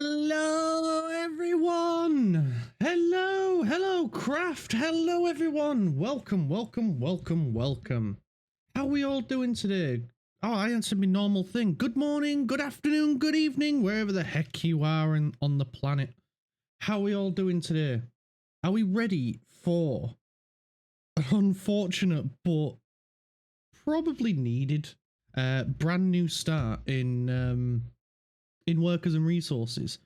Hello everyone! Hello craft! Hello everyone! Welcome. How are we all doing today? Oh, I answered my normal thing. Good morning, good afternoon, good evening, wherever the heck you are on the planet. How are we all doing today? Are we ready for an unfortunate but probably needed brand new start in workers and resources?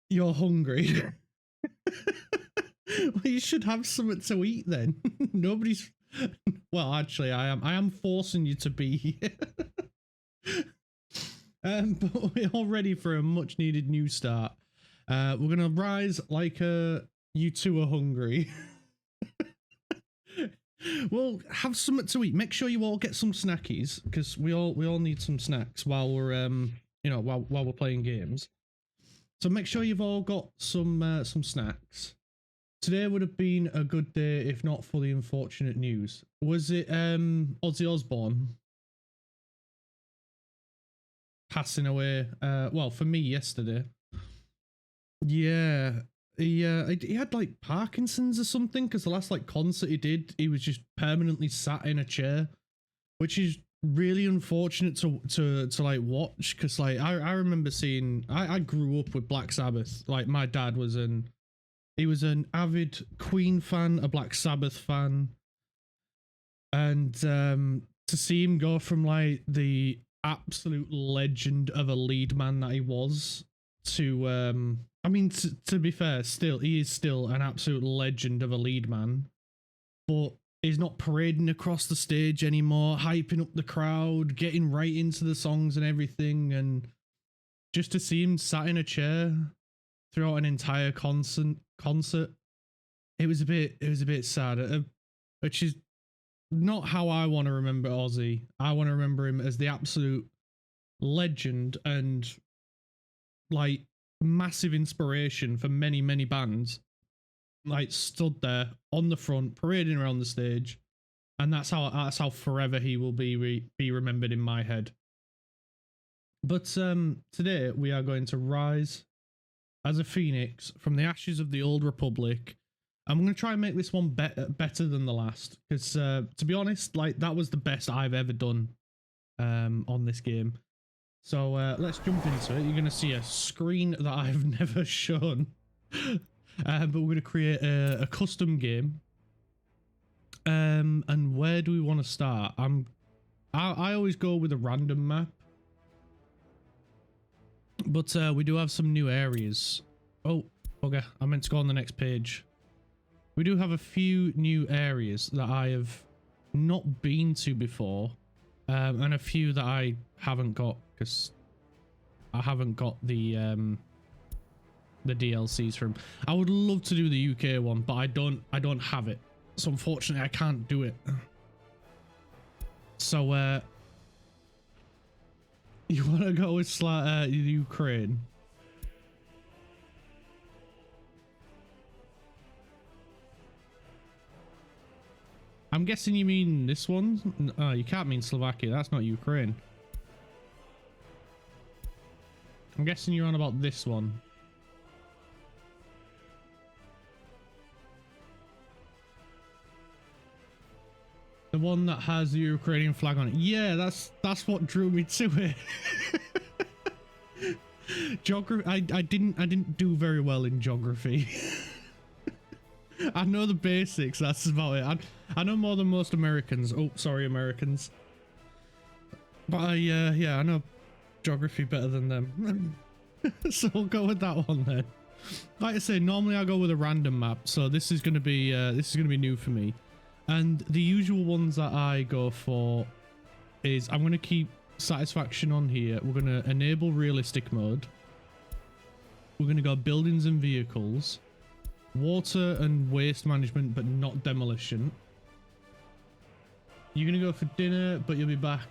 You're hungry. Well, you should have something to eat then. Nobody's. Well, actually, I am forcing you to be here. But we're all ready for a much needed new start. We're gonna rise like you two are hungry. Well, have something to eat. Make sure you all get some snackies because we all need some snacks while we're while we're playing games. So make sure you've all got some snacks. Today would have been a good day if not for the unfortunate news. Was it Ozzy Osbourne passing away? Well, for me yesterday. Yeah, he had like Parkinson's or something because the last like concert he did, he was just permanently sat in a chair, which is really unfortunate to like watch because like I remember seeing I grew up with Black Sabbath. Like my dad was an avid Queen fan, a Black Sabbath fan, and to see him go from like the absolute legend of a lead man that he was to I mean to be fair, still he is still an absolute legend of a lead man, but he's not parading across the stage anymore, hyping up the crowd, getting right into the songs and everything, and just to see him sat in a chair throughout an entire concert, it was a bit sad, which is not how I want to remember Ozzy. I want to remember him as the absolute legend and like massive inspiration for many bands. Like stood there on the front, parading around the stage, and that's how forever he will be remembered in my head. But today we are going to rise as a phoenix from the ashes of the old republic. I'm going to try and make this one better than the last because to be honest, like that was the best I've ever done on this game. So let's jump into it. You're going to see a screen that I've never shown. But we're going to create a custom game. And where do we want to start? I always go with a random map. But we do have some new areas. Oh, okay. I meant to go on the next page. We do have a few new areas that I have not been to before. And a few that I haven't got because I haven't got the DLCs from. I would love to do the UK one, but I don't have it. So unfortunately I can't do it. So you want to go with Ukraine? I'm guessing you mean this one? Oh, you can't mean Slovakia. That's not Ukraine. I'm guessing you're on about this one. The one that has the Ukrainian flag on it. Yeah, that's what drew me to it. Geography. I didn't do very well in geography. I know the basics. That's about it. I know more than most Americans. Oh, sorry, Americans. But yeah, I know geography better than them. So we'll go with that one then. Like I say, normally I go with a random map, so this is gonna be new for me. And the usual ones that I go for is I'm going to keep satisfaction on here. We're going to enable realistic mode. We're going to go buildings and vehicles, water and waste management, but not demolition. You're going to go for dinner, but you'll be back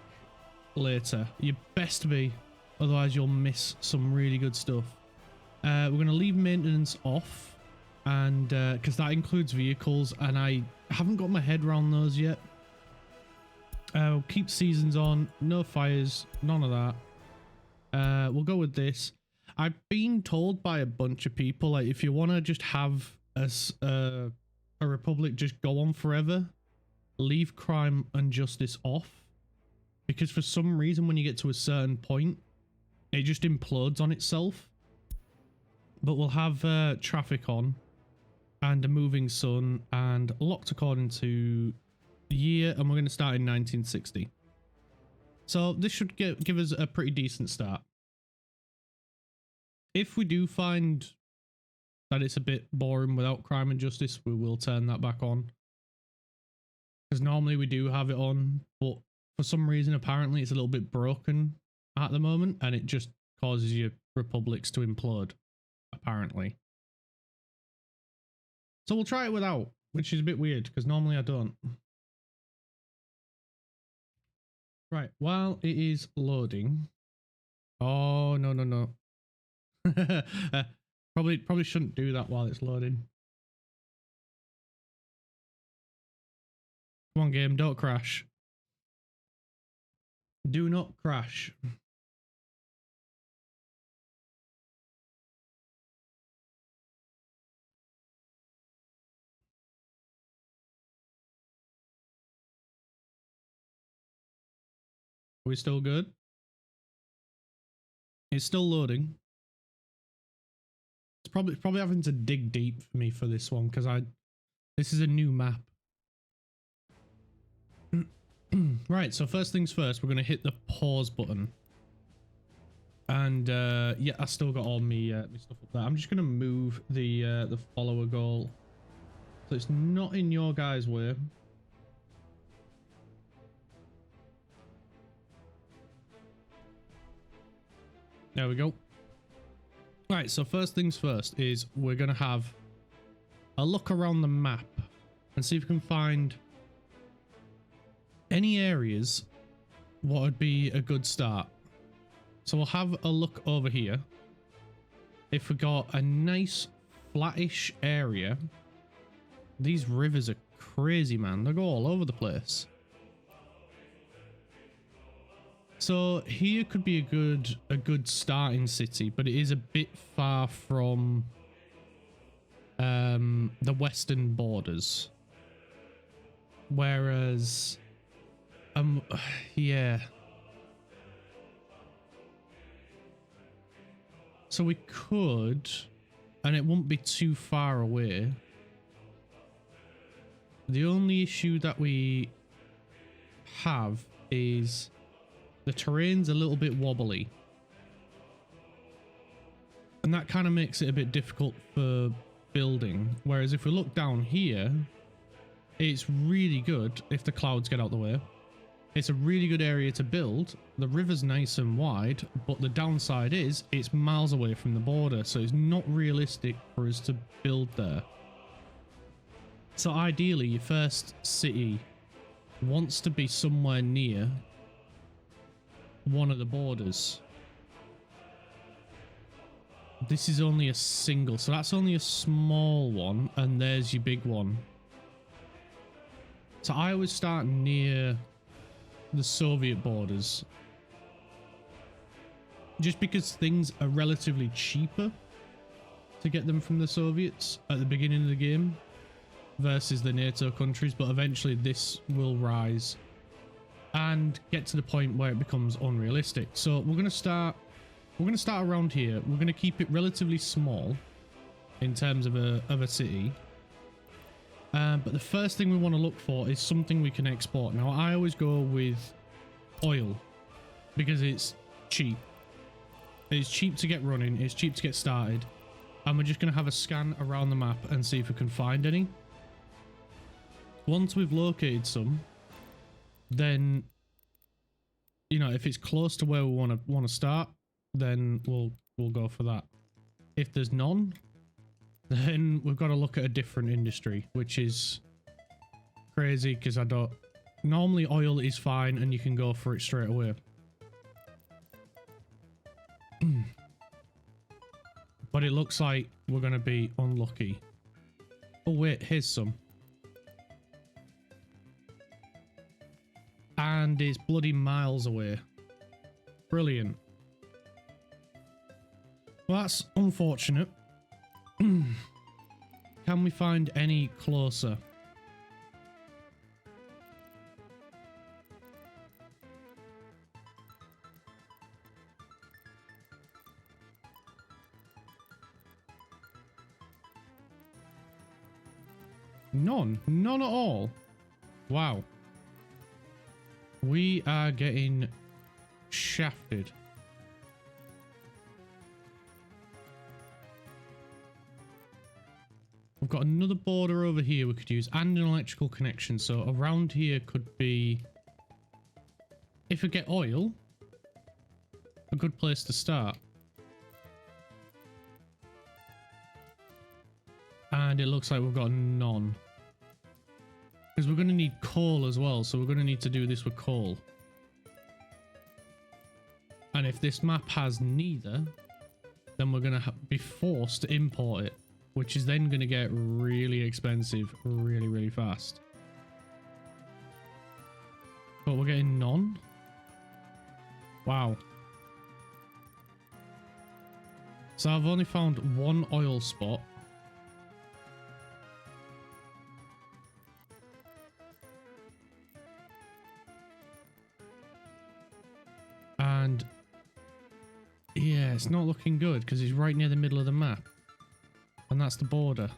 later. You best be, otherwise you'll miss some really good stuff. We're going to leave maintenance off, and because that includes vehicles, and I haven't got my head around those yet. We'll keep seasons on, no fires, none of that. We'll go with this. I've been told by a bunch of people, like, if you want to just have a republic just go on forever, leave crime and justice off, because for some reason when you get to a certain point, it just implodes on itself. But we'll have traffic on and a moving sun and locked according to year, and we're going to start in 1960. So this should give us a pretty decent start. If we do find that it's a bit boring without crime and justice, we will turn that back on. Because normally we do have it on, but for some reason apparently it's a little bit broken at the moment, and it just causes your republics to implode, apparently. So we'll try it without, which is a bit weird, because normally I don't. Right, while it is loading... Oh, no, no, no. Probably shouldn't do that while it's loading. Come on, game, don't crash. Do not crash. Are we still good? It's still loading. It's probably having to dig deep for me for this one, because this is a new map. Right, so first things first, we're going to hit the pause button. And yeah, I still got all me stuff up there. I'm just going to move the follower goal so it's not in your guys' way. There we go. Right, so first things first is we're going to have a look around the map and see if we can find any areas what would be a good start. So we'll have a look over here. If we got a nice flattish area, these rivers are crazy, man. They go all over the place. So here could be a good starting city, but it is a bit far from the western borders. Whereas yeah. So we could, and it won't be too far away. The only issue that we have is the terrain's a little bit wobbly. And that kind of makes it a bit difficult for building. Whereas if we look down here, it's really good if the clouds get out the way. It's a really good area to build. The river's nice and wide, but the downside is it's miles away from the border, so it's not realistic for us to build there. So ideally, your first city wants to be somewhere near one of the borders. This is only a single, so that's only a small one, and there's your big one. So I always start near the Soviet borders, just because things are relatively cheaper to get them from the Soviets at the beginning of the game versus the NATO countries, but eventually this will rise and get to the point where it becomes unrealistic. So we're going to start around here. We're going to keep it relatively small in terms of a city. But the first thing we want to look for is something we can export. Now, I always go with oil because it's cheap. It's cheap to get running. It's cheap to get started. And we're just going to have a scan around the map and see if we can find any. Once we've located some, then, you know, if it's close to where we want to start, then we'll go for that. If there's none, then we've got to look at a different industry, which is crazy because I don't... Normally oil is fine and you can go for it straight away. But it looks like we're going to be unlucky. Oh wait, here's some. And it's bloody miles away. Brilliant. Well, that's unfortunate. Can we find any closer? None. None at all. Wow. We are getting shafted. We've got another border over here we could use and an electrical connection. So around here could be, if we get oil, a good place to start. And it looks like we've got none. Because we're going to need coal as well. So we're going to need to do this with coal. And if this map has neither, then we're going to be forced to import it. Which is then going to get really expensive really, really fast. But we're getting none. Wow. So I've only found one oil spot. And yeah, it's not looking good because he's right near the middle of the map. And that's the border.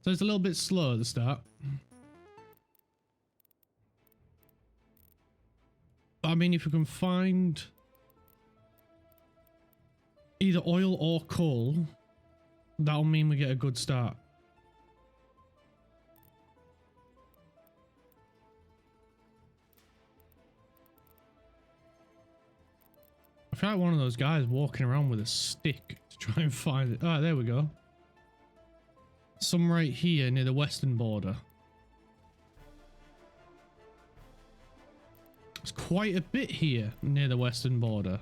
So it's a little bit slow at the start. But I mean, if we can find either oil or coal, that'll mean we get a good start. I feel like one of those guys walking around with a stick to try and find it. Ah, there we go. Some right here near the western border. It's quite a bit here near the western border.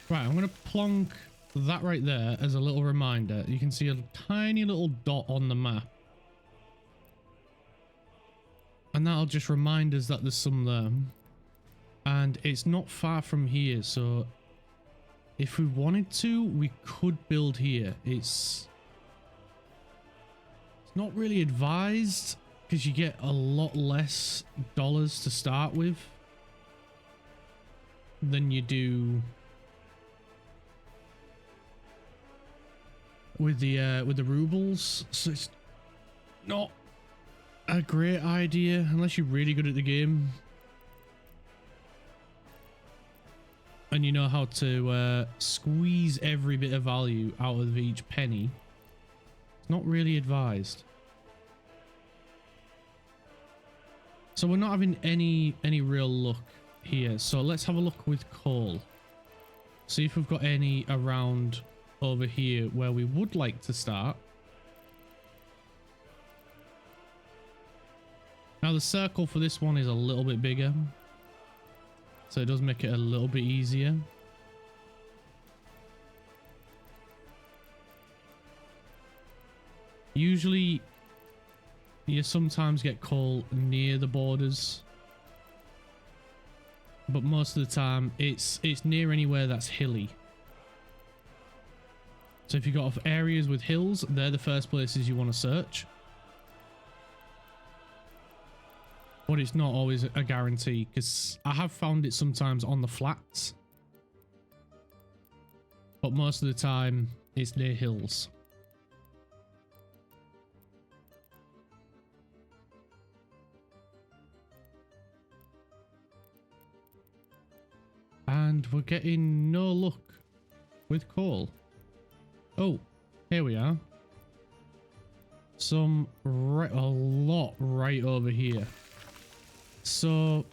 Right, I'm going to plonk that right there as a little reminder. You can see a tiny little dot on the map. And that'll just remind us that there's some there. And it's not far from here, so if we wanted to, we could build here. It's not really advised because you get a lot less dollars to start with than you do with the rubles. So it's not a great idea unless you're really good at the game. And you know how to squeeze every bit of value out of each penny. It's not really advised. So we're not having any real luck here. So let's have a look with coal. See if we've got any around over here where we would like to start. Now the circle for this one is a little bit bigger. So it does make it a little bit easier. Usually, you sometimes get coal near the borders. But most of the time, it's near anywhere that's hilly. So if you've got areas with hills, they're the first places you want to search. But it's not always a guarantee, because I have found it sometimes on the flats. But most of the time, it's near hills. And we're getting no luck with coal. Oh, here we are. A lot right over here. So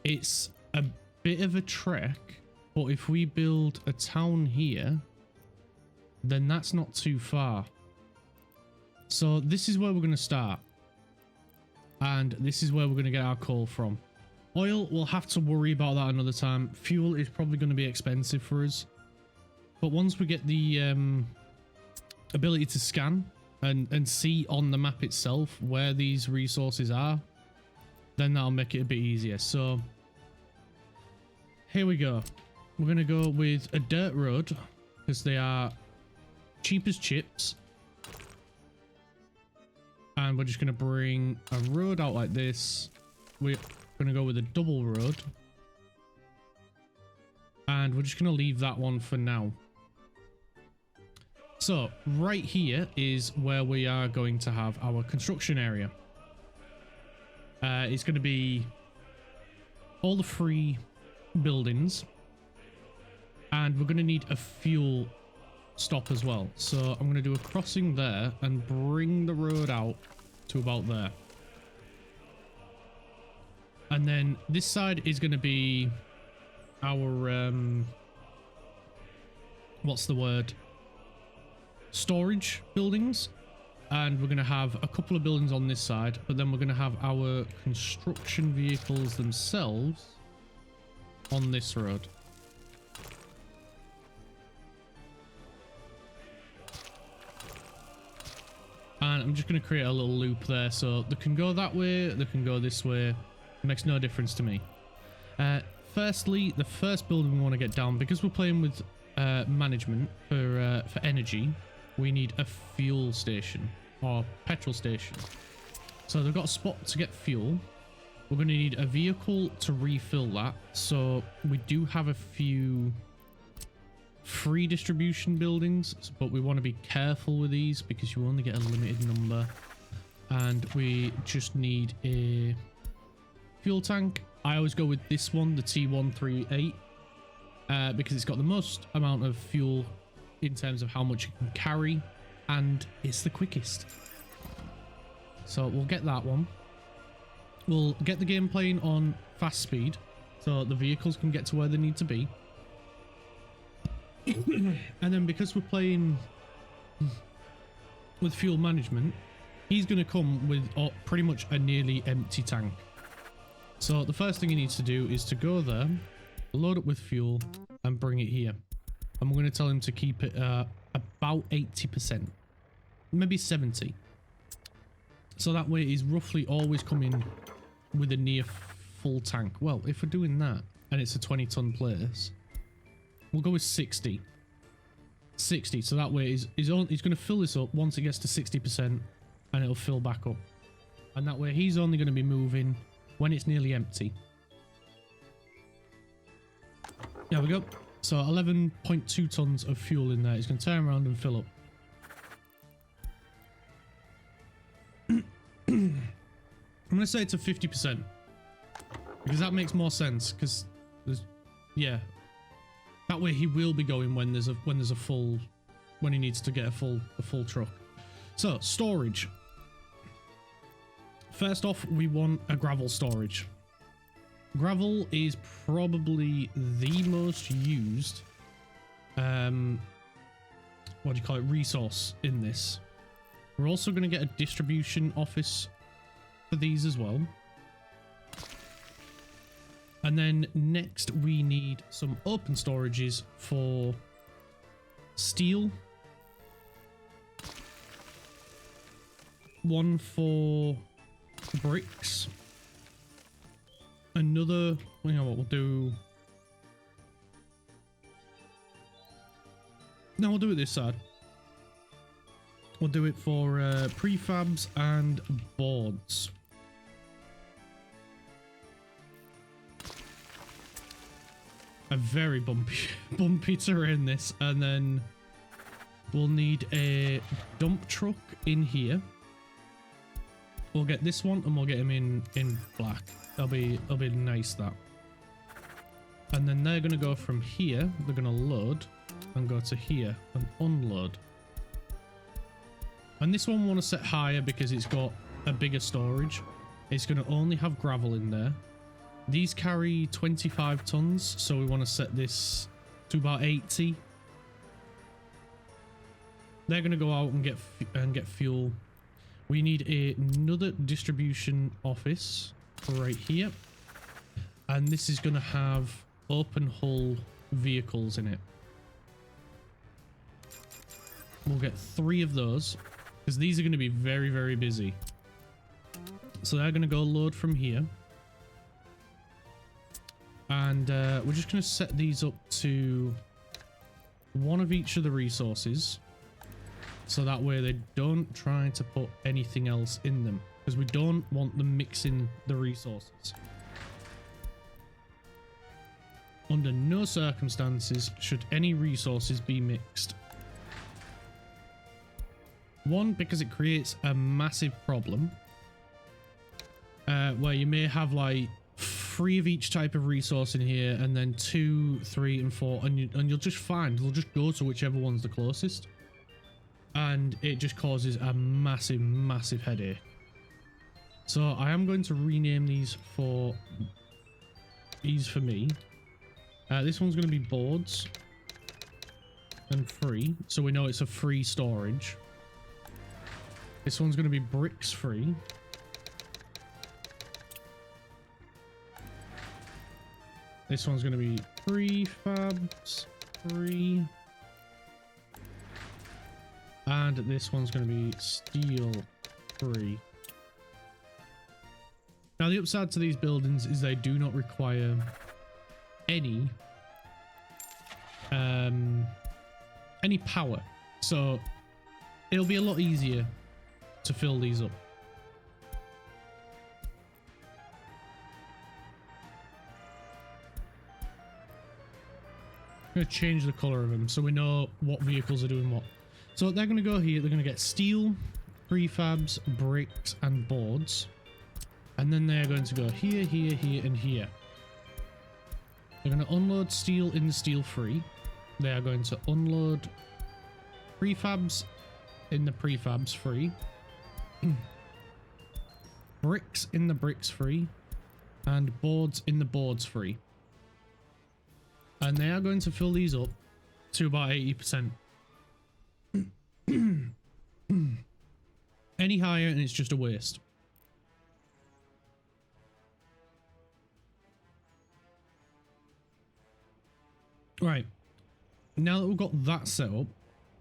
it's a bit of a trek, but if we build a town here, then that's not too far. So this is where we're going to start. And this is where we're going to get our coal from. Oil, we'll have to worry about that another time. Fuel is probably going to be expensive for us. But once we get the ability to scan and see on the map itself where these resources are, then that'll make it a bit easier. So here we go. We're going to go with a dirt road because they are cheap as chips. And we're just going to bring a road out like this. We're going to go with a double road. And we're just going to leave that one for now. So right here is where we are going to have our construction area. It's going to be all the free buildings. And we're going to need a fuel stop as well. So I'm going to do a crossing there and bring the road out to about there. And then this side is going to be our what's the word, storage buildings. And we're going to have a couple of buildings on this side, but then we're going to have our construction vehicles themselves on this road. And I'm just going to create a little loop there, so they can go that way, they can go this way. It makes no difference to me. Firstly, the first building we want to get down, because we're playing with management for energy, we need a fuel station or petrol station. So they've got a spot to get fuel. We're going to need a vehicle to refill that. So we do have a few free distribution buildings, but we want to be careful with these because you only get a limited number. And we just need a fuel tank. I always go with this one, the T138, because it's got the most amount of fuel in terms of how much it can carry, and it's the quickest. So we'll get that one. We'll get the game playing on fast speed so the vehicles can get to where they need to be. And then because we're playing with fuel management, he's going to come with pretty much a nearly empty tank. So the first thing he needs to do is to go there, load up with fuel, and bring it here. And we're going to tell him to keep it about 80%, maybe 70. So that way he's roughly always coming with a near full tank. Well, if we're doing that and it's a 20-ton place, we'll go with 60. 60. So that way he's going to fill this up once it gets to 60%, and it'll fill back up. And that way he's only going to be moving when it's nearly empty. There we go. So 11.2 tons of fuel in there. He's going to turn around and fill up. I'm going to say it's a 50%. Because that makes more sense. Because there's, yeah. That way he will be going when there's a full, when he needs to get a full truck. So storage. First off, we want a gravel storage. Gravel is probably the most used, what do you call it, resource in this. We're also going to get a distribution office for these as well. And then next we need some open storages for steel. One for bricks. Another, you know what, we'll do... No, we'll do it this side. We'll do it for prefabs and boards. A very bumpy terrain this. And then we'll need a dump truck in here. We'll get this one and we'll get him in black. That'll be nice, that. And then they're gonna go from here, they're gonna load and go to here and unload. And this one we want to set higher because it's got a bigger storage. It's gonna only have gravel in there. These carry 25 tons, so we want to set this to about 80. They're gonna go out and get fuel. We need another distribution office right here. And this is going to have open hull vehicles in it. We'll get 3 of those because these are going to be very, very busy. So they're going to go load from here. And we're just going to set these up to one of each of the resources. So that way they don't try to put anything else in them. Because we don't want them mixing the resources. Under no circumstances should any resources be mixed. One, because it creates a massive problem. Where you may have like 3 of each type of resource in here, and then 2, 3, and 4, and you'll just find they'll just go to whichever one's the closest, and it just causes a massive headache. So I am going to rename these for me. This one's going to be boards and free, so we know it's a free storage. This one's going to be bricks free. This one's going to be prefabs free. And this one's going to be steel free. Now the upside to these buildings is they do not require any power. So it'll be a lot easier to fill these up. I'm going to change the color of them so we know what vehicles are doing what. So they're going to go here. They're going to get steel, prefabs, bricks, and boards. And then they're going to go here, here, here, and here. They're going to unload steel in the steel free. They are going to unload prefabs in the prefabs free. Bricks in the bricks free. And boards in the boards free. And they are going to fill these up to about 80%. Any higher and it's just a waste. Right. Now that we've got that set up,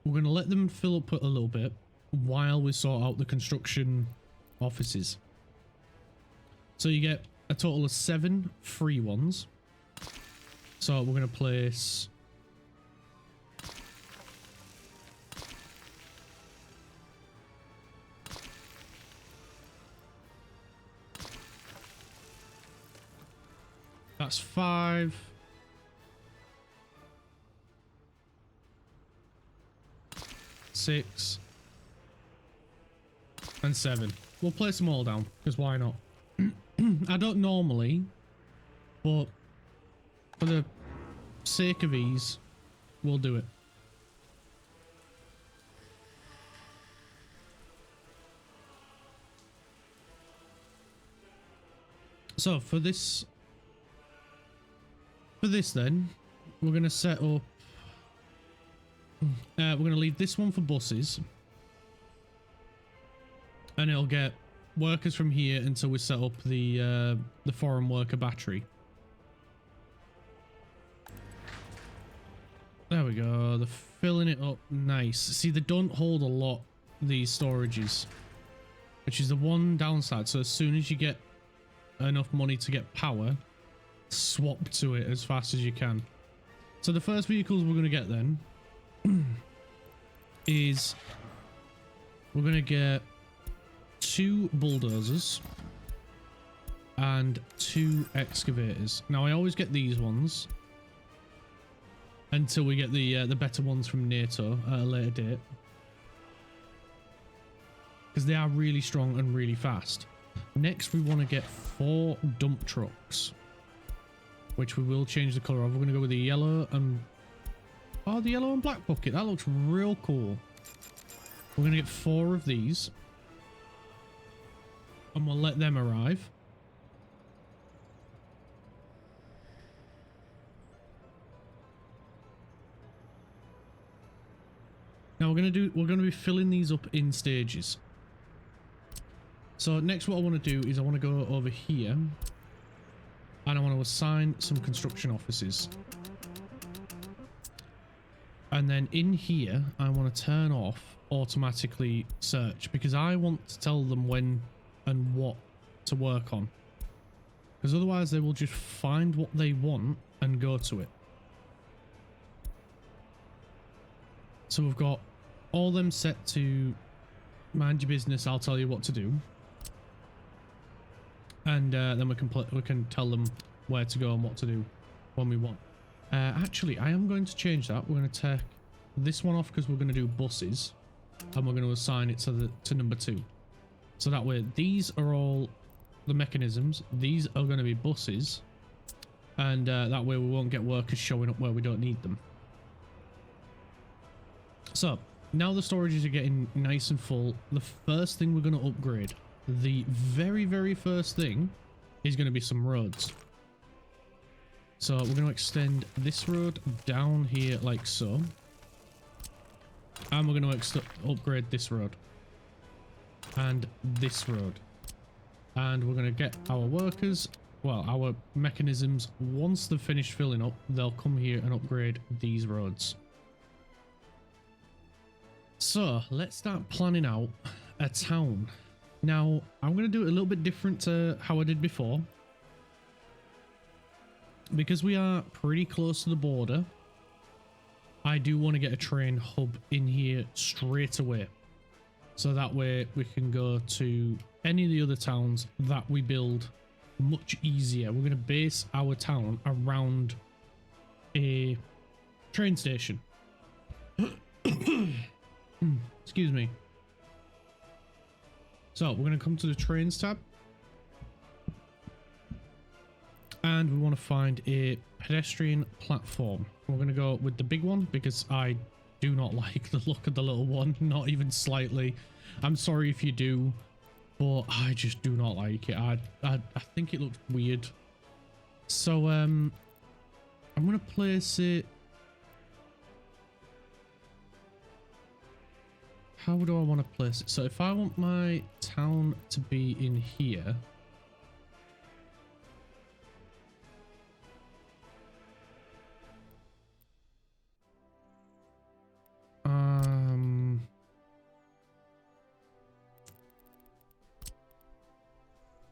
we're going to let them fill up a little bit while we sort out the construction offices. So you get a total of 7 free ones. So we're going to place that's 5. 6 and 7. We'll place them all down because why not? I don't normally, but for the sake of ease, we'll do it. So for this then, we're going to set up, we're going to leave this one for buses, and it'll get workers from here until we set up the foreign worker battery. There we go. They're filling it up nice. See, they don't hold a lot, these storages, which is the one downside. So as soon as you get enough money to get power, swap to it as fast as you can. So the first vehicles we're going to get then is we're going to get 2 bulldozers and 2 excavators. Now I always get these ones until we get the better ones from NATO at a later date, because they are really strong and really fast. Next we want to get 4 dump trucks, which we will change the color of. We're going to go with the yellow and the yellow and black bucket. That looks real cool. We're going to get 4 of these and we'll let them arrive. Now we're going to be filling these up in stages. So next what I want to do is I want to go over here and I want to assign some construction offices. And then in here I want to turn off automatically search, because I want to tell them when and what to work on. because otherwise they will just find what they want and go to it. So we've got all them set to mind your business, I'll tell you what to do. And then we can tell them where to go and what to do when we want. Actually, I am going to change that. We're going to take this one off because we're going to do buses, and we're going to assign it to number 2. So that way, these are all the mechanisms. These are going to be buses, and that way we won't get workers showing up where we don't need them. So now the storages are getting nice and full. The first thing we're going to upgrade, the very first thing, is going to be some roads. So we're going to extend this road down here like so, and we're going to upgrade this road and this road, and we're going to get our workers, well, our mechanisms, once they've finished filling up, they'll come here and upgrade these roads. So let's start planning out a town. Now I'm going to do it a little bit different to how I did before, because we are pretty close to the border. I do want to get a train hub in here straight away, so that way we can go to any of the other towns that we build much easier. We're going to base our town around a train station. Excuse me. So we're going to come to the trains tab, and we want to find a pedestrian platform. We're going to go with the big one because I do not like the look of the little one, not even slightly. I'm sorry if you do, but I just do not like it. I think it looks weird. So I'm going to place it. How do I want to place it? So if I want my town to be in here,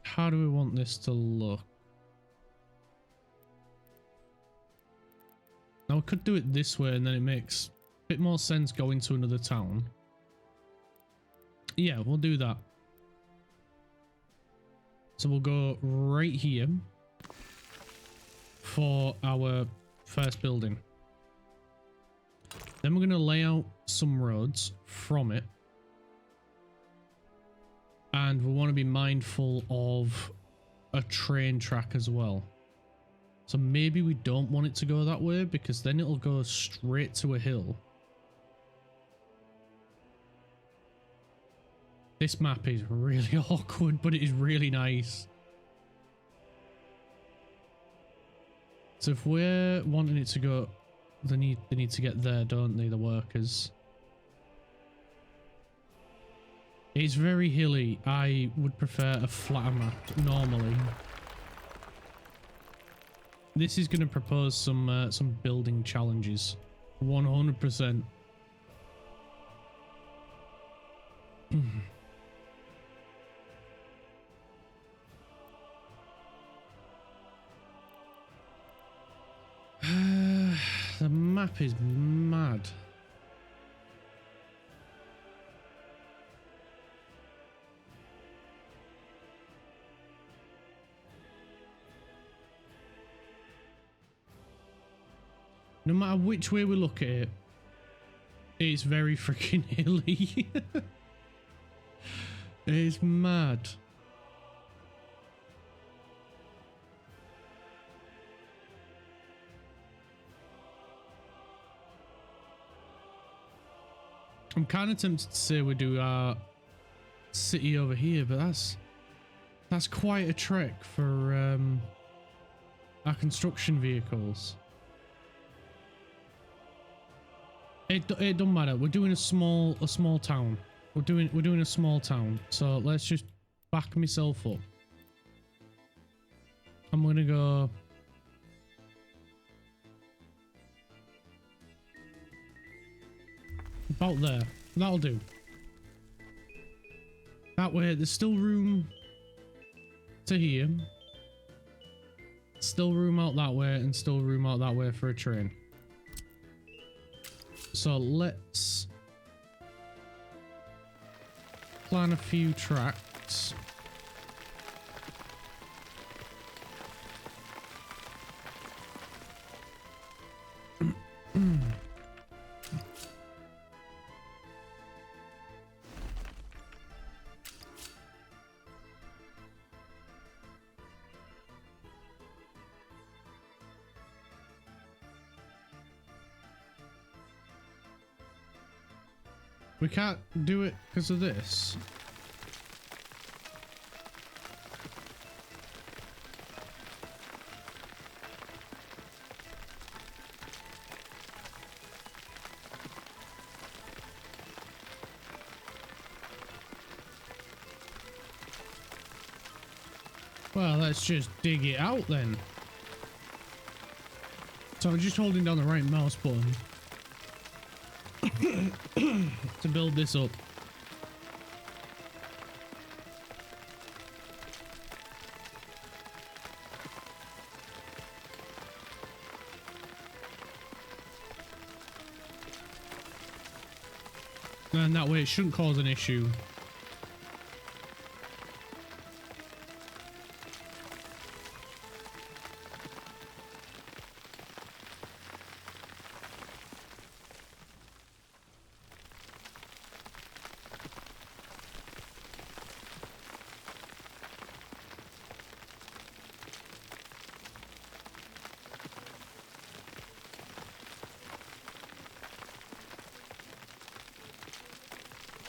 how do we want this to look? Now we could do it this way and then it makes a bit more sense going to another town. Yeah, we'll do that. So we'll go right here for our first building. Then we're going to lay out some roads from it. And we want to be mindful of a train track as well. So maybe we don't want it to go that way, because then it'll go straight to a hill. This map is really awkward, but it is really nice. So if we're wanting it to go, they need to get there, don't they, the workers? It's very hilly. I would prefer a flatter map normally. This is going to propose some building challenges, 100%. The map is mad. No matter which way we look at it, it's very freaking hilly. It's mad. I'm kind of tempted to say we do our city over here, but that's quite a trek for our construction vehicles. It doesn't matter. We're doing a small town. We're doing a small town. So let's just back myself up. I'm gonna go. About there. That'll do. That way there's still room to here. Still room out that way and still room out that way for a train. So let's plan a few tracks. We can't do it because of this. Well, let's just dig it out then. So I'm just holding down the right mouse button to build this up. And that way it shouldn't cause an issue.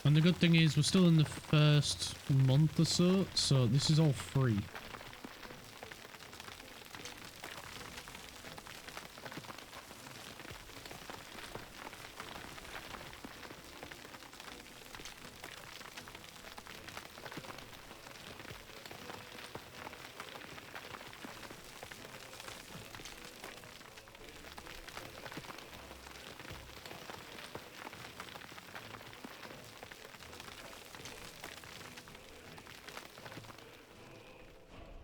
And the good thing is we're still in the first month or so, so this is all free.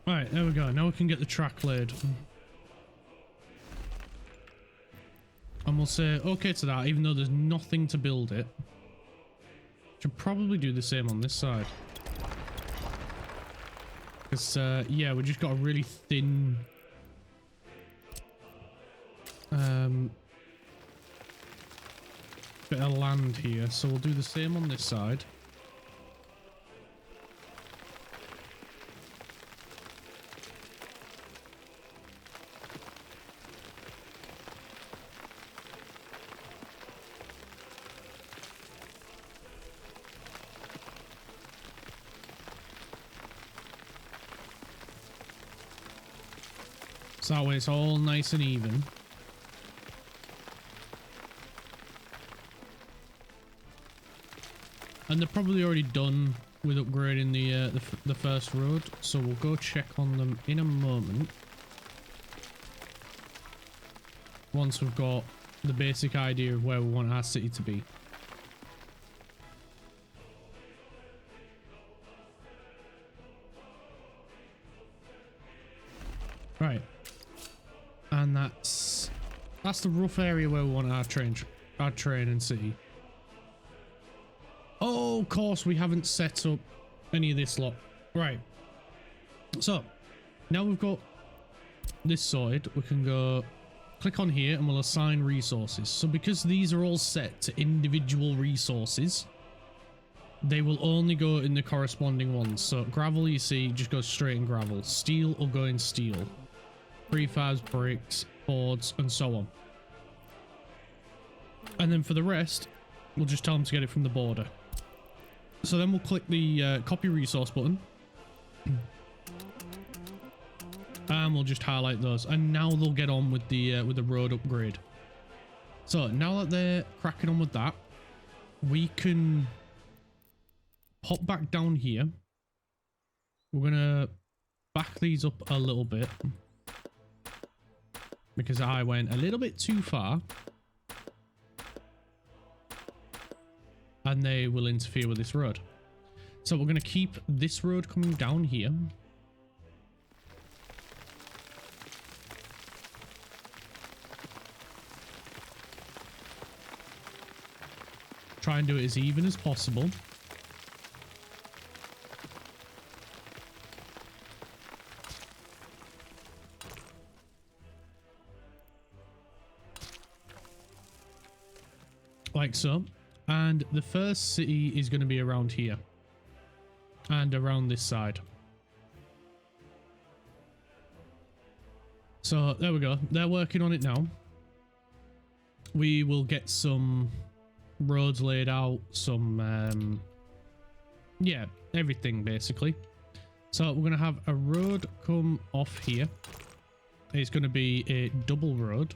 Right, there we go. Now we can get the track laid. And we'll say okay to that, even though there's nothing to build it. Should probably do the same on this side. Because, yeah, we just got a really thin... bit of land here, so we'll do the same on this side. So that way it's all nice and even. And they're probably already done with upgrading the first road, so we'll go check on them in a moment. Once we've got the basic idea of where we want our city to be. Right. And that's the rough area where we want our train and city. Oh, of course, we haven't set up any of this lot. Right. So, now we've got this sorted, we can go click on here and we'll assign resources. So because these are all set to individual resources, they will only go in the corresponding ones. So gravel, you see, just goes straight in gravel. Steel will go in steel. Prefabs, bricks, boards, and so on. And then for the rest, we'll just tell them to get it from the border. So then we'll click the copy resource button. And we'll just highlight those. And now they'll get on with the road upgrade. So now that they're cracking on with that, we can hop back down here. We're going to back these up a little bit. Because I went a little bit too far. And they will interfere with this road. So we're going to keep this road coming down here. Try and do it as even as possible. Like so. And the first city is going to be around here. And around this side. So there we go. They're working on it now. We will get some roads laid out, some yeah, everything basically. So we're going to have a road come off here. It's going to be a double road.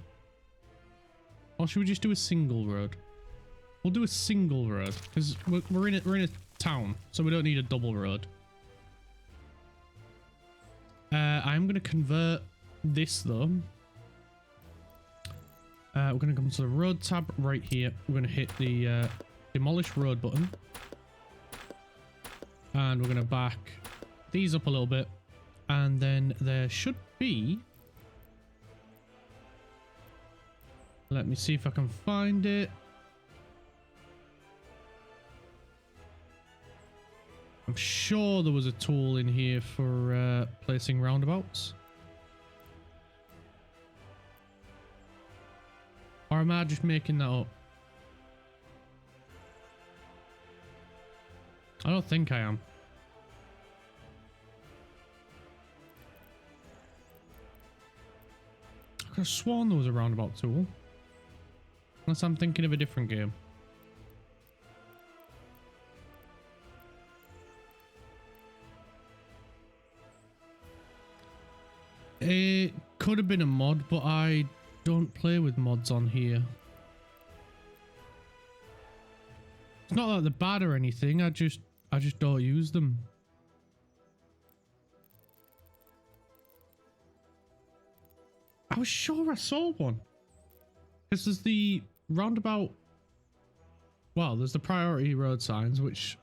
Or should we just do a single road? We'll do a single road because we're in a town, so we don't need a double road. I'm going to convert this though. We're going to come to the road tab right here. We're going to hit the demolish road button. And we're going to back these up a little bit. And then there should be... Let me see if I can find it. I'm sure there was a tool in here for placing roundabouts. Or am I just making that up? I don't think I am. I could have sworn there was a roundabout tool. Unless I'm thinking of a different game. It could have been a mod, but I don't play with mods on here. It's not that they're bad or anything. I just don't use them. I was sure I saw one. Because there's the roundabout. Well, there's the priority road signs, which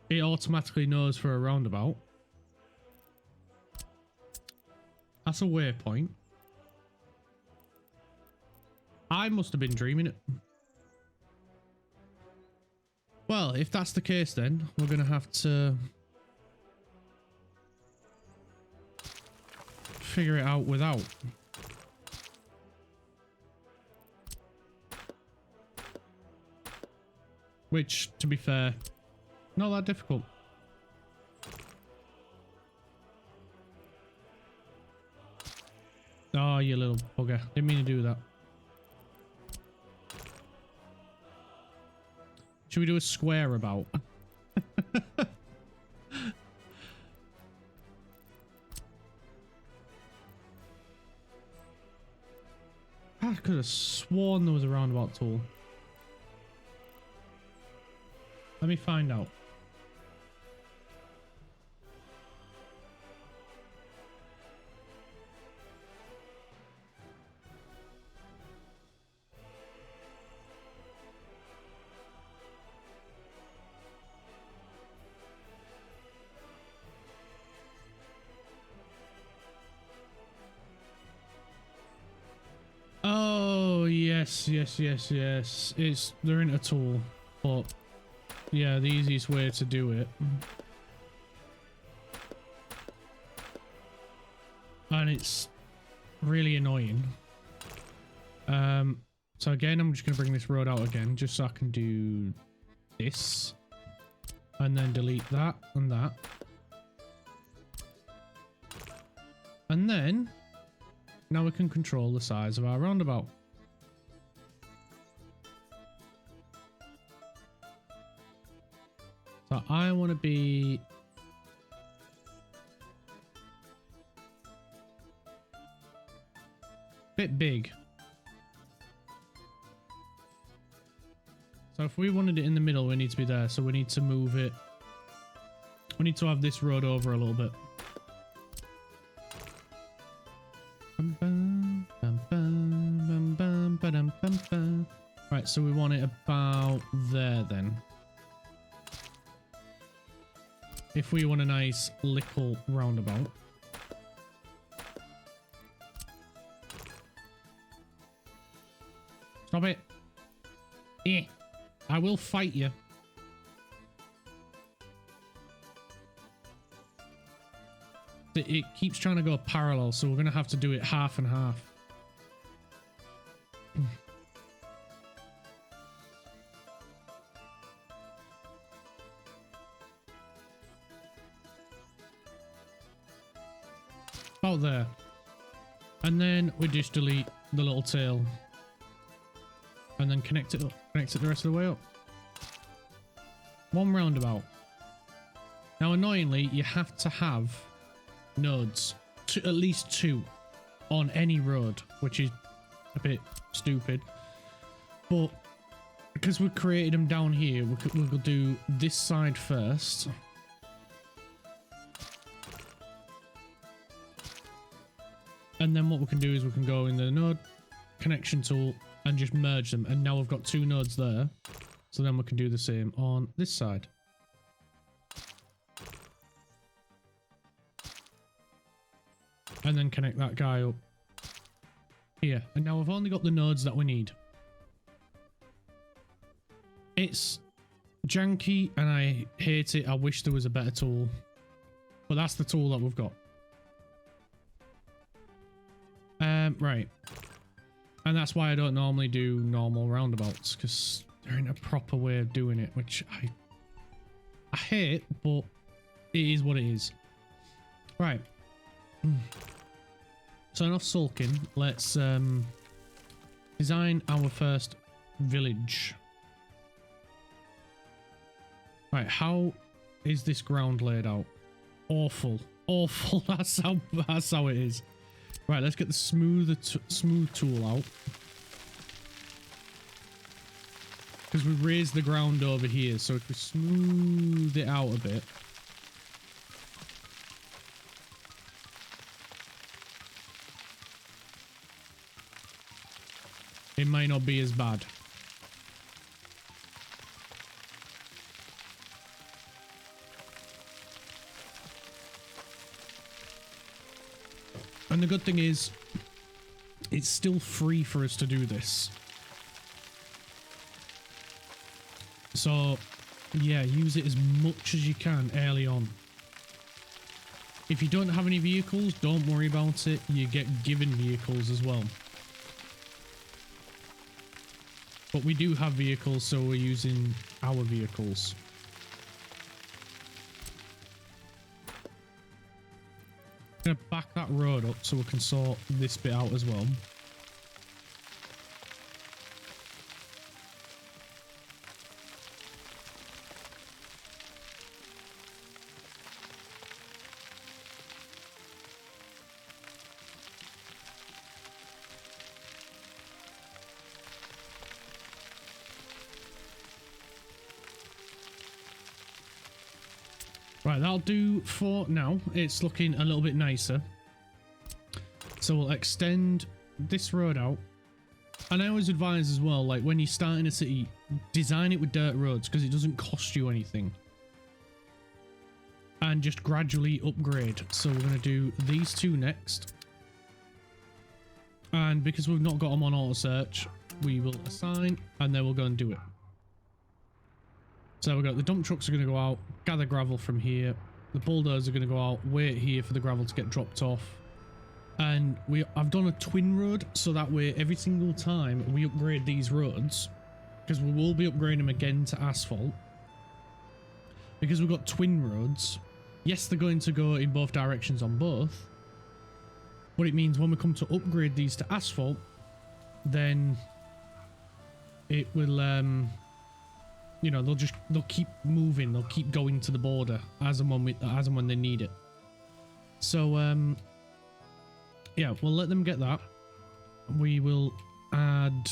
it automatically knows for a roundabout. That's a waypoint. I must have been dreaming it. Well, if that's the case, then we're going to have to figure it out without. Which, to be fair, not that difficult. Oh, you little bugger. Didn't mean to do that. Should we do a square about? I could have sworn there was a roundabout tool. Let me find out. Oh, yes. They're in a tool, but yeah, the easiest way to do it. And it's really annoying. So again, I'm just going to bring this road out again, just so I can do this. And then delete that and that. And then, now we can control the size of our roundabout. So I want to be... bit big. So if we wanted it in the middle, we need to be there. So we need to move it. We need to have this road over a little bit. Right, so we want it about there then. If we want a nice little roundabout. Stop it. I will fight you. It keeps trying to go parallel, so we're going to have to do it half and half. About there. And then we just delete the little tail. And then connect it up. Connect it the rest of the way up. One roundabout. Now, annoyingly, you have to have nodes. At least 2 on any road, which is a bit stupid. But because we created them down here, we'll do this side first. And then what we can do is we can go in the node connection tool and just merge them. And now we've got 2 nodes there. So then we can do the same on this side. And then connect that guy up here. And now we've only got the nodes that we need. It's janky and I hate it. I wish there was a better tool. But that's the tool that we've got. Right. And that's why I don't normally do normal roundabouts, because there ain't a proper way of doing it, which I hate, but it is what it is. Right. So enough sulking. Let's design our first village. Right, how is this ground laid out? Awful. Awful. That's how it is. Right, let's get the smooth tool out. Because we raised the ground over here, so if we smooth it out a bit. It might not be as bad. And the good thing is, it's still free for us to do this. So, yeah, use it as much as you can early on. If you don't have any vehicles, don't worry about it. You get given vehicles as well. But we do have vehicles, so we're using our vehicles. I'm gonna back that road up so we can sort this bit out as well. Right, that'll do for now. It's looking a little bit nicer. So we'll extend this road out. And I always advise as well, like when you start in a city, design it with dirt roads because it doesn't cost you anything. And just gradually upgrade. So we're going to do these 2 next. And because we've not got them on auto search, we will assign and then we'll go and do it. So we've got the dump trucks are going to go out, gather gravel from here. The bulldozers are going to go out, wait here for the gravel to get dropped off. And I've done a twin road, so that way every single time we upgrade these roads, because we will be upgrading them again to asphalt, because we've got twin roads, yes, they're going to go in both directions on both, but it means when we come to upgrade these to asphalt, then it will, you know, they'll keep moving, they'll keep going to the border as and when they need it. So, yeah, we'll let them get that. We will add...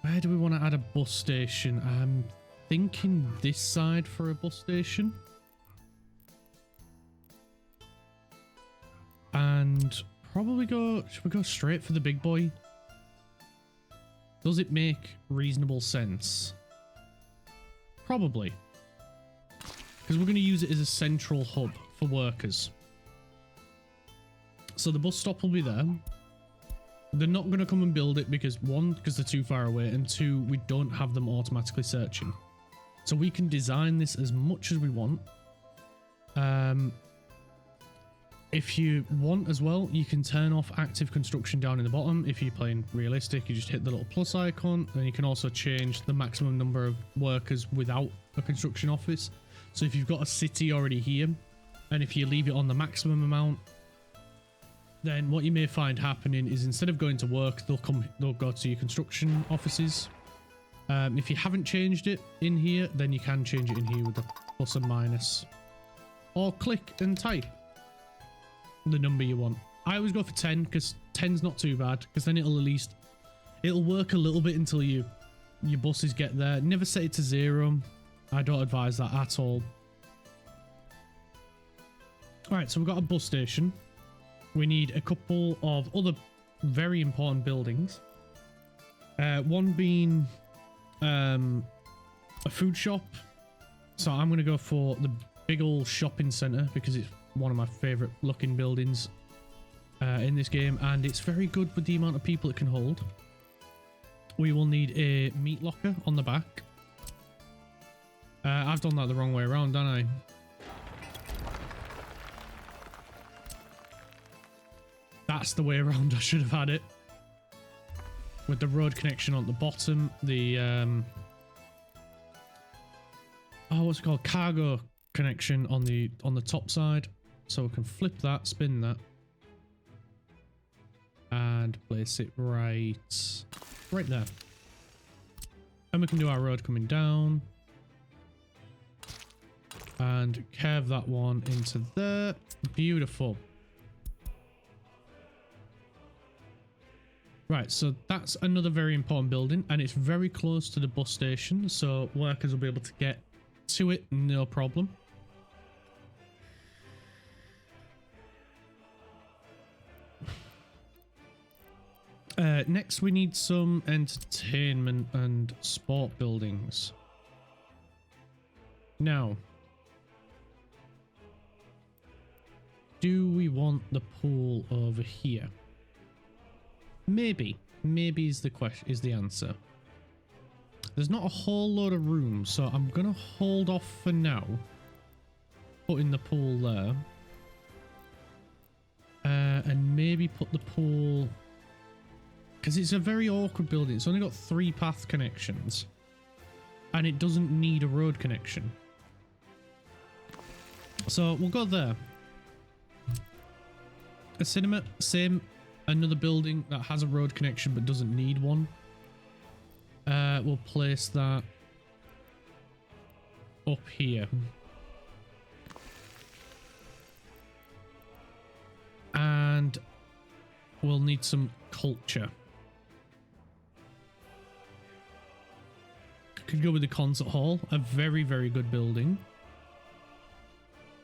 Where do we want to add a bus station? I'm thinking this side for a bus station. And probably should we go straight for the big boy? Does it make reasonable sense? Probably. Because we're going to use it as a central hub for workers. So the bus stop will be there. They're not going to come and build it because one, because they're too far away, and two, we don't have them automatically searching. So we can design this as much as we want. If you want as well, you can turn off active construction down in the bottom. If you're playing realistic, you just hit the little plus icon, and you can also change the maximum number of workers without a construction office. So if you've got a city already here, and if you leave it on the maximum amount, then what you may find happening is instead of going to work, they'll go to your construction offices. If you haven't changed it in here, then you can change it in here with the plus and minus, or click and type the number you want. I always go for 10 because 10's not too bad, because then it'll work a little bit until your buses get there. Never set it to 0. I don't advise that at all. All right, so we've got a bus station. We need a couple of other very important buildings. One being a food shop. So I'm going to go for the big old shopping center because it's one of my favorite looking buildings in this game, and it's very good with the amount of people it can hold. We will need a meat locker on the back. I've done that the wrong way around, don't I? That's the way around I should have had it. With the road connection on the bottom, the what's it called? Cargo connection on the top side. So we can flip that, spin that, and place it right there. And we can do our road coming down. And curve that one into there. Beautiful. Right, so that's another very important building, and it's very close to the bus station, so workers will be able to get to it, no problem. Next, we need some entertainment and sport buildings. Now, do we want the pool over here? Maybe is the question, is the answer. There's not a whole load of room, so I'm gonna hold off for now, putting the pool there, and maybe put the pool, because it's a very awkward building. It's only got 3 path connections, and it doesn't need a road connection. So we'll go there. A cinema, same. Another building that has a road connection but doesn't need one. We'll place that up here. And we'll need some culture. Could go with the concert hall, a very, very good building.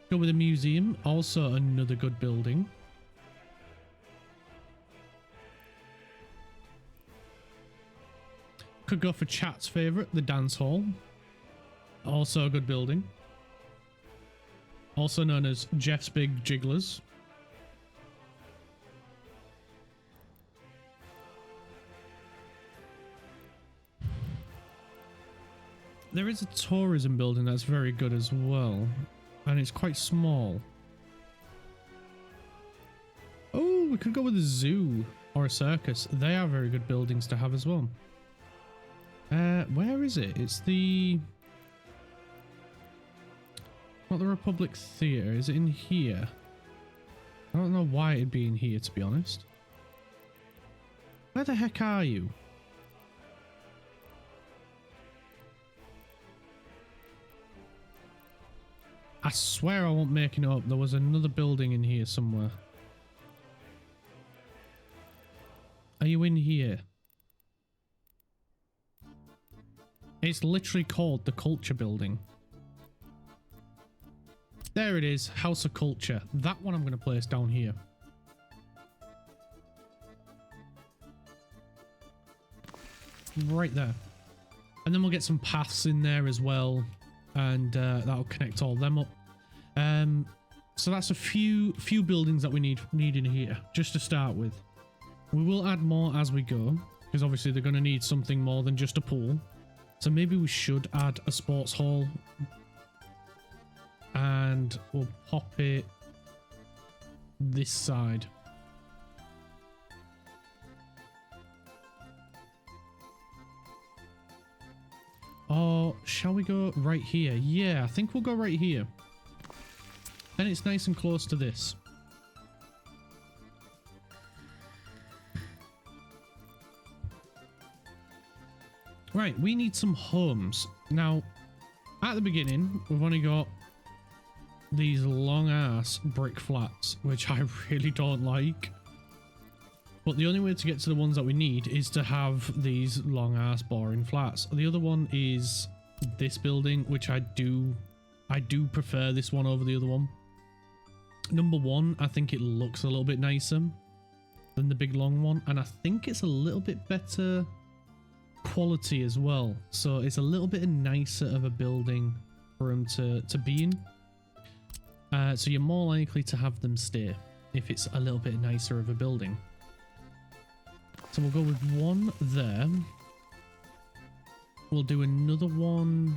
Go with the museum, also another good building. Could go for chat's favorite, the dance hall. Also a good building. Also known as Jeff's Big Jigglers. There is a tourism building that's very good as well. And it's quite small. Oh, we could go with a zoo or a circus. They are very good buildings to have as well. Where is it? It's the... Not the Republic Theatre. Is it in here? I don't know why it'd be in here, to be honest. Where the heck are you? I swear I won't make it up. There was another building in here somewhere. Are you in here? It's literally called the Culture Building. There it is, House of Culture. That one I'm going to place down here. Right there. And then we'll get some paths in there as well. And that'll connect all them up. So that's a few buildings that we need in here, just to start with. We will add more as we go, because obviously they're going to need something more than just a pool. So maybe we should add a sports hall. And we'll pop it this side. Or shall we go right here? Yeah, I think we'll go right here. Then it's nice and close to this. Right, we need some homes. Now, at the beginning, we've only got these long ass brick flats, which I really don't like. But the only way to get to the ones that we need is to have these long ass boring flats. The other one is this building, which I do prefer this one over the other one. Number one, I think it looks a little bit nicer than the big long one, and I think it's a little bit better quality as well. So it's a little bit nicer of a building for them to be in. So you're more likely to have them stay if it's a little bit nicer of a building. So we'll go with one there. We'll do another one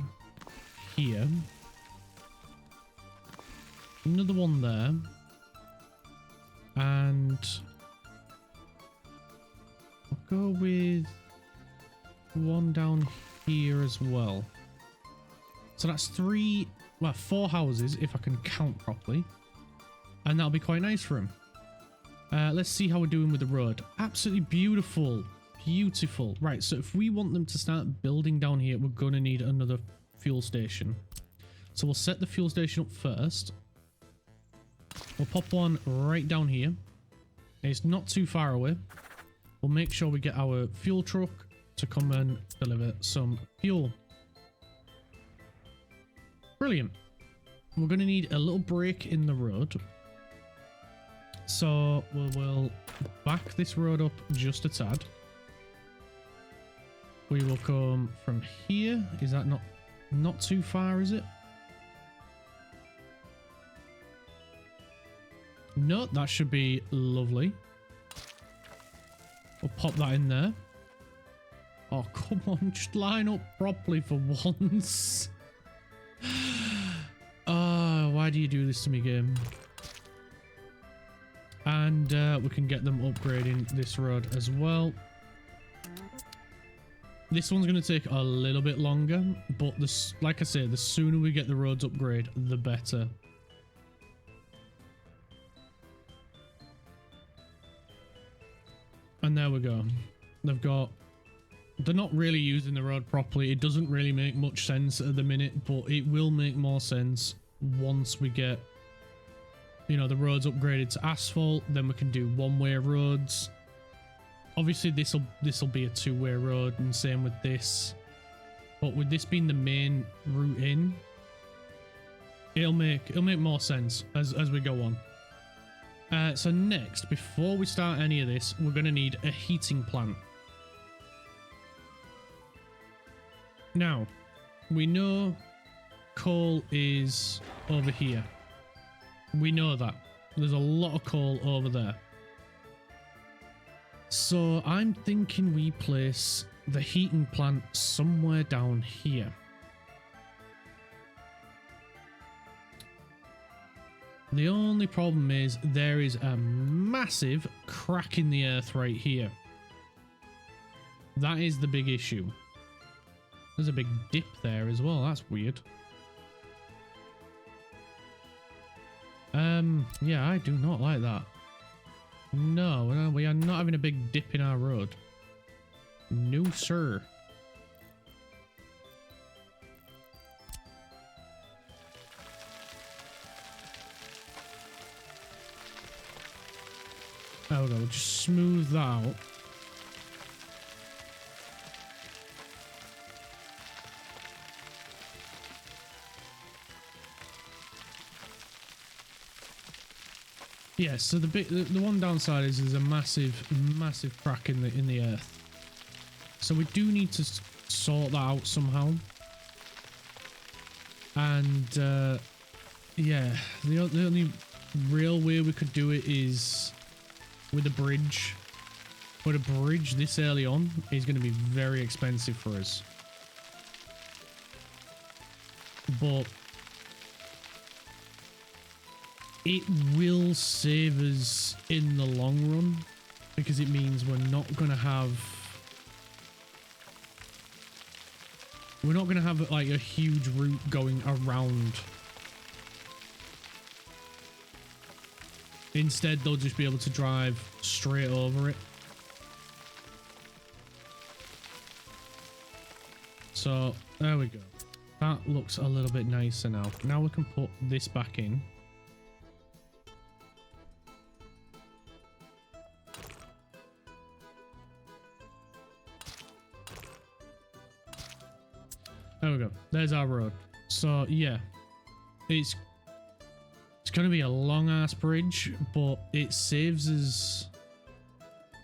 here. Another one there. And we'll go with one down here as well. So that's four houses if I can count properly. And that'll be quite nice for him. Let's see how we're doing with the road. Absolutely beautiful. Beautiful. Right, so if we want them to start building down here, we're going to need another fuel station. So we'll set the fuel station up first. We'll pop one right down here. It's not too far away. We'll make sure we get our fuel truck to come and deliver some fuel. Brilliant. We're going to need a little break in the road. So we'll back this road up just a tad. We will come from here. Is that not too far, is it? No, that should be lovely. We'll pop that in there. Oh, come on, just line up properly for once. Oh, why do you do this to me, game? And we can get them upgrading this road as well. This one's going to take a little bit longer, but like I say, the sooner we get the roads upgrade, the better. And there we go. They're not really using the road properly. It doesn't really make much sense at the minute, but it will make more sense once we get, you know, the roads upgraded to asphalt. Then we can do one-way roads. Obviously, this'll be a two-way road, and same with this. But with this being the main route in, it'll make more sense as we go on. So next, before we start any of this, we're going to need a heating plant. Now, we know coal is over here. We know that. There's a lot of coal over there. So I'm thinking we place the heating plant somewhere down here. The only problem is there is a massive crack in the earth right here. That is the big issue. There's a big dip there as well. That's weird. Yeah, I do not like that. No, we are not having a big dip in our road. No, sir. Oh no, just smooth that out. Yeah, so the one downside is there's a massive crack in the earth. So we do need to sort that out somehow. And yeah, the only real way we could do it is with a bridge. But a bridge this early on is going to be very expensive for us. But it will save us in the long run, because it means we're not going to have like a huge route going around. Instead, they'll just be able to drive straight over it. So there we go. That looks a little bit nicer now. Now we can put this back in. There we go. There's our road. So yeah, it's going to be a long ass bridge, but it saves us.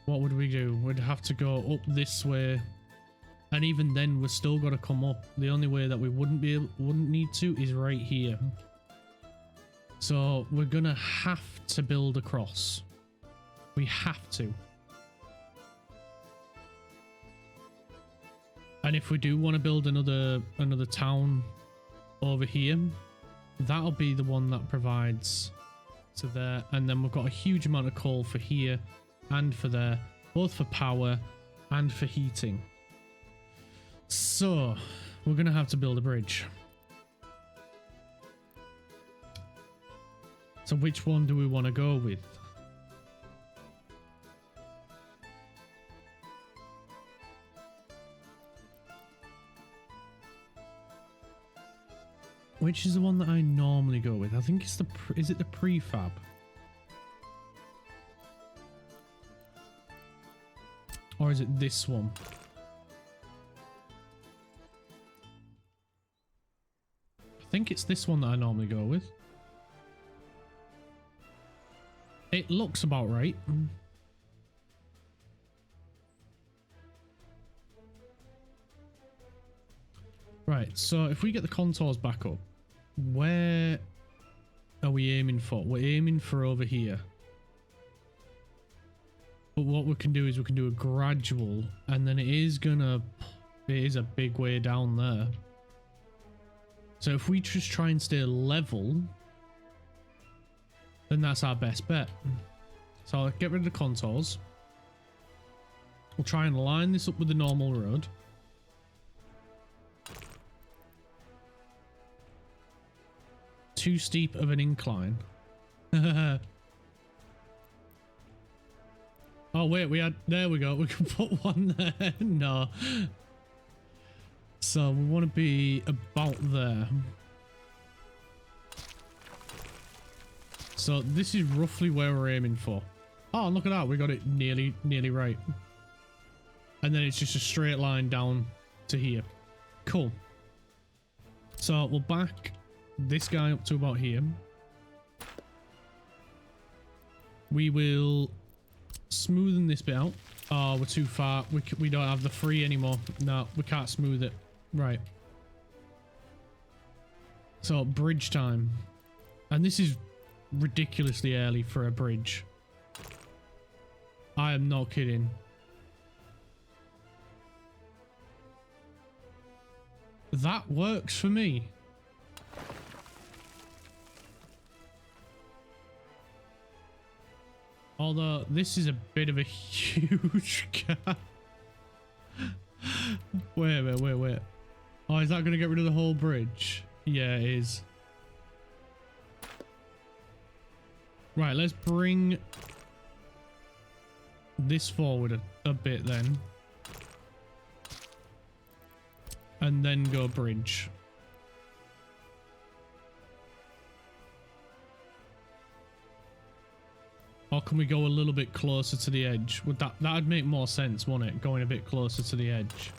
What would we do? We'd have to go up this way, and even then, we're still got to come up. The only way that we wouldn't need to is right here. So we're gonna have to build across. We have to. And if we do want to build another town over here, that'll be the one that provides to there. And then we've got a huge amount of coal for here and for there, both for power and for heating. So we're going to have to build a bridge. So which one do we want to go with? Which is the one that I normally go with? I think it's is it the prefab? Or is it this one? I think it's this one that I normally go with. It looks about right. Right, so if we get the contours back up, where are we aiming for? We're aiming for over here. But what we can do is we can do a gradual, and then it is a big way down there. So if we just try and stay level, then that's our best bet. So I'll get rid of the contours. We'll try and line this up with the normal road. Too steep of an incline. Oh wait, there we go. We can put one there. No. So we want to be about there. So this is roughly where we're aiming for. Oh, look at that. We got it nearly right. And then it's just a straight line down to here. Cool. So we'll back this guy up to about here. We will smoothen this bit out. Oh, we're too far. We don't have the free anymore. No, we can't smooth it. Right. So bridge time. And this is ridiculously early for a bridge. I am not kidding. That works for me. Although this is a bit of a huge gap. Wait. Oh, is that going to get rid of the whole bridge? Yeah, it is. Right, let's bring this forward a bit then. And then go bridge. Or can we go a little bit closer to the edge? Would that'd make more sense, wouldn't it? Going a bit closer to the edge.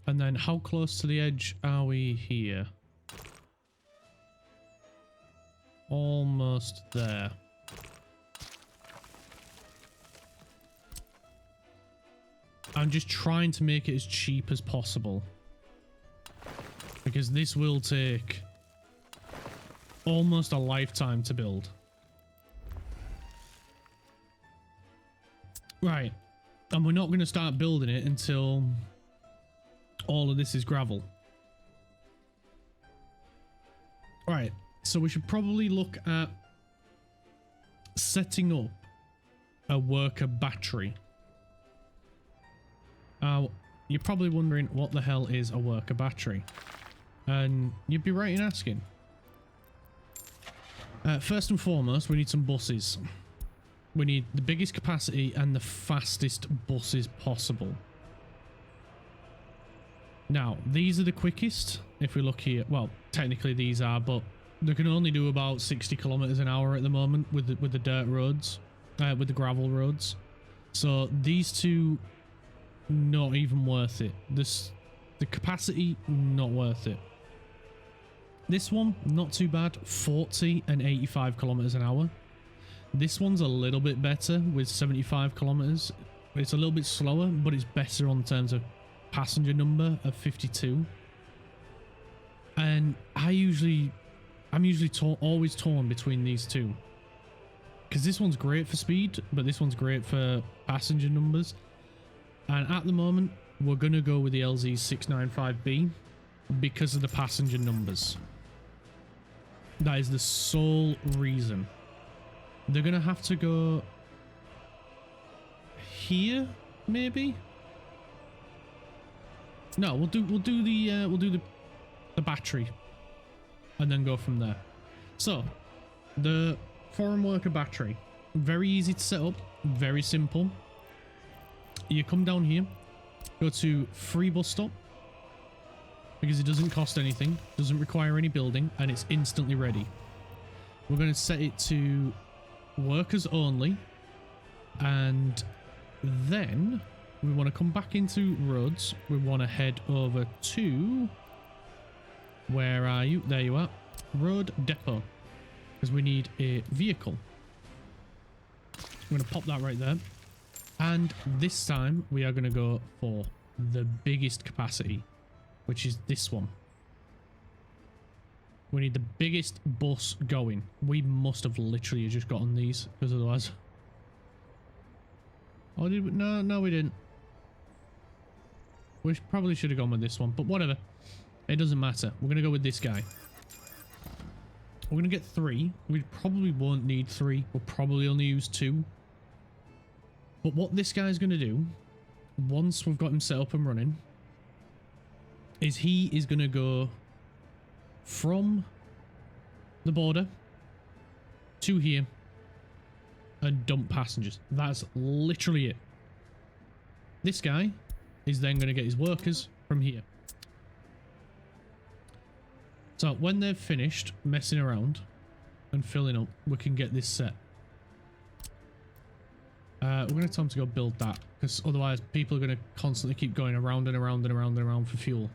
And then how close to the edge are we here? Almost there. I'm just trying to make it as cheap as possible. Because this will take almost a lifetime to build. Right. And we're not going to start building it until all of this is gravel. Right. So we should probably look at setting up a worker battery. You're probably wondering what the hell is a worker battery. And you'd be right in asking. First and foremost, we need some buses. We need the biggest capacity and the fastest buses possible. Now, these are the quickest. If we look here, well, technically these are, but they can only do about 60 kilometers an hour at the moment with the dirt roads, with the gravel roads. So these two, not even worth it. The capacity, not worth it. This one, not too bad, 40 and 85 kilometers an hour. This one's a little bit better with 75 kilometers. It's a little bit slower, but it's better on terms of passenger number of 52. And I'm usually always torn between these two. Because this one's great for speed, but this one's great for passenger numbers. And at the moment, we're going to go with the LZ695B because of the passenger numbers. That is the sole reason. They're going to have to go here, maybe? No, we'll do the battery and then go from there. So, the foreign worker battery, very easy to set up, very simple. You come down here, go to free bus stop, because it doesn't cost anything, doesn't require any building, and it's instantly ready. We're going to set it to workers only, and then we want to come back into roads. We want to head over to, where are you? There you are. Road depot, because we need a vehicle. I'm going to pop that right there. And this time we are going to go for the biggest capacity, which is this one. We need the biggest bus going. We must have literally just gotten these, because otherwise... Oh, did we? No, we didn't. We probably should have gone with this one, but whatever. It doesn't matter. We're going to go with this guy. We're going to get 3. We probably won't need 3. We'll probably only use 2. But what this guy's going to do, once we've got him set up and running, is he is going to go from the border to here and dump passengers. That's literally it. This guy is then going to get his workers from here. So when they've finished messing around and filling up, we can get this set. We're going to have time to go build that, because otherwise people are going to constantly keep going around and around and around and around for fuel.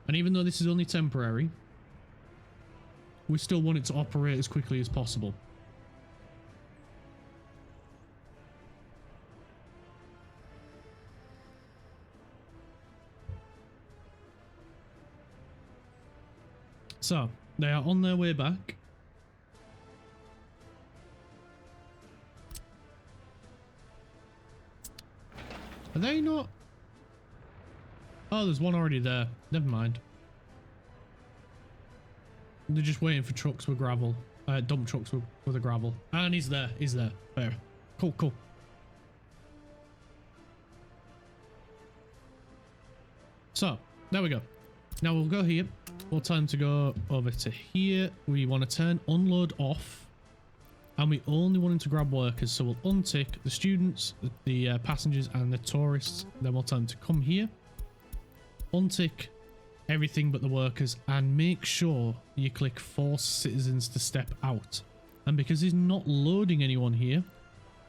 And even though this is only temporary, we still want it to operate as quickly as possible. So, they are on their way back. Are they not? Oh, there's one already there. Never mind. They're just waiting for trucks with gravel. Dump trucks with the gravel. And he's there. He's there. Fair. Cool, cool. So, there we go. Now we'll go here. We'll tell him to go over to here. We want to turn unload off. And we only want him to grab workers. So we'll untick the students, the passengers, and the tourists. Then we'll tell him to come here. Untick everything but the workers, and make sure you click force citizens to step out. And because he's not loading anyone here,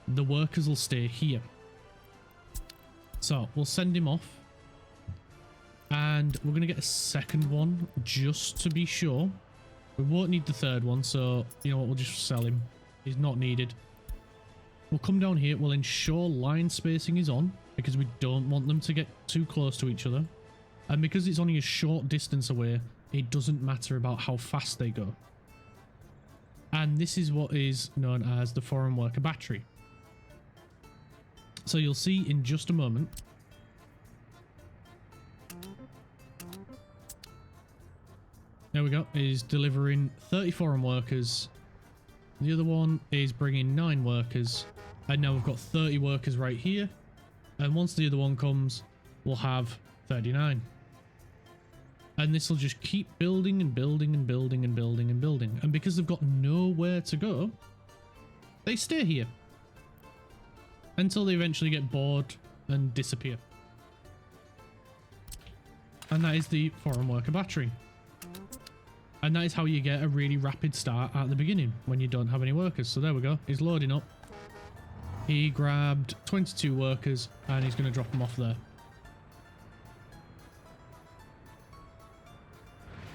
the workers will stay here. So we'll send him off, and we're going to get a second one just to be sure. We won't need the third one, so you know what, we'll just sell him. He's not needed. We'll come down here. We'll ensure line spacing is on, because we don't want them to get too close to each other. And because it's only a short distance away, it doesn't matter about how fast they go. And this is what is known as the foreign worker battery. So you'll see in just a moment. There we go, is delivering 30 foreign workers. The other one is bringing 9 workers. And now we've got 30 workers right here. And once the other one comes, we'll have 39. And this will just keep building and building and building and building and building. And because they've got nowhere to go, they stay here. Until they eventually get bored and disappear. And that is the foreign worker battery. And that is how you get a really rapid start at the beginning when you don't have any workers. So there we go. He's loading up. He grabbed 22 workers and he's going to drop them off there.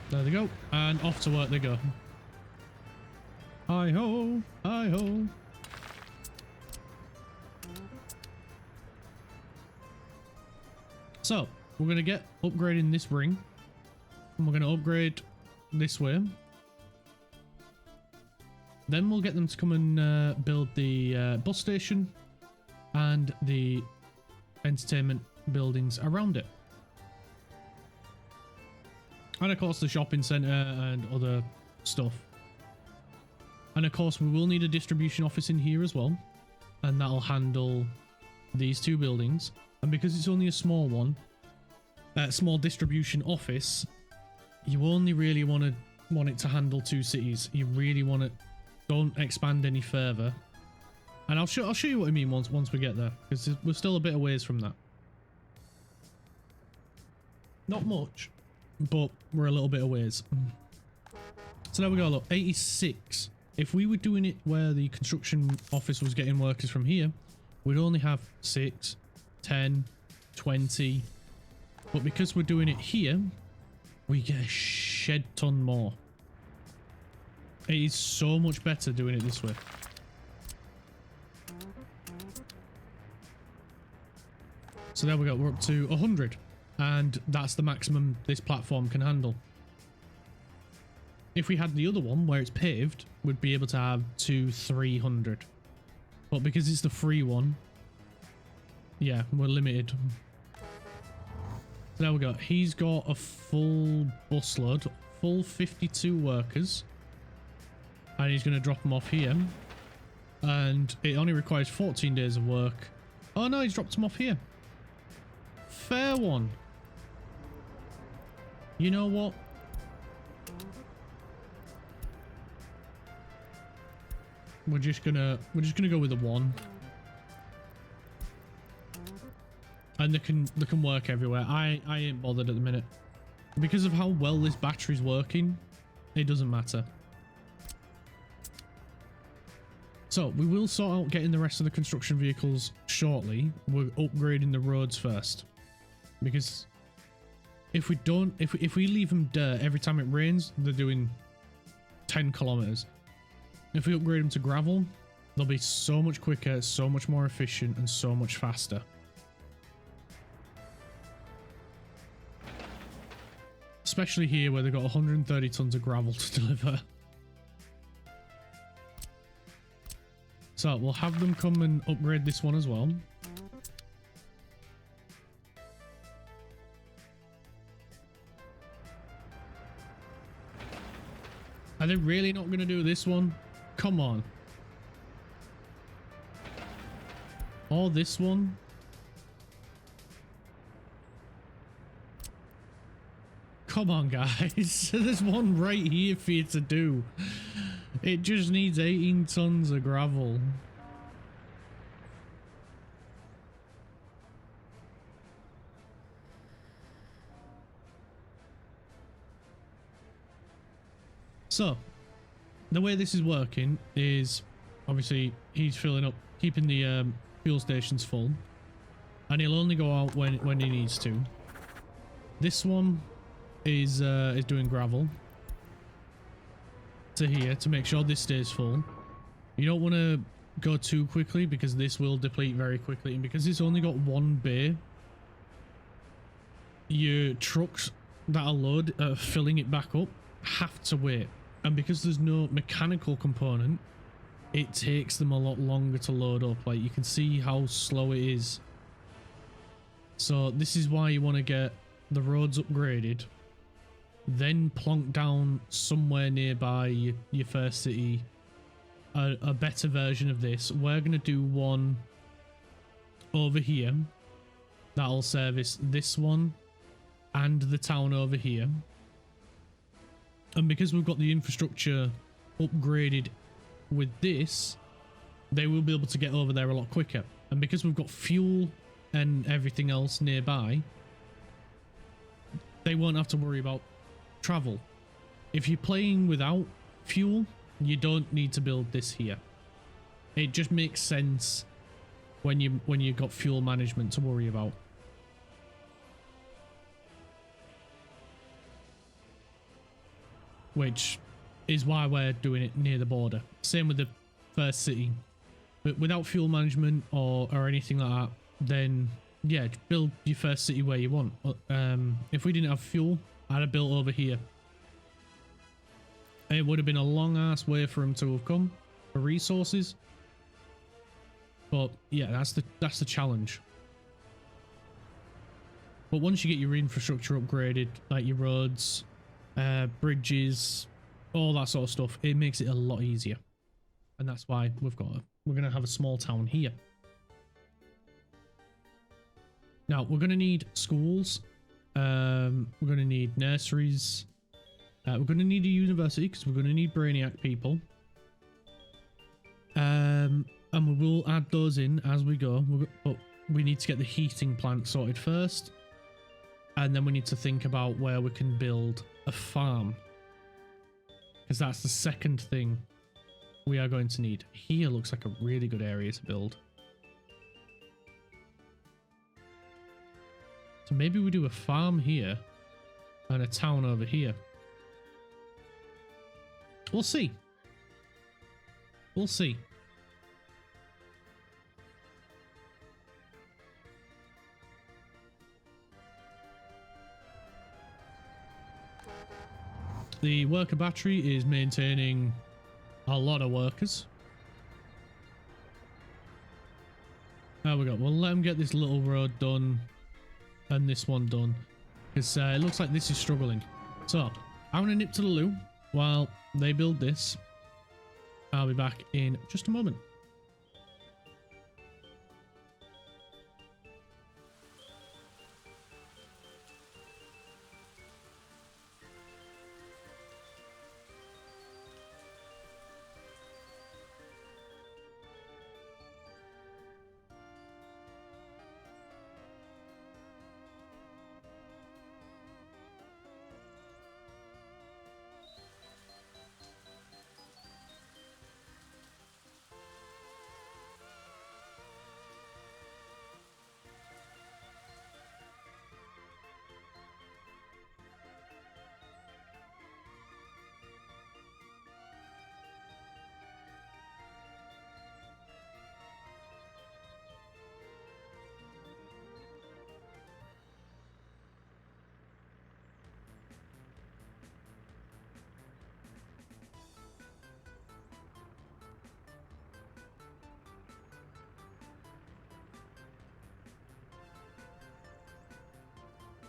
There they go. And off to work they go. Hi-ho, hi-ho. So, we're going to get upgrading this ring. And we're going to upgrade this way. Then we'll get them to come and build the bus station and the entertainment buildings around it. And of course the shopping centre and other stuff. And of course we will need a distribution office in here as well. And that'll handle these 2 buildings. And because it's only a small one, small distribution office, you only really want it to handle 2 cities. You really want it. Don't expand any further. And I'll show you what I mean once we get there, because we're still a bit of ways from that. Not much, but we're a little bit of ways. So there we go. Look, 86. If we were doing it where the construction office was getting workers from here, we'd only have 6, 10, 20. But because we're doing it here, we get a shed ton more. It is so much better doing it this way. So there we go, we're up to 100. And that's the maximum this platform can handle. If we had the other one where it's paved, we'd be able to have 200-300. But because it's the free one, yeah, we're limited. So there we go. He's got a full busload, full 52 workers. And he's going to drop them off here. And it only requires 14 days of work. Oh no, he's dropped them off here. Fair one. You know what? We're just gonna go with the 1. And they can work everywhere. I ain't bothered at the minute. Because of how well this battery's working, it doesn't matter. So, we will sort out getting the rest of the construction vehicles shortly. We're upgrading the roads first. Because if we leave them dirt every time it rains, they're doing 10 kilometers. If we upgrade them to gravel, they'll be so much quicker, so much more efficient, and so much faster. Especially here where they've got 130 tons of gravel to deliver. So we'll have them come and upgrade this one as well. Are they really not going to do this one? Come on. Or this one? Come on, guys. There's one right here for you to do. It just needs 18 tons of gravel. So, the way this is working is, obviously, he's filling up, keeping the fuel stations full. And he'll only go out when he needs to. This one is doing gravel to here to make sure this stays full. You don't want to go too quickly because this will deplete very quickly, and because it's only got 1 bay, your trucks that are filling it back up have to wait. And because there's no mechanical component, it takes them a lot longer to load up. Like, you can see how slow it is. So this is why you want to get the roads upgraded, then plonk down somewhere nearby your first city a better version of this. We're going to do one over here that'll service this one and the town over here. And because we've got the infrastructure upgraded with this, they will be able to get over there a lot quicker. And because we've got fuel and everything else nearby, they won't have to worry about travel. If you're playing without fuel, you don't need to build this here. It just makes sense when you've got fuel management to worry about. Which is why we're doing it near the border. Same with the first city. But without fuel management or anything like that, then yeah, build your first city where you want. If we didn't have fuel, I'd have built over here. It would have been a long ass way for him to have come for resources. But yeah, that's the challenge. But once you get your infrastructure upgraded, like your roads, bridges, all that sort of stuff, it makes it a lot easier. And that's why we're going to have a small town here. Now we're going to need schools. We're going to need nurseries. We're going to need a university because we're going to need brainiac people. And we will add those in as we go. But we need to get the heating plant sorted first. And then we need to think about where we can build a farm. Because that's the second thing we are going to need. Here looks like a really good area to build. So maybe we do a farm here and a town over here. We'll see. We'll see. The worker battery is maintaining a lot of workers. There we go. We'll let them get this little road done and this one done, because it looks like this is struggling. So I'm going to nip to the loo while they build this. I'll be back in just a moment.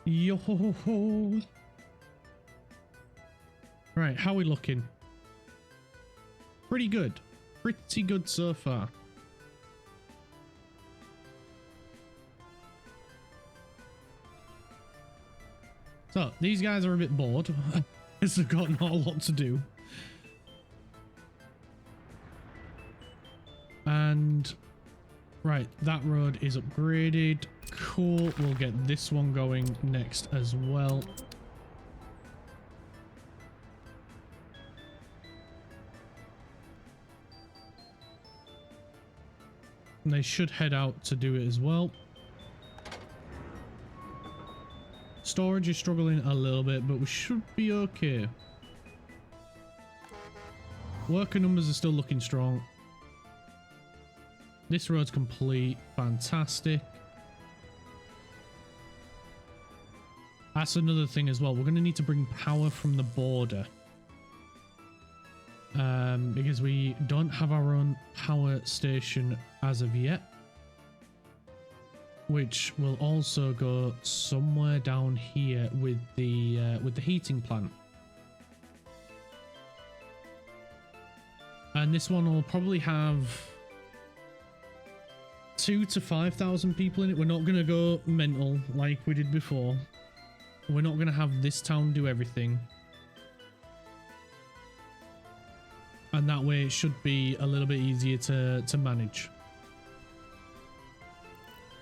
Yo ho ho ho. Right, how are we looking? Pretty good. Pretty good so far. So, these guys are a bit bored because they've got not a lot to do. And right, that road is upgraded. Cool, we'll get this one going next as well. And they should head out to do it as well. Storage is struggling a little bit, but we should be okay. Worker numbers are still looking strong. This road's complete. Fantastic. That's another thing as well. We're going to need to bring power from the border. Because we don't have our own power station as of yet. Which will also go somewhere down here with the heating plant. And this one will probably have 2,000 to 5,000 people in it. We're not going to go mental like we did before. We're not going to have this town do everything. And that way it should be a little bit easier to manage.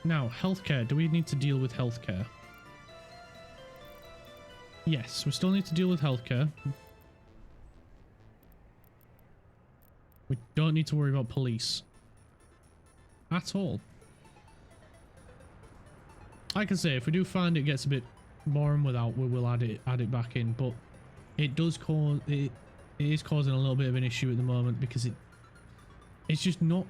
Now, healthcare. Do we need to deal with healthcare? Yes, we still need to deal with healthcare. We don't need to worry about police. At all. Like I say, if we do find it gets a bit boring without, we will add it back in. But it does cause... It is causing a little bit of an issue at the moment because it's just not...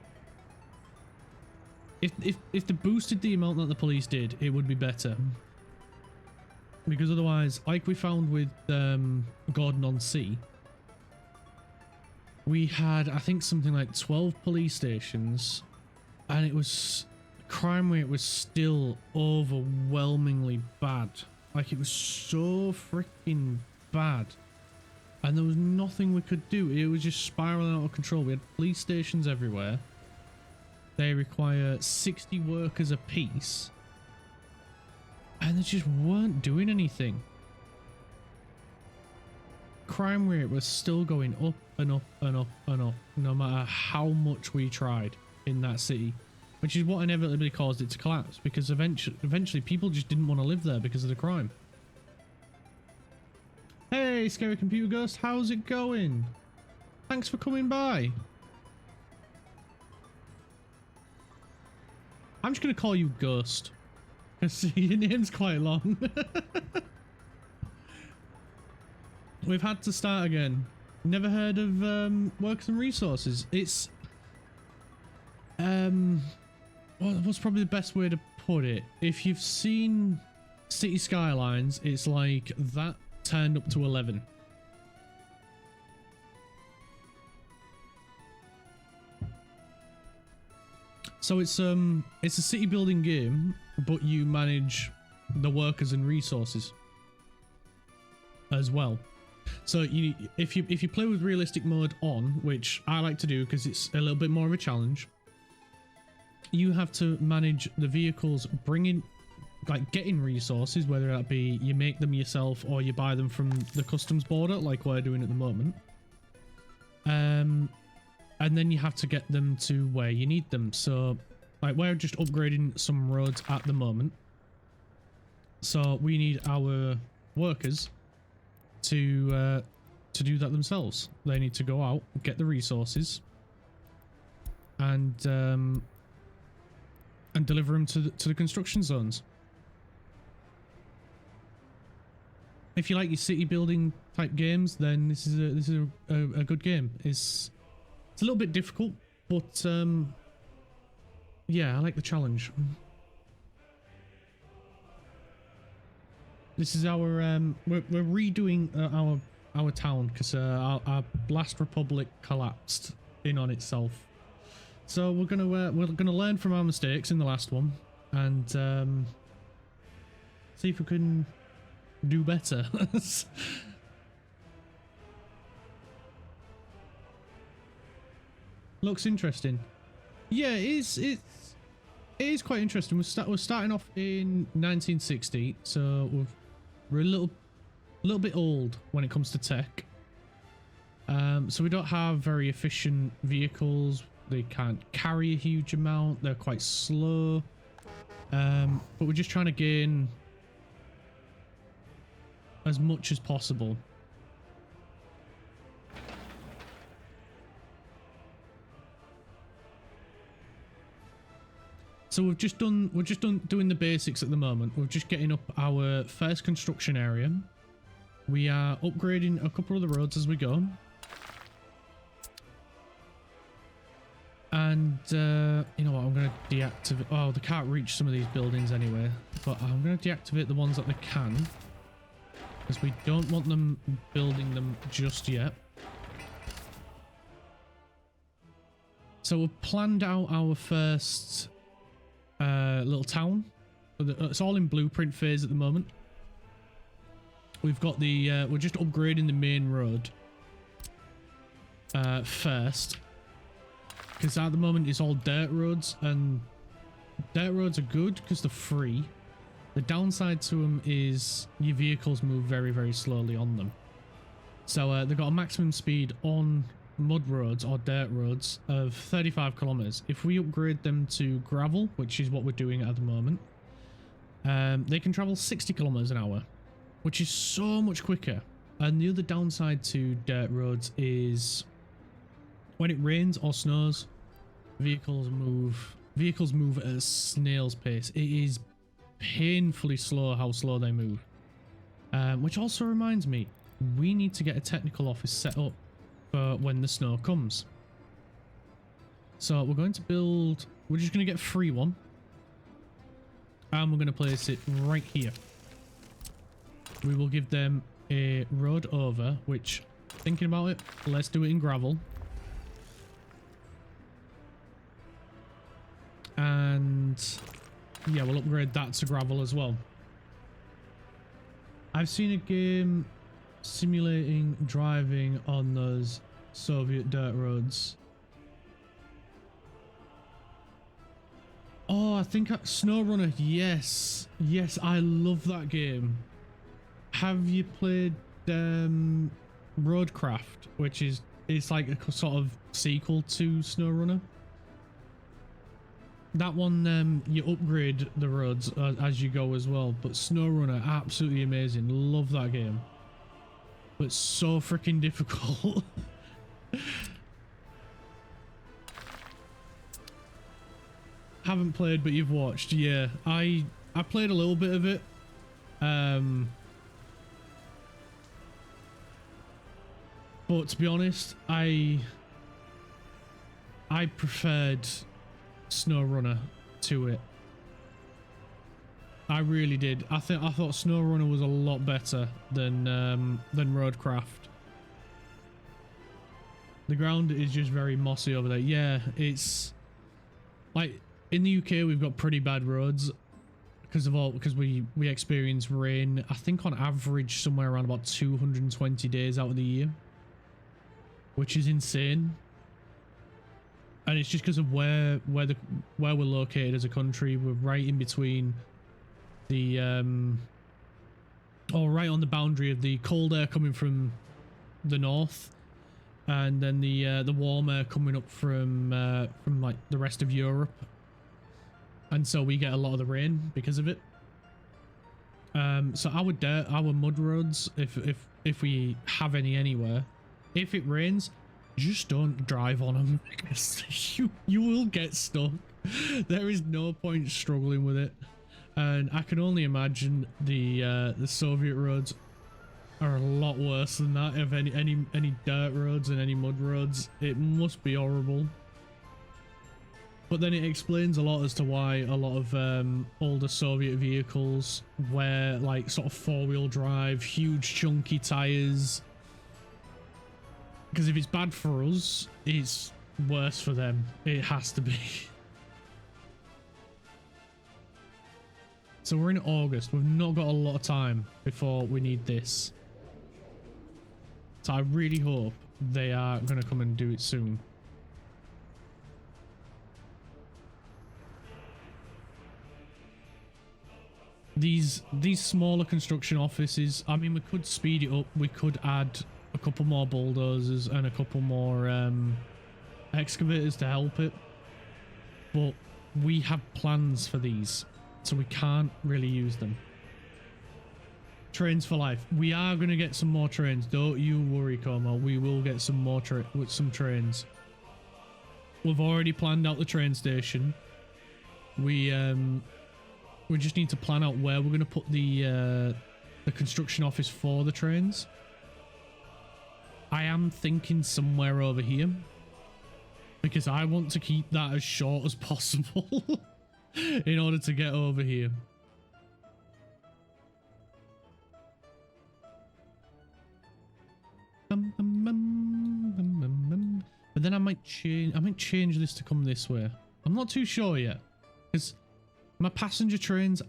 If they boosted the amount that the police did, it would be better. Because otherwise, like we found with Gordon-on-Sea, we had, I think, something like 12 police stations, and it was... crime rate was still overwhelmingly bad. Like, it was so freaking bad. And there was nothing we could do. It was just spiraling out of control. We had police stations everywhere. They require 60 workers apiece. And they just weren't doing anything. Crime rate was still going up and up and up and up, no matter how much we tried in that city. Which is what inevitably caused it to collapse, because eventually people just didn't want to live there because of the crime. Hey, Scary Computer Ghost, how's it going? Thanks for coming by. I'm just going to call you Ghost, because your name's quite long. We've had to start again. Never heard of Works and Resources. It's... what's probably the best way to put it? If you've seen City Skylines, it's like that turned up to 11. So it's a city building game, but you manage the workers and resources as well. So if you play with realistic mode on, which I like to do because it's a little bit more of a challenge, you have to manage the vehicles getting resources, whether that be you make them yourself or you buy them from the customs border like we're doing at the moment. And then you have to get them to where you need them. So like we're just upgrading some roads at the moment. So we need our workers to do that themselves. They need to go out, get the resources, and deliver them to the construction zones. If you like your city building type games, then this is a good game. It's a little bit difficult, but yeah, I like the challenge. This is our we're redoing our town because our last republic collapsed in on itself. So we're gonna learn from our mistakes in the last one and see if we can do better. Looks interesting. Yeah, it is quite interesting. We're starting off in 1960, so we're a little bit old when it comes to tech. So we don't have very efficient vehicles. They can't carry a huge amount. They're quite slow. But we're just trying to gain as much as possible. So we're just doing the basics at the moment. We're just getting up our first construction area. We are upgrading a couple of the roads as we go. And you know what, I'm going to deactivate... Oh, they can't reach some of these buildings anyway. But I'm going to deactivate the ones that they can. because we don't want them building them just yet. So we've planned out our first little town. It's all in blueprint phase at the moment. We've got the we're just upgrading the main road first, because at the moment it's all dirt roads, and dirt roads are good because they're free. The downside to them is your vehicles move very, very slowly on them. So they've got a maximum speed on mud roads or dirt roads of 35 kilometers. If we upgrade them to gravel, which is what we're doing at the moment, they can travel 60 kilometers an hour, which is so much quicker. And the other downside to dirt roads is when it rains or snows, vehicles move at a snail's pace. It is painfully slow how slow they move. Which also reminds me, we need to get a technical office set up for when the snow comes. So we're going to build, we're just going to get a free one. And we're going to place it right here. We will give them a road over, which, thinking about it, let's do it in gravel. And yeah, we'll upgrade that to gravel as well. I've seen a game simulating driving on those Soviet dirt roads. Oh, I think SnowRunner. Yes, yes, I love that game. Have you played Roadcraft, which is, it's like a sort of sequel to SnowRunner? That one, you upgrade the roads as you go as well, but SnowRunner, absolutely amazing. Love that game, but so freaking difficult. Haven't played, but you've watched. Yeah, I played a little bit of it. But to be honest, I preferred SnowRunner to it. I really did. I thought SnowRunner was a lot better than Roadcraft. The ground is just very mossy over there. Yeah, it's like in the UK we've got pretty bad roads because we experience rain, I think on average somewhere around about 220 days out of the year, which is insane. And it's just because of where we're located as a country. We're right in between the right on the boundary of the cold air coming from the north, and then the warm air coming up from like the rest of Europe, and so we get a lot of the rain because of it. So our mud roads, if we have any anywhere, if it rains, just don't drive on them because you will get stuck. There is no point struggling with it, and I can only imagine the Soviet roads are a lot worse than that. If any dirt roads and any mud roads, it must be horrible. But then it explains a lot as to why a lot of older Soviet vehicles wear like sort of four-wheel drive, huge chunky tires. Because if it's bad for us, it's worse for them. It has to be. So we're in August. We've not got a lot of time before we need this. So I really hope they are going to come and do it soon. These smaller construction offices, I mean, we could speed it up. We could add a couple more bulldozers and a couple more excavators to help it, but we have plans for these, so we can't really use them. Trains for life. We are going to get some more trains, don't you worry, Como. We will get some more trains. We've already planned out the train station. We just need to plan out where we're going to put the construction office for the trains. I am thinking somewhere over here, because I want to keep that as short as possible in order to get over here. But then I might change this to come this way. I'm not too sure yet, because my passenger trains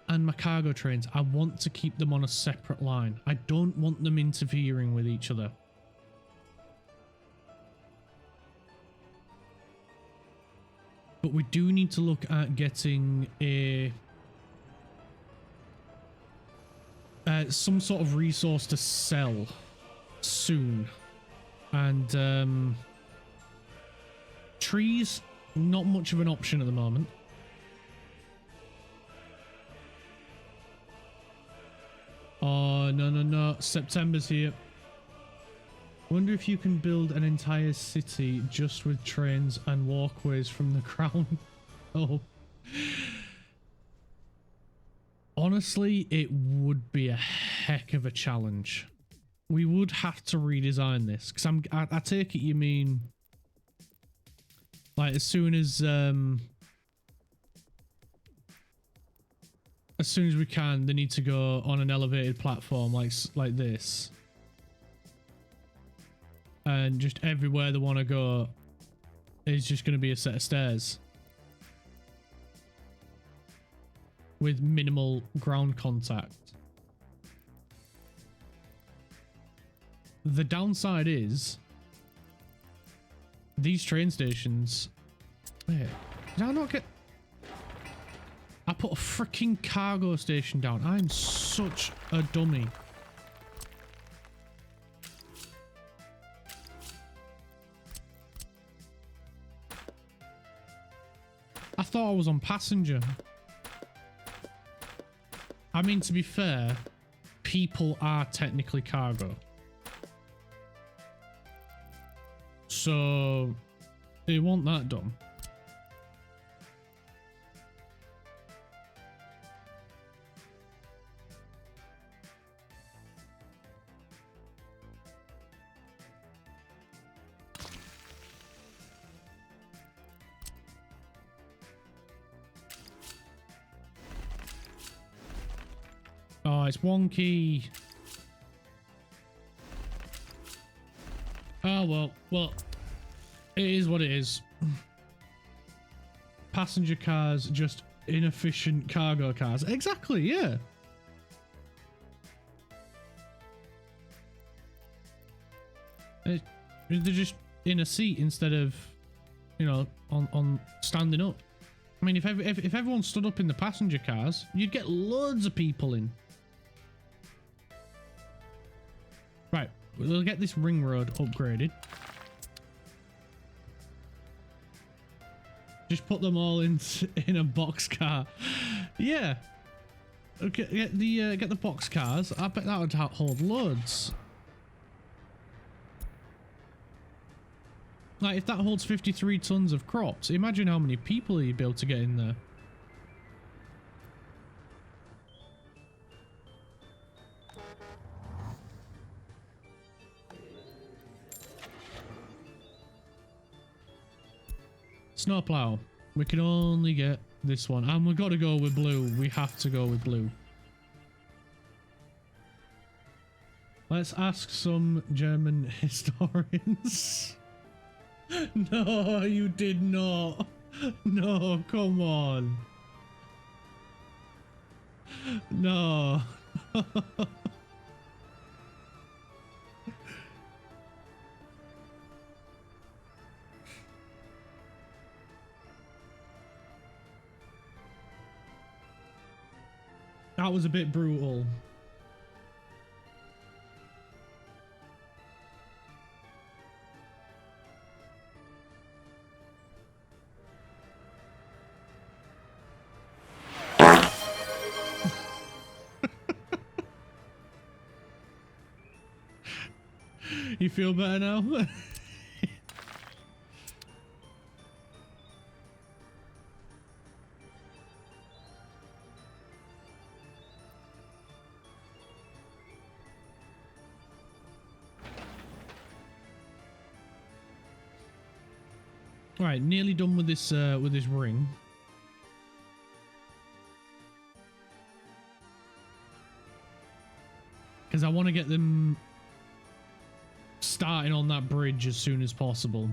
and my cargo trains, I want to keep them on a separate line. I don't want them interfering with each other. But we do need to look at getting a some sort of resource to sell soon. And trees, not much of an option at the moment. Oh, no. September's here. Wonder if you can build an entire city just with trains and walkways from the ground. Oh. Honestly, it would be a heck of a challenge. We would have to redesign this, because I take it you mean like as soon as we can, they need to go on an elevated platform like this, and just everywhere they want to go is just going to be a set of stairs with minimal ground contact. The downside is these train stations. Wait, did I not get? I put a freaking cargo station down. I'm such a dummy. I thought I was on passenger. I mean, to be fair, people are technically cargo. So, they want that done. Oh, it's wonky. Oh, well, it is what it is. Passenger cars, just inefficient cargo cars. Exactly, yeah. They're just in a seat instead of, you know, on standing up. I mean, if everyone stood up in the passenger cars, you'd get loads of people in. Right, we'll get this ring road upgraded. Just put them all in a box car. Yeah. Okay, get the box cars. I bet that would hold loads. Like, if that holds 53 tons of crops, imagine how many people you'd be able to get in there. Snowplow. We can only get this one. And we've got to go with blue. We have to go with blue. Let's ask some German historians. No, you did not. No, come on. No. That was a bit brutal. You feel better now? Right, nearly done with this ring. Because I want to get them. starting on that bridge as soon as possible.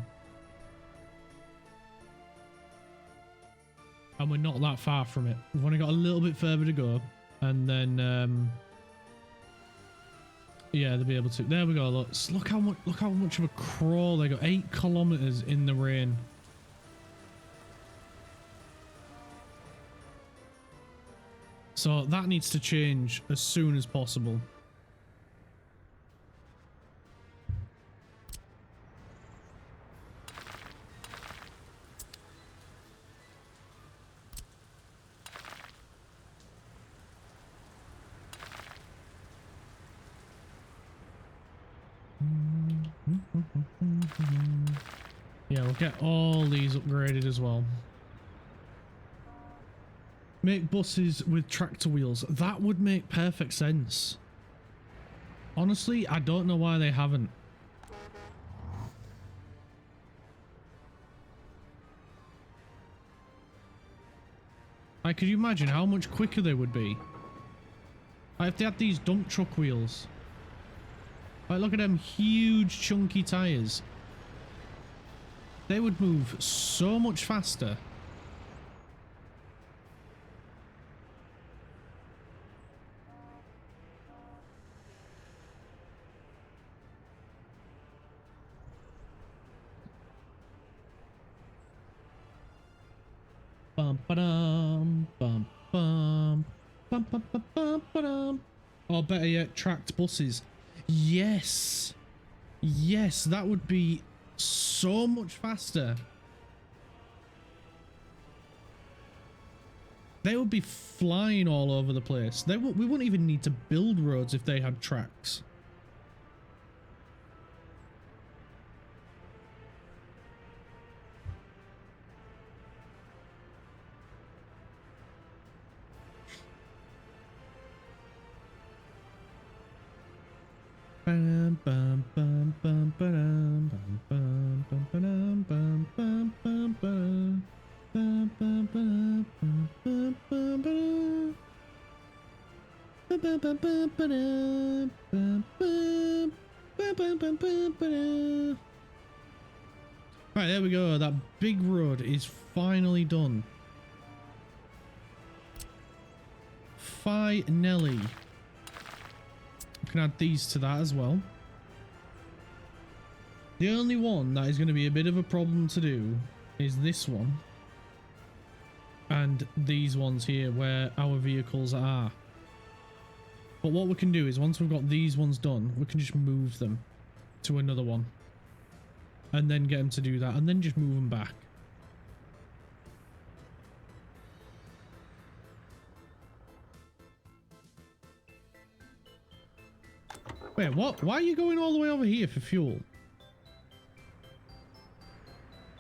And we're not that far from it. We've only got a little bit further to go. And then, yeah, they'll be able to. There we go. Look how much of a crawl they got. 8 kilometers in the rain. So that needs to change as soon as possible. Yeah, we'll get all these upgraded as well. Make buses with tractor wheels. That would make perfect sense. Honestly, I don't know why they haven't. Like, could you imagine how much quicker they would be? Like, if they had these dump truck wheels. Like, look at them huge chunky tires. They would move so much faster. Bum ba-dum, bum bum, bum bum bum bum ba-dum. Or better yet, tracked buses. Yes. Yes, that would be so much faster. They would be flying all over the place. We wouldn't even need to build roads if they had tracks. Bum bum bum bum ba-dum, bum bum bum bum bum bum bum bum bum bum bum bum bum bum bum bum bum ba-dum, bum bum bum bum bum ba-dum. Right, there we go. That big road is finally done. Finally. We can add these to that as well. The only one that is going to be a bit of a problem to do is this one. And these ones here where our vehicles are. But what we can do is once we've got these ones done, we can just move them to another one. And then get them to do that. And then just move them back. Wait, what? Why are you going all the way over here for fuel?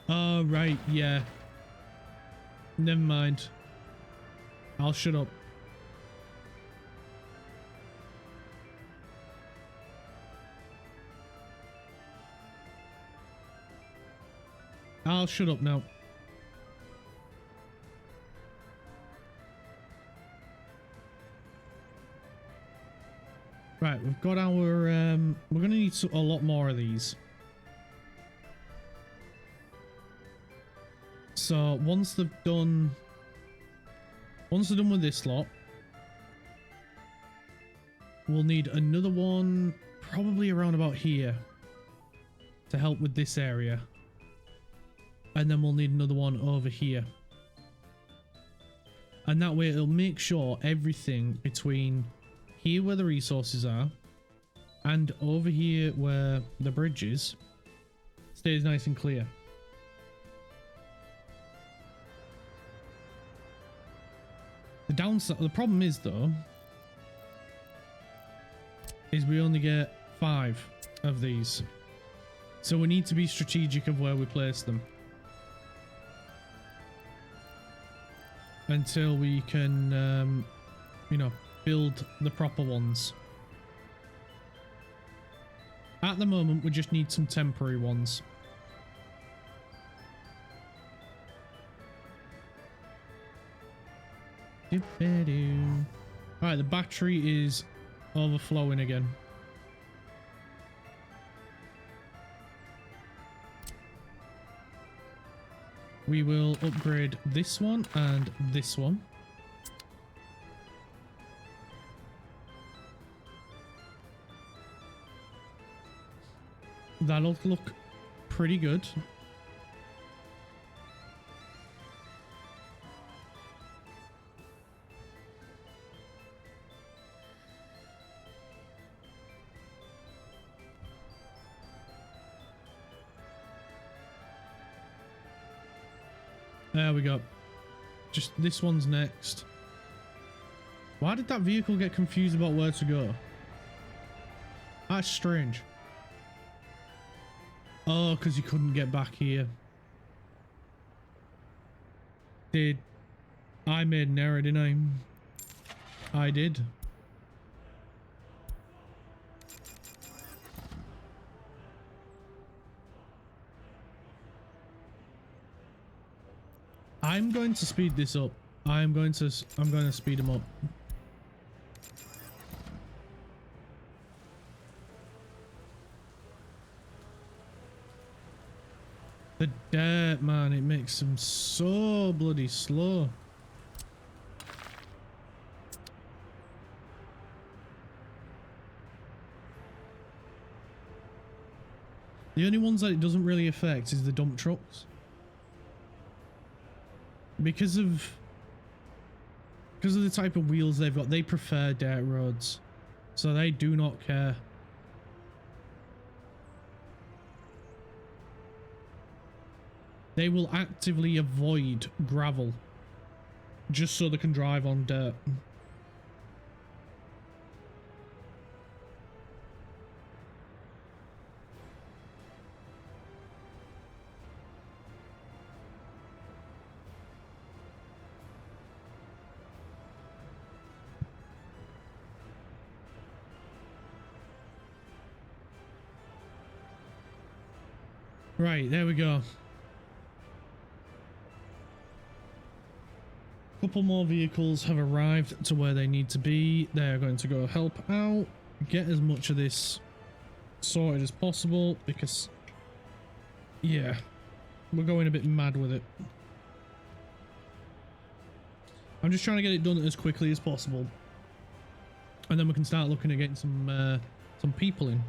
Oh, right, yeah. Never mind. I'll shut up. I'll shut up now. Right, we've got our, we're going to need a lot more of these. So once they're done with this lot, we'll need another one probably around about here to help with this area. And then we'll need another one over here. And that way it'll make sure everything between here where the resources are and over here where the bridge is stays nice and clear. The problem is though, is we only get 5 of these. So we need to be strategic of where we place them. Until we can, you know, build the proper ones. At the moment, we just need some temporary ones. Alright, the battery is overflowing again. We will upgrade this one and this one. That'll look pretty good. There we go. Just this one's next. Why did that vehicle get confused about where to go? That's strange. Oh, because you couldn't get back here. I made an error, didn't I? I did. I'm going to speed this up. I'm going to speed him up. The dirt, man, it makes them so bloody slow. The only ones that it doesn't really affect is the dump trucks. Because of the type of wheels they've got, they prefer dirt roads. So they do not care. They will actively avoid gravel just so they can drive on dirt. Right, there we go. Couple more vehicles have arrived to where they need to be. They're going to go help out, get as much of this sorted as possible because, yeah, we're going a bit mad with it. I'm just trying to get it done as quickly as possible, and then we can start looking at getting some people in.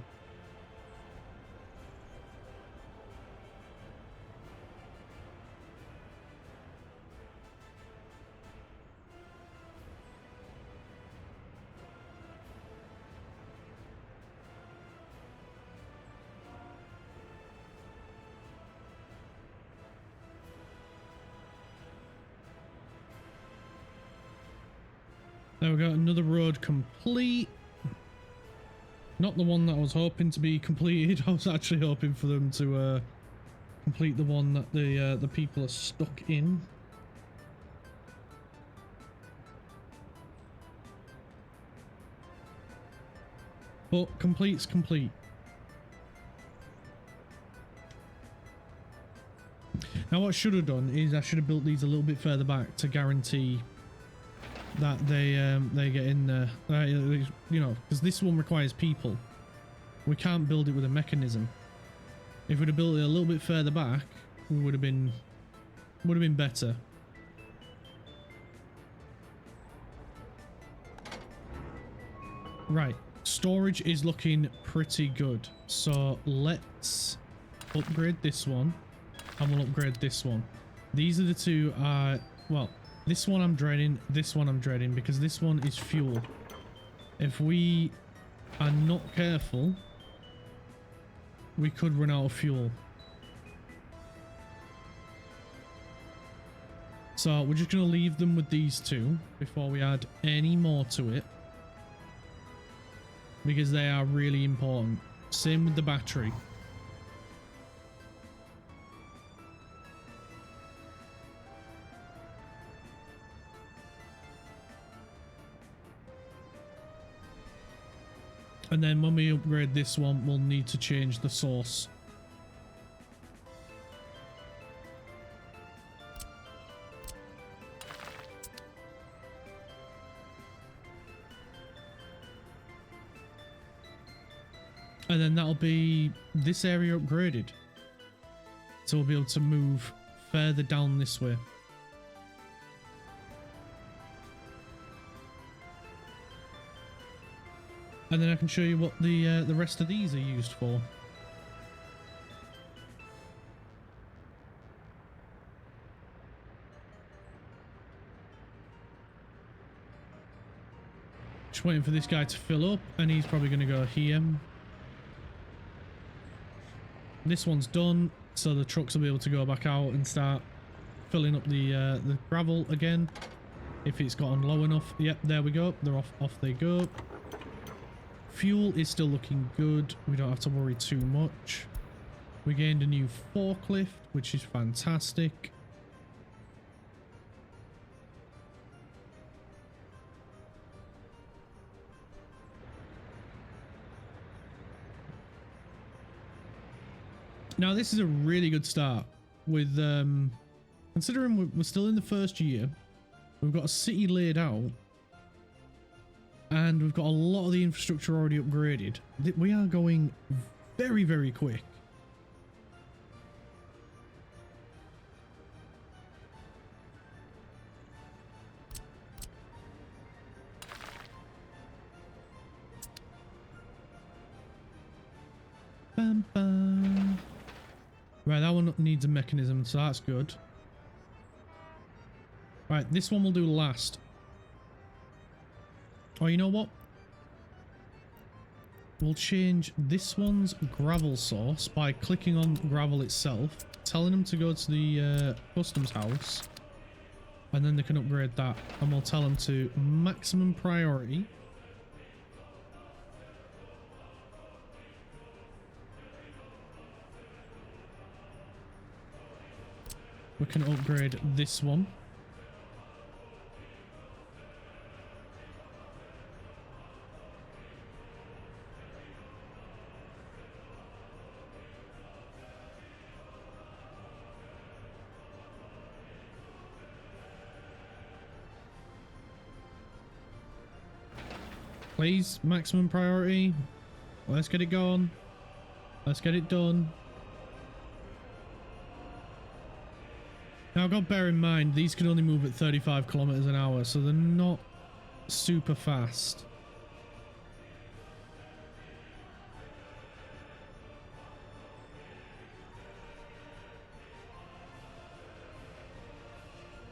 There we go, another road complete. Not the one that I was hoping to be completed. I was actually hoping for them to complete the one that the people are stuck in. But complete's complete. Now what I should have done is I should have built these a little bit further back to guarantee that they get in there, you know, because this one requires people. We can't build it with a mechanism. If we'd have built it a little bit further back, we would have been better. Right, storage is looking pretty good, so let's upgrade this one and we'll upgrade this one. These are the two, well, this one I'm dreading, this one I'm dreading, because this one is fuel. If we are not careful, we could run out of fuel. So we're just going to leave them with these two before we add any more to it, because they are really important. Same with the battery. And then when we upgrade this one, we'll need to change the source. And then that'll be this area upgraded. So we'll be able to move further down this way. And then I can show you what the rest of these are used for. Just waiting for this guy to fill up, and he's probably going to go here. This one's done, so the trucks will be able to go back out and start filling up the gravel again. If it's gotten low enough. Yep, there we go. They're off they go. Fuel is still looking good. We don't have to worry too much. We gained a new forklift, which is fantastic. Now, this is a really good start with, considering we're still in the first year, we've got a city laid out, and we've got a lot of the infrastructure already upgraded. We are going very, very quick. Bam, bam. Right, that one needs a mechanism, so that's good. Right, this one we'll do last. Oh, you know what? We'll change this one's gravel source by clicking on gravel itself, telling them to go to the customs house, and then they can upgrade that. And we'll tell them to maximum priority. We can upgrade this one. Please, maximum priority. Let's get it going. Let's get it done. Now, I've got to bear in mind, these can only move at 35 kilometers an hour, so they're not super fast.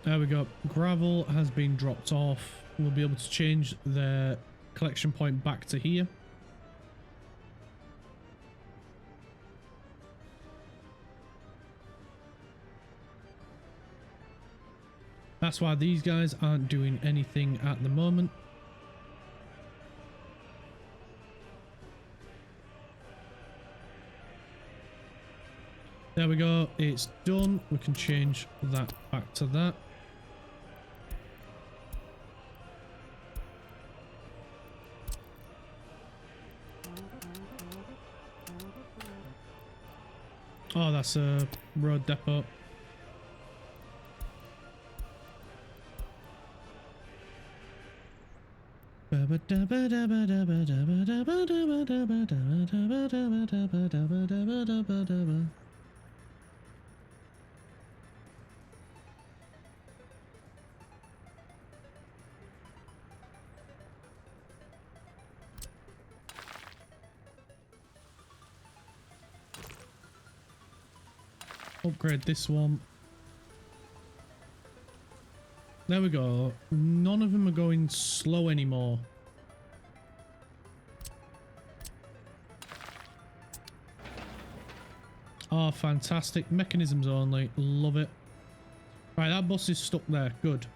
There we go. Gravel has been dropped off. We'll be able to change their collection point back to here. That's why these guys aren't doing anything at the moment. There we go. It's done. We can change that back to that. Oh, that's a road depot. Upgrade this one. There we go. None of them are going slow anymore. Oh, fantastic. Mechanisms only. Love it. Right, that bus is stuck there. Good.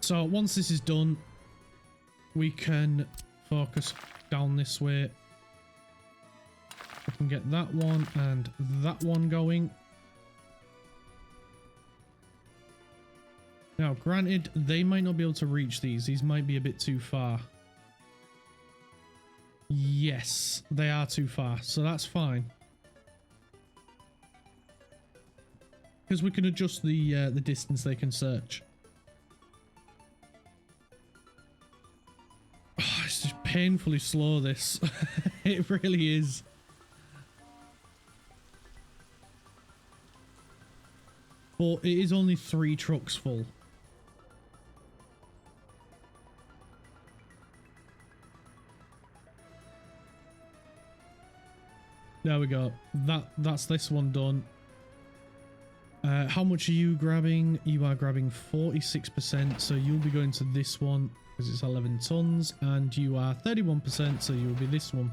So once this is done, we can focus down this way. We can get that one and that one going. Now, granted, they might not be able to reach these. These might be a bit too far. Yes, they are too far, so that's fine. Because we can adjust the distance they can search. Oh, it's just painfully slow, this. It really is. But it is only 3 trucks full. There we go. That's this one done. How much are you grabbing? You are grabbing 46%, so you'll be going to this one because it's 11 tons, and you are 31%, so you'll be this one.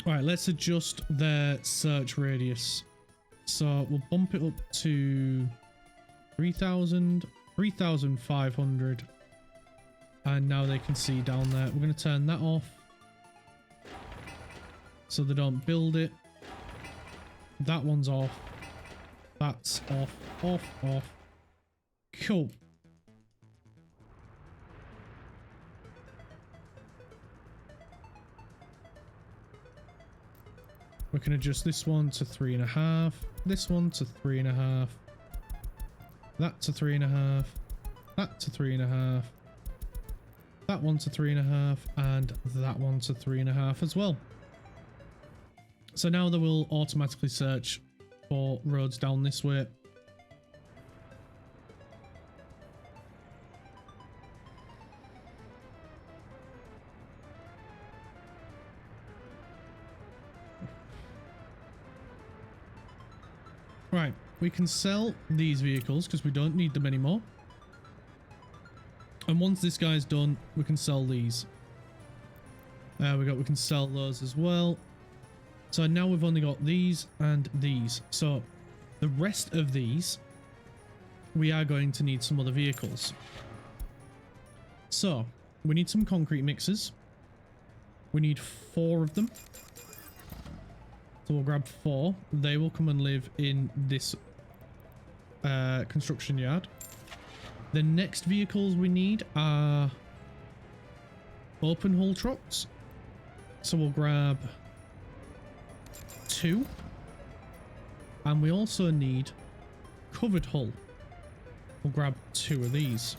Alright, let's adjust their search radius. So we'll bump it up to 3,000, 3,500. And now they can see down there. We're going to turn that off so they don't build it. That one's off. That's off, off, off. Cool. We can adjust this one to 3.5, this one to 3.5, that to 3.5, that to 3.5, that one to 3.5, and that one to 3.5 as well. So now they will automatically search for roads down this way. Right, we can sell these vehicles because we don't need them anymore. And once this guy's done, we can sell these. We can sell those as well. So now we've only got these and these. So the rest of these, we are going to need some other vehicles. So we need some concrete mixers. We need 4 of them. So we'll grab 4. They will come and live in this construction yard. The next vehicles we need are open hull trucks. So we'll grab 2. And we also need covered hull. We'll grab 2 of these.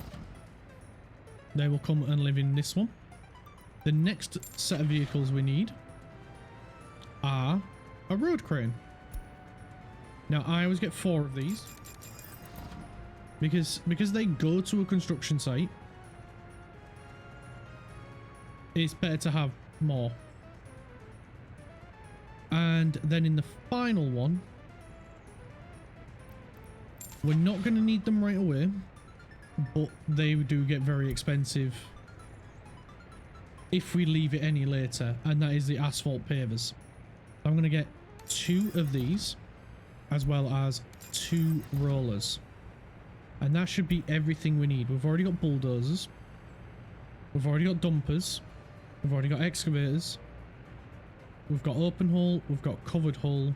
They will come and live in this one. The next set of vehicles we need are a road crane. Now I always get 4 of these because they go to a construction site. It's better to have more. And then in the final one, we're not going to need them right away, but they do get very expensive if we leave it any later, and that is the asphalt pavers. I'm going to get 2 of these, as well as 2 rollers. And that should be everything we need. We've already got bulldozers. We've already got dumpers. We've already got excavators. We've got open hull. We've got covered hull.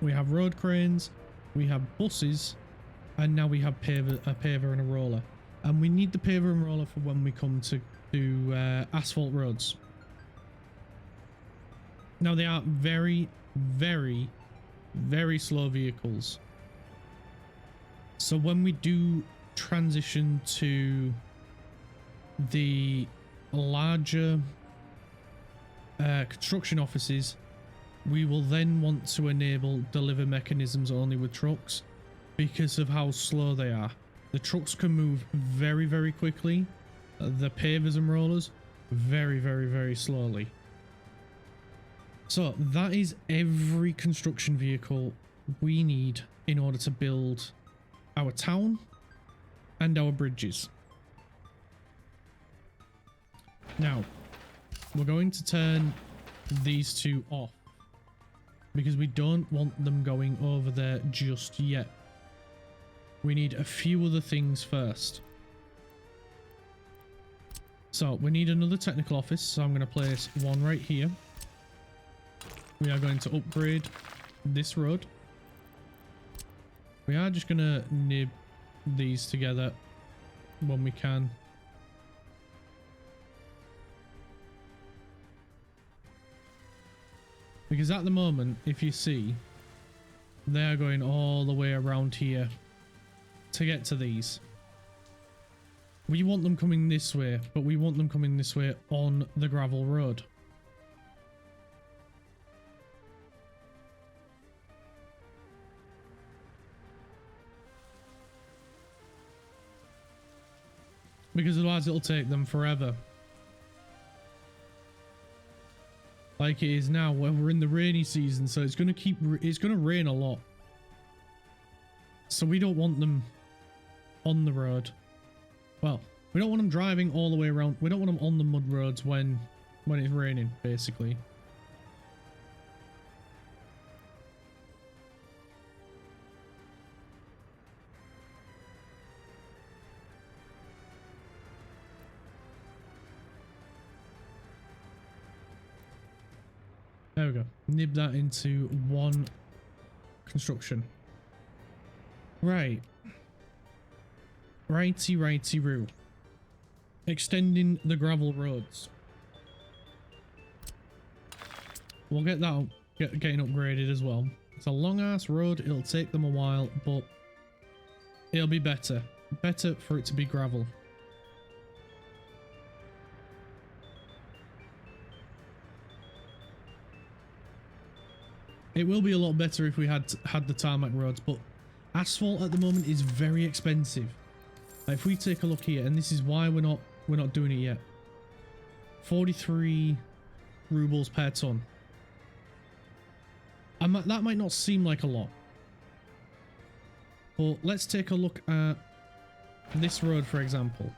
We have road cranes. We have buses. And now we have a paver and a roller. And we need the paver and roller for when we come to do asphalt roads. Now they are very, very, very slow vehicles. So when we do transition to the larger construction offices, we will then want to enable deliver mechanisms only with trucks because of how slow they are. The trucks can move very, very quickly. The pavers and rollers very, very, very slowly. So that is every construction vehicle we need in order to build our town and our bridges. Now, we're going to turn these 2 off because we don't want them going over there just yet. We need a few other things first. So we need another technical office, so I'm going to place 1 right here. We are going to upgrade this road. We are just going to nib these together when we can. Because at the moment, if you see, They're going all the way around here to get to these. We want them coming this way, but we want them coming this way on the gravel road. Because otherwise it'll take them forever. Like it is now, where we're in the rainy season, so it's gonna rain a lot. So we don't want them on the road. Well, we don't want them driving all the way around. We don't want them on the mud roads when it's raining, basically. There we go. Nib that into one construction. Right. Righty-roo. Extending the gravel roads. We'll get that getting upgraded as well. It's a long ass road. It'll take them a while, but it'll be better. Better for it to be gravel. It will be a lot better if we had the tarmac roads, but asphalt at the moment is very expensive. Like if we take a look here, and this is why we're not doing it yet. 43 rubles per ton. That might not seem like a lot, but let's take a look at this road, for example.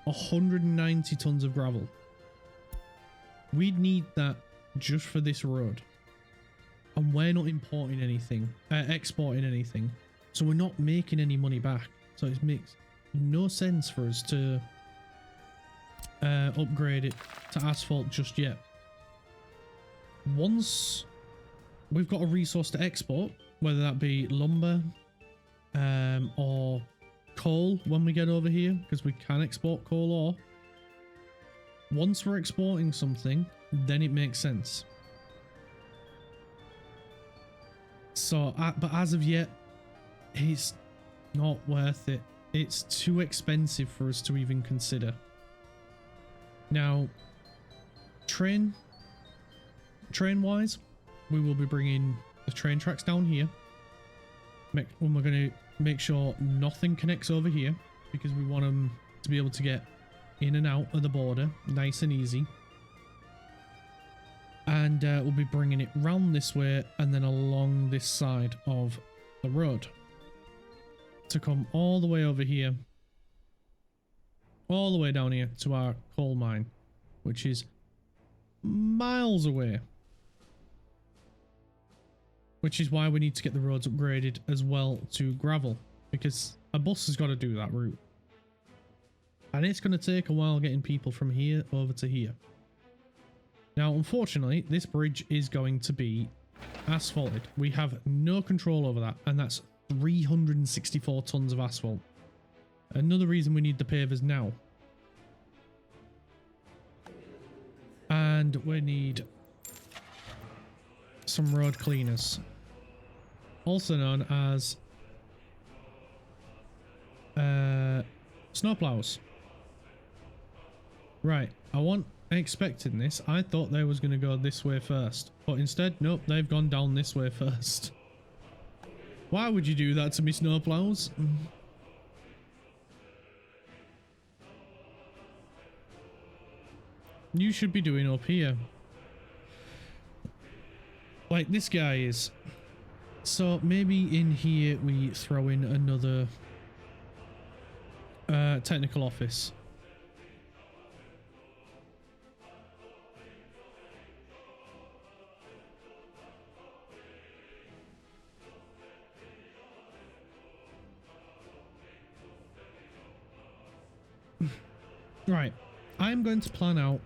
190 tons of gravel. We'd need that just for this road. And we're not importing anything, exporting anything. So we're not making any money back. So it makes no sense for us to upgrade it to asphalt just yet. Once we've got a resource to export, whether that be lumber or coal when we get over here, because we can export coal ore. Once we're exporting something, then it makes sense. So, but as of yet, it's not worth it. It's too expensive for us to even consider. Now, train-wise, we will be bringing the train tracks down here. We're going to make sure nothing connects over here, because we want them to be able to get in and out of the border nice and easy. And we'll be bringing it round this way and then along this side of the road to come all the way over here, all the way down here to our coal mine, which is miles away. Which is why we need to get the roads upgraded as well to gravel, because a bus has got to do that route. And it's going to take a while getting people from here over to here. Now, unfortunately, this bridge is going to be asphalted. We have no control over that, and that's 364 tons of asphalt. Another reason we need the pavers now. And we need some road cleaners, also known as snowplows. Right, expecting this. I thought they was going to go this way first, but instead, nope, they've gone down this way first. Why would you do that to me, snowplows? You should be doing up here. Like this guy is. So maybe in here we throw in another technical office. Right, I'm going to plan out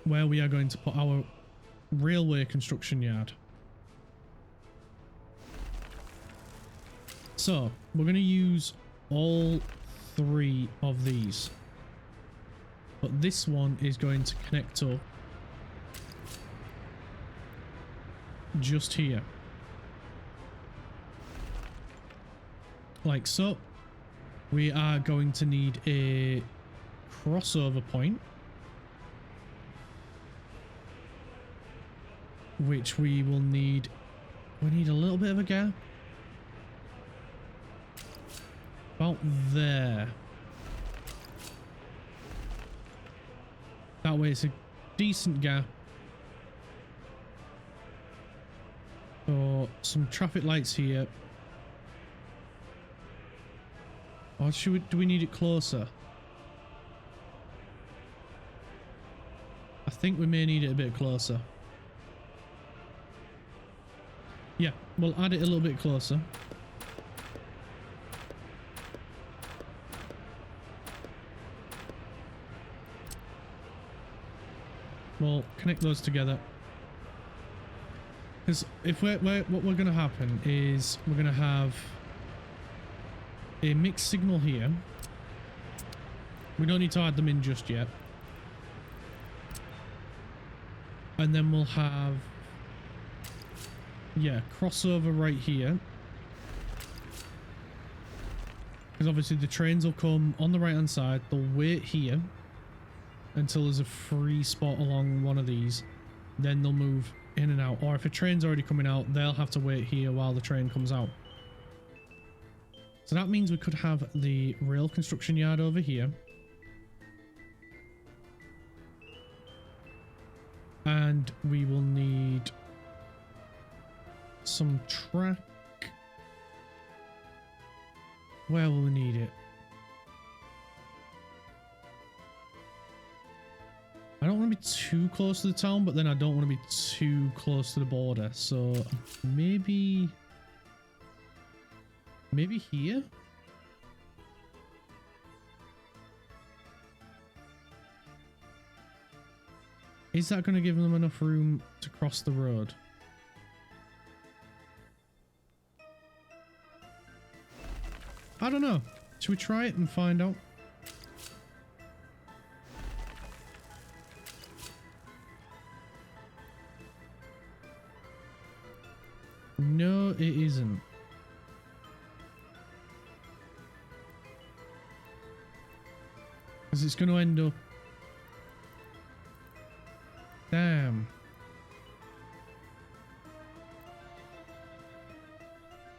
where we are going to put our railway construction yard. So, we're going to use all three of these. But this one is going to connect up just here. like so. We are going to need a crossover point, which we will need. We need a little bit of a gap. About there. That way it's a decent gap. So some traffic lights here. Or should we, do we need it closer? I think we may need it a bit closer. Yeah, we'll add it a little bit closer. We'll connect those together. Because if what we're going to happen is we're going to have a mixed signal here. We don't need to add them in just yet. And then we'll have, yeah, crossover right here. Because obviously the trains will come on the right hand side. They'll wait here until there's a free spot along one of these. Then they'll move in and out. Or if a train's already coming out, they'll have to wait here while the train comes out. So that means we could have the rail construction yard over here. And we will need some track. Where will we need it? I don't want to be too close to the town, but then I don't want to be too close to the border. So maybe here? Is that going to give them enough room to cross the road? I don't know. Should we try it and find out? No, it isn't. Because it's going to end up... Damn.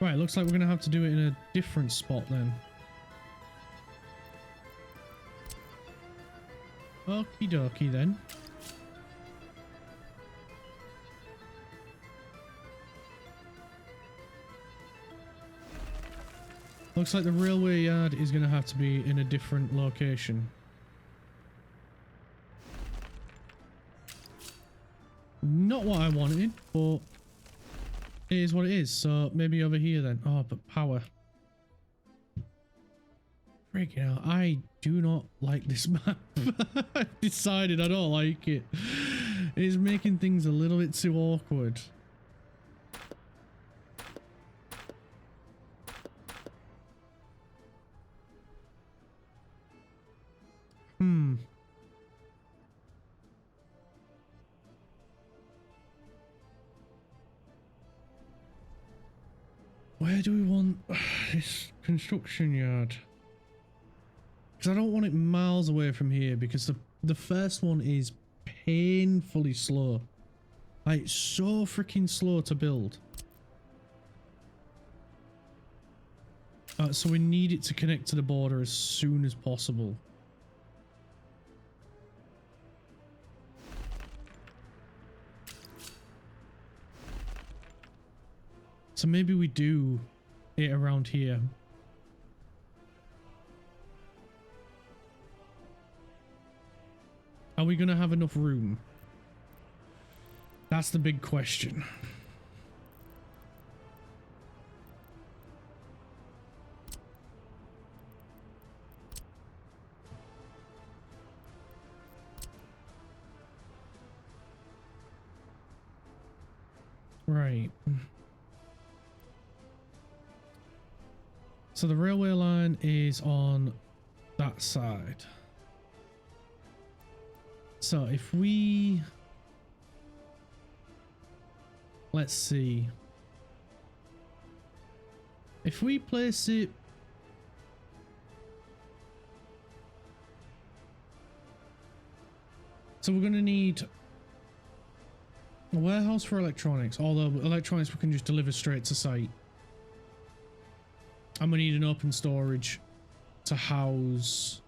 Right, looks like we're going to have to do it in a different spot then. Okie dokie then. Looks like the railway yard is going to have to be in a different location. Not what I wanted, but it is what it is. So maybe over here then. Oh, but power. Freaking hell, I do not like this map. I've decided I don't like it. It's making things a little bit too awkward. Where do we want this construction yard? Because I don't want it miles away from here, because the first one is painfully slow. Like, so freaking slow to build. So we need it to connect to the border as soon as possible. So maybe we do it around here. Are we going to have enough room? That's the big question. Right. So the railway line is on that side. So if we... Let's see. If we place it So we're going to need a warehouse for electronics, although electronics we can just deliver straight to site. And we need an open storage to house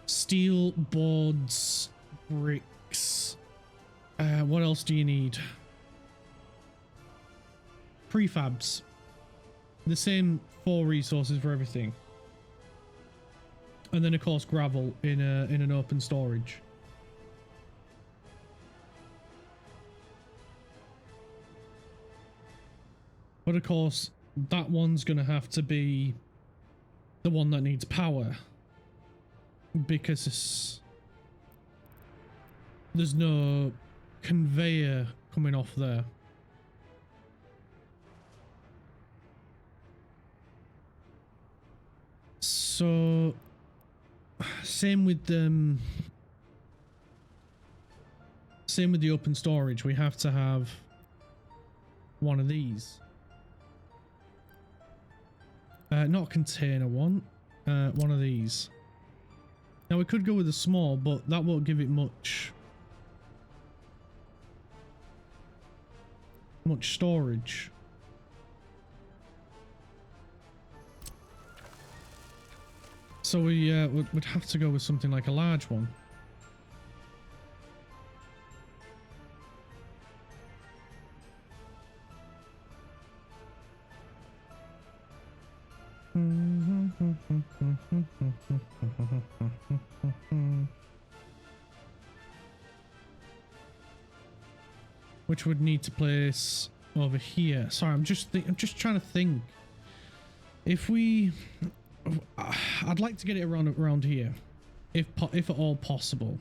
steel, boards, bricks. What else do you need? Prefabs. The same 4 resources for everything. And then of course gravel in an open storage. But of course that one's gonna have to be the one that needs power, because there's no conveyor coming off there. So same with the open storage. We have to have one of these. Not a container one. One of these. Now we could go with a small, but that won't give it much storage. So we would have to go with something like a large one. Which would need to place over here. Sorry, I'm just trying to think. If we, I'd like to get it around here, if at all possible.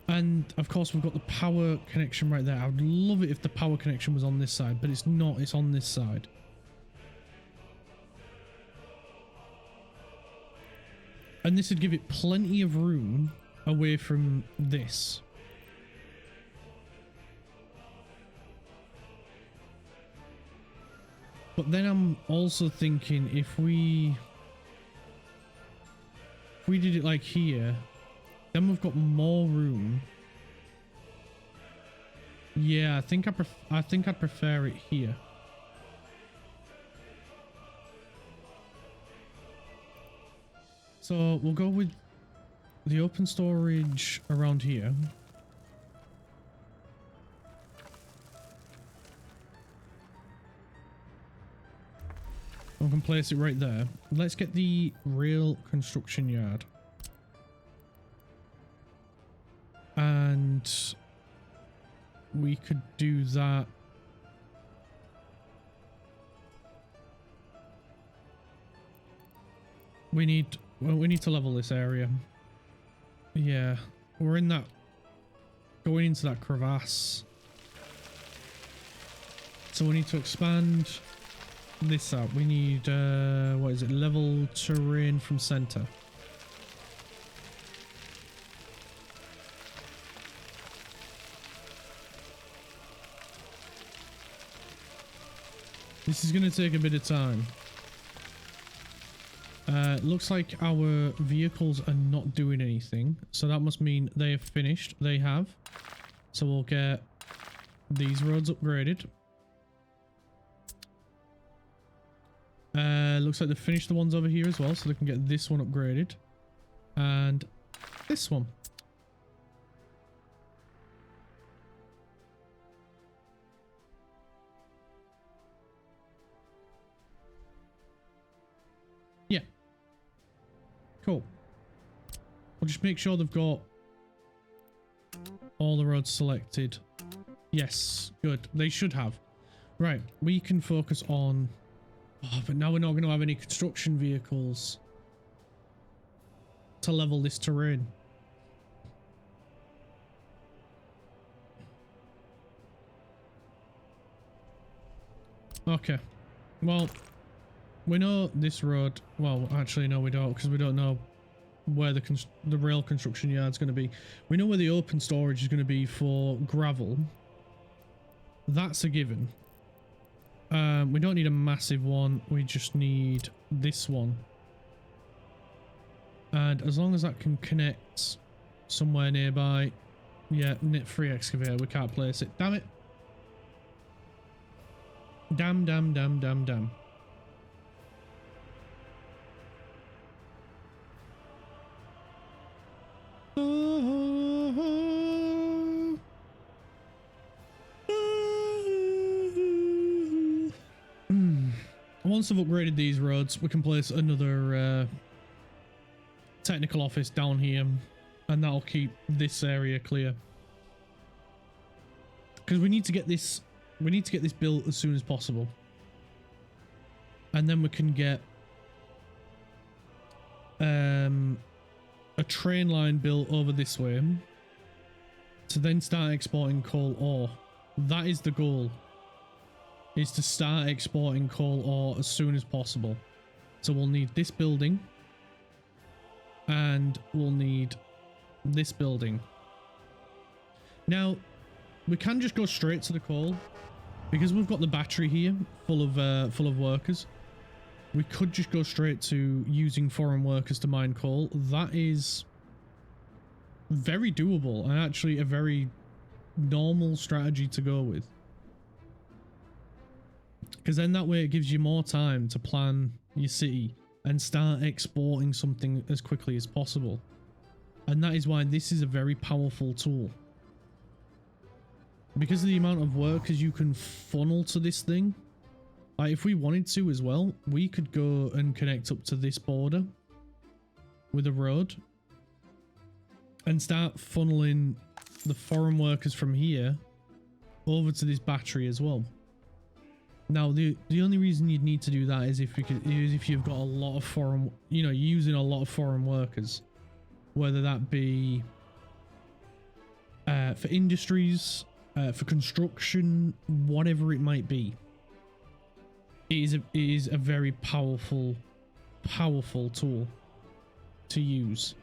And of course we've got the power connection right there. I would love it if the power connection was on this side, but it's not. It's on this side. And this would give it plenty of room away from this. But then I'm also thinking if we did it like here, then we've got more room. Yeah, I think I'd prefer it here. So we'll go with the open storage around here. We can place it right there. Let's get the rail construction yard. And we could do that. We need to level this area. Yeah, we're in that, going into that crevasse. So we need to expand this out. We need, what is it? Level terrain from center. This is going to take a bit of time. Looks like our vehicles are not doing anything, so that must mean they have finished. They have. So we'll get these roads upgraded. Looks like they've finished the ones over here as well, so they can get this one upgraded. And this one. Yeah. Cool. We'll just make sure they've got all the roads selected. Yes, good. They should have. Right, we can focus on... Oh, but now we're not going to have any construction vehicles to level this terrain. Okay. Well, we know this road. Well, actually, no, we don't, because we don't know where the rail construction yard's going to be. We know where the open storage is going to be for gravel. That's a given. We don't need a massive one. We just need this one. And as long as that can connect somewhere nearby. Yeah, knit free excavator. We can't place it. Damn it. Damn, damn, damn, damn, damn. Once I've upgraded these roads, we can place another technical office down here, and that'll keep this area clear. Because we need to get this built as soon as possible, and then we can get a train line built over this way to then start exporting coal ore. That is the goal, is to start exporting coal ore as soon as possible. So we'll need this building, and we'll need this building. Now we can just go straight to the coal because we've got the battery here full of workers. We could just go straight to using foreign workers to mine coal. That is very doable and actually a very normal strategy to go with. Because then that way it gives you more time to plan your city and start exporting something as quickly as possible. And that is why this is a very powerful tool. Because of the amount of workers you can funnel to this thing. Like if we wanted to as well, we could go and connect up to this border with a road and start funneling the foreign workers from here over to this battery as well. Now the only reason you'd need to do that is if you've got a lot of foreign, you know, using a lot of foreign workers, whether that be for industries, for construction, whatever it might be. It is a very powerful tool to use.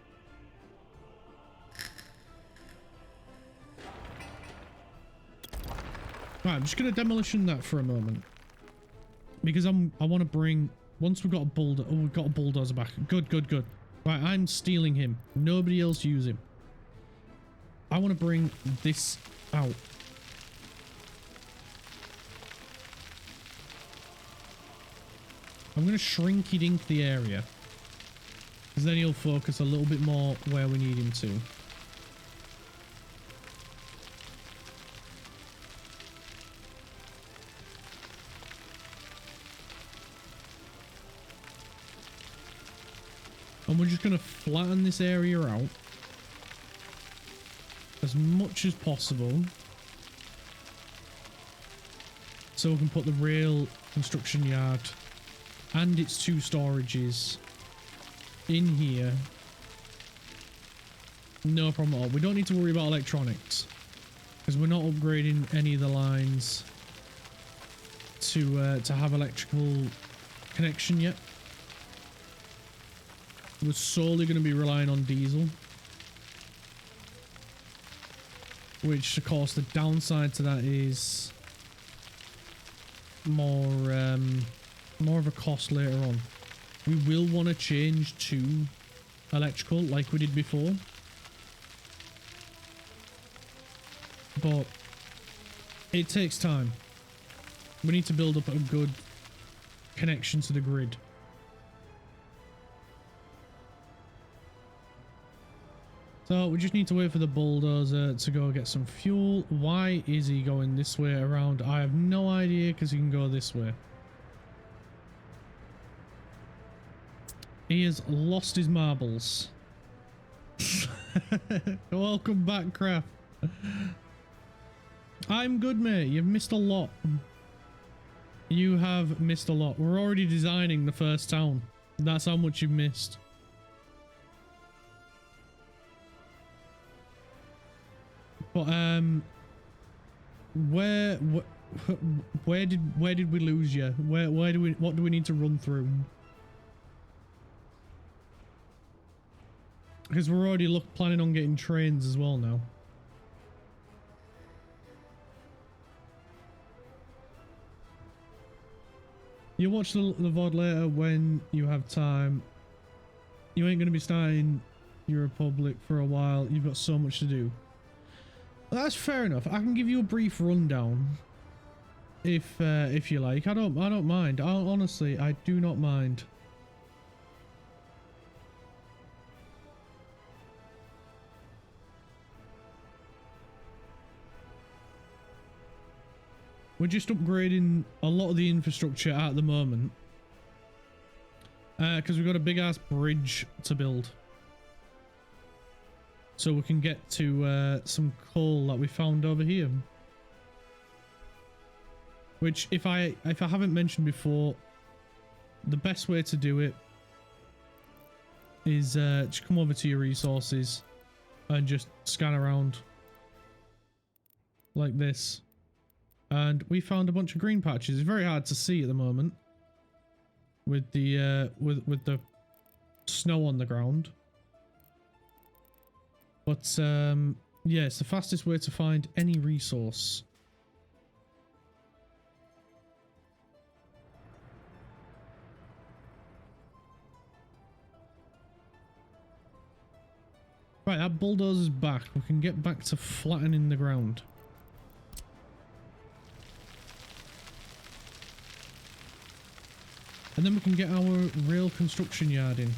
Right, I'm just gonna demolition that for a moment because I want to bring, once we've got a bulldozer. Oh, we've got a bulldozer back. Good, good, good. Right, I'm stealing him. Nobody else use him. I want to bring this out. I'm going to shrinky dink the area because then he'll focus a little bit more where we need him to. And we're just going to flatten this area out as much as possible so we can put the rail construction yard and its 2 storages in here. No problem at all. We don't need to worry about electronics because we're not upgrading any of the lines to have electrical connection yet. We're solely going to be relying on diesel, which of course the downside to that is more of a cost later on. We will want to change to electrical like we did before, but it takes time. We need to build up a good connection to the grid. So we just need to wait for the bulldozer to go get some fuel. Why is he going this way around? I have no idea, because he can go this way. He has lost his marbles. Welcome back, Craft. I'm good, mate. You've missed a lot. You have missed a lot. We're already designing the first town. That's how much you've missed. But where did we lose you? What do we need to run through? Because we're already planning on getting trains as well now. You watch the VOD later when you have time. You ain't going to be starting your Republic for a while. You've got so much to do. That's fair enough. I can give you a brief rundown if you like. I don't mind. Honestly, I do not mind. We're just upgrading a lot of the infrastructure at the moment. Because we've got a big ass bridge to build. So we can get to some coal that we found over here. Which, if I haven't mentioned before, the best way to do it is just come over to your resources and just scan around like this. And we found a bunch of green patches. It's very hard to see at the moment with the with the snow on the ground. But yeah, it's the fastest way to find any resource. Right, that bulldozer's back. We can get back to flattening the ground. And then we can get our real construction yard in.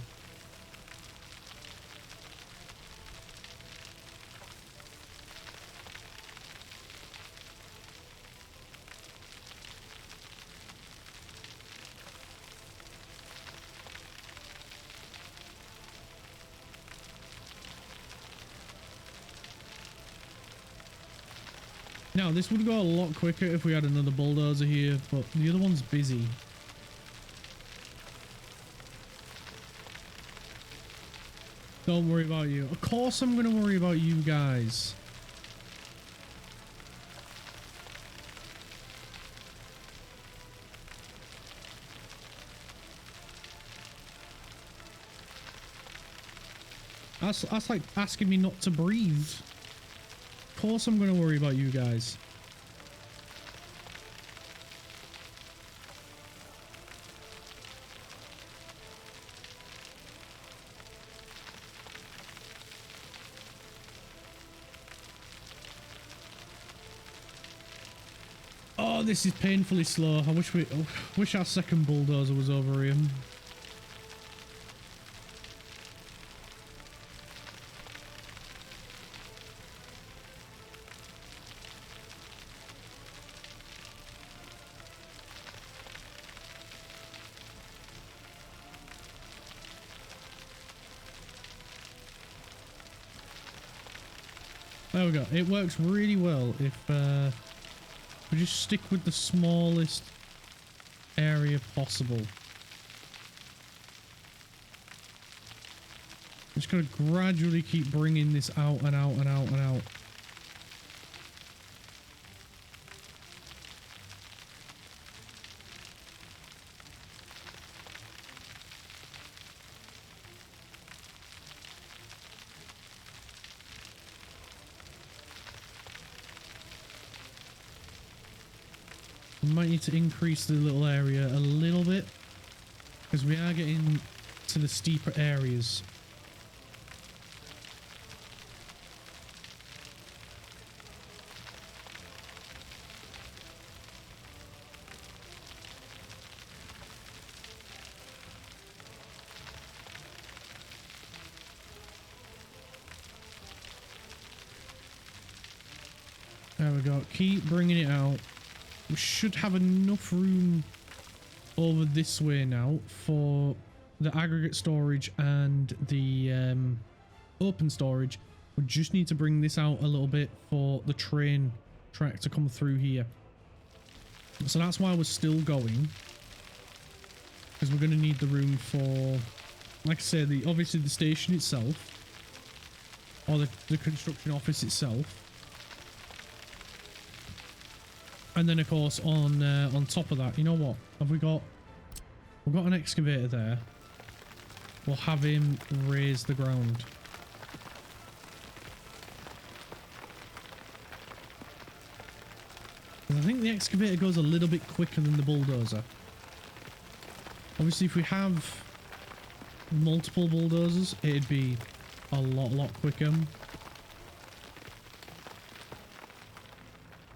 Now, this would go a lot quicker if we had another bulldozer here, but the other one's busy. Don't worry about you. Of course I'm going to worry about you guys. That's like asking me not to breathe. Of course I'm going to worry about you guys. Oh, this is painfully slow. I wish our second bulldozer was over here. There we go. It works really well if we just stick with the smallest area possible. Just gotta gradually keep bringing this out and out and out and out. We might need to increase the little area a little bit because we are getting to the steeper areas. There we go. Keep bringing it out. We should have enough room over this way now for the aggregate storage and the open storage. We just need to bring this out a little bit for the train track to come through here. So that's why we're still going, because we're going to need the room for, like I said, obviously the station itself, or the construction office itself. And then, of course, on top of that, you know what? We've got an excavator there. We'll have him raise the ground. I think the excavator goes a little bit quicker than the bulldozer. Obviously, if we have multiple bulldozers, it'd be a lot quicker.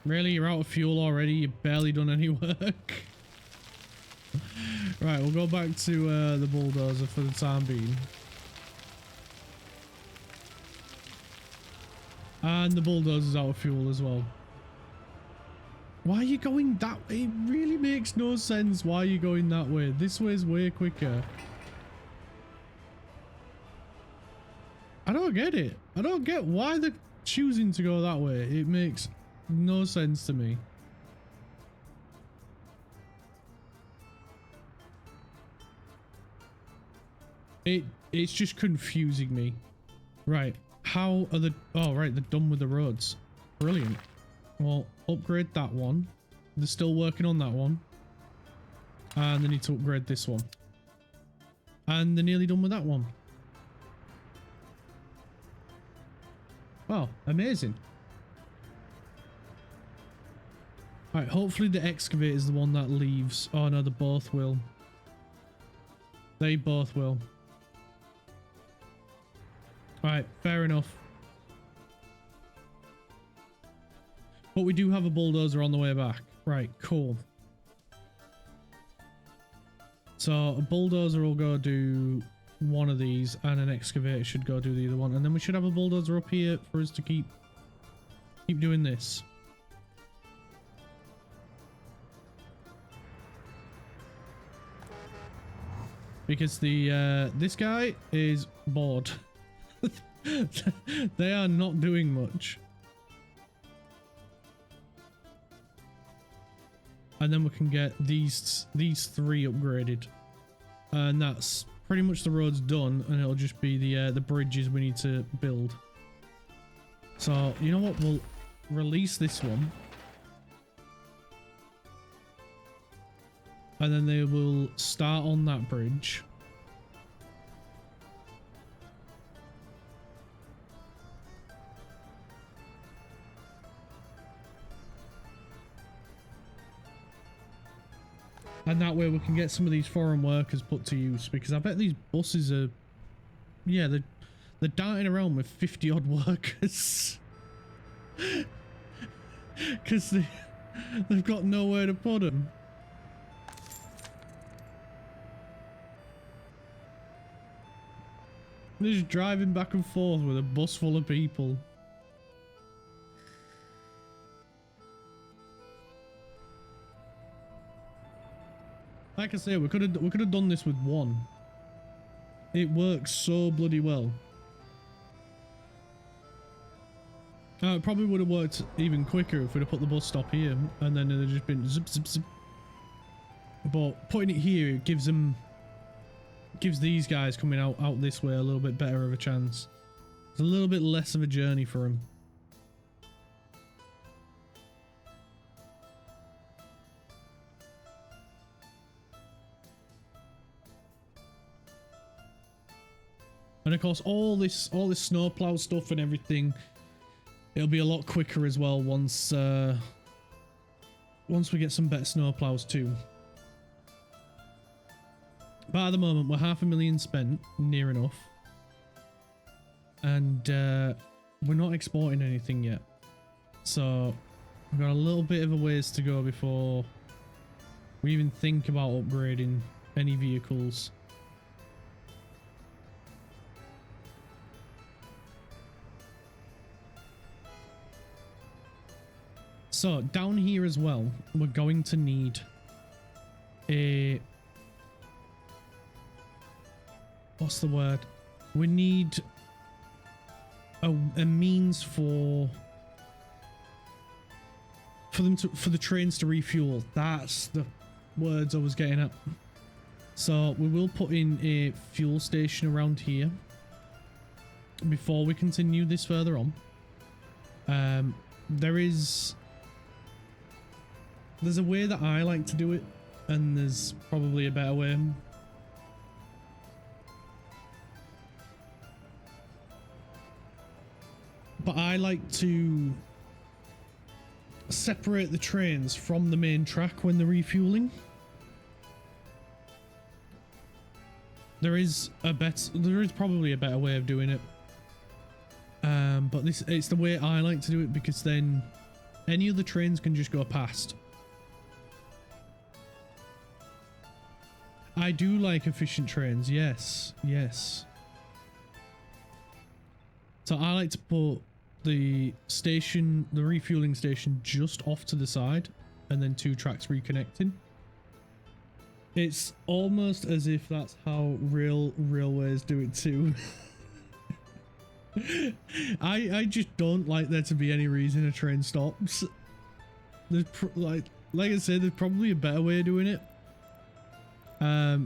Really, you're out of fuel already? You've barely done any work. Right, we'll go back to the bulldozer for the time being. And the bulldozer's out of fuel as well. Why are you going that way? It really makes no sense why you're going that way. This way is way quicker. I don't get it. I don't get why they're choosing to go that way. It makes no sense to me. It's just confusing me. Right. How are the... Oh, right. They're done with the roads. Brilliant. Well, upgrade that one. They're still working on that one. And they need to upgrade this one. And they're nearly done with that one. Wow, amazing. Alright, hopefully the excavator is the one that leaves. Oh no, they both will. They both will. Alright, fair enough. But we do have a bulldozer on the way back. Right, cool. So a bulldozer will go do one of these and an excavator should go do the other one. And then we should have a bulldozer up here for us to keep doing this. Because the this guy is bored. They are not doing much. And then we can get these three upgraded. And that's pretty much the road's done, and it'll just be the bridges we need to build. So, you know what? We'll release this one. And then they will start on that bridge. And that way we can get some of these foreign workers put to use, because I bet these buses are, yeah, they're darting around with 50 odd workers. Because they've got nowhere to put them. They're just driving back and forth with a bus full of people. Like I say, we could have done this with one. It works so bloody well. It probably would have worked even quicker if we'd have put the bus stop here, and then it'd just been zip zip zip. But putting it here gives these guys coming out this way a little bit better of a chance. It's a little bit less of a journey for them. And of course, all this snowplow stuff and everything, it'll be a lot quicker as well once we get some better snowplows too. But at the moment, we're 500,000 spent, near enough, and we're not exporting anything yet. So we've got a little bit of a ways to go before we even think about upgrading any vehicles. So down here as well, we're going to need a... What's the word? We need a means for the trains to refuel. That's the words I was getting at. So we will put in a fuel station around here before we continue this further on. There's a way that I like to do it, and there's probably a better way. But I like to separate the trains from the main track when they're refueling. There is probably a better way of doing it. But it's the way I like to do it, because then any other trains can just go past. I do like efficient trains, yes, yes. So I like to put the station, the refueling station, just off to the side, and then 2 tracks reconnecting. It's almost as if that's how real railways do it too. I just don't like there to be any reason a train stops. There's like I said, there's probably a better way of doing it.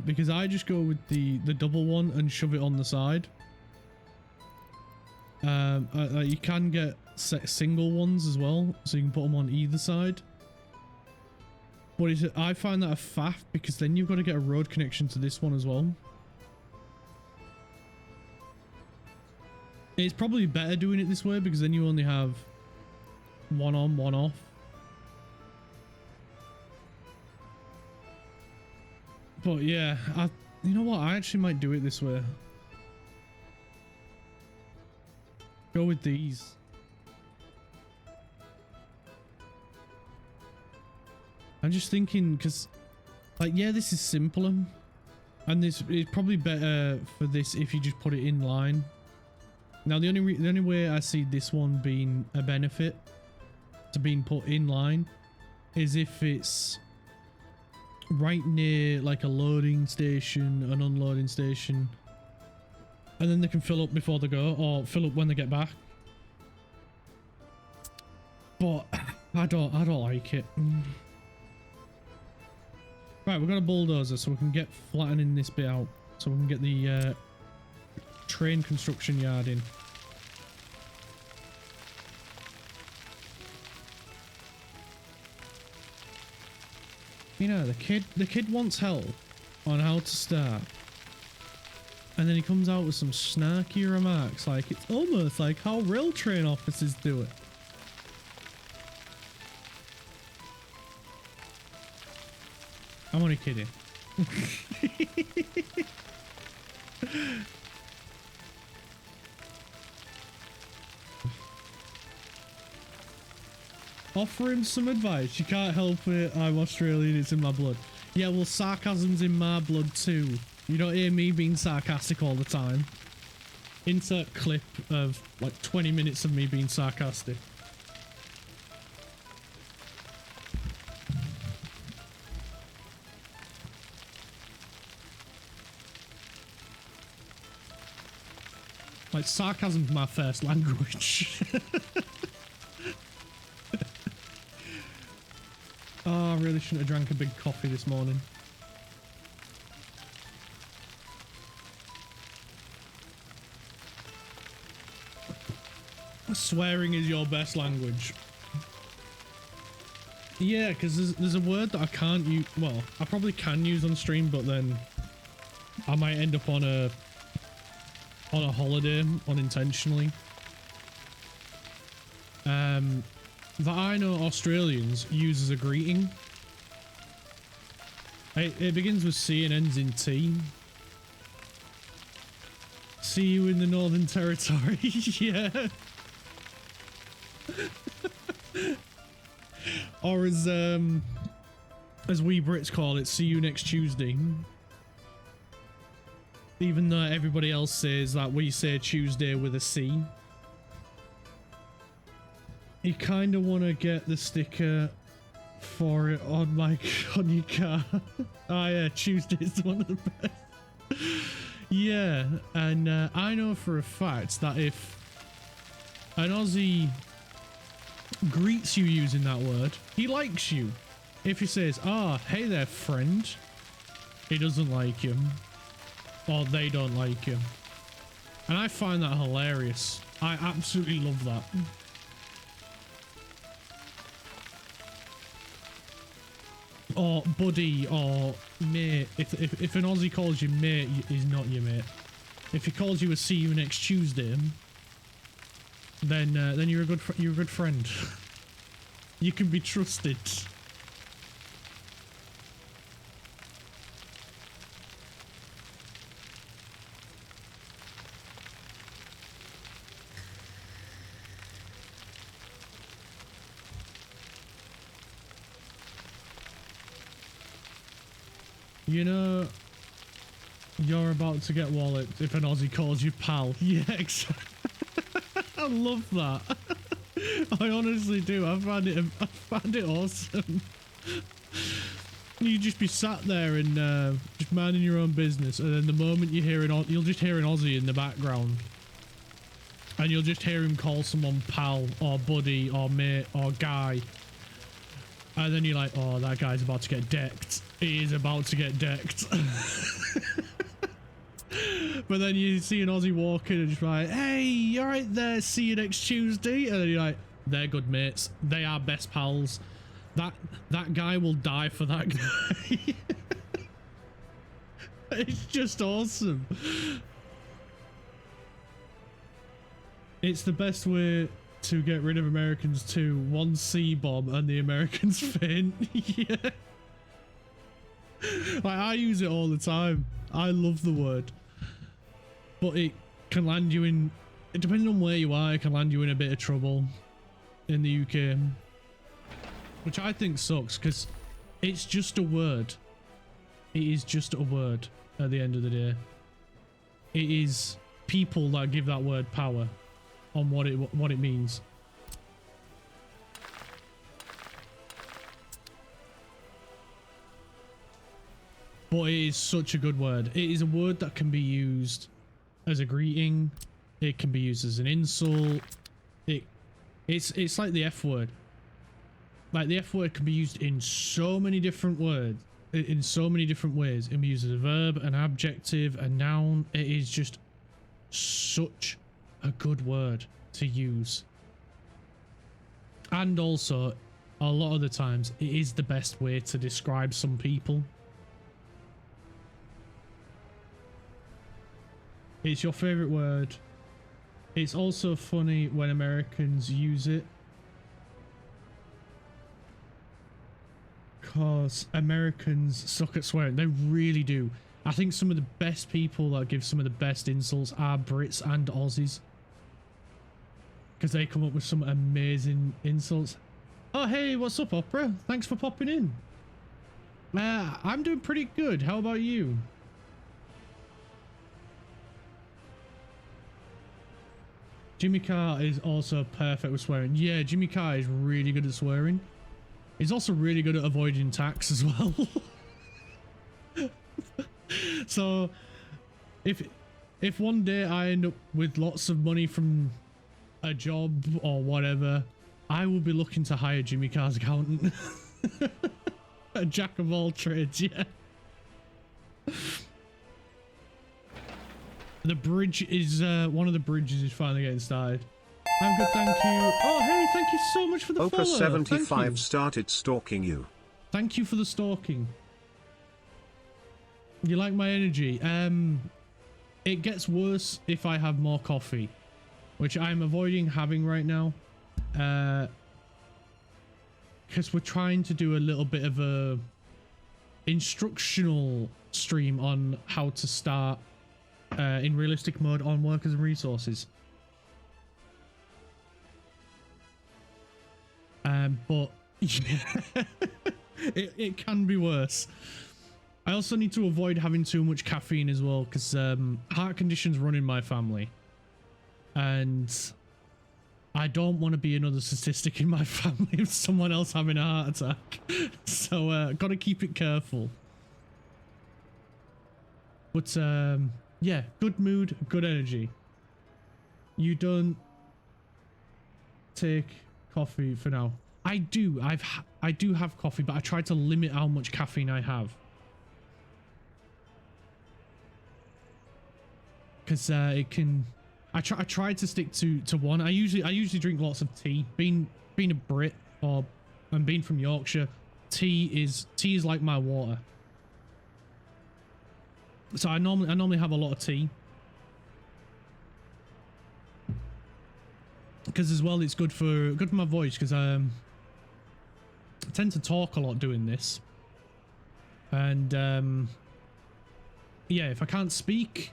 Because I just go with the double one and shove it on the side. You can get single ones as well, so you can put them on either side. But I find that a faff, because then you've got to get a road connection to this one as well. It's probably better doing it this way, because then you only have one on, one off. But yeah, you know what? I actually might do it this way. Go with these. I'm just thinking, because, like, yeah, this is simpler, and this is probably better for this if you just put it in line. Now, the only way I see this one being a benefit to being put in line is if it's right near, like, a loading station, an unloading station, and then they can fill up before they go, or fill up when they get back. But I don't like it. Right, we've got a bulldozer, so we can get flattening this bit out, so we can get the train construction yard in. You know, the kid wants help on how to start, and then he comes out with some snarky remarks, like it's almost like how rail train officers do it. I'm only kidding. Offer him some advice. You can't help it. I'm Australian. It's in my blood. Yeah, well, sarcasm's in my blood too. You don't hear me being sarcastic all the time. Insert clip of like 20 minutes of me being sarcastic. Like, sarcasm's my first language. Oh, I really shouldn't have drank a big coffee this morning. Swearing is your best language. Yeah, because there's a word that I can't use. Well, I probably can use on stream, but then I might end up on a holiday unintentionally. That I know Australians use as a greeting. It begins with C and ends in T. See you in the Northern Territory. Yeah. Or as we Brits call it, see you next Tuesday. Even though everybody else says that we say Tuesday with a C. You kind of want to get the sticker for it on on your car. Oh yeah, Tuesday's one of the best. Yeah, and I know for a fact that if an Aussie greets you using that word, he likes you. If he says, "Ah, hey there, friend," he doesn't like you. Or they don't like you. And I find that hilarious. I absolutely love that. Or buddy, or mate. If an Aussie calls you mate, he's not your mate. If he calls you a see you next Tuesday, then you're a good friend. You can be trusted. You know, you're about to get walloped if an Aussie calls you pal. Yeah, exactly. I love that. I honestly do. I find it awesome. You just be sat there and just minding your own business, and then the moment you hear you'll just hear an Aussie in the background, and you'll just hear him call someone pal or buddy or mate or guy, and then you're like, oh, that guy's about to get decked. He is about to get decked. But then you see an Aussie walk in and just like, hey, you alright there? See you next Tuesday. And then you're like, they're good mates. They are best pals. That guy will die for that guy. It's just awesome. It's the best way to get rid of Americans too. One C-bomb and the Americans faint. Yeah. Like, I use it all the time. I love the word. But it can land you in, depending on where you are, it can land you in a bit of trouble in the UK. Which I think sucks, because it's just a word. It is just a word at the end of the day. It is people that give that word power on what it means. But it is such a good word. It is a word that can be used as a greeting. It can be used as an insult. It's like the F word. Like, the F word can be used in so many different words, in so many different ways. It can be used as a verb, an adjective, a noun. It is just such a good word to use. And also, a lot of the times, it is the best way to describe some people. It's your favorite word. It's also funny when Americans use it, because Americans suck at swearing. They really do. I think some of the best people that give some of the best insults are Brits and Aussies, because they come up with some amazing insults. Oh, hey, what's up, Opera? Thanks for popping in. I'm doing pretty good. How about you? Jimmy Carr is also perfect with swearing. Yeah, Jimmy Carr is really good at swearing. He's also really good at avoiding tax as well. So, if one day I end up with lots of money from a job or whatever, I will be looking to hire Jimmy Carr's accountant. A jack of all trades, yeah. The bridge is, one of the bridges is finally getting started. I'm good, thank you. Oh, hey, thank you so much for the follow. Oprah75 started stalking you. Thank you for the stalking. You like my energy? It gets worse if I have more coffee, which I'm avoiding having right now. Because we're trying to do a little bit of a instructional stream on how to start in realistic mode on workers and resources. But yeah, it can be worse. I also need to avoid having too much caffeine as well, because heart conditions run in my family, and I don't want to be another statistic in my family of someone else having a heart attack. So gotta keep it careful. But yeah, good mood, good energy. You don't take coffee for now. I do. I do have coffee, but I try to limit how much caffeine I have, because it can. I try to stick to one. I usually drink lots of tea. Being a Brit and being from Yorkshire, tea is like my water. So I normally have a lot of tea, because as well it's good for my voice, because I tend to talk a lot doing this, and yeah, if I can't speak,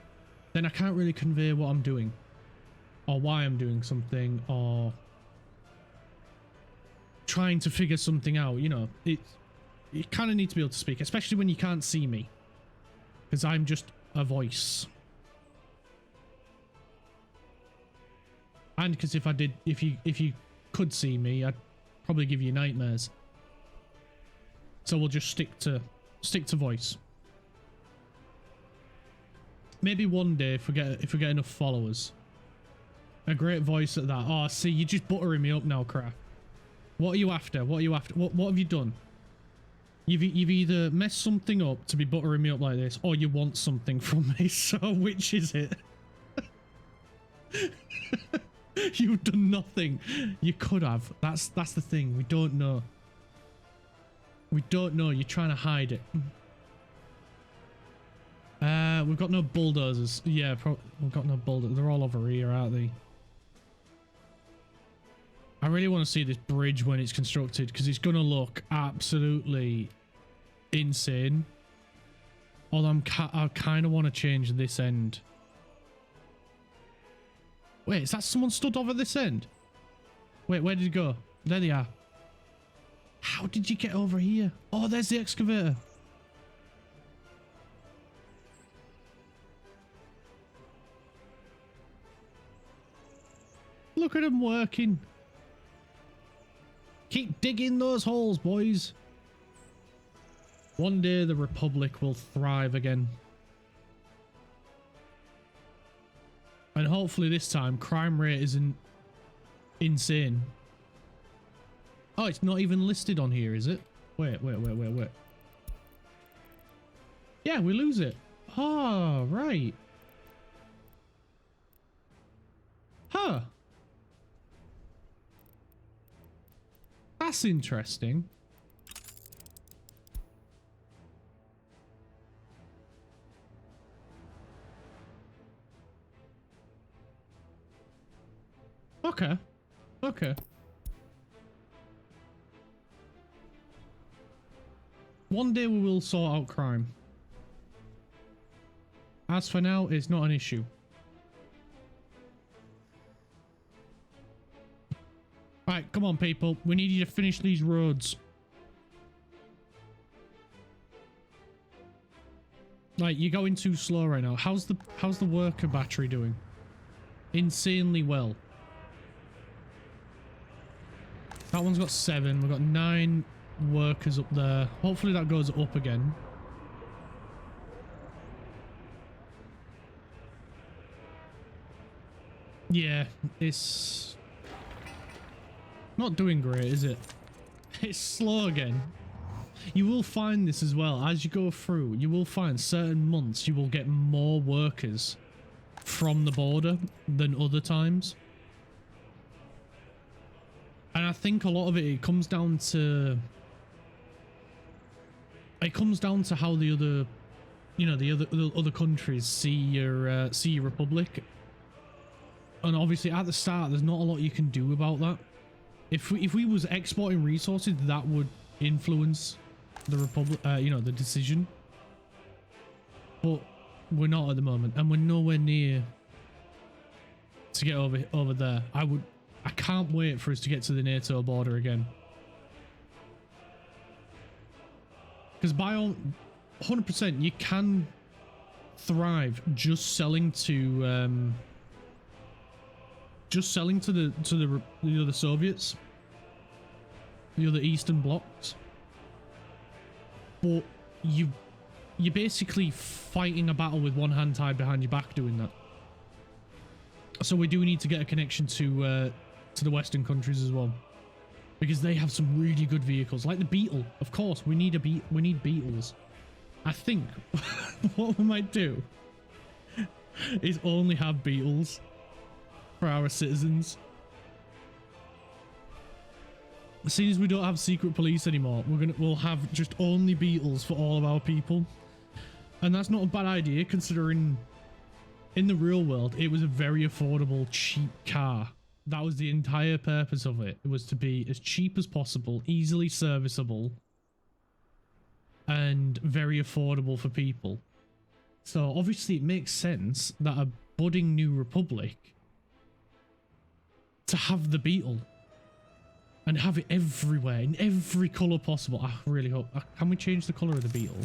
then I can't really convey what I'm doing or why I'm doing something, or trying to figure something out. You know, you kind of need to be able to speak, especially when you can't see me. Because I'm just a voice. And because if you could see me, I'd probably give you nightmares. So we'll just stick to voice. Maybe one day if we get enough followers. A great voice at that. Oh, see, you're just buttering me up now, crap. What are you after? What are you after? What have you done? You've either messed something up to be buttering me up like this, or you want something from me. So which is it? You've done nothing. You could have. That's the thing. We don't know. We don't know. You're trying to hide it. We've got no bulldozers. Yeah, we've got no bulldozers. They're all over here, aren't they? I really want to see this bridge when it's constructed because it's going to look absolutely insane. Although I kind of want to change this end. Wait, is that someone stood over this end? Wait, where did he go? There they are. How did you get over here? Oh, there's the excavator. Look at him working. Keep digging those holes, boys. One day the Republic will thrive again. And hopefully this time crime rate isn't insane. Oh, it's not even listed on here, is it? Wait. Yeah, we lose it. Oh, right. Huh. That's interesting. Okay. Okay. One day we will sort out crime. As for now, it's not an issue. Right, come on, people. We need you to finish these roads. Like, you're going too slow right now. How's the worker battery doing? Insanely well. That one's got 7. We've got 9 workers up there. Hopefully that goes up again. Yeah, it's not doing great, is it? It's slow again. You will find this as well. As you go through, you will find certain months you will get more workers from the border than other times. And I think a lot of it comes down to how the other, you know, the other countries see your republic. And obviously at the start there's not a lot you can do about that. If we was exporting resources, that would influence the republic, you know, the decision. But we're not at the moment, and we're nowhere near to get over there. I can't wait for us to get to the NATO border again. Because by all 100%, you can thrive just selling to the other Soviets, the other Eastern blocs. But you're basically fighting a battle with one hand tied behind your back doing that. So we do need to get a connection to the Western countries as well, because they have some really good vehicles, like the Beetle. Of course, we need Beetles. I think what we might do is only have Beetles for our citizens. Seeing as we don't have secret police anymore, we'll have just only Beetles for all of our people, and that's not a bad idea considering in the real world it was a very affordable, cheap car. That was the entire purpose of it. It was to be as cheap as possible, easily serviceable, and very affordable for people. So obviously it makes sense that a budding new republic to have the Beetle and have it everywhere in every color possible. I really hope. Can we change the color of the Beetle?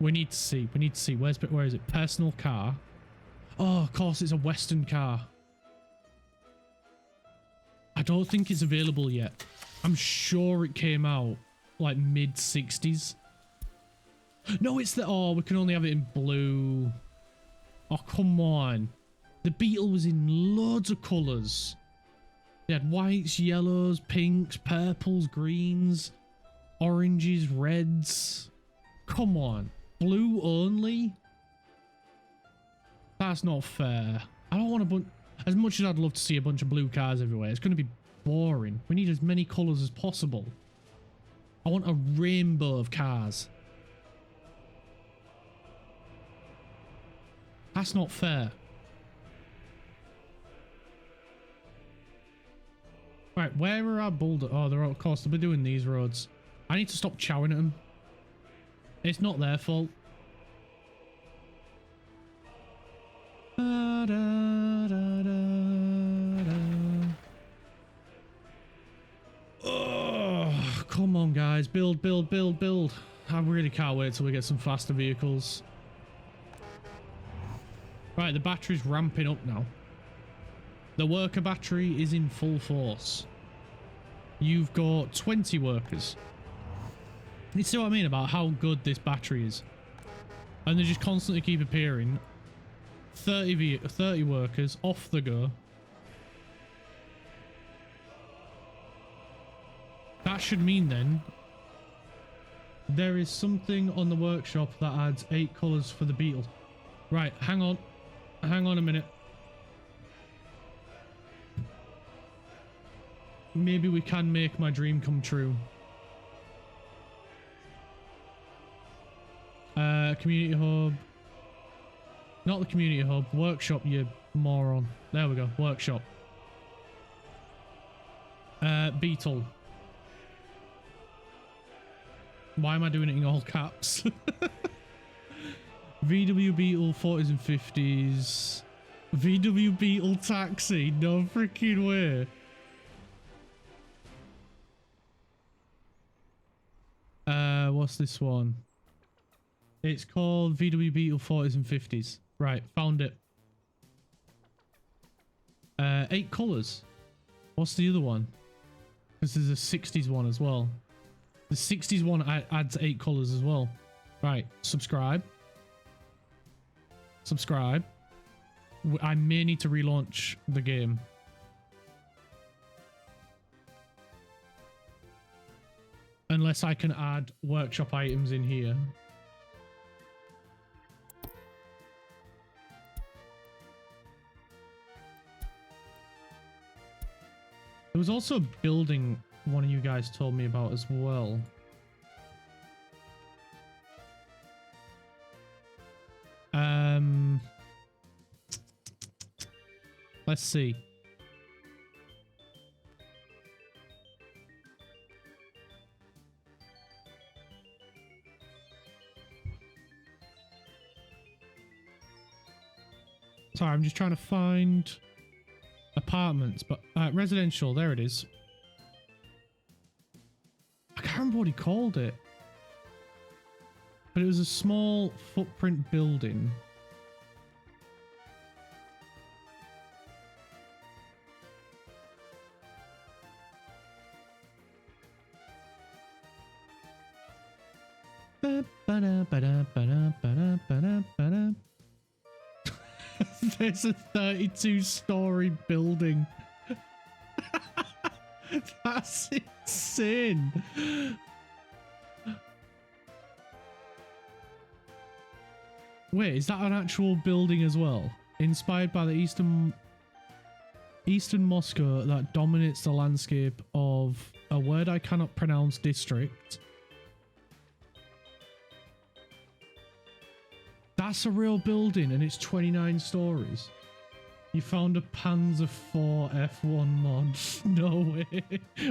We need to see. We need to see. Where is it? Personal car. Oh, of course, it's a Western car. I don't think it's available yet. I'm sure it came out like mid 60s. No, it's the... Oh, we can only have it in blue. Oh, come on. The Beetle was in loads of colours. They had whites, yellows, pinks, purples, greens, oranges, reds. Come on. Blue only? That's not fair. I don't want a bunch... As much as I'd love to see a bunch of blue cars everywhere, it's going to be boring. We need as many colours as possible. I want a rainbow of cars. That's not fair. Right, where are our bulldogs? Oh, they're of course they'll be doing these roads. I need to stop chowing at them. It's not their fault. Da, da, da, da, da. Oh, come on, guys. Build, build, build, build. I really can't wait till we get some faster vehicles. Right, the battery's ramping up now. The worker battery is in full force. You've got 20 workers. You see what I mean about how good this battery is? And they just constantly keep appearing. 30 workers off the go. That should mean then there is something on the workshop that adds 8 colours for the Beetle. Right, hang on. Hang on a minute. Maybe we can make my dream come true. Community hub. Not the community hub. Workshop, you moron. There we go. Workshop. Beetle. Why am I doing it in all caps? VW Beetle 40s and 50s. VW Beetle taxi. No freaking way. What's this one? It's called VW Beetle 40s and 50s. Right, found it. 8 colours. What's the other one? Because there's a 60s one as well. The 60s one adds 8 colours as well. Right, subscribe. Subscribe. I may need to relaunch the game. Unless I can add workshop items in here. There was also a building one of you guys told me about as well. Let's see. Sorry, I'm just trying to find apartments, but residential, there it is. I can't remember what he called it. But it was a small footprint building. There's a 32-story building. That's insane. Wait, is that an actual building as well? Inspired by the Eastern Moscow that dominates the landscape of a word I cannot pronounce district. That's a real building and it's 29 stories. You found a Panzer IV F1 mod. No way.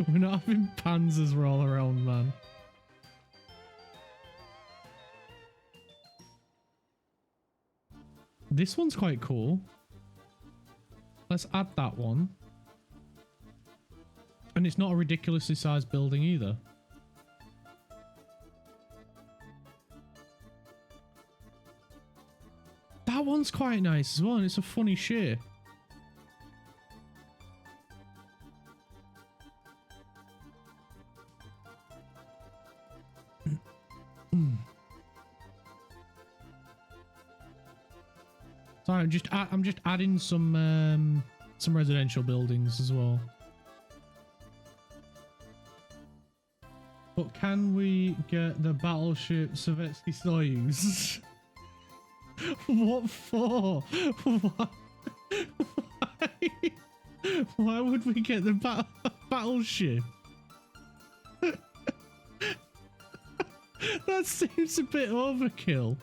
We're not having Panzers roll around, man. This one's quite cool. Let's add that one. And it's not a ridiculously sized building either. It's 29 stories. You found a Panzer IV F1 mod. No way. We're not having Panzers roll around, man. This one's quite cool. Let's add that one. And it's not a ridiculously sized building either. 29 stories. You found a Panzer IV F1 mod. No way. We're not having Panzers roll around, man. This one's quite cool. Let's add that one. And it's not a ridiculously sized building either. That one's quite nice as well, and it's a funny shape. Sorry, I'm just adding some residential buildings as well. But can we get the battleship Sovietsky Soyuz? What for? Why? Why would we get the battleship? That seems a bit overkill.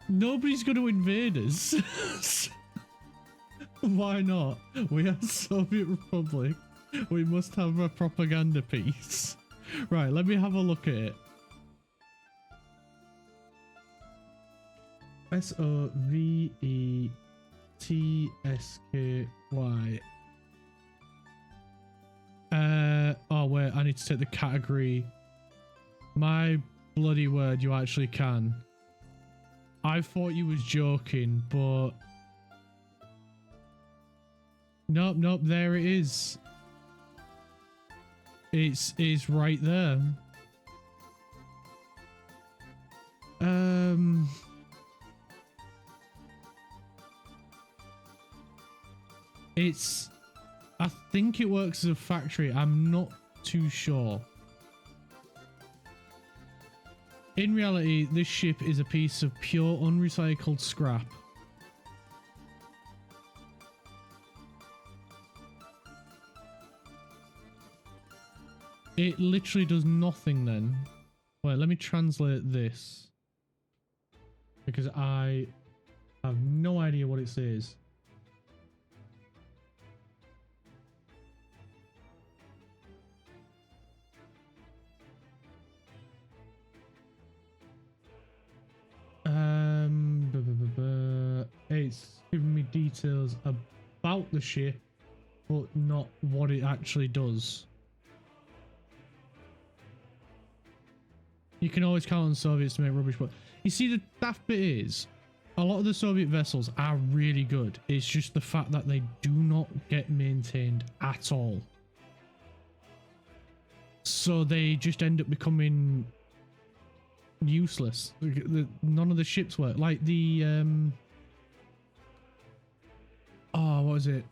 Nobody's going to invade us. Why not? We are Soviet Republic. We must have a propaganda piece. Right, let me have a look at it. Sovettsky. Oh wait, I need to take the category. My bloody word, you actually can. I thought you was joking, but nope, there it is. It's right there. I think it works as a factory. I'm not too sure. In reality, this ship is a piece of pure unrecycled scrap. It literally does nothing then. Wait, let me translate this. Because I have no idea what it says. It's giving me details about the ship, but not what it actually does. You can always count on Soviets to make rubbish, but you see the daft bit is, a lot of the Soviet vessels are really good. It's just the fact that they do not get maintained at all. So they just end up becoming useless. None of the ships work. Like the oh, what was it?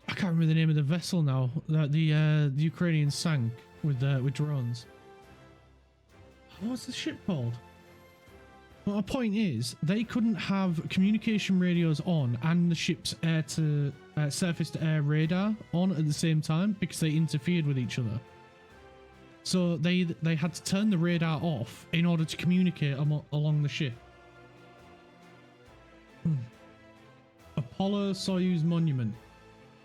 I can't remember the name of the vessel now that the Ukrainians sank with drones. What's the ship called? Well, my point is, they couldn't have communication radios on and the ship's air to surface to air radar on at the same time because they interfered with each other. So they had to turn the radar off in order to communicate along the ship. Apollo Soyuz Monument.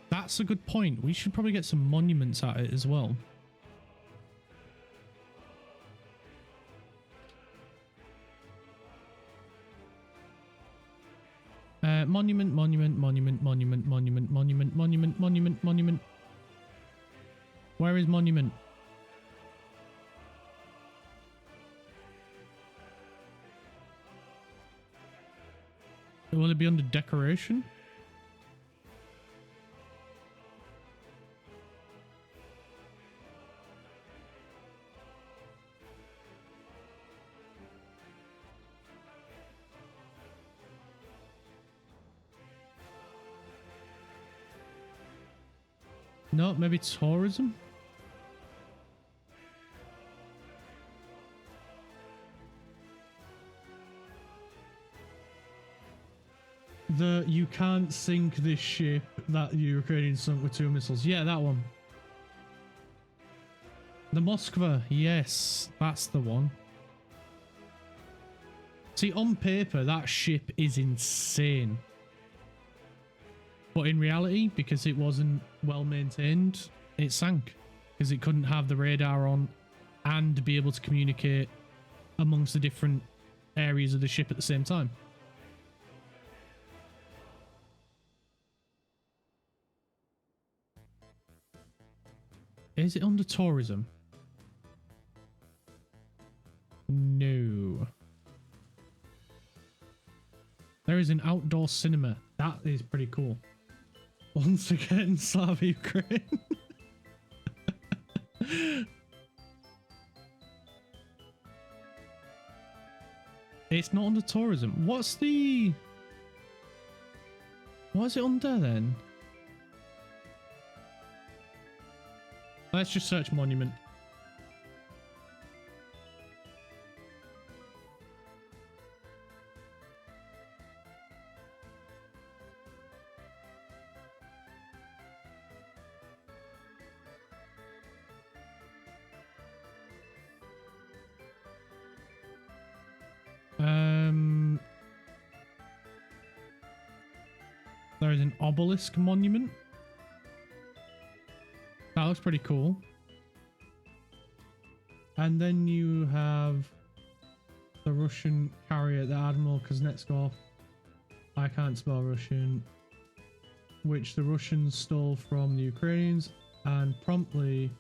That's a good point. We should probably get some monuments at it as well. Monument. Where is monument? Will it be under decoration? No, maybe tourism? You can't sink this ship that the Ukrainians sunk with 2 missiles. Yeah, that one. The Moskva. Yes, that's the one. See, on paper, that ship is insane. But in reality, because it wasn't well maintained, it sank. Because it couldn't have the radar on and be able to communicate amongst the different areas of the ship at the same time. Is it under tourism? is an outdoor cinema. That is pretty cool. Once again, Slava Ukraine. It's not under tourism. What's it under then? Let's just search monument. There is an obelisk monument. That looks pretty cool. And then you have the Russian carrier, the Admiral Kuznetsov. I can't spell Russian. Which the Russians stole from the Ukrainians and promptly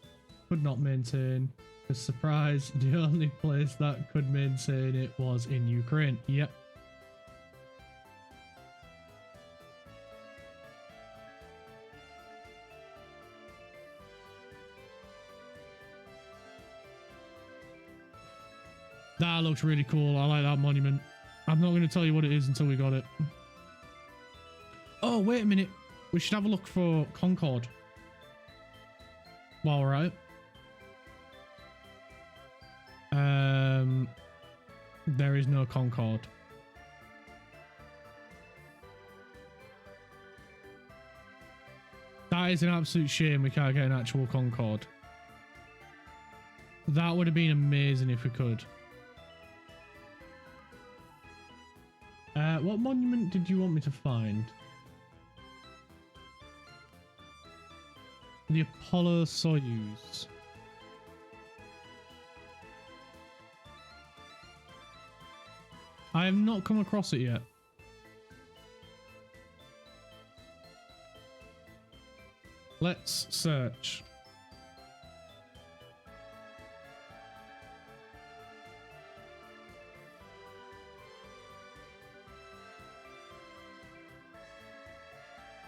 could not maintain. A surprise, the only place that could maintain it was in Ukraine. Yep. That looks really cool. I like that monument. I'm not going to tell you what it is until we got it. Oh, wait a minute. We should have a look for Concord. While we're at it. There is no Concord. That is an absolute shame we can't get an actual Concord. That would have been amazing if we could. What monument did you want me to find? The Apollo Soyuz. I have not come across it yet. Let's search.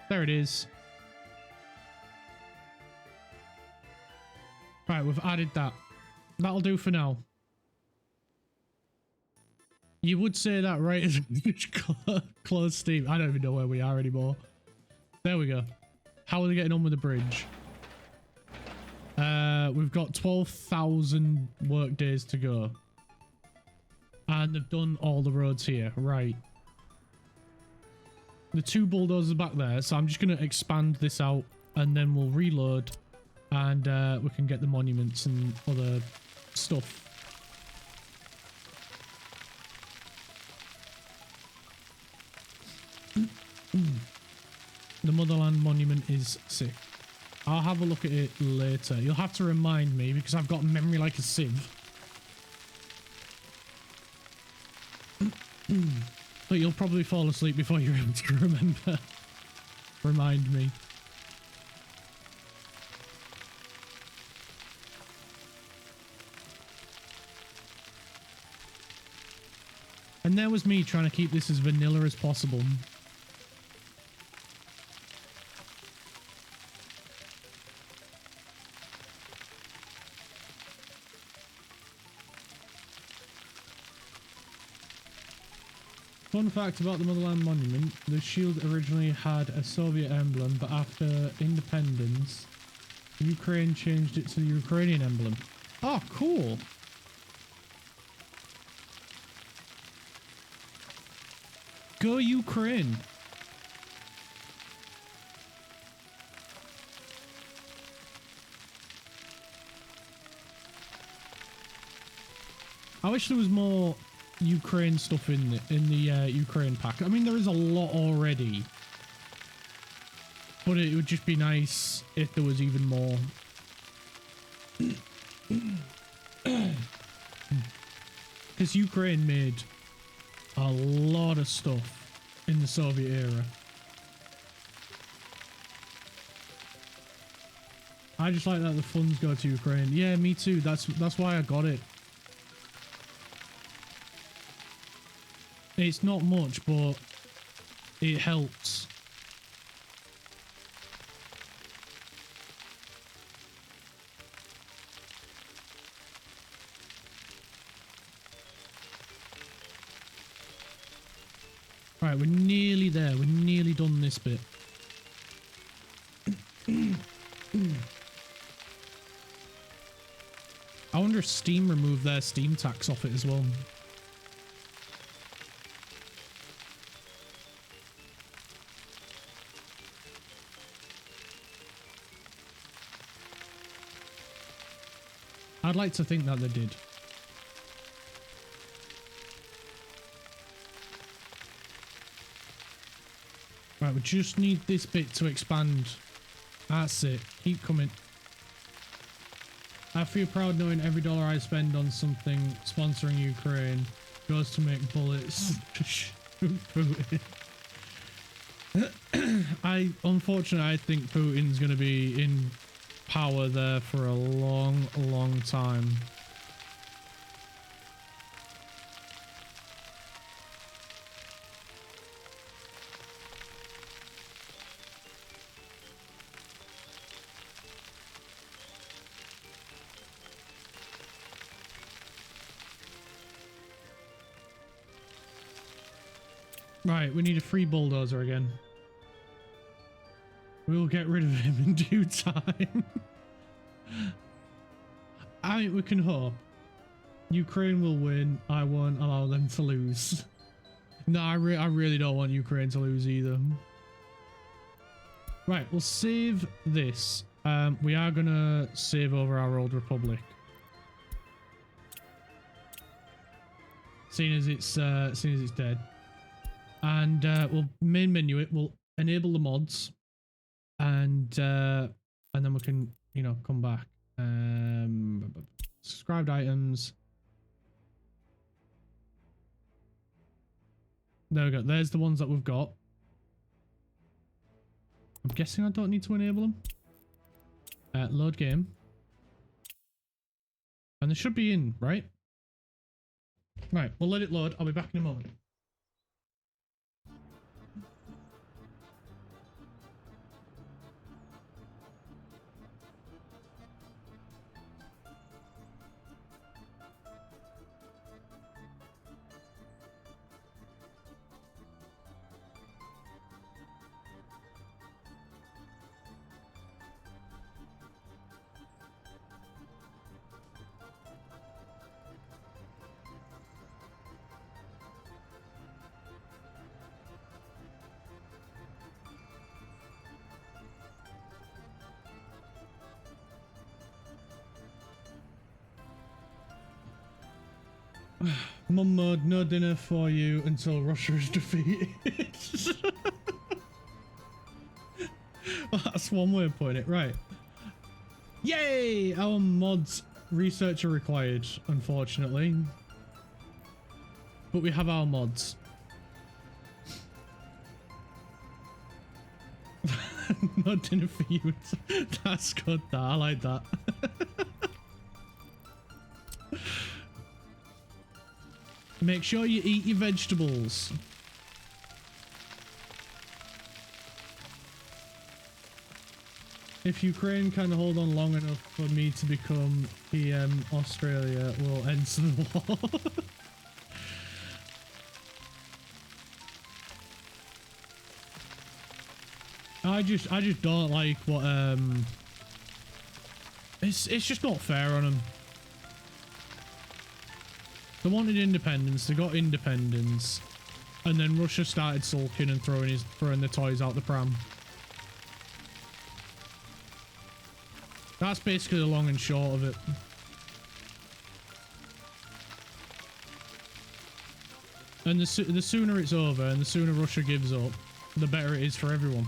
There it is. Right, we've added that. That'll do for now. You would say that, right? As close Steam. I don't even know where we are anymore. There we go. How are they getting on with the bridge? We've got 12,000 work days to go. And they've done all the roads here. Right. The two bulldozers back there. So I'm just going to expand this out. And then we'll reload. And we can get the monuments and other stuff. The Motherland Monument is sick. I'll have a look at it later. You'll have to remind me because I've got memory like a sieve. But you'll probably fall asleep before you're able to remember. Remind me. And there was me trying to keep this as vanilla as possible. Fun fact about the Motherland Monument, the shield originally had a Soviet emblem, but after independence, Ukraine changed it to the Ukrainian emblem. Oh, cool! Go Ukraine! I wish there was more Ukraine stuff in the Ukraine pack. I mean, there is a lot already, but it would just be nice if there was even more. Because Ukraine made a lot of stuff in the Soviet era. I just like that the funds go to Ukraine. Yeah, me too. That's why I got it. It's not much, but it helps. Right, we're nearly there. We're nearly done this bit. I wonder if Steam removed their Steam tax off it as well. I'd like to think that they did. Right, we just need this bit to expand. That's it. Keep coming. I feel proud knowing every dollar I spend on something sponsoring Ukraine goes to make bullets to shoot Putin. Unfortunately, I think Putin's going to be in power there for a long, long time. Right, we need a free bulldozer again. We'll get rid of him in due time. I mean, we can hope. Ukraine will win. I won't allow them to lose. No, I really don't want Ukraine to lose either. Right, we'll save this. We are gonna save over our old republic. Seeing as it's dead. And we'll main menu it. We'll enable the mods, and then we can, you know, come back. Subscribed items. There we go. There's the ones that we've got. I'm guessing I don't need to enable them. Load game. And they should be in, right? Right, we'll let it load. I'll be back in a moment. Mum mode, no dinner for you until Russia is defeated. Well, that's one way of putting it, right? Yay! Our mods researcher required, unfortunately. But we have our mods. No dinner for you. That's good, that. I like that. Make sure you eat your vegetables. If Ukraine can hold on long enough for me to become PM, Australia will end civil war. I just don't like what it's just not fair on them. They wanted independence, they got independence, and then Russia started sulking and throwing the toys out the pram. That's basically the long and short of it. And the sooner it's over and the sooner Russia gives up, the better it is for everyone.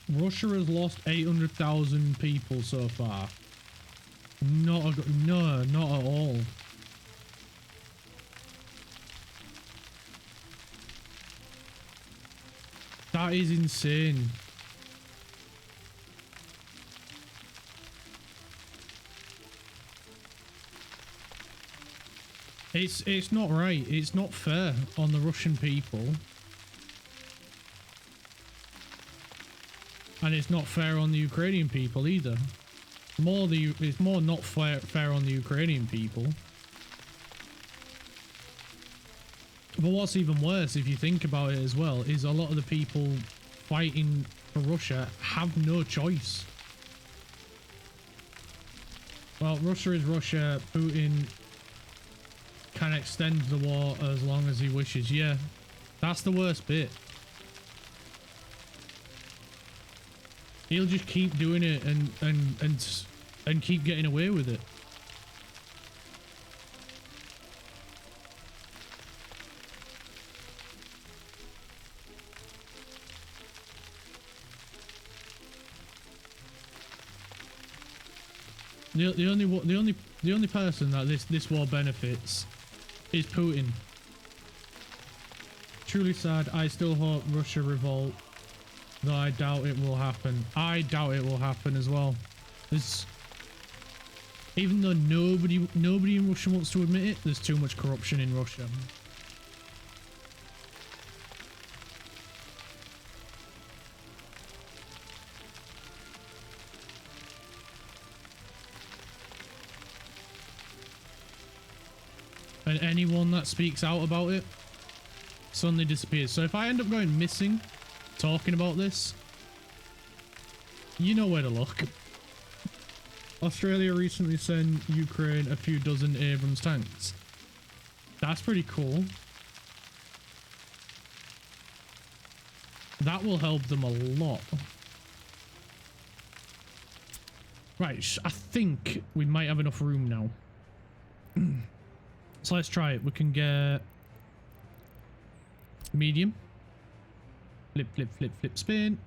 Russia has lost 800,000 people so far. No, not at all. That is insane. It's not right. It's not fair on the Russian people. And it's not fair on the Ukrainian people either. It's more not fair on the Ukrainian people. But what's even worse, if you think about it as well, is a lot of the people fighting for Russia have no choice. Well, Russia is Russia. Putin can extend the war as long as he wishes. Yeah, that's the worst bit. He'll just keep doing it and keep getting away with it. The only person that this war benefits is Putin. Truly sad. I still hope Russia revolt, though I doubt it will happen. I doubt it will happen as well. Even though nobody in Russia wants to admit it, there's too much corruption in Russia. And anyone that speaks out about it suddenly disappears. So if I end up going missing talking about this, you know where to look. Australia recently sent Ukraine a few dozen Abrams tanks. That's pretty cool. That will help them a lot. Right, I think we might have enough room now. So let's try it. We can get medium. Flip, flip, flip, flip, spin.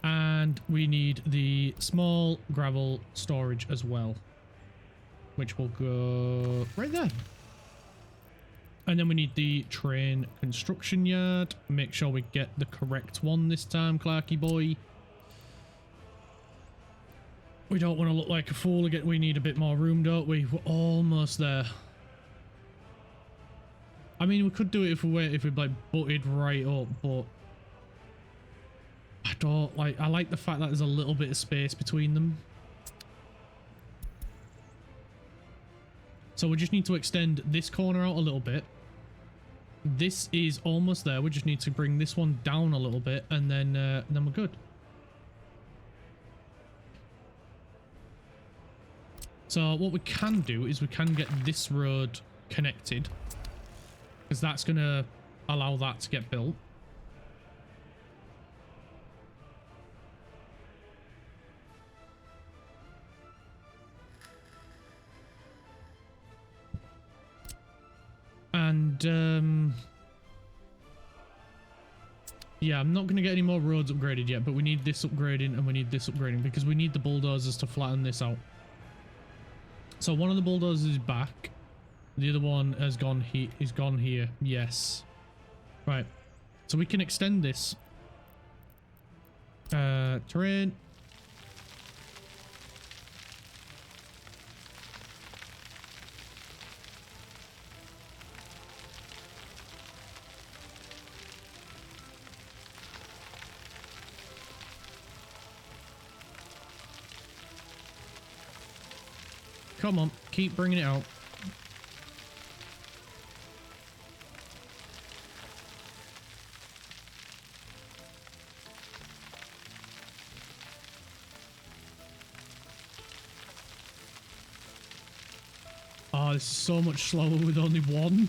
And we need the small gravel storage as well, which will go right there. And then we need the train construction yard. Make sure we get the correct one this time, Clarky boy. We don't want to look like a fool again. We need a bit more room, don't we? We're almost there. I mean, we could do it if we like butted right up, but I don't like. I like the fact that there's a little bit of space between them. So we just need to extend this corner out a little bit. This is almost there. We just need to bring this one down a little bit, and then we're good. So what we can do is we can get this road connected, because that's going to allow that to get built. And yeah, I'm not going to get any more roads upgraded yet, but we need this upgrading and we need this upgrading because we need the bulldozers to flatten this out. So one of the bulldozers is back. The other one has gone here. Yes. Right. So we can extend this. Terrain. Come on, keep bringing it out. Oh, this is so much slower with only one.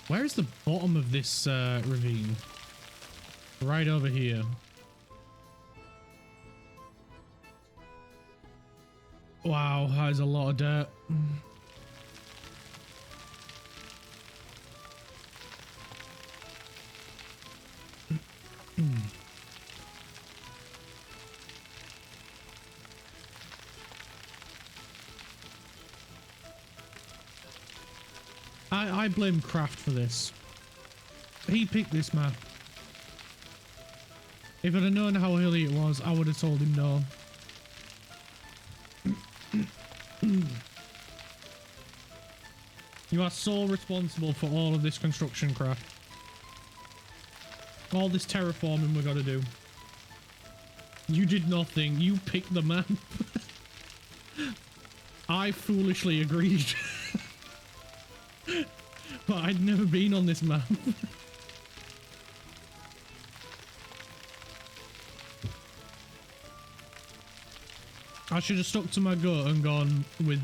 Where's the bottom of this ravine? Right over here. Wow, that is a lot of dirt. I blame Kraft for this. He picked this map. If I'd have known how hilly it was, I would have told him no. You are so responsible for all of this construction crap. All this terraforming we gotta do. You did nothing. You picked the map. I foolishly agreed. But I'd never been on this map. I should have stuck to my gut and gone with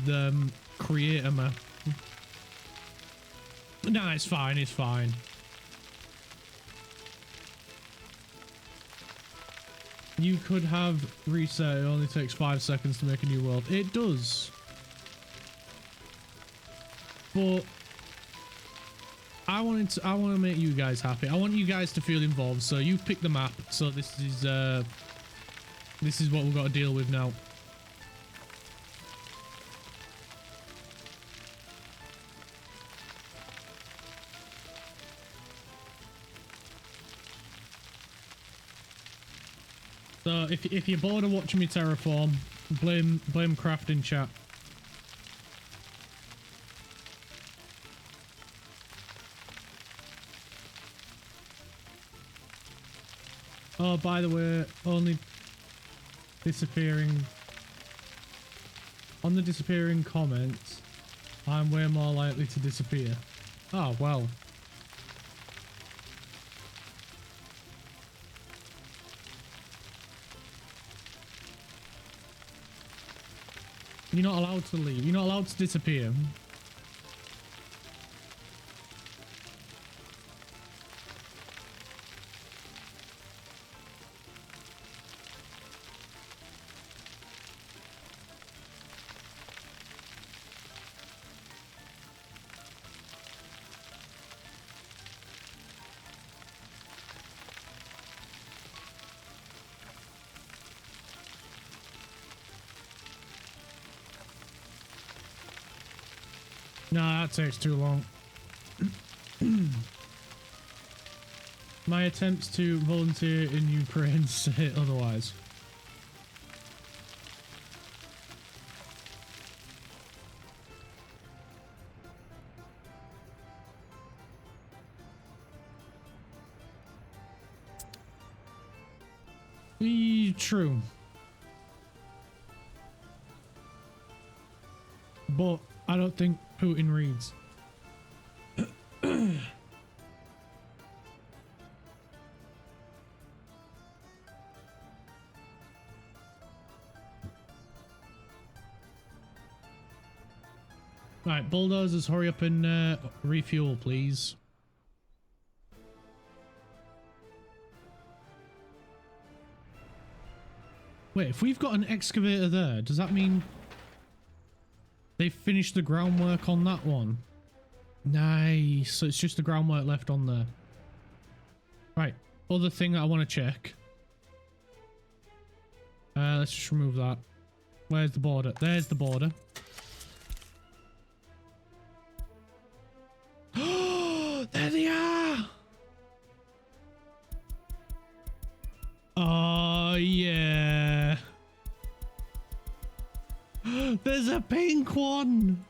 create a map. Nah, it's fine, it's fine. You could have reset, it only takes 5 seconds to make a new world. It does. But I want to make you guys happy. I want you guys to feel involved. So you've picked the map. So this is what we've got to deal with now. So if you're bored of watching me terraform, blame Craft in chat. Oh, by the way, only disappearing on the disappearing comments, I'm way more likely to disappear. Oh, well. You're not allowed to leave. You're not allowed to disappear. Nah, that takes too long. My attempts to volunteer in Ukraine say otherwise. True. But I don't think Putin reads. Right, bulldozers, hurry up and refuel, please. Wait, if we've got an excavator there, does that mean they finished the groundwork on that one? Nice. So it's just the groundwork left on there. Right, other thing that I want to check. Let's just remove that. Where's the border? There's the border. Oh, there they are! Oh, yeah. There's a pink one.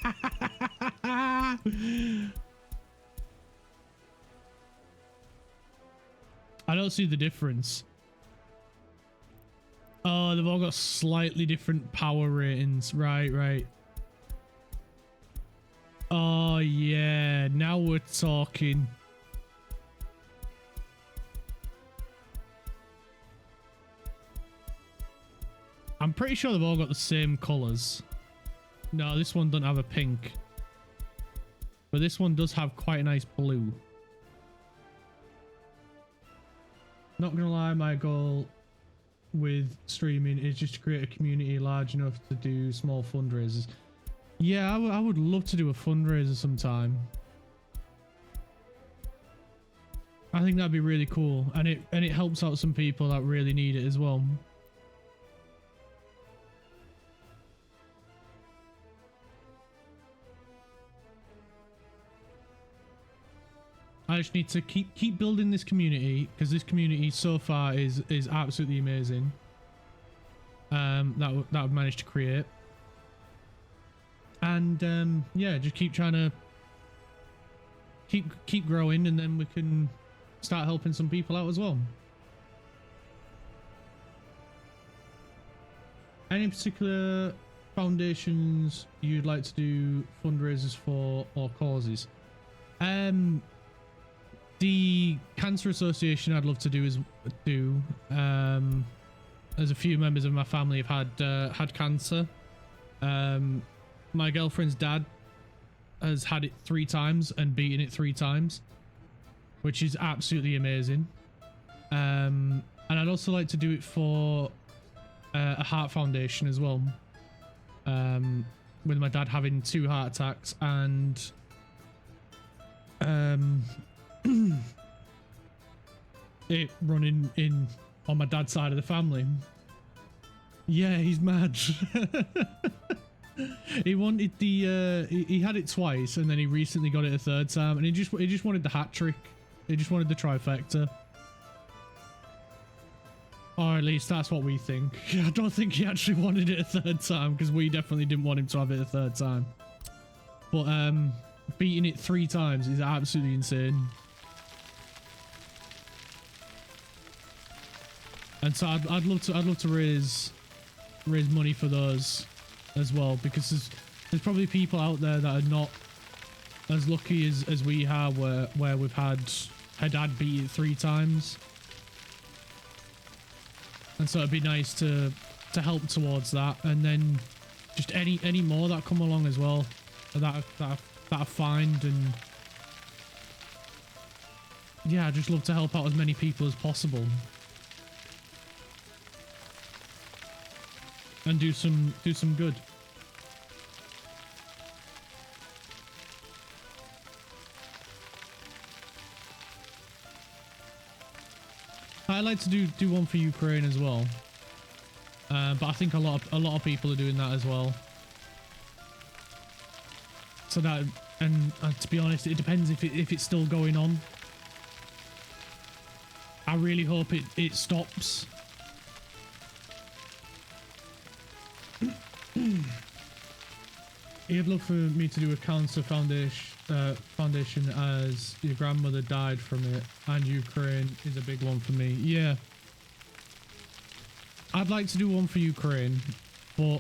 I don't see the difference. Oh, they've all got slightly different power ratings. Right, right. Oh, yeah. Now we're talking. I'm pretty sure they've all got the same colors. No, this one doesn't have a pink. But this one does have quite a nice blue. Not gonna lie, my goal with streaming is just to create a community large enough to do small fundraisers. Yeah, I would love to do a fundraiser sometime. I think that'd be really cool, and it helps out some people that really need it as well. I just need to keep building this community, because this community so far is absolutely amazing. That I've managed to create, and yeah, just keep trying to keep growing, and then we can start helping some people out as well. Any particular foundations you'd like to do fundraisers for or causes? The Cancer Association I'd love to do there's a few members of my family have had cancer. My girlfriend's dad has had it 3 times and beaten it 3 times, which is absolutely amazing. And I'd also like to do it for a heart foundation as well, with my dad having 2 heart attacks and it running in on my dad's side of the family. Yeah, he's mad. He wanted the he had it twice, and then he recently got it a 3rd time, and he just wanted the hat trick. He just wanted the trifecta. Or at least that's what we think. I don't think he actually wanted it a 3rd time, because we definitely didn't want him to have it a 3rd time. But beating it 3 times is absolutely insane. And so I'd love to raise money for those as well, because there's probably people out there that are not as lucky as we are, where we've had her dad beat it 3 times. And so it'd be nice to help towards that, and then just any more that come along as well that I find, and yeah, I just love to help out as many people as possible and do some good. I like to do one for Ukraine as well, but I think a lot of people are doing that as well. So that, and to be honest, it depends if it's still going on. I really hope it stops. You'd love for me to do a cancer foundation as your grandmother died from it, and Ukraine is a big one for me. Yeah, I'd like to do one for Ukraine, but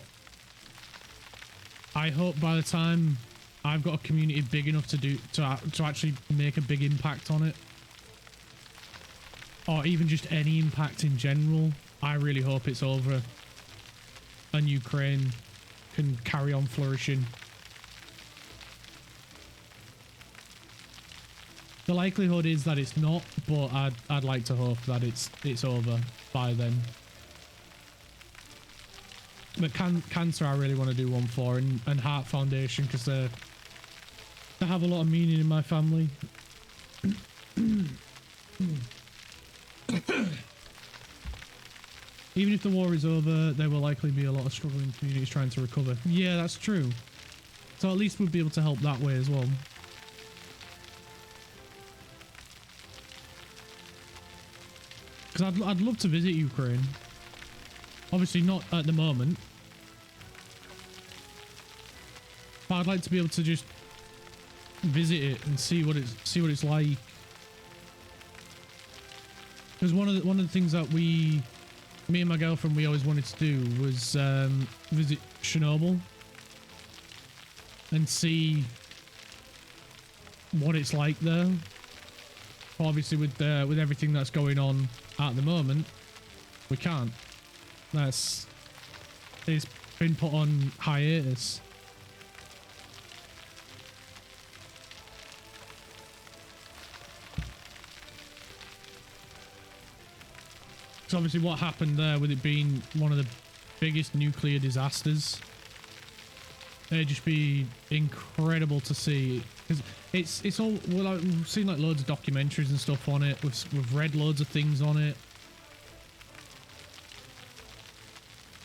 I hope by the time I've got a community big enough to actually make a big impact on it, or even just any impact in general, I really hope it's over and Ukraine can carry on flourishing. The likelihood is that it's not, but I'd like to hope that it's over by then. But cancer, I really want to do one for, and Heart Foundation, because they have a lot of meaning in my family. Even if the war is over, there will likely be a lot of struggling communities trying to recover. Yeah, that's true. So at least we'll be able to help that way as well. Because I'd love to visit Ukraine. Obviously not at the moment, but I'd like to be able to just visit it and see what it's like. Because one of the things that me and my girlfriend, we always wanted to do was visit Chernobyl and see what it's like there. Obviously, with everything that's going on at the moment, we can't. It's been put on hiatus. So obviously what happened there, with it being one of the biggest nuclear disasters It'd just be incredible to see, because it's all, well, we've seen like loads of documentaries and stuff on it. We've read loads of things on it,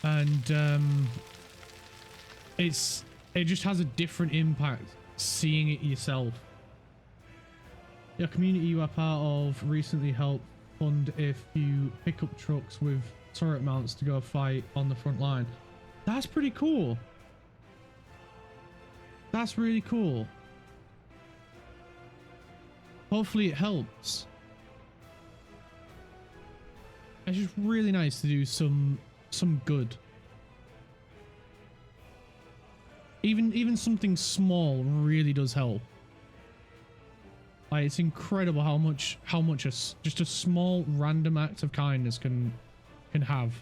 and it just has a different impact seeing it yourself. Your community you are part of recently helped fund a few pickup trucks with turret mounts to go fight on the front line. That's pretty cool. That's really cool. Hopefully it helps. It's just really nice to do some good. Even something small really does help. Like, it's incredible how much just a small random act of kindness can have.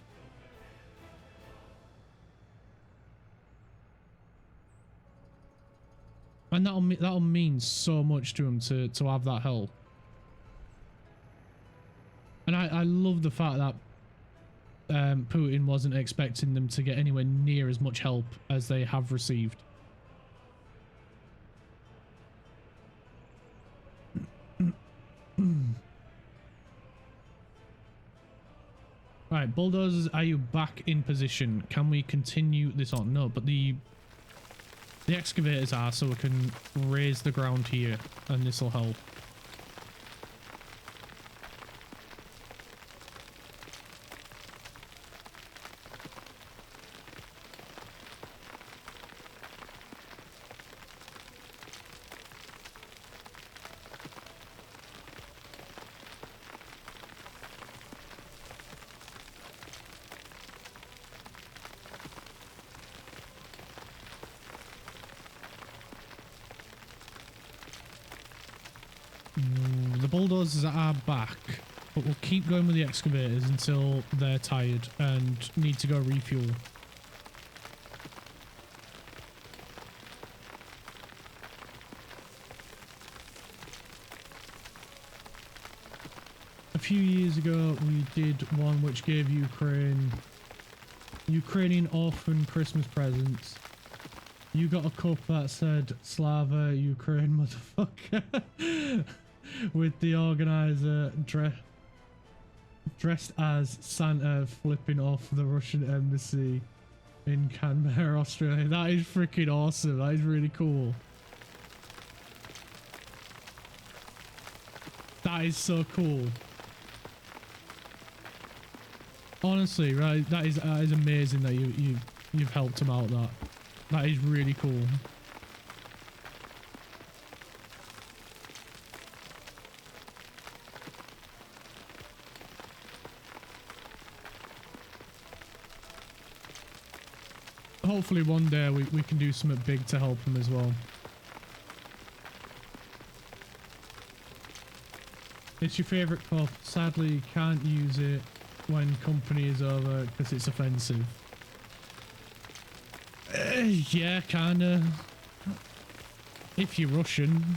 And that'll mean so much to him to have that help. And I love the fact that Putin wasn't expecting them to get anywhere near as much help as they have received. Right, bulldozers, are you back in position? Can we continue this on? No, but the excavators are, so we can raise the ground here, and this will help. The bulldozers are back, but we'll keep going with the excavators until they're tired and need to go refuel. A few years ago, we did one which gave Ukrainian orphan Christmas presents. You got a cup that said Slava Ukraine motherfucker with the organizer dressed as Santa flipping off the Russian embassy in Canberra, Australia. That is freaking awesome. That is really cool. That is so cool. Honestly, right? That is amazing that you've helped him out. That is really cool. Hopefully one day we can do something big to help him as well. It's your favourite cup. Sadly, can't use it when company is over because it's offensive. Yeah, kinda. If you're Russian.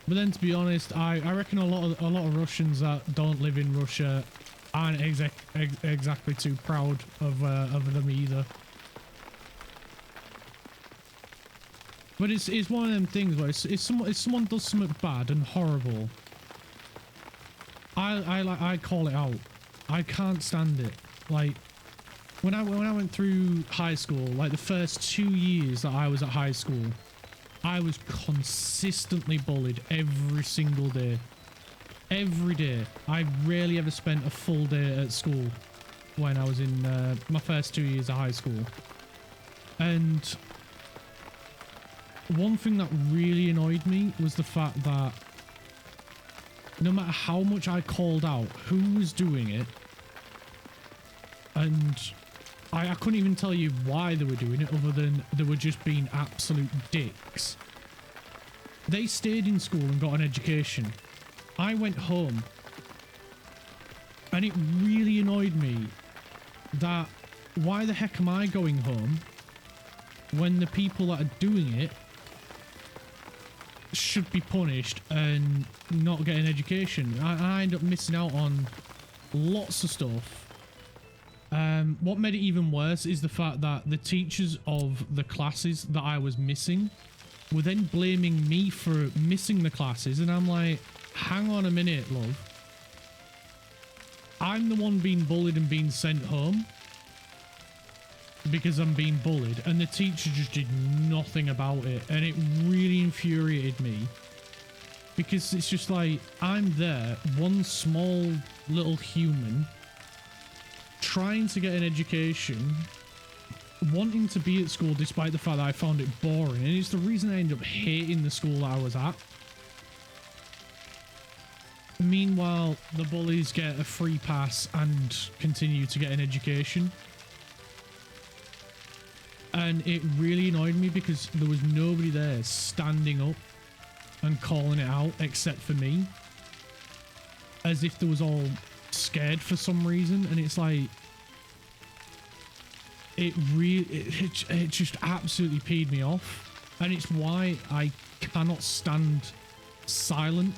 But then, to be honest, I reckon a lot of Russians that don't live in Russia aren't exactly too proud of them either. But it's one of them things where if someone does something bad and horrible, I call it out. I can't stand it. Like when I went through high school, like the first 2 years that I was at high school, I was consistently bullied every single day. Every day. I rarely ever spent a full day at school when I was in my first 2 years of high school. And one thing that really annoyed me was the fact that no matter how much I called out who was doing it, and I couldn't even tell you why they were doing it other than they were just being absolute dicks. They stayed in school and got an education. I went home and it really annoyed me that why the heck am I going home when the people that are doing it should be punished and not get an education. I end up missing out on lots of stuff What made it even worse is the fact that the teachers of the classes that I was missing were then blaming me for missing the classes, and I'm like, hang on a minute, love. I'm the one being bullied and being sent home because I'm being bullied, and the teacher just did nothing about it, and it really infuriated me because it's just like, I'm there, one small little human trying to get an education, wanting to be at school despite the fact that I found it boring, and it's the reason I ended up hating the school that I was at. Meanwhile, the bullies get a free pass and continue to get an education. And it really annoyed me because there was nobody there standing up and calling it out except for me. As if they was all scared for some reason, and it's like, it just absolutely peed me off, and it's why I cannot stand silent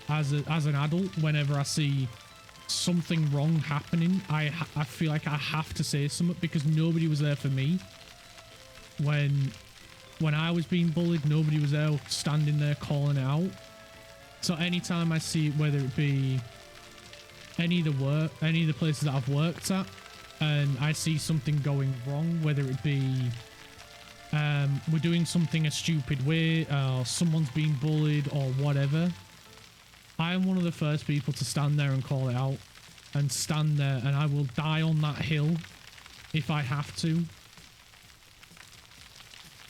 as an adult. Whenever I see something wrong happening, I feel like I have to say something, because nobody was there for me when I was being bullied. Nobody was there standing there calling it out. So anytime I see, whether it be any of the places that I've worked at, and I see something going wrong, whether it be we're doing something a stupid way, or someone's being bullied or whatever, I am one of the first people to stand there and call it out, and stand there, and I will die on that hill if I have to.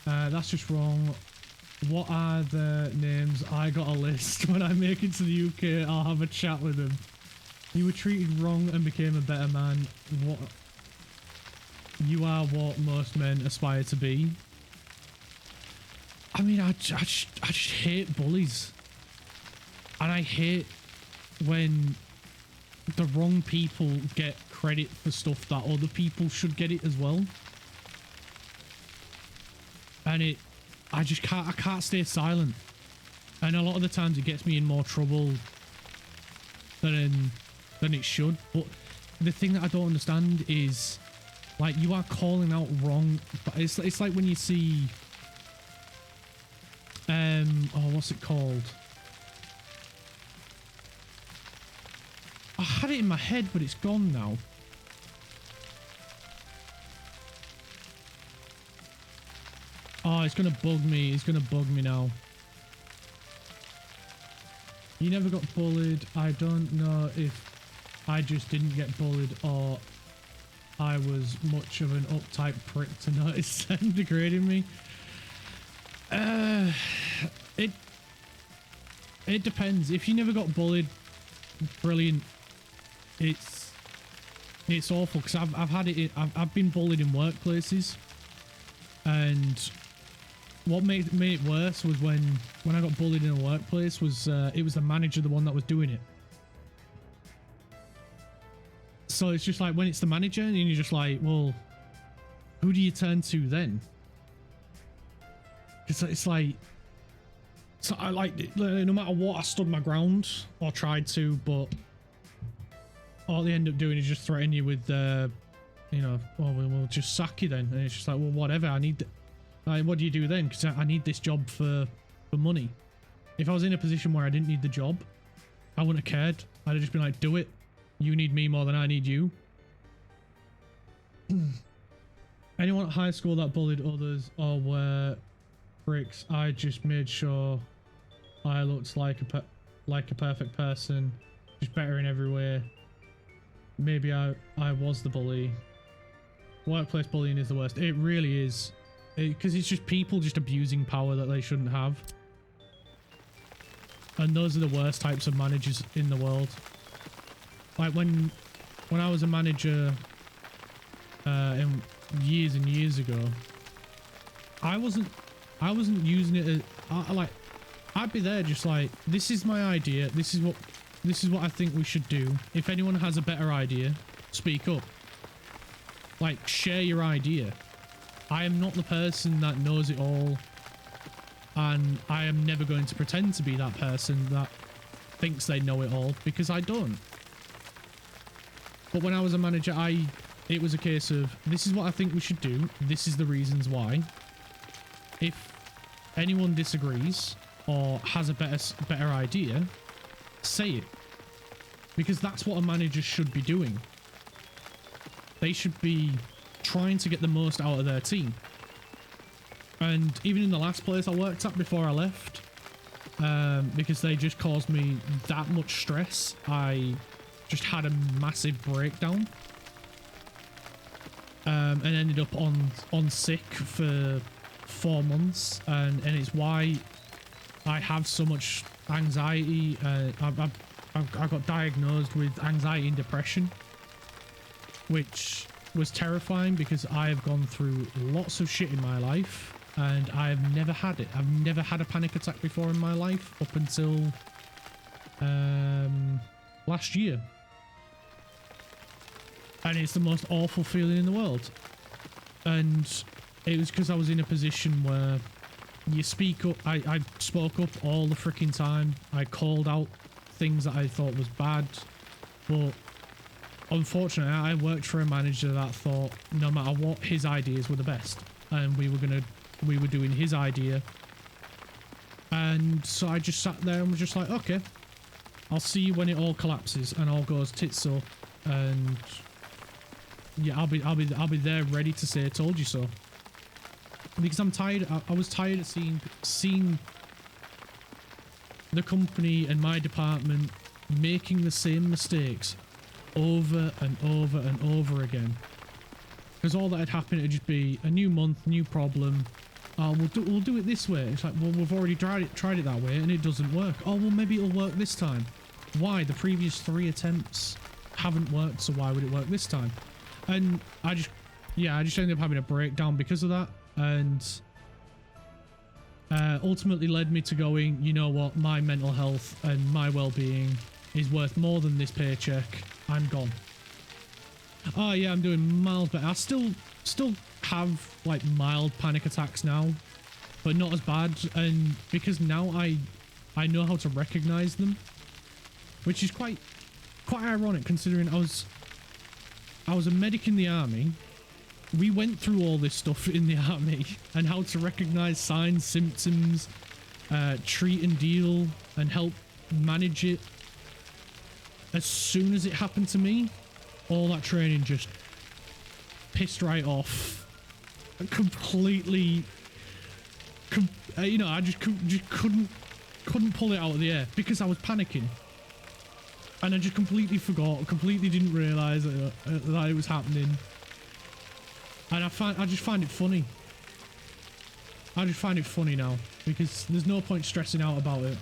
That's just wrong. What are the names? I got a list. When I make it to the UK, I'll have a chat with them. You were treated wrong and became a better man. What? You are what most men aspire to be. I mean, I just hate bullies. And I hate when the wrong people get credit for stuff that other people should get it as well. And I can't stay silent. And a lot of the times it gets me in more trouble than it should. But the thing that I don't understand is, like, you are calling out wrong, but it's like when you see oh, what's it called? I had it in my head, but it's gone now. Oh, it's gonna bug me. It's gonna bug me now. You never got bullied. I don't know if I just didn't get bullied or I was much of an uptight prick to notice them degrading me. It depends. If you never got bullied, brilliant. It's awful, because I've had it. I've been bullied in workplaces, and what made it worse was when I got bullied in a workplace was it was the manager, the one that was doing it. So it's just like, when it's the manager and you're just like, well, who do you turn to then? It's like, so I like, no matter what, I stood my ground or tried to, but all they end up doing is just threaten you with, you know, well, we'll just sack you then. And it's just like, well, whatever. Like, what do you do then? Because I need this job for money. If I was in a position where I didn't need the job, I wouldn't have cared. I'd have just been like, do it. You need me more than I need you. Anyone at high school that bullied others or were pricks, I just made sure I looked like a perfect person, just better in every way. Maybe I was the bully. Workplace bullying is the worst. It really is. Because it's just people just abusing power that they shouldn't have. And those are the worst types of managers in the world. Like when I was a manager years and years ago, I wasn't using it as, like, I'd be there just like, this is my idea, this is what I think we should do. If anyone has a better idea, speak up. Like, share your idea. I am not the person that knows it all, and I am never going to pretend to be that person that thinks they know it all, because I don't. But when I was a manager, I it was a case of, this is what I think we should do. This is the reasons why. If anyone disagrees or has a better idea, say it. Because that's what a manager should be doing. They should be trying to get the most out of their team. And even in the last place I worked at before I left, because they just caused me that much stress, I just had a massive breakdown. And ended up on sick for 4 months, and it's why I have so much anxiety. I got diagnosed with anxiety and depression, which was terrifying because I have gone through lots of shit in my life, and I have never had it. I've never had a panic attack before in my life up until last year. And it's the most awful feeling in the world. And it was because I was in a position where you speak up. I spoke up all the freaking time. I called out things that I thought was bad. But unfortunately, I worked for a manager that thought no matter what, his ideas were the best. And we were doing his idea. And so I just sat there and was just like, okay, I'll see you when it all collapses and all goes tits up. And yeah, I'll be there ready to say I told you so. Because I'm tired. I was tired of seeing the company and my department making the same mistakes over and over and over again. Because all that had happened, it'd just be a new month, new problem. Oh, we'll do it this way. It's like, well, we've already tried it that way and it doesn't work. Oh, well, maybe it'll work this time. Why? The previous 3 attempts haven't worked, so why would it work this time? And I just ended up having a breakdown because of that, and ultimately led me to going, you know what, my mental health and my well-being is worth more than this paycheck. I'm gone. Oh yeah, I'm doing miles better. I still have like mild panic attacks now, but not as bad, and because now I know how to recognize them, which is quite ironic considering I was a medic in the army. We went through all this stuff in the army and how to recognize signs, symptoms, treat and deal and help manage it. As soon as it happened to me, all that training just pissed right off. Completely, you know, I just couldn't pull it out of the air because I was panicking. And I just completely forgot, completely didn't realise that it was happening. And I just find it funny. I just find it funny now because there's no point stressing out about it.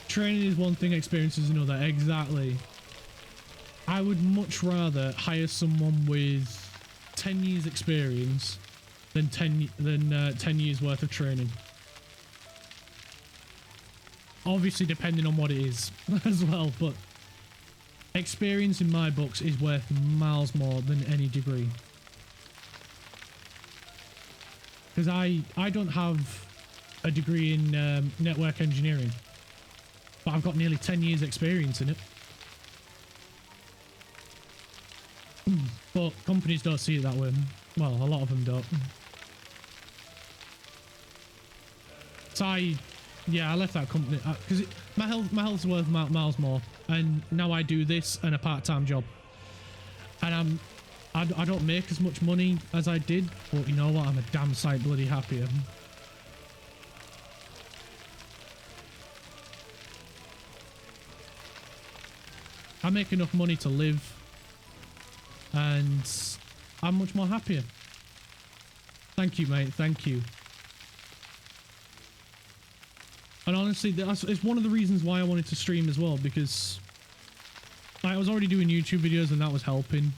Training is one thing, experience is another. Exactly. I would much rather hire someone with 10 years experience than 10 years worth of training. Obviously depending on what it is as well, but experience in my books is worth miles more than any degree. Because I don't have a degree in network engineering, but I've got nearly 10 years experience in it. But companies don't see it that way. Well, a lot of them don't. So I left that company because my health's worth miles more, and now I do this and a part-time job, and I don't make as much money as I did, but you know what? I'm a damn sight bloody happier. I make enough money to live, and I'm much more happier. Thank you, mate. Thank you. And honestly, it's one of the reasons why I wanted to stream as well, because I was already doing YouTube videos and that was helping.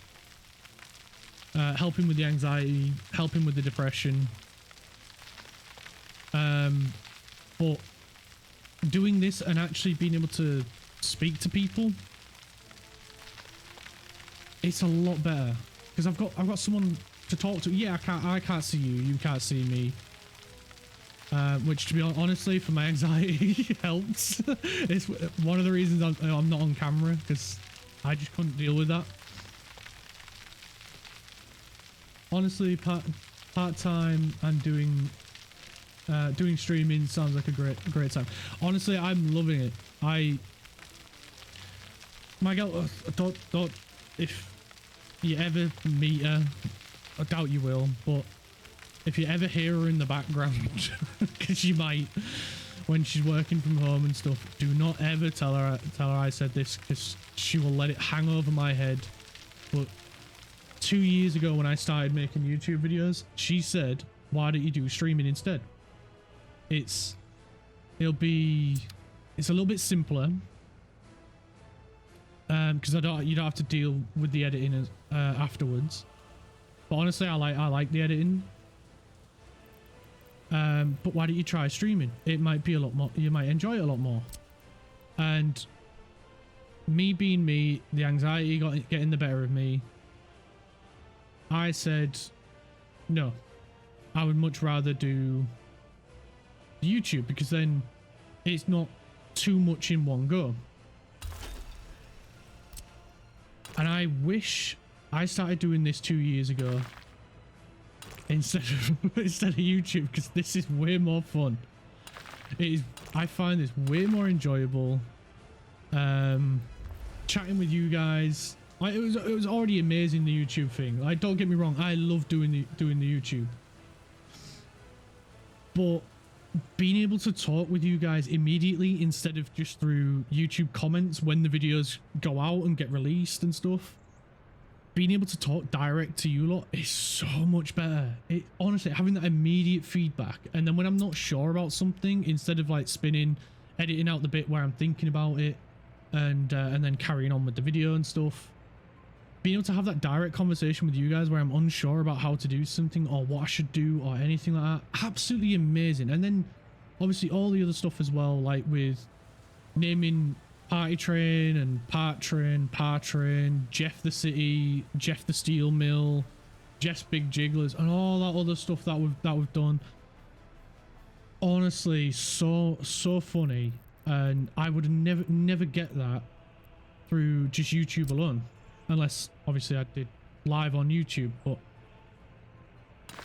Helping with the anxiety, helping with the depression. But doing this and actually being able to speak to people, it's a lot better. Because I've got someone to talk to. Yeah, I can't see you, you can't see me. Which, to be honestly, for my anxiety helps. It's one of the reasons I'm not on camera, because I just couldn't deal with that. honestly, part-time and doing streaming sounds like a great time. Honestly, I'm loving it. My girl, don't if you ever meet her, I doubt you will, but if you ever hear her in the background, because you might when she's working from home and stuff, do not ever tell her I said this, because she will let it hang over my head. But 2 years ago when I started making YouTube videos, she said, why don't you do streaming instead? It's a little bit simpler, because you don't have to deal with the editing afterwards. But honestly, I like the editing. But why don't you try streaming? It might be a lot more, you might enjoy it a lot more. And me being me, the anxiety getting the better of me, I said, no, I would much rather do YouTube, because then it's not too much in one go. And I wish I started doing this 2 years ago instead of YouTube, because this is way more fun. I find this way more enjoyable. Chatting with you guys, like, it was already amazing, the YouTube thing. Like, don't get me wrong, I love doing the YouTube, but being able to talk with you guys immediately instead of just through YouTube comments when the videos go out and get released and stuff, being able to talk direct to you lot is so much better. Honestly, having that immediate feedback, and then when I'm not sure about something, instead of like editing out the bit where I'm thinking about it and then carrying on with the video and stuff, being able to have that direct conversation with you guys where I'm unsure about how to do something or what I should do or anything like that, absolutely amazing. And then obviously all the other stuff as well, like with naming Party Train and Part Train, Jeff the City, Jeff the Steel Mill, Jeff's Big Jigglers, and all that other stuff that we've done. Honestly, so funny, and I would never get that through just YouTube alone, unless obviously I did live on YouTube. But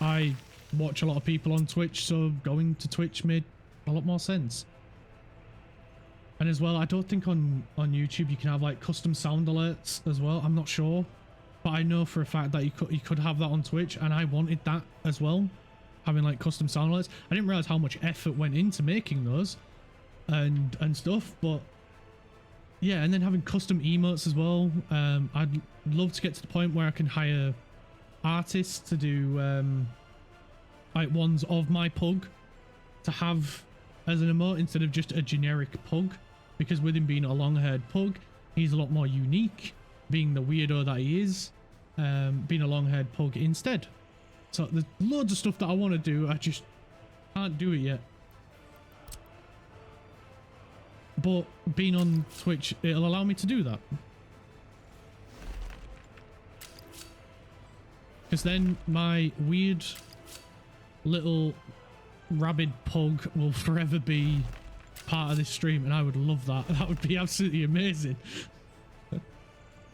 I watch a lot of people on Twitch, so going to Twitch made a lot more sense. And as well, I don't think on YouTube you can have like custom sound alerts as well. I'm not sure, but I know for a fact that you could have that on Twitch, and I wanted that as well, having like custom sound alerts. I didn't realize how much effort went into making those and stuff, but yeah. And then having custom emotes as well. I'd love to get to the point where I can hire artists to do like ones of my pug to have as an emote instead of just a generic pug, because with him being a long-haired pug, he's a lot more unique, being the weirdo that he is, being a long-haired pug instead. So there's loads of stuff that I want to do, I just can't do it yet. But being on Twitch, it'll allow me to do that, because then my weird little rabid pug will forever be part of this stream, and I would love that. That would be absolutely amazing.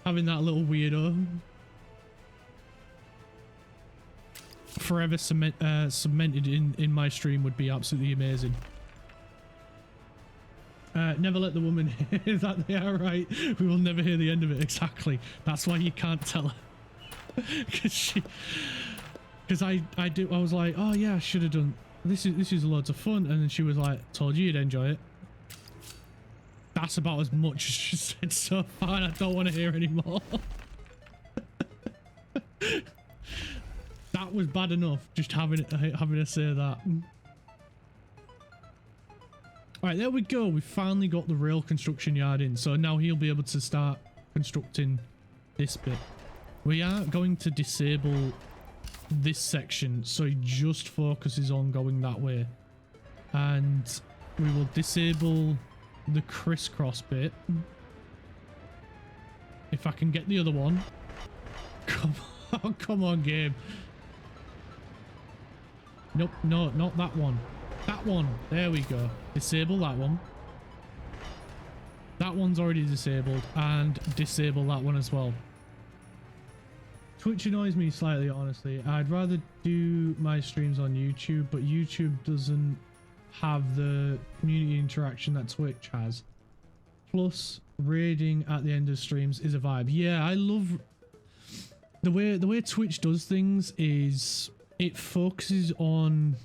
Having that little weirdo forever cemented in my stream would be absolutely amazing. Never let the woman hear that they are right. We will never hear the end of it. Exactly. That's why you can't tell her. Because I was like, oh yeah, I should have done this is loads of fun, and then she was like, told you you'd enjoy it. That's about as much as she said so far, and I don't want to hear anymore. That was bad enough, just having to say that. Alright, there we go. We finally got the rail construction yard in, so now he'll be able to start constructing this bit. We are going to disable this section, so he just focuses on going that way, and we will disable the crisscross bit. If I can get the other one. Come on, game. Nope, no, not that one. That one. There we go. Disable that one. That one's already disabled, and disable that one as well. Twitch annoys me slightly, honestly. I'd rather do my streams on YouTube, but YouTube doesn't have the community interaction that Twitch has. Plus, raiding at the end of streams is a vibe. Yeah, I love the way Twitch does things. Is it focuses on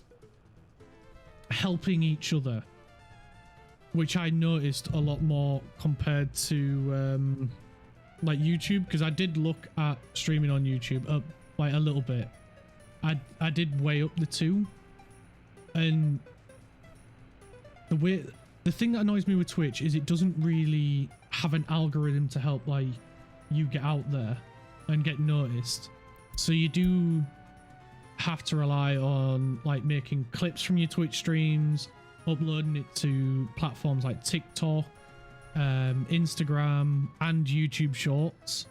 helping each other, which I noticed a lot more compared to like YouTube, because I did look at streaming on YouTube up like a little bit. I did weigh up the two, and the thing that annoys me with Twitch is it doesn't really have an algorithm to help like you get out there and get noticed. So you do have to rely on like making clips from your Twitch streams, uploading it to platforms like TikTok, Instagram, and YouTube Shorts,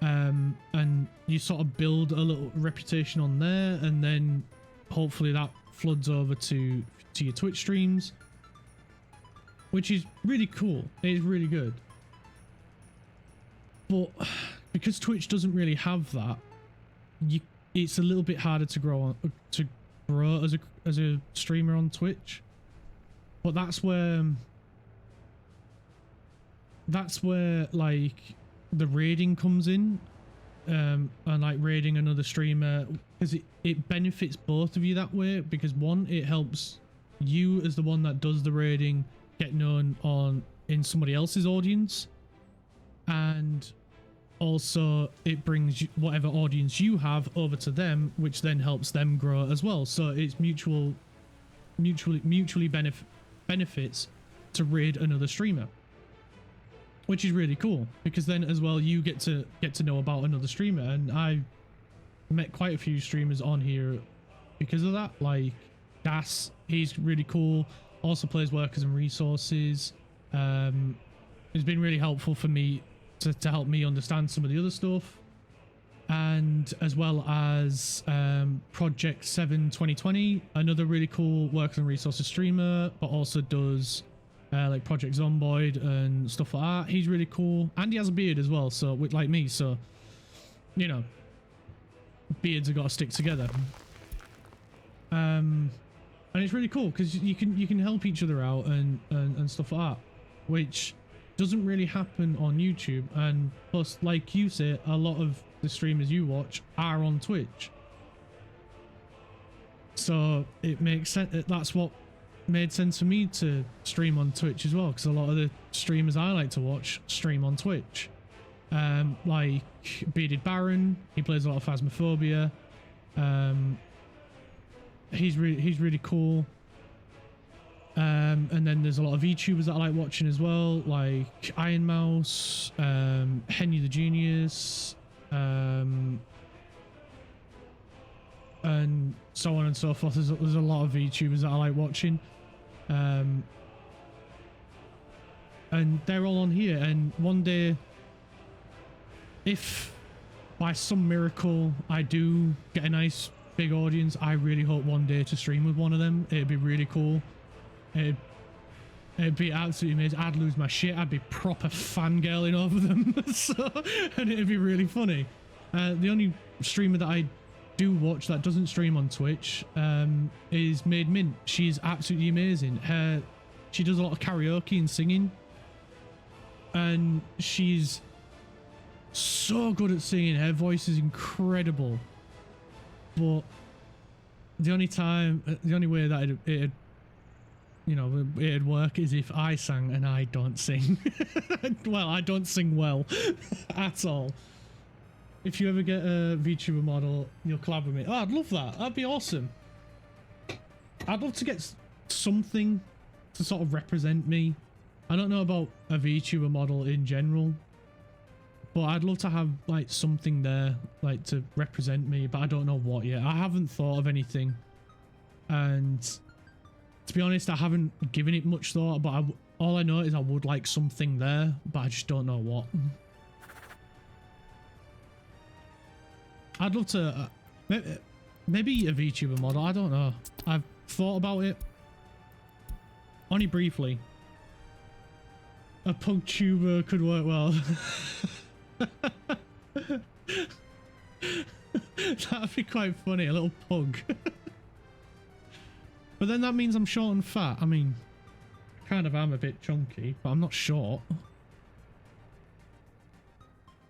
and you sort of build a little reputation on there, and then hopefully that floods over to your Twitch streams, which is really cool. It is really good, but because Twitch doesn't really have that, it's a little bit harder to grow as a streamer on Twitch. But that's where like the raiding comes in, and like raiding another streamer, because it benefits both of you that way, because one, it helps you as the one that does the raiding get known in somebody else's audience, and also it brings whatever audience you have over to them, which then helps them grow as well. So it's mutually benefits to raid another streamer, which is really cool, because then as well you get to know about another streamer. And I met quite a few streamers on here because of that, like Das, he's really cool, also plays Workers and Resources. It's been really helpful for me to help me understand some of the other stuff, and as well as Part.31 2020, another really cool Workers and Resources streamer, but also does like Project Zomboid and stuff like that. He's really cool, and he has a beard as well, so like me, so you know, beards have got to stick together. And it's really cool because you can help each other out and stuff like that, which doesn't really happen on YouTube. And plus, like you say, a lot of the streamers you watch are on Twitch, so it makes sense. That's what made sense for me to stream on Twitch as well, because a lot of the streamers I like to watch stream on Twitch. Like Bearded Baron, he plays a lot of Phasmophobia. He's really cool. And then there's a lot of VTubers that I like watching as well, like Iron Mouse, Henry the Genius, and so on and so forth. There's a lot of VTubers that I like watching, and they're all on here. And one day, if by some miracle I do get a nice big audience, I really hope one day to stream with one of them. It'd be really cool. It'd be absolutely amazing. I'd lose my shit. I'd be proper fangirling over them. And it'd be really funny. The only streamer that I do watch that doesn't stream on Twitch is Made Mint. She's absolutely amazing. She does a lot of karaoke and singing, and she's so good at singing. Her voice is incredible. But the only way that it'd work is if I sang, and I don't sing. Well, I don't sing well at all. If you ever get a VTuber model, you'll collab with me. Oh, I'd love that. That'd be awesome. I'd love to get something to sort of represent me. I don't know about a VTuber model in general, but I'd love to have like something there, like to represent me, but I don't know what yet. I haven't thought of anything, and to be honest, I haven't given it much thought, but all I know is I would like something there, but I just don't know what. I'd love to, maybe a VTuber model, I don't know. I've thought about it, only briefly. A pug tuber could work well. That'd be quite funny, a little pug. But then that means I'm short and fat. I mean, I kind of am a bit chunky, but I'm not short.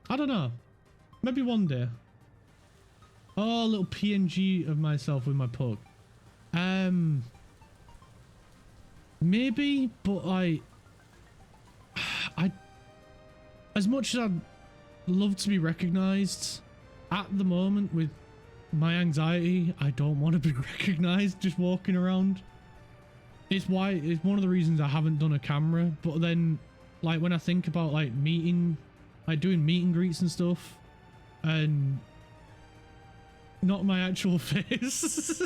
I don't know. Maybe one day. Oh, a little PNG of myself with my pug. Maybe, but I as much as I'd love to be recognized, at the moment with my anxiety, I don't want to be recognized just walking around. It's one of the reasons I haven't done a camera. But then, like, when I think about like doing meet and greets and stuff, and not my actual face.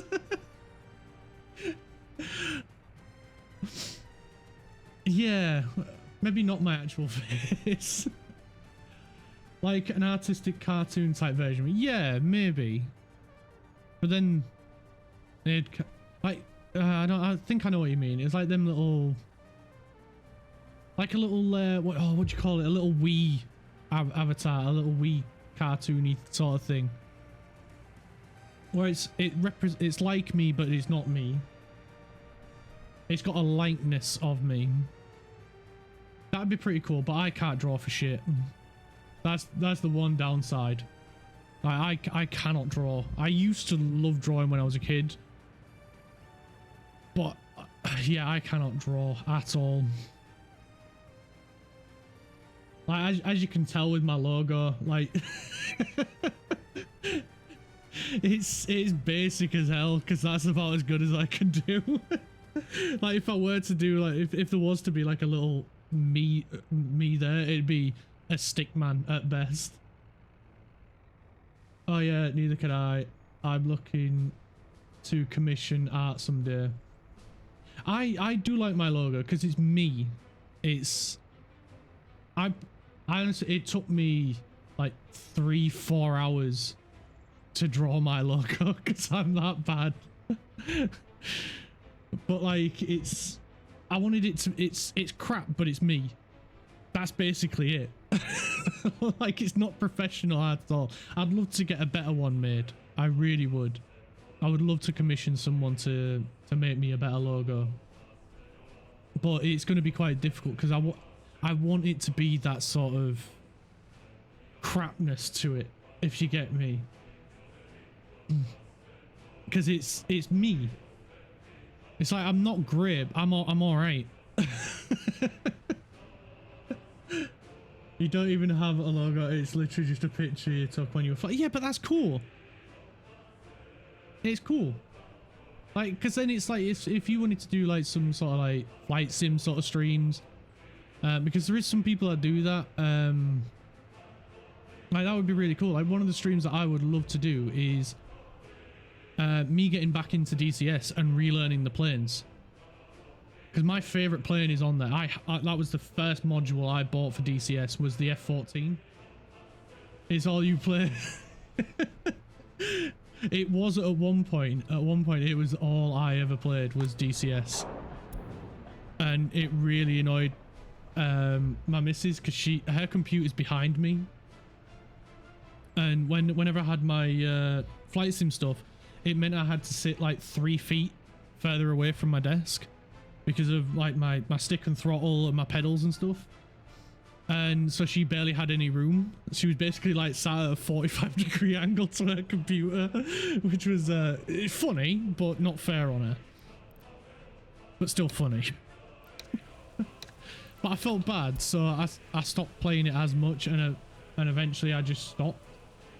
Yeah, maybe not my actual face. Like an artistic cartoon type version. Yeah, maybe. But then they'd like I think I know what you mean. It's like them little, like a little what do you call it? A little Wii avatar, a little Wii cartoony sort of thing. Where it's like me, but it's not me. It's got a likeness of me. That'd be pretty cool, but I can't draw for shit. That's the one downside. I cannot draw. I used to love drawing when I was a kid, but yeah, I cannot draw at all. Like as you can tell with my logo, like it's basic as hell, because that's about as good as I can do. Like if I were to do like if there was to be like a little me there, it'd be a stick man at best. Oh yeah, neither can I. I'm looking to commission art someday. I do like my logo because it's me. I honestly, it took me like 3-4 hours to draw my logo because I'm that bad. But like I wanted it to, it's crap, but it's me. That's basically it. Like it's not professional at all. I'd love to get a better one made. I really would. I would love to commission someone to make me a better logo. But it's going to be quite difficult because I want it to be that sort of crapness to it, if you get me. Because it's me. It's like I'm not great. I'm all right. You don't even have a logo. It's literally just a picture you took when you were flying. Yeah, but that's cool. It's cool. Like, because then it's like if you wanted to do like some sort of like flight sim sort of streams, because there is some people that do that. Like that would be really cool. Like one of the streams that I would love to do is me getting back into DCS and relearning the planes. Because my favorite plane is on there. That was the first module I bought for DCS, was the F-14. It's all you play. It was at one point. At one point, it was all I ever played was DCS, and it really annoyed my missus because her computer's behind me, and whenever I had my flight sim stuff, it meant I had to sit like 3 feet further away from my desk because of like my stick and throttle and my pedals and stuff. And so she barely had any room. She was basically like sat at a 45-degree angle to her computer, which was funny, but not fair on her. But still funny. But I felt bad, so I stopped playing it as much, and eventually I just stopped.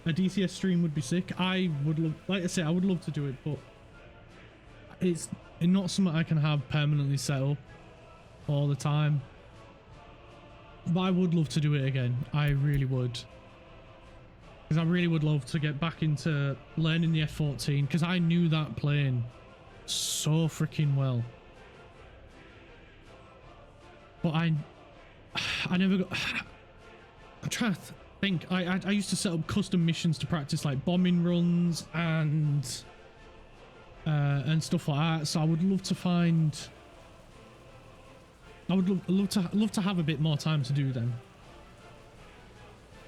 A DCS stream would be sick. I would love, like I say, I would love to do it, but it's not something I can have permanently set up all the time. But I would love to do it again. I really would. Because I really would love to get back into learning the F-14, because I knew that plane so freaking well. But I never got... I'm trying to think. I used to set up custom missions to practice like bombing runs and stuff like that. So I would love to find... I would love to have a bit more time to do them.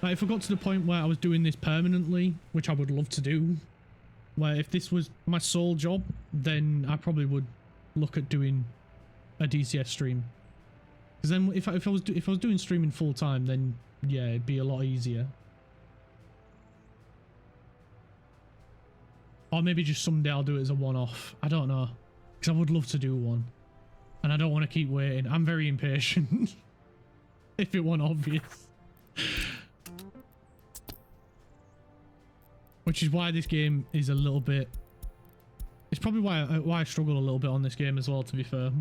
Like, if I got to the point where I was doing this permanently, which I would love to do, where if this was my sole job, then I probably would look at doing a DCS stream. Because then if I was doing streaming full time, then yeah, it'd be a lot easier. Or maybe just someday I'll do it as a one-off. I don't know. Because I would love to do one. And I don't want to keep waiting. I'm very impatient. If it wasn't obvious. Which is why this game is a little bit... It's probably why I struggle a little bit on this game as well, to be fair.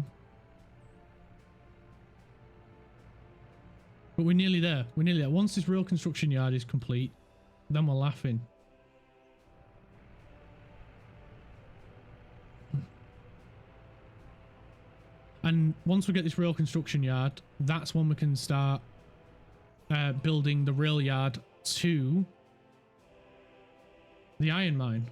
But we're nearly there. We're nearly there. Once this real construction yard is complete, then we're laughing. And once we get this rail construction yard, that's when we can start building the rail yard to the iron mine.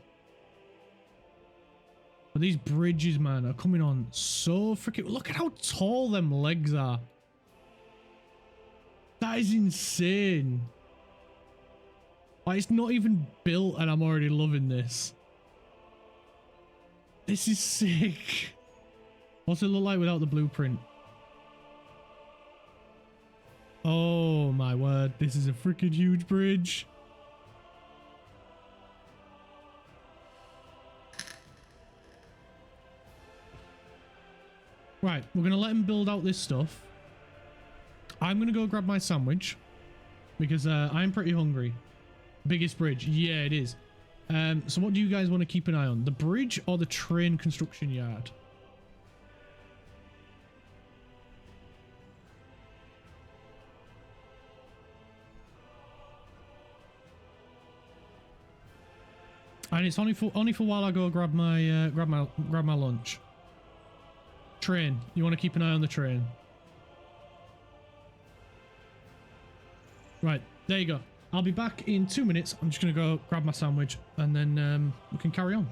But these bridges, man, are coming on so freaking... Look at how tall them legs are. That is insane. Like, it's not even built and I'm already loving this. This is sick. What's it look like without the blueprint? Oh my word, this is a freaking huge bridge. Right, we're gonna let him build out this stuff. I'm gonna go grab my sandwich because I'm pretty hungry. Biggest bridge, yeah, it is. So what do you guys want to keep an eye on? The bridge or the train construction yard? And it's only for while I go grab my grab my lunch. Train. You want to keep an eye on the train. Right, there you go. I'll be back in 2 minutes. I'm just gonna go grab my sandwich and then we can carry on.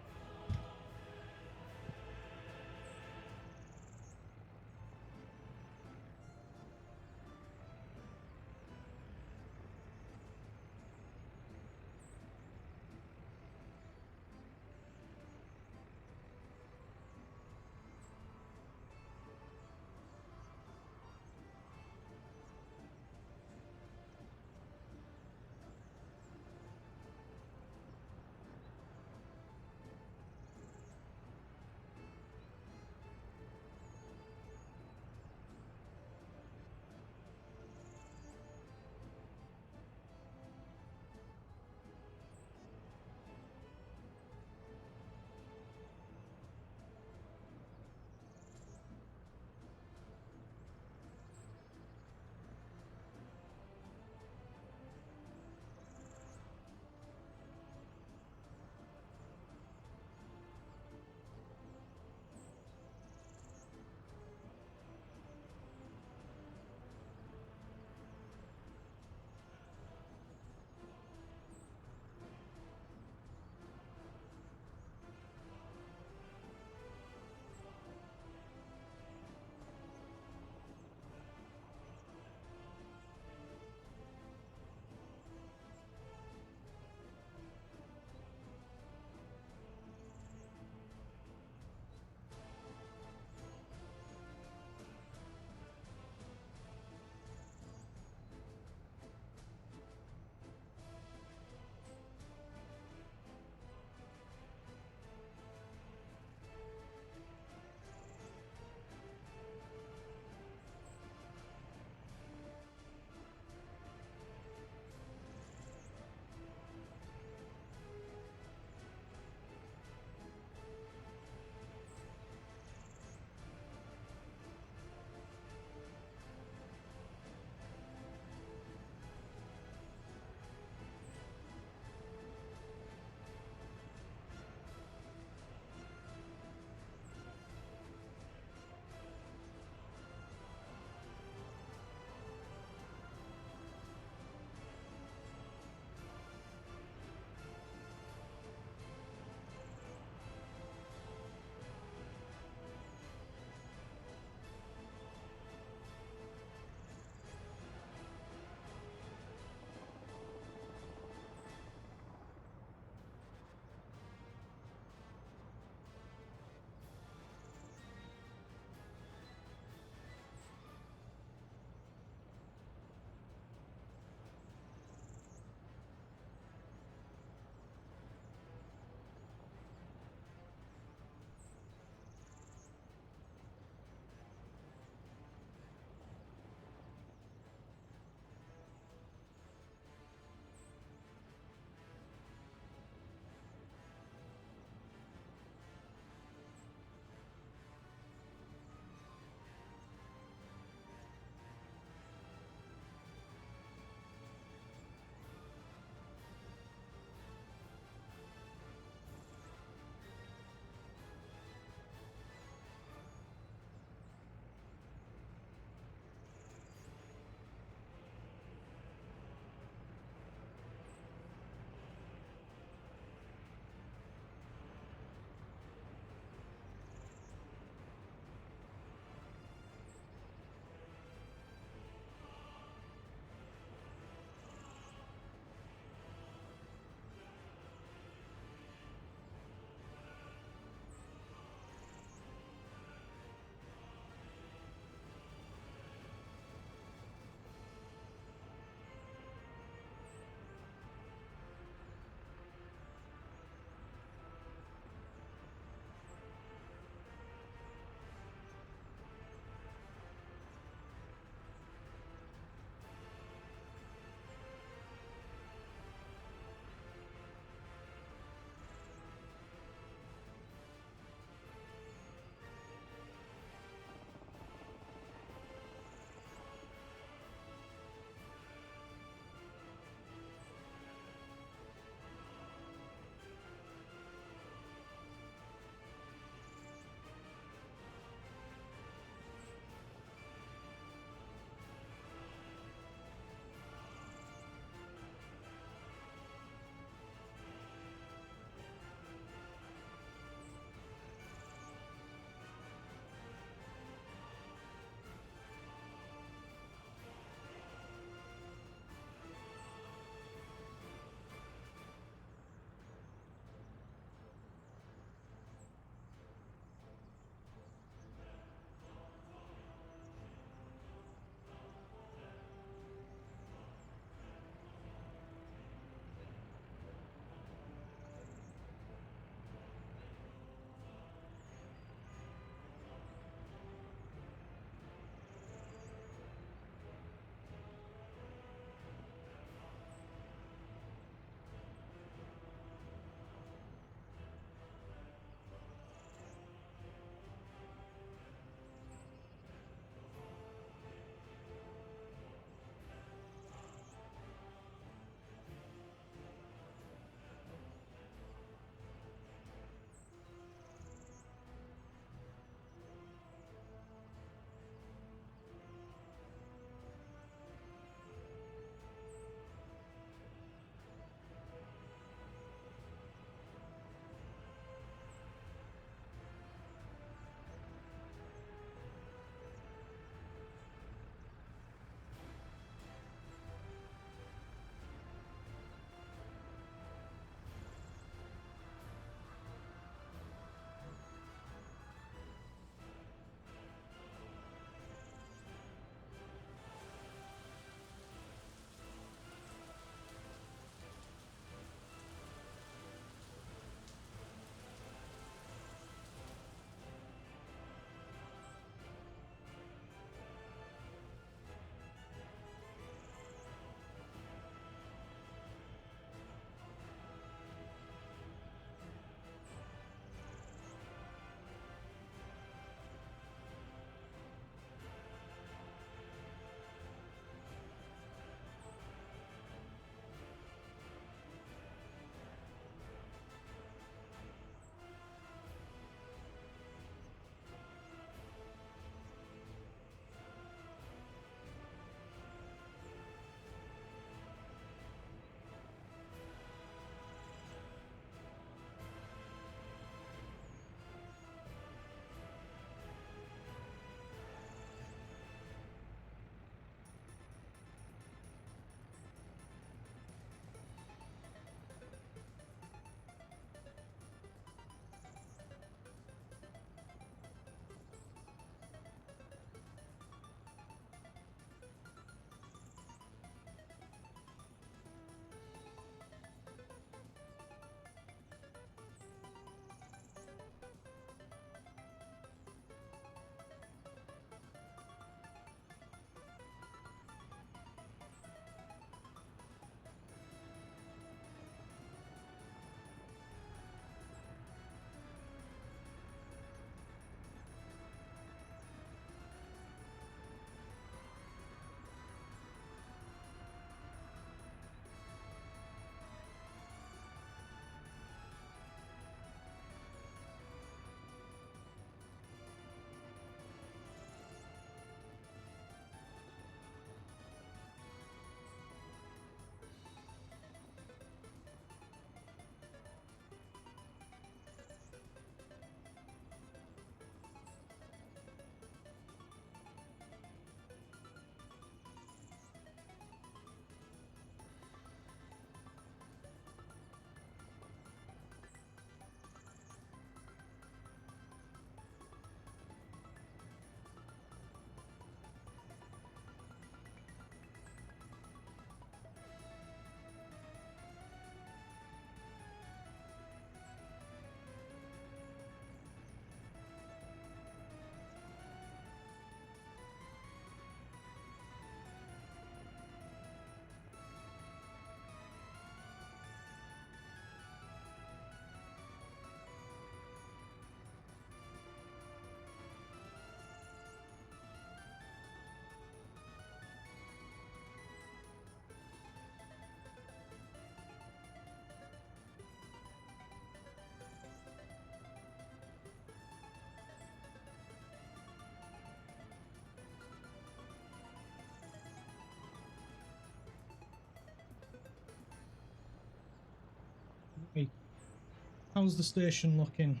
How's the station looking?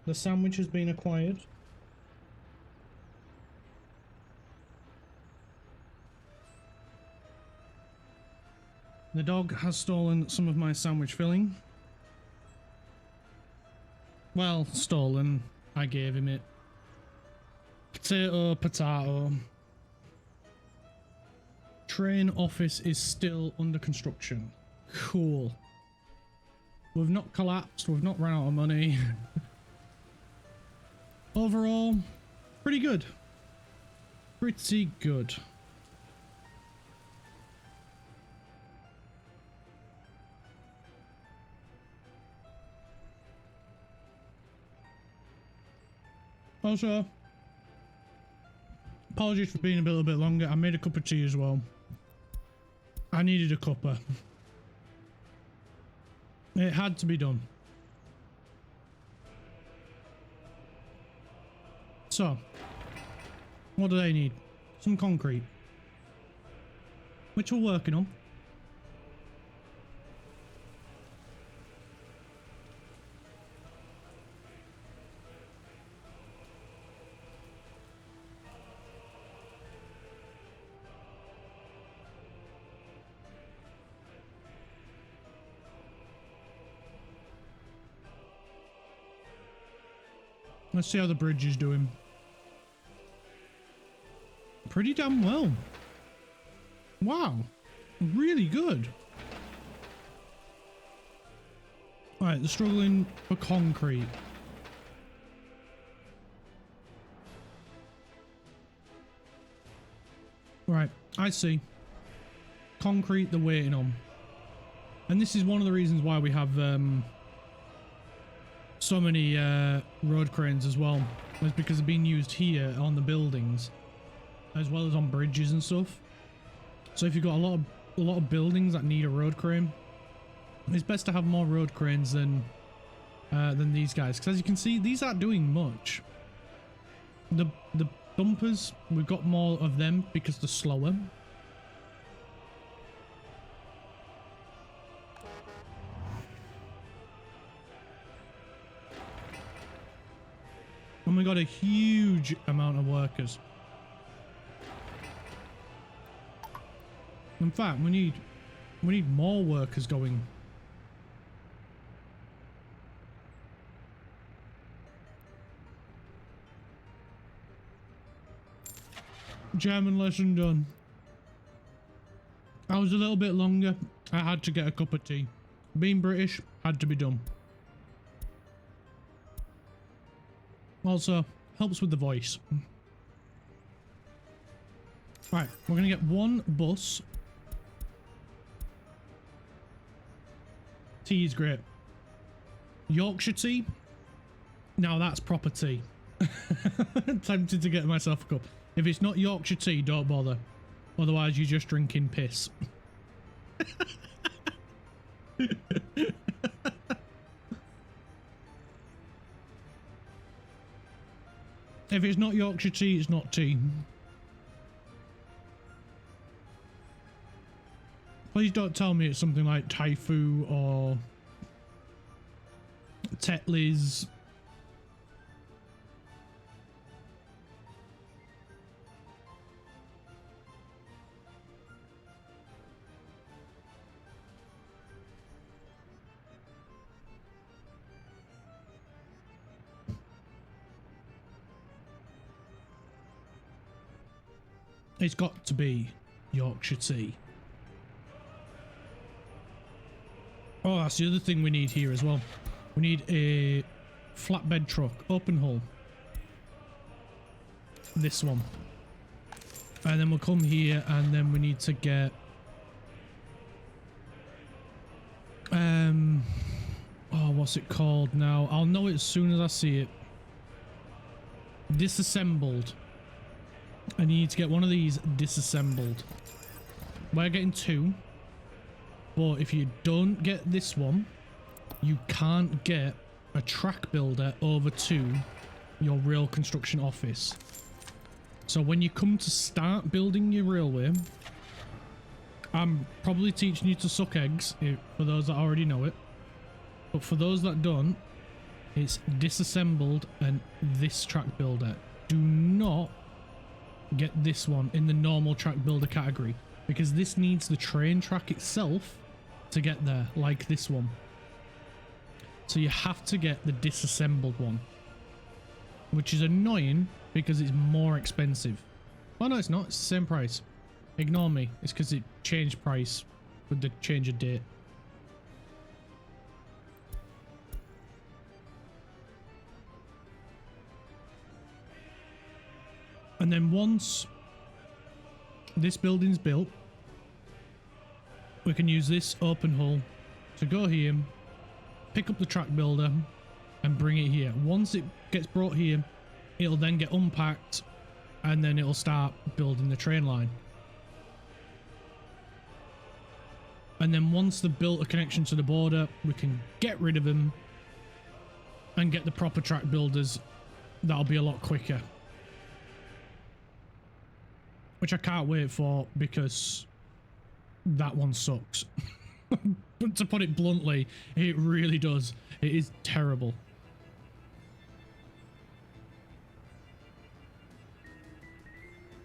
The sandwich has been acquired. The dog has stolen some of my sandwich filling. Well, stolen. I gave him it. Potato, potato. Train office is still under construction. Cool. We've not collapsed. We've not run out of money. Overall, pretty good. Pretty good. Also, apologies for being a little bit longer. I made a cup of tea as well. I needed a cuppa. It had to be done. So, what do they need? Some concrete. Which we're working on. Let's see how the bridge is doing. Pretty damn well. Wow. Really good. Alright, they're struggling for concrete. Right, I see. Concrete they're waiting on. And this is one of the reasons why we have so many road cranes as well. It's because they're being used here on the buildings as well as on bridges and stuff. So if you've got a lot of buildings that need a road crane, it's best to have more road cranes than these guys, because as you can see, these aren't doing much. The dumpers, we've got more of them because they're slower. And we got a huge amount of workers. In fact, we need more workers going. German lesson done. I was a little bit longer. I had to get a cup of tea. Being British had to be done. Also, helps with the voice. Right, we're gonna get one bus. Tea is great. Yorkshire tea? Now that's proper tea. Tempted to get myself a cup. If it's not Yorkshire tea, don't bother. Otherwise, you're just drinking piss. If it's not Yorkshire tea, it's not tea. Please don't tell me it's something like Taifu or Tetley's. It's got to be Yorkshire tea. Oh, that's the other thing we need here as well. We need a flatbed truck, open hull. This one. And then we'll come here and then we need to get... oh, what's it called now? I'll know it as soon as I see it. Disassembled. And you need to get one of these disassembled. We're getting two. But if you don't get this one, you can't get a track builder over to your rail construction office. So when you come to start building your railway, I'm probably teaching you to suck eggs, for those that already know it. But for those that don't, it's disassembled and this track builder. Do not get this one in the normal track builder category, because this needs the train track itself to get there, like this one. So you have to get the disassembled one, which is annoying because it's more expensive. Oh no, it's not. It's the same price. Ignore me. It's because it changed price with the change of date. And then once this building's built, we can use this open hull to go here, pick up the track builder and bring it here. Once it gets brought here, it'll then get unpacked and then it'll start building the train line. And then once they've built a connection to the border, we can get rid of them and get the proper track builders. That'll be a lot quicker. Which I can't wait for, because that one sucks. But to put it bluntly, it really does. It is terrible.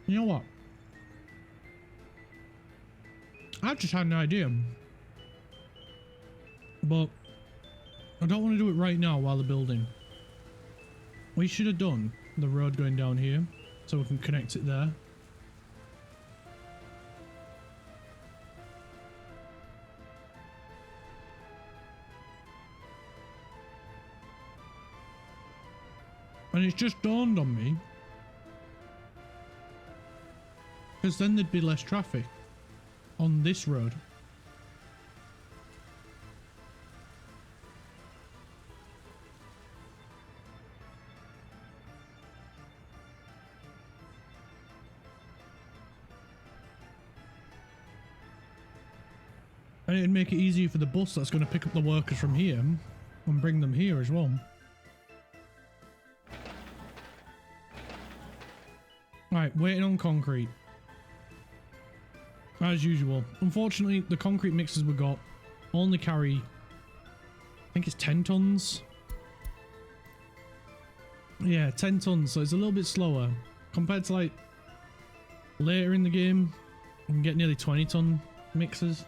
You know what? I just had an idea. But I don't want to do it right now while they're building. We should have done the road going down here so we can connect it there. And it's just dawned on me, because then there'd be less traffic on this road. And it'd make it easier for the bus that's going to pick up the workers from here and bring them here as well. Right, waiting on concrete. As usual. Unfortunately, the concrete mixers we got only carry, I think it's 10 tons. Yeah, 10 tons, so it's a little bit slower. Compared to like later in the game, we can get nearly 20 ton mixers.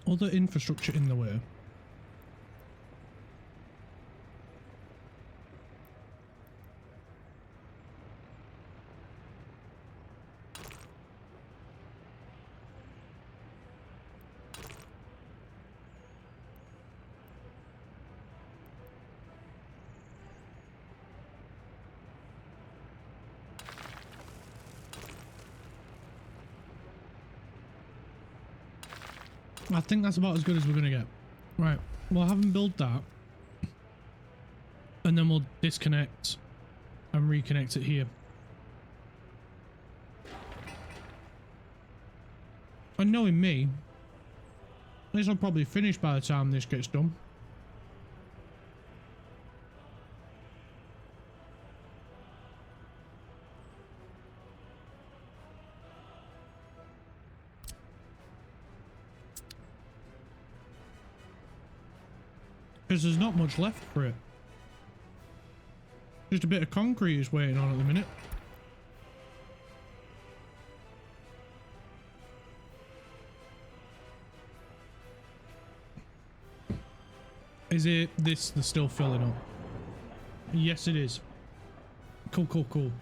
Other infrastructure in the way. I think that's about as good as we're going to get. Right, we'll have them build that. And then we'll disconnect and reconnect it here. And knowing me, this will probably finish by the time this gets done. Because there's not much left for it. Just a bit of concrete is waiting on at the minute. Is it this that's still filling up? Yes, it is. Cool, cool, cool.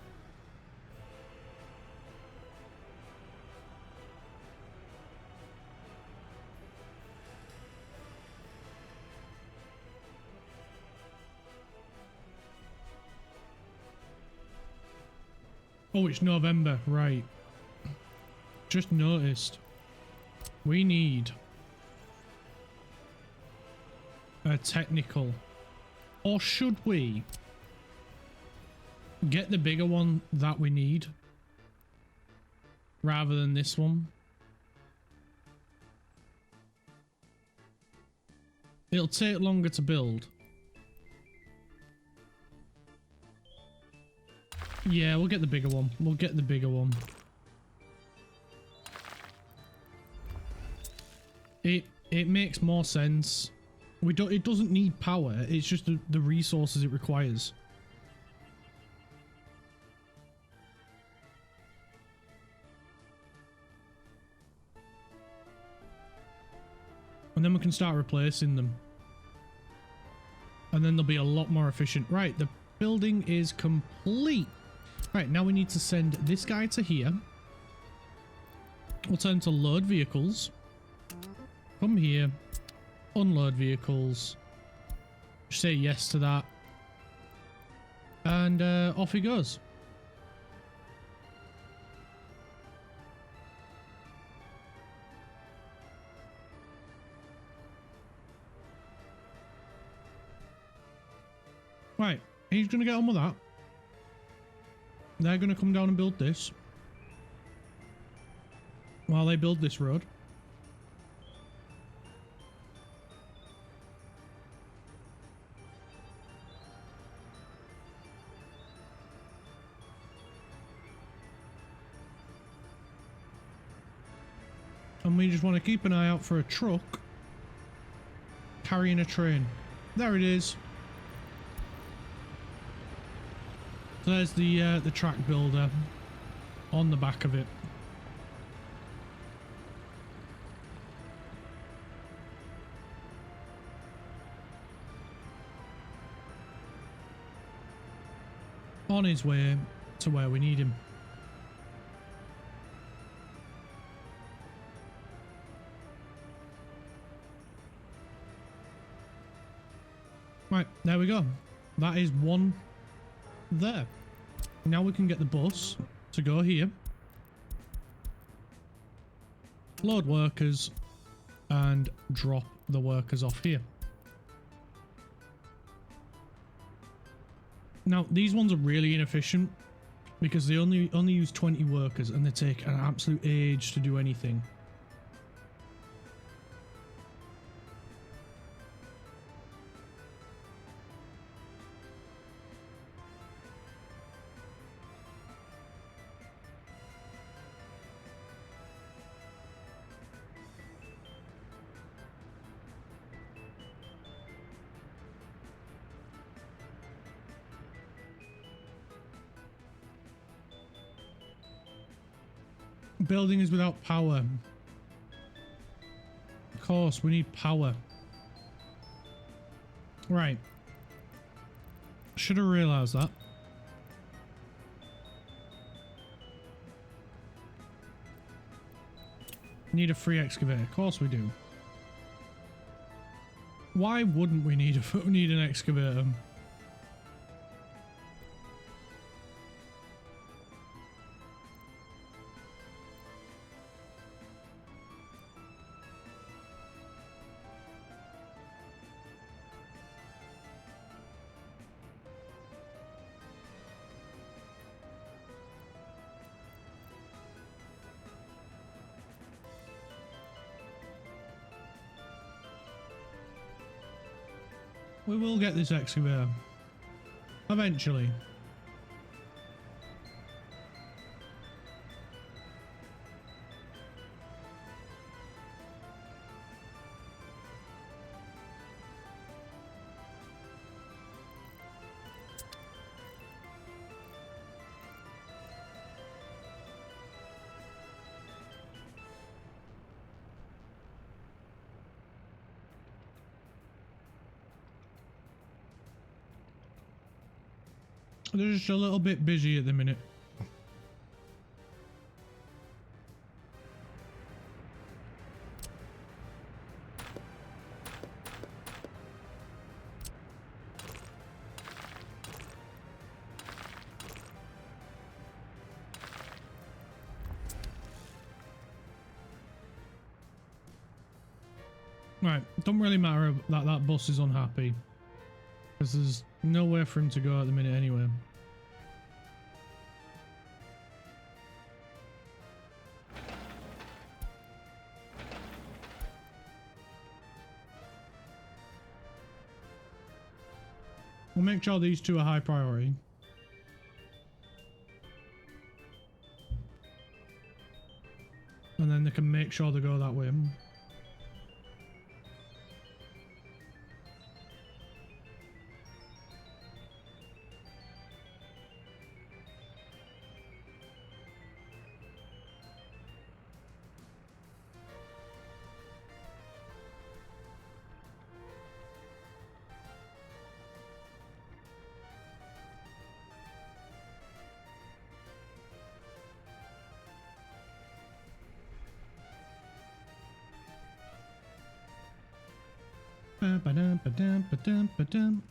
Oh, it's November, right. Just noticed. We need a technical. Or should we get the bigger one that we need rather than this one. It'll take longer to build. Yeah, we'll get the bigger one. We'll get the bigger one. It makes more sense. It doesn't need power. It's just the resources it requires. And then we can start replacing them. And then they'll be a lot more efficient. Right, the building is complete. Right, now we need to send this guy to here. We'll tell him to load vehicles. Come here. Unload vehicles. Say yes to that. And off he goes. Right, he's going to get on with that. They're going to come down and build this. While they build this road. And we just want to keep an eye out for a truck carrying a train. There it is. So there's the track builder on the back of it. On his way to where we need him. Right, there we go. That is one there. Now we can get the bus to go here. Load workers and drop the workers off here. Now, these ones are really inefficient because they only use 20 workers and they take an absolute age to do anything. Building is without power. Of course, we need power. Right. Should have realized that. Need a free excavator. Of course we do. Why wouldn't we need an excavator? We will get this excavator. Eventually. They're just a little bit busy at the minute. Right, don't really matter that that bus is unhappy. Because there's nowhere for him to go at the minute anyway. We'll make sure these two are high priority. And then they can make sure they go that way. Ba-dum.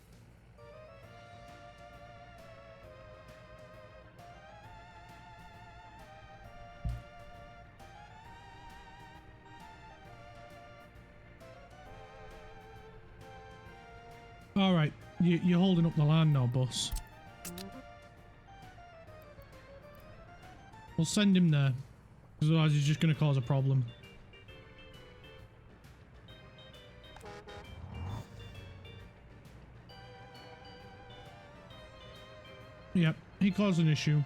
All right, you're holding up the line now, boss. We'll send him there, because otherwise he's just going to cause a problem. Yep, he caused an issue.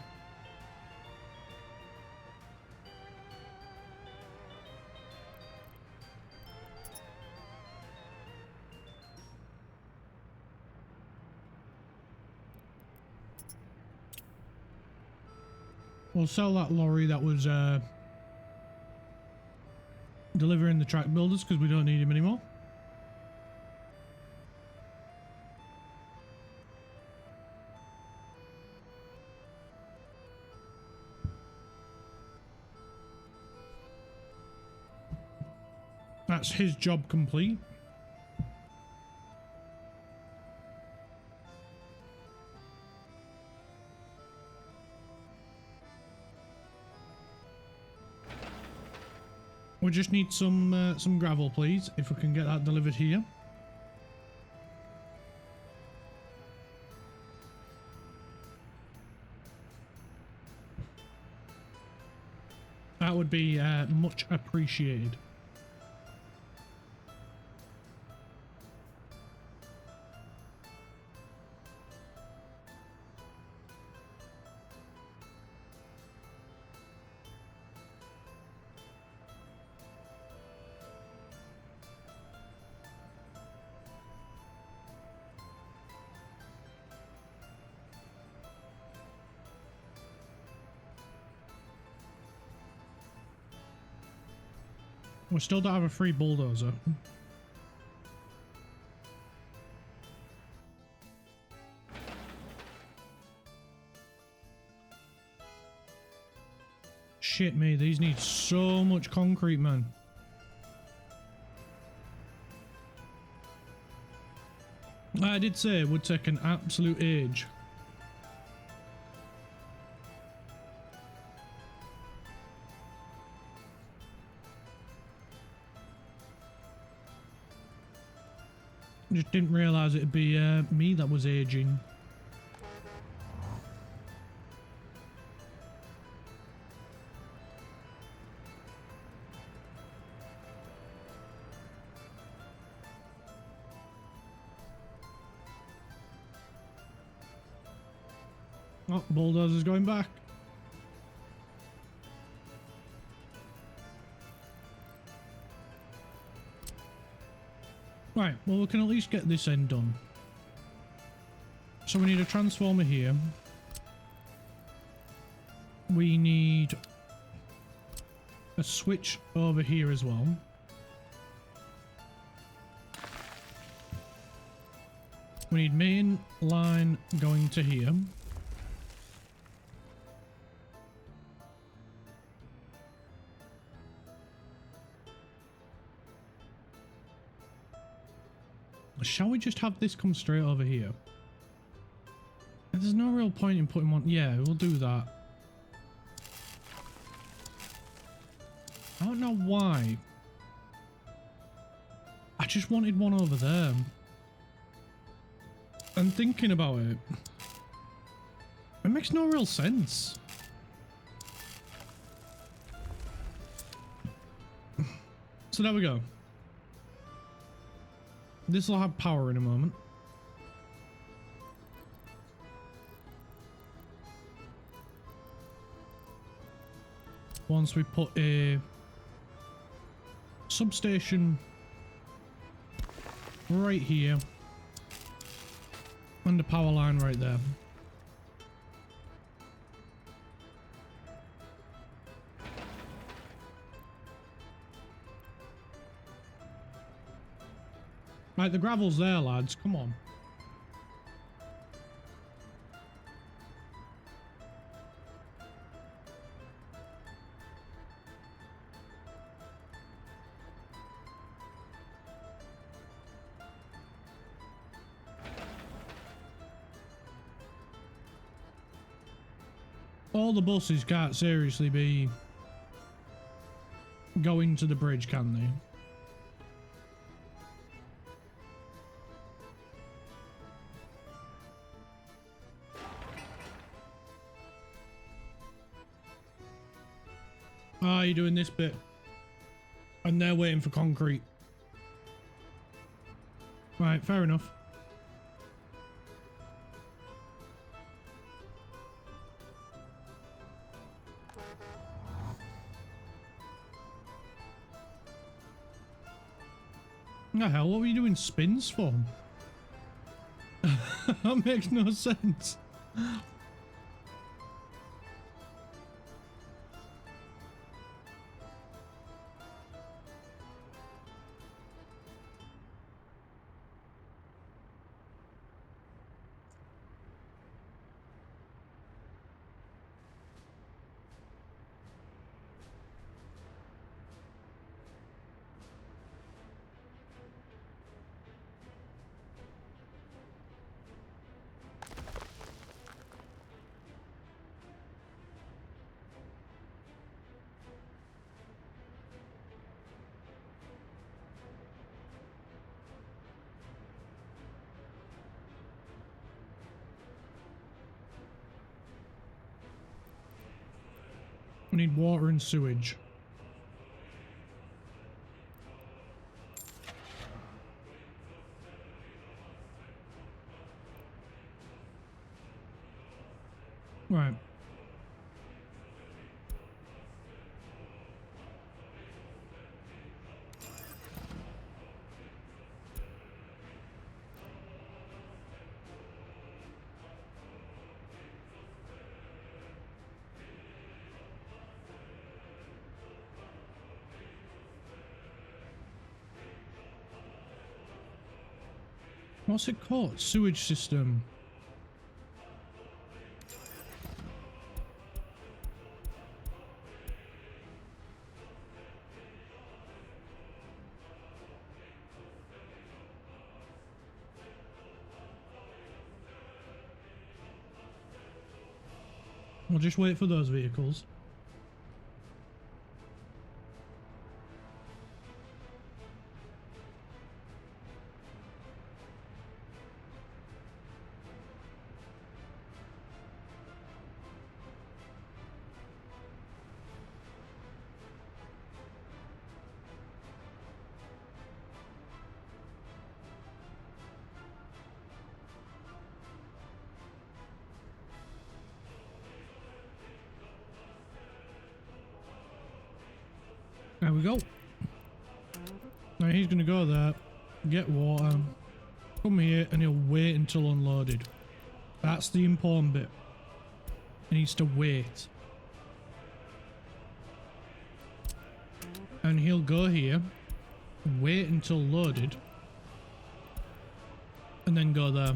We'll sell that lorry that was delivering the track builders because we don't need him anymore. That's his job complete. We just need some gravel, please, if we can get that delivered here. That would be much appreciated. We still don't have a free bulldozer. Shit me, these need so much concrete, man. I did say it would take an absolute age. Just didn't realise it'd be me that was aging. Oh, bulldozer's going back. Right, well we can at least get this end done. So we need a transformer here. We need a switch over here as well. We need main line going to here. Shall we just have this come straight over here? There's no real point in putting one. Yeah, we'll do that. I don't know why. I just wanted one over there. And thinking about it, it makes no real sense. So there we go. This will have power in a moment. once we put a substation right here and a power line right there. Right, the gravel's there, lads. Come on. All the buses can't seriously be going to the bridge, can they? Ah, you're doing this bit. And they're waiting for concrete. Right, fair enough. What the hell? What were you doing spins for? That makes no sense. We need water and sewage. Right. What's it called? Sewage system. We'll just wait for those vehicles. There we go. Now he's going to go there, get water, come here, and he'll wait until unloaded. That's the important bit. He needs to wait. And he'll go here, wait until loaded, and then go there.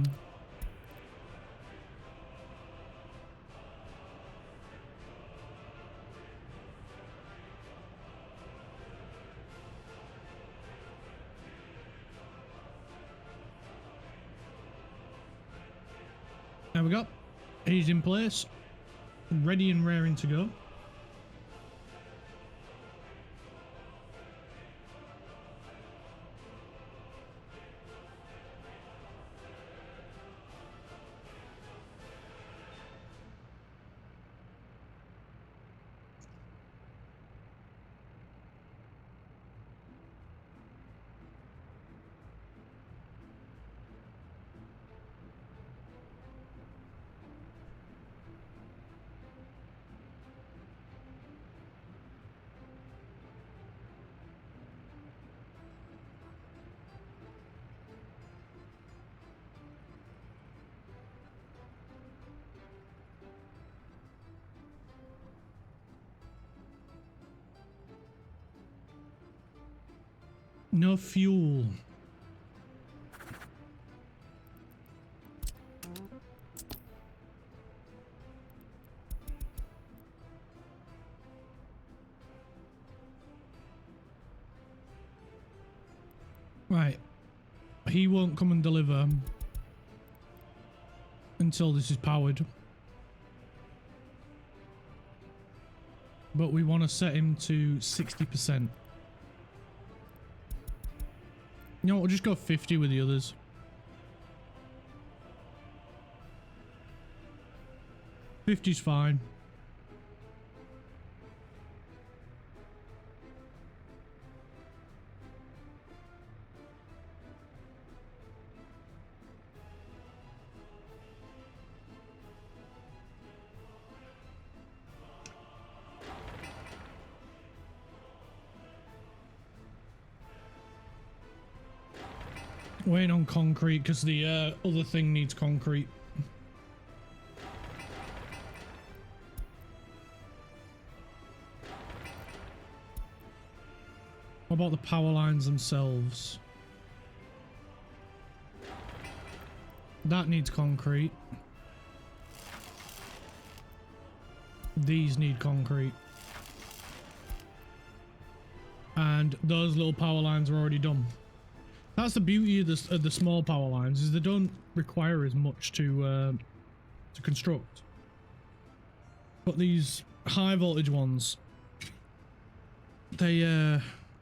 There we go. He's in place, ready and raring to go. No fuel. Right. He won't come and deliver until this is powered. But we want to set him to 60%. You know what, we'll just go 50 with the others. $50's fine. Waiting on concrete because the other thing needs concrete. What about the power lines themselves? That needs concrete. These need concrete. And those little power lines are already done. That's the beauty of the small power lines, is they don't require as much to construct. But these high voltage ones, they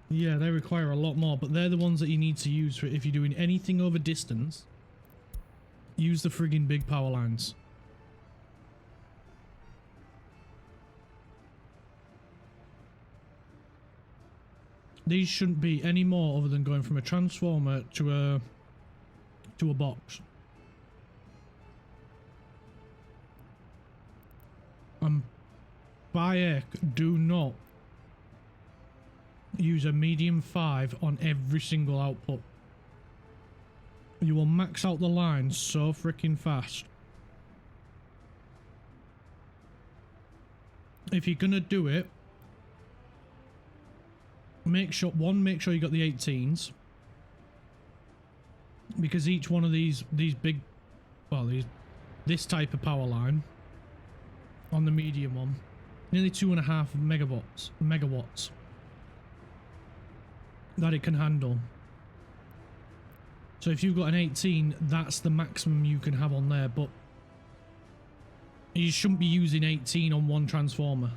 require a lot more. But they're the ones that you need to use for if you're doing anything over distance. Use the friggin' big power lines. These shouldn't be any more other than going from a transformer to a box. Bayek, do not use a medium 5 on every single output. You will max out the line so freaking fast. If you're gonna do it, make sure you got the 18s, because each one of these big, well, this type of power line on the medium one, nearly 2.5 megawatts that it can handle. So if you've got an 18, that's the maximum you can have on there, but you shouldn't be using 18 on one transformer.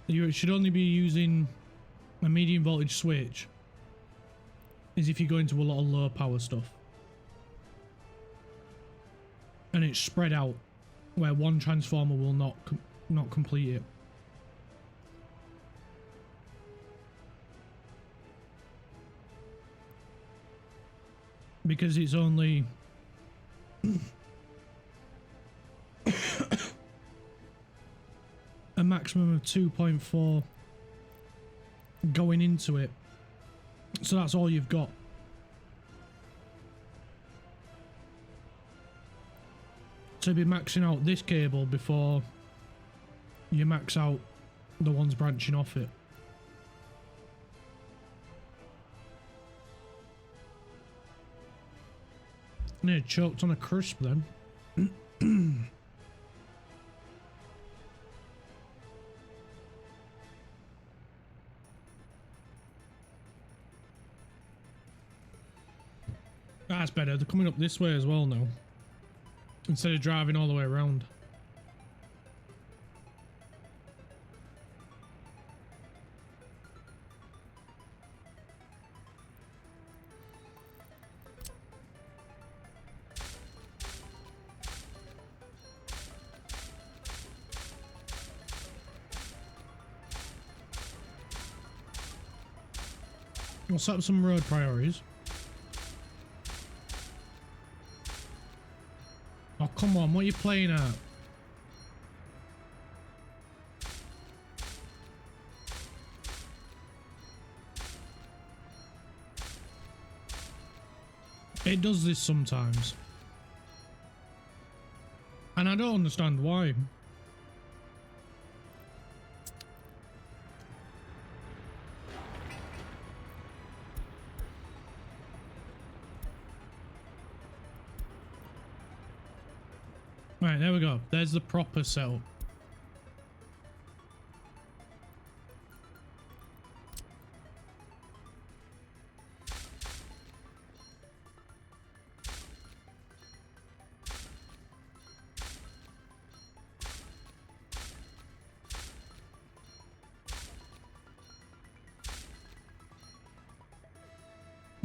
You should only be using a medium voltage switch is if you go into a lot of low power stuff and it's spread out where one transformer will not complete it. Because it's only a maximum of 2.4 going into it, so that's all you've got. So be maxing out this cable before you max out the ones branching off it. Near choked on a crisp then. That's better. They're coming up this way as well now, instead of driving all the way around. We'll set up some road priorities. Oh, come on, what are you playing at? It does this sometimes. And I don't understand why. Right, there we go. There's the proper setup.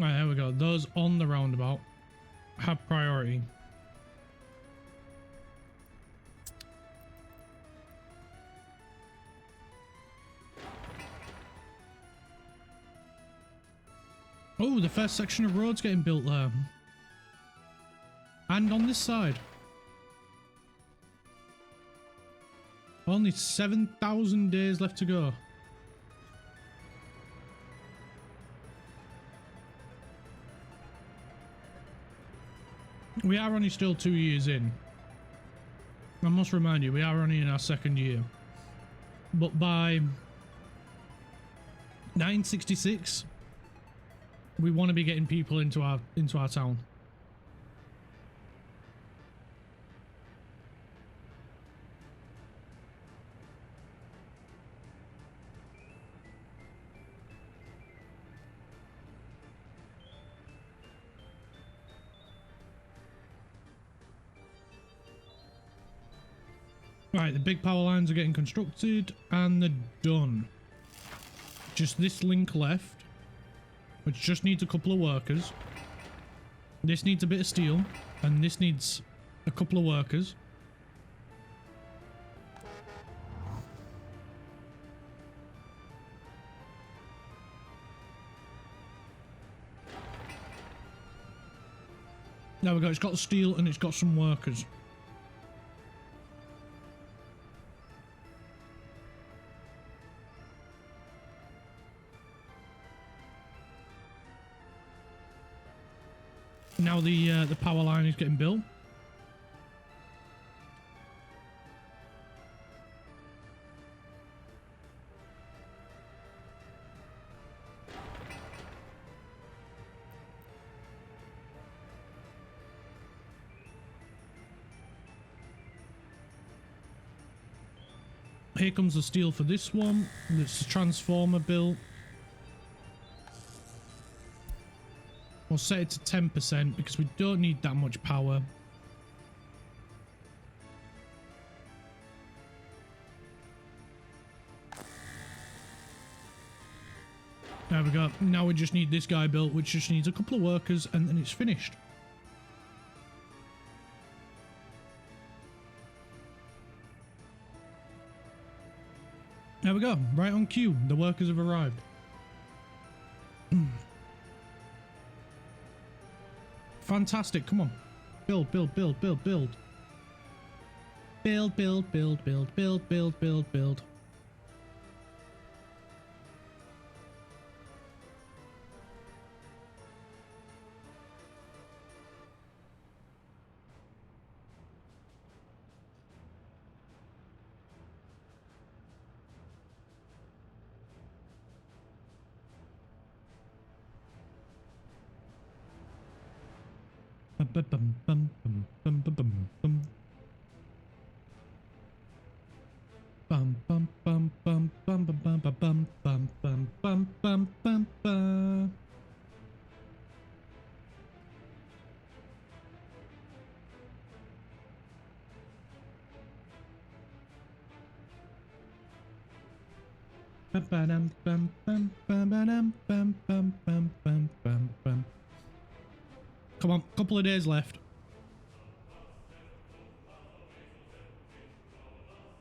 Right, there we go. Those on the roundabout have priority. Oh, the first section of road's getting built there. And on this side. Only 7,000 days left to go. We are only still 2 years in. I must remind you, we are only in our second year. But by 1966, we want to be getting people into our town. Right, the big power lines are getting constructed and they're done. Just this link left, which just needs a couple of workers. This needs a bit of steel, and this needs a couple of workers. There we go, it's got steel and it's got some workers. Now the power line is getting built. Here comes the steel for this one. It's the transformer built. We'll set it to 10% because we don't need that much power. There we go. Now we just need this guy built, which just needs a couple of workers, and then it's finished. There we go. Right on cue. The workers have arrived. Fantastic. Come on. Build, build, build, build, build. Build, build, build, build, build, build, build, build. Bum bum bum bum bum bum bum bum. Bum bum bum bum bum bum bum bum bum bum bum bum bum bum. Bum bum bum bum bum bum bum bum bum bum bum bum. Come on, couple of days left.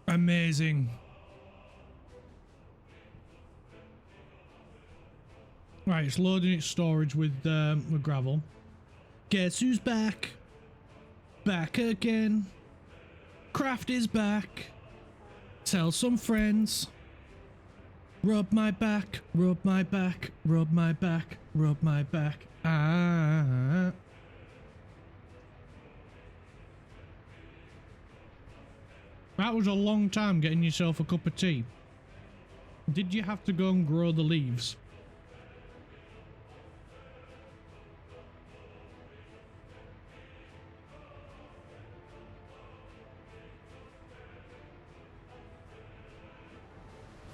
Amazing. Right, it's loading its storage with gravel. Guess who's back? Back again. Craft is back. Tell some friends. Rub my back, rub my back, rub my back, rub my back. Ah. That was a long time getting yourself a cup of tea. Did you have to go and grow the leaves?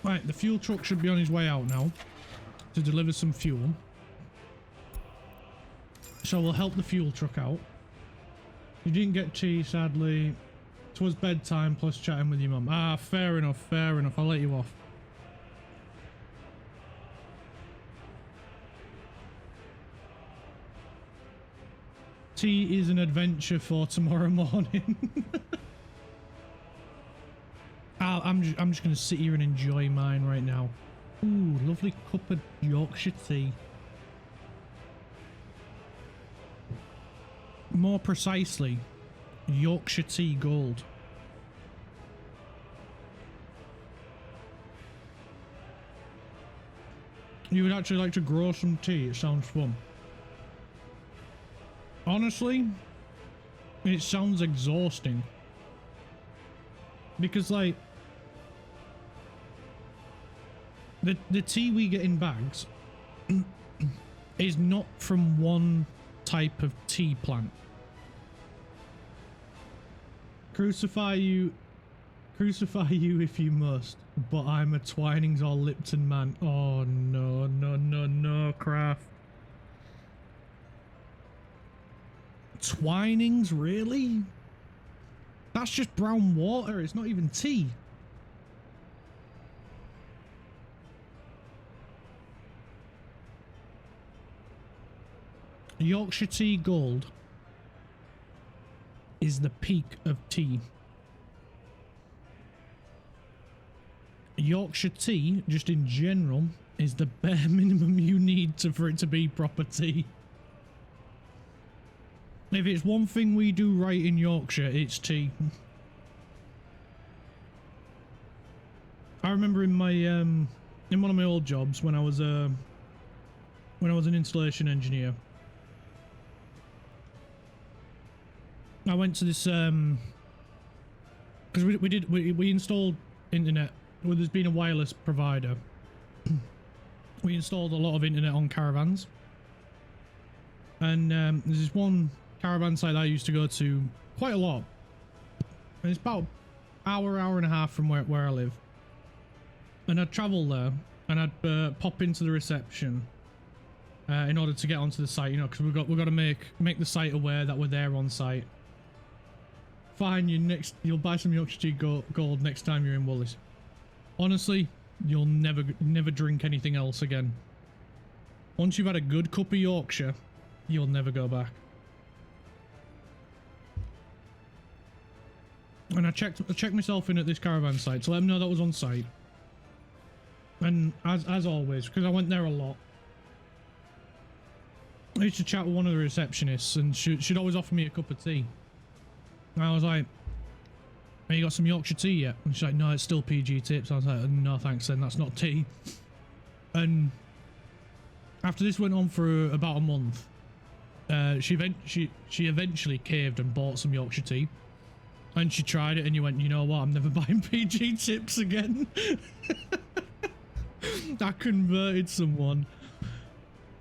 Right, the fuel truck should be on his way out now to deliver some fuel. So we'll help the fuel truck out. You didn't get tea, sadly. 'Twas bedtime plus chatting with your mum. Ah, fair enough, fair enough. I'll let you off. Tea is an adventure for tomorrow morning. I'm just going to sit here and enjoy mine right now. Ooh, lovely cup of Yorkshire tea. More precisely, Yorkshire tea gold. You would actually like to grow some tea? It sounds fun. Honestly, it sounds exhausting. Because, like, the tea we get in bags is not from one type of tea plant. Crucify you if you must, but I'm a Twinings or Lipton man. Oh no, no, no, no, Craft. Twinings, really? That's just brown water, it's not even tea. Yorkshire tea gold is the peak of tea. Yorkshire tea, just in general, is the bare minimum you need for it to be proper tea. If it's one thing we do right in Yorkshire, it's tea. I remember in my in one of my old jobs when I was an installation engineer, I went to this because we installed internet. Well, there's been a wireless provider. We installed a lot of internet on caravans, and there's this one caravan site I used to go to quite a lot, and it's about hour and a half from where I live. And I'd travel there, and I'd pop into the reception in order to get onto the site, you know, because we've got to make the site aware that we're there on site. Fine, you'll buy some Yorkshire tea gold next time you're in Woolies. Honestly, you'll never drink anything else again. Once you've had a good cup of Yorkshire, you'll never go back. And I checked myself in at this caravan site to let them know that was on site. And as always, because I went there a lot, I used to chat with one of the receptionists, and she'd always offer me a cup of tea. And I was like, "Have you got some Yorkshire tea yet?" And she's like, "No, it's still PG tips." I was like, "No thanks then, that's not tea." And after this went on for about a month, she eventually caved and bought some Yorkshire tea. And she tried it, and you went, "You know what, I'm never buying PG tips again." I converted someone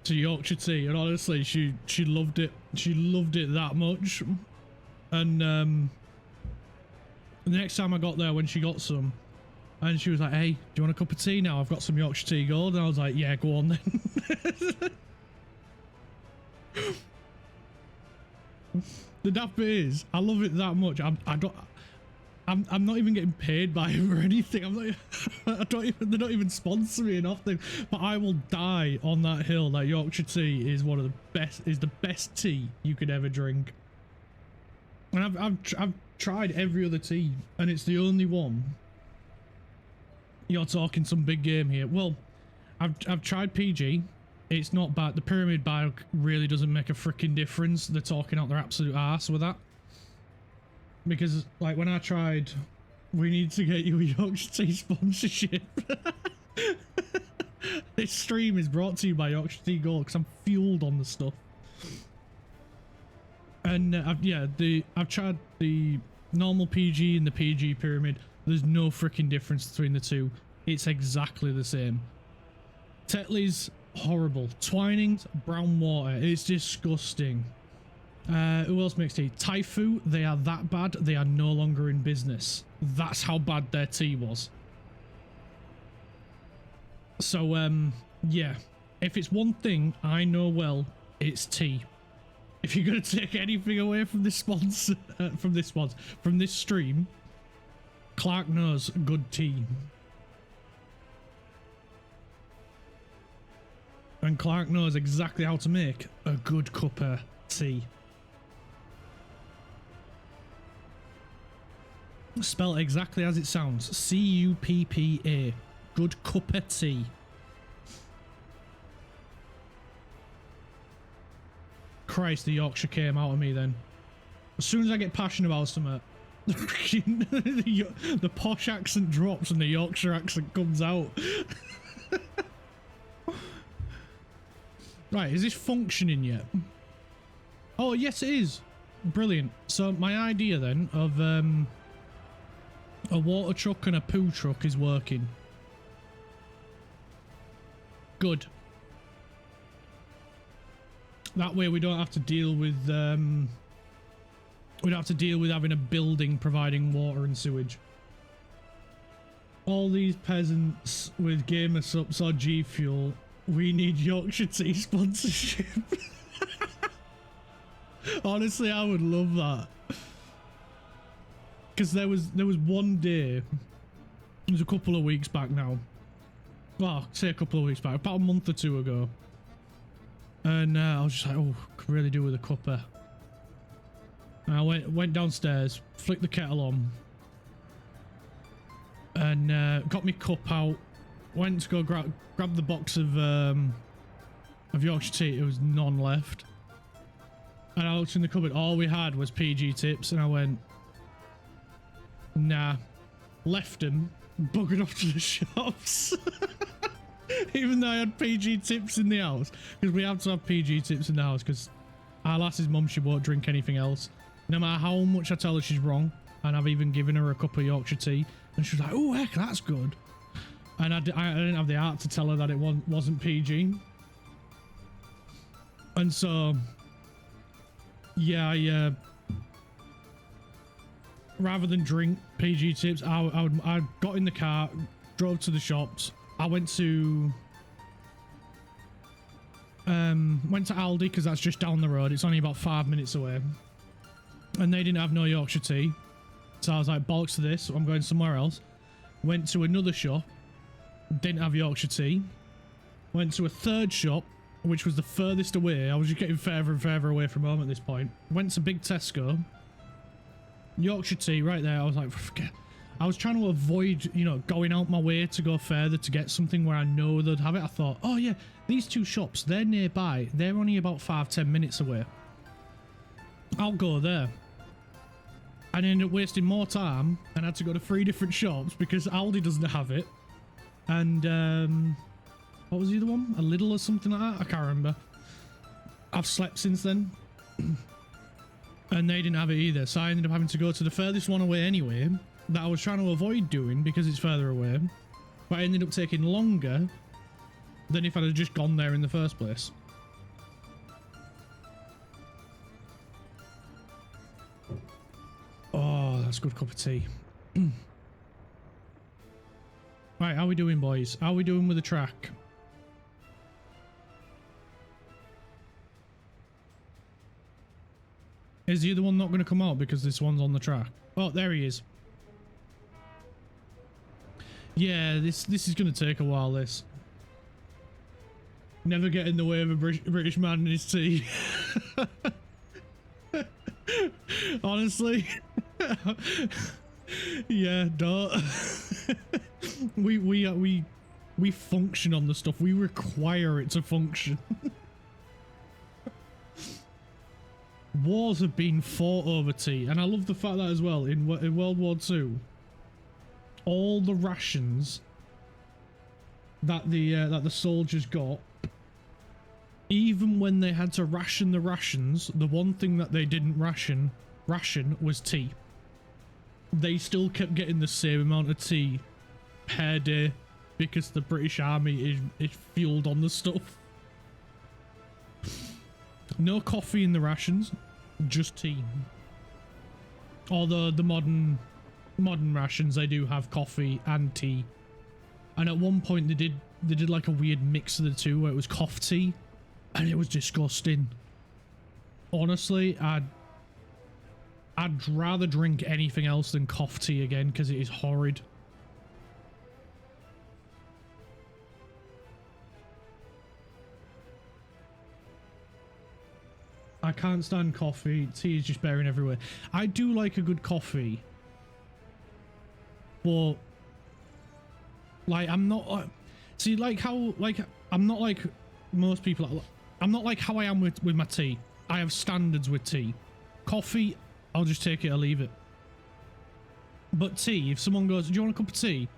to Yorkshire tea, and honestly, she loved it. She loved it that much. And the next time I got there, when she got some, and she was like, "Hey, do you want a cup of tea now? I've got some Yorkshire tea gold." And I was like, "Yeah, go on then." The daft bit is, I love it that much. I'm not even getting paid by him or anything. I'm like, they're not even sponsoring me nothing. But I will die on that hill that Yorkshire tea is one of the best tea you could ever drink. And I've tried every other tea, and it's the only one. You're talking some big game here. Well, I've tried PG. It's not bad. The pyramid bag really doesn't make a freaking difference. They're talking out their absolute arse with that. Because, like, when I tried, we need to get you a Yorkshire tea sponsorship. This stream is brought to you by Yorkshire tea gold because I'm fueled on the stuff. And I've tried the normal PG and the PG pyramid, there's no freaking difference between the two. It's exactly the same. Tetley's horrible. Twining's brown water. It's disgusting. Who else makes tea? Taifu, they are that bad, they are no longer in business. That's how bad their tea was. So, yeah. If it's one thing I know well, it's tea. If you're going to take anything away from this sponsor, from this stream, Clark knows good tea. And Clark knows exactly how to make a good cup of tea. Spelled exactly as it sounds. C-U-P-P-A. Good cup of tea. Christ, the Yorkshire came out of me then. As soon as I get passionate about something, the posh accent drops and the Yorkshire accent comes out. Right, is this functioning yet? Oh, yes it is. Brilliant. So my idea then of a water truck and a poo truck is working. Good. That way we don't have to deal with we don't have to deal with having a building providing water and sewage. All these peasants with gamer subs or G Fuel, we need Yorkshire Tea sponsorship. Honestly, I would love that. Because there was one day, it was a couple of weeks back now. Well, say a couple of weeks back, about a month or two ago. And I was just like, oh, could really do with a cuppa. And I went downstairs, flicked the kettle on, and got my cup out. Went to go grab the box of Yorkshire tea. There was none left. And I looked in the cupboard. All we had was PG tips, and I went, nah. Left them, buggered off to the shops. Even though I had PG tips in the house, because we have to have PG tips in the house, because our lass's mum, she won't drink anything else. No matter how much I tell her she's wrong, and I've even given her a cup of Yorkshire tea, and she was like, oh heck, that's good. And I didn't have the heart to tell her that it wasn't PG. And so, yeah, I rather than drink PG tips, I got in the car, drove to the shops. I went to Aldi because that's just down the road. It's only about 5 minutes away, and they didn't have no Yorkshire tea. So I was like, bollocks to this, I'm going somewhere else. Went to another shop, didn't have Yorkshire tea. Went to a third shop, which was the furthest away. I was just getting further and further away from home at this point. Went to Big Tesco. Yorkshire tea right there. I was like, forget. I was trying to avoid, you know, going out my way to go further to get something where I know they'd have it. I thought, oh yeah, these two shops, they're nearby. They're only about 5-10 minutes away. I'll go there. And ended up wasting more time and had to go to 3 different shops because Aldi doesn't have it. And, what was the other one? A Lidl or something like that? I can't remember. I've slept since then. And they didn't have it either. So I ended up having to go to the furthest one away anyway, that I was trying to avoid doing because it's further away, but I ended up taking longer than if I'd have just gone there in the first place. Oh, that's a good cup of tea. Right, how we doing, boys? How we doing with the track? Is the other one not going to come out because this one's on the track? Oh, there he is. Yeah, this is going to take a while, this. Never get in the way of a British man and his tea. Honestly. Yeah, don't. We function on the stuff. We require it to function. Wars have been fought over tea, and I love the fact that as well, in World War II, all the rations that the soldiers got, even when they had to ration the rations, the one thing that they didn't ration was tea. they still kept getting the same amount of tea per day because the British Army is fueled on the stuff. No coffee in the rations, just tea. Although the modern rations, they do have coffee and tea. And at one point they did like a weird mix of the two where it was cough tea, and it was disgusting. Honestly, I'd rather drink anything else than cough tea again because it is horrid. I can't stand coffee. Tea is just bearing everywhere. I do like a good coffee, but like I'm not see like how like I'm not like most people. I'm not like how I am with my tea. I have standards with tea. Coffee, I'll just take it or leave it. But tea, if someone goes, do you want a cup of tea?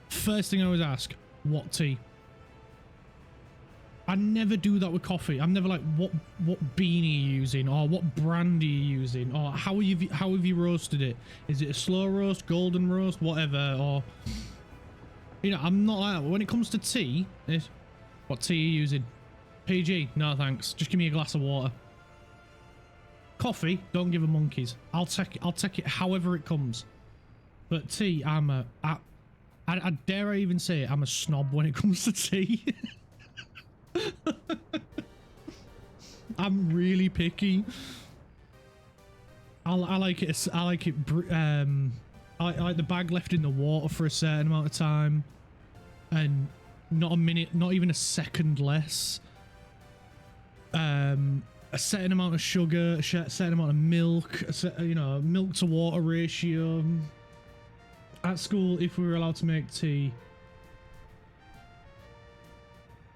First thing I always ask, what tea? I never do that with coffee. I'm never like, what bean are you using, or what brand are you using, or how have you roasted it? Is it a slow roast, golden roast, whatever? Or you know, I'm not like that. When it comes to tea, it's what tea are you using? PG? No thanks. Just give me a glass of water. Coffee, don't give a monkeys. I'll take it however it comes. But tea, I dare I even say it, I'm a snob when it comes to tea. I'm really picky. I like it. I like the bag left in the water for a certain amount of time, and not a minute, not even a second less. A certain amount of sugar, a certain amount of milk, you know, milk to water ratio. At school, if we were allowed to make tea.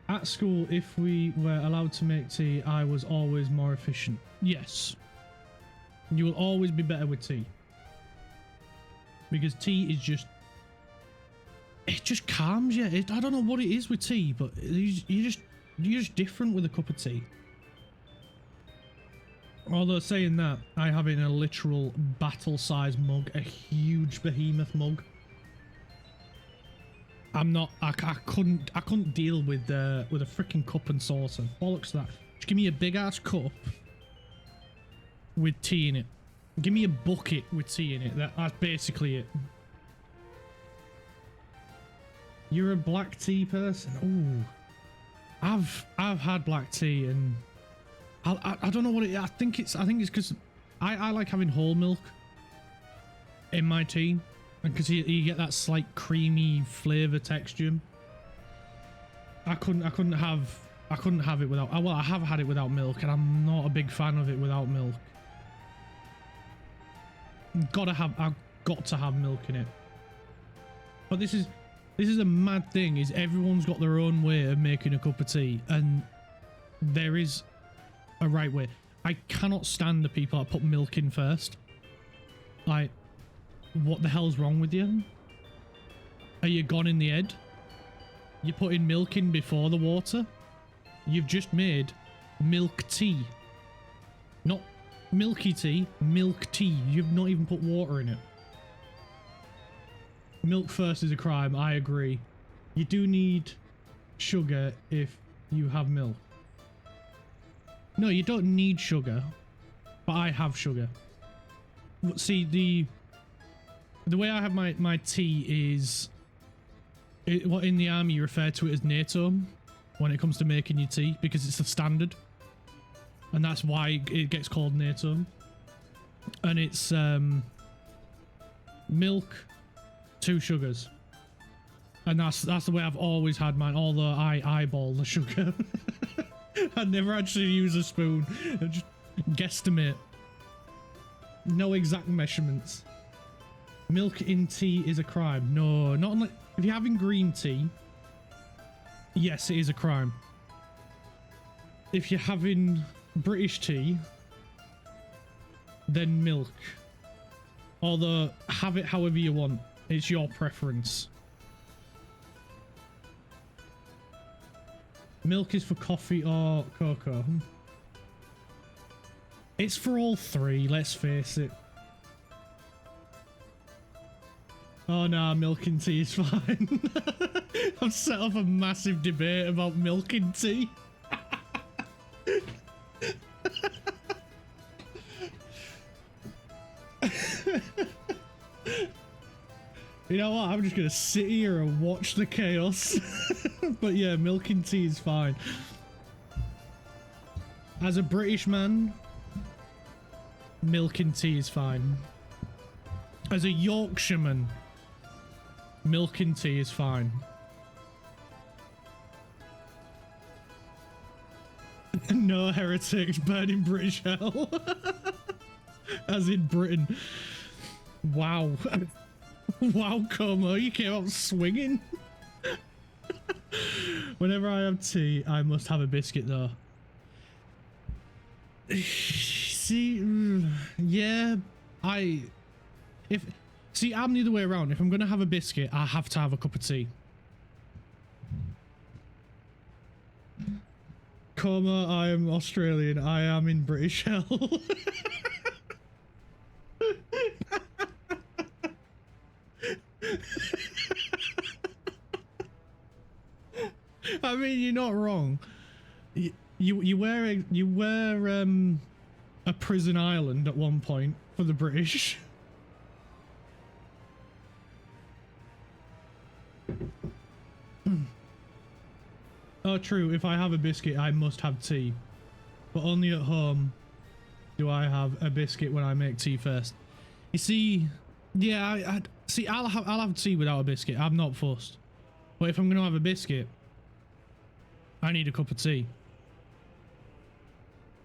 At school, if we were allowed to make tea, I was always more efficient. Yes. You will always be better with tea. Because tea is just... It just calms you. I don't know what it is with tea, but you're just different with a cup of tea. Although saying that, I have it in a literal battle-sized mug, a huge behemoth mug. I couldn't deal with a freaking cup and saucer. Bollocks that. Just give me a big ass cup with tea in it. Give me a bucket with tea in it. That's basically it. You're a black tea person? Ooh. I've had black tea and I don't know what it is. I think it's because I like having whole milk in my tea. And because you get that slight creamy flavor texture. I couldn't have it without. Well, I have had it without milk, and I'm not a big fan of it without milk. I've got to have milk in it. But this is a mad thing. Is everyone's got their own way of making a cup of tea, and there is a right way. I cannot stand the people that put milk in first. Like, what the hell's wrong with you? Are you gone in the head? You're putting milk in before the water? You've just made milk tea. Not milky tea, milk tea. You've not even put water in it. Milk first is a crime, I agree. You do need sugar if you have milk. No, you don't need sugar, but I have sugar. See, the way I have my tea is, what in the army you refer to it as NATO when it comes to making your tea, because it's the standard, and that's why it gets called NATO. And it's milk, 2 sugars, and that's the way I've always had mine. Although I eyeball the sugar, I never actually use a spoon. I just guesstimate. No exact measurements. Milk in tea is a crime. No, not unless if you're having green tea. Yes, it is a crime. If you're having British tea, then milk. Although, have it however you want. It's your preference. Milk is for coffee or cocoa. It's for all 3, let's face it. Oh no, milk and tea is fine. I've set off a massive debate about milk and tea. You know what? I'm just gonna sit here and watch the chaos. But yeah, milk and tea is fine. As a British man, milk and tea is fine. As a Yorkshireman, milk and tea is fine. No heretics burning British hell. As in Britain. Wow. Wow, Como, you came out swinging. Whenever I have tea, I must have a biscuit though. See, yeah, I'm the other way around. If I'm gonna have a biscuit, I have to have a cup of tea. Como, I am Australian. I am in British hell. I mean, you're not wrong. You were a prison island at one point for the British. Oh, true. If I have a biscuit, I must have tea. But only at home do I have a biscuit when I make tea first. You see, yeah, I'll have tea without a biscuit. I'm not fussed. But if I'm gonna have a biscuit, I need a cup of tea.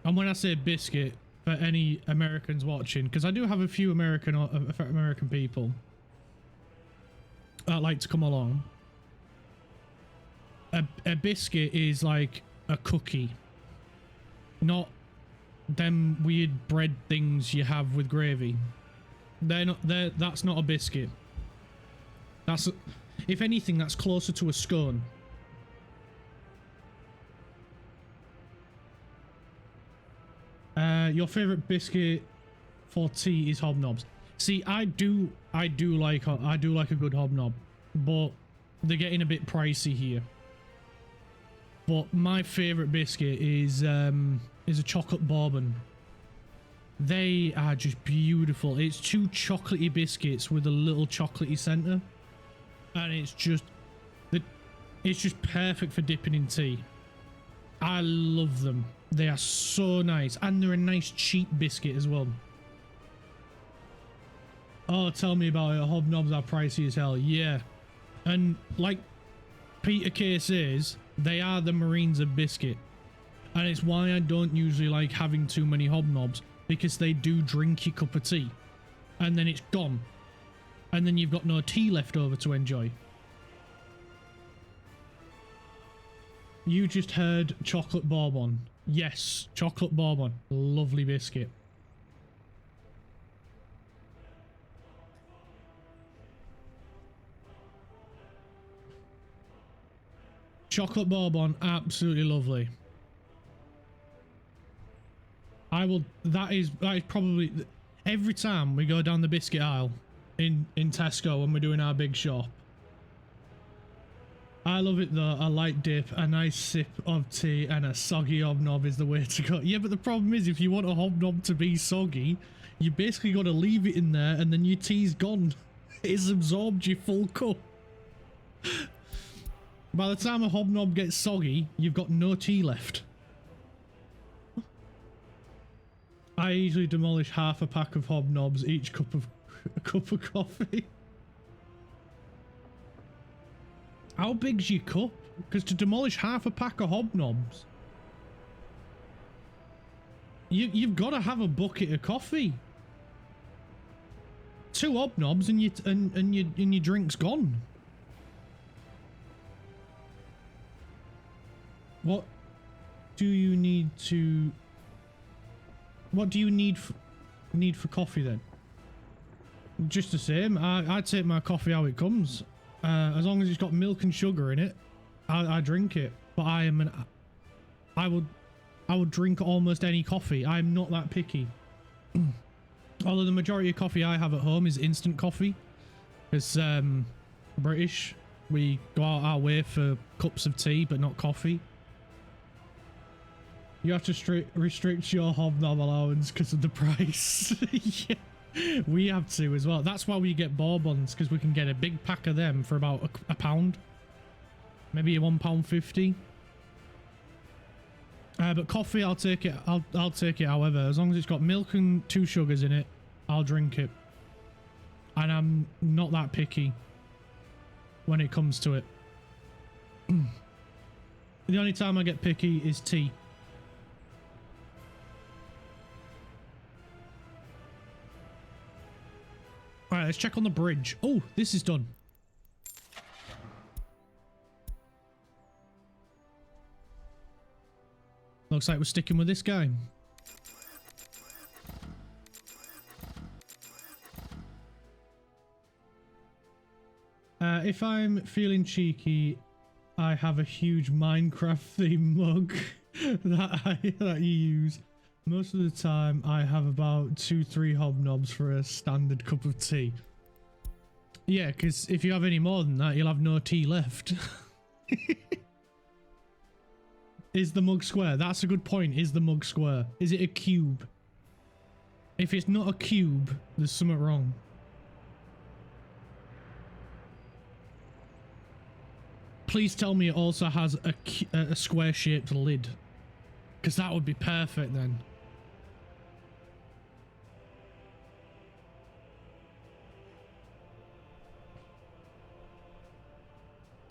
And when I say biscuit, for any Americans watching, because I do have a few American people that like to come along. A biscuit is like a cookie, not them weird bread things you have with gravy. That's not a biscuit. That's, if anything, that's closer to a scone. Your favorite biscuit for tea is hobnobs. See, I do like a good hobnob, but they're getting a bit pricey here. But my favorite biscuit is a chocolate bourbon. They are just beautiful. It's two chocolatey biscuits with a little chocolatey center, and it's just perfect for dipping in tea. I love them. They are so nice, and they're a nice cheap biscuit as well. Oh, tell me about it. Hobnobs are pricey as hell. Yeah, and like Peter K says, they are the Marines of biscuit, and it's why I don't usually like having too many hobnobs, because they do drink your cup of tea and then it's gone, and then you've got no tea left over to enjoy. You just heard chocolate bourbon. Yes, chocolate bourbon. Lovely biscuit. Chocolate bourbon, absolutely lovely. That is probably, every time we go down the biscuit aisle in Tesco when we're doing our big shop. I love it though. I like dip. A nice sip of tea and a soggy hobnob is the way to go. Yeah, but the problem is, if you want a hobnob to be soggy, you basically got to leave it in there and then your tea's gone. It's absorbed your full cup. By the time a hobnob gets soggy, you've got no tea left. I usually demolish half a pack of hobnobs, each a cup of coffee. How big's your cup? Because to demolish half a pack of hobnobs, you've got to have a bucket of coffee. 2 hobnobs and your drink's gone. What do you need for coffee then? Just the same. I take my coffee how it comes. As long as it's got milk and sugar in it, I drink it. But I would drink almost any coffee. I'm not that picky. Although the majority of coffee I have at home is instant coffee. Because British, we go out our way for cups of tea, but not coffee. You have to restrict your hobnob allowance because of the price. Yeah, we have to as well. That's why we get bourbons, because we can get a big pack of them for about a pound. Maybe £1.50. But coffee, I'll take it. I'll take it. However, as long as it's got milk and 2 sugars in it, I'll drink it. And I'm not that picky when it comes to it. The only time I get picky is tea. All right, let's check on the bridge. Oh, this is done. Looks like we're sticking with this guy. If I'm feeling cheeky, I have a huge Minecraft theme mug that you use. Most of the time, I have about 2-3 hobnobs for a standard cup of tea. Yeah, because if you have any more than that, you'll have no tea left. Is the mug square? That's a good point. Is the mug square? Is it a cube? If it's not a cube, there's something wrong. Please tell me it also has a square-shaped lid, because that would be perfect then.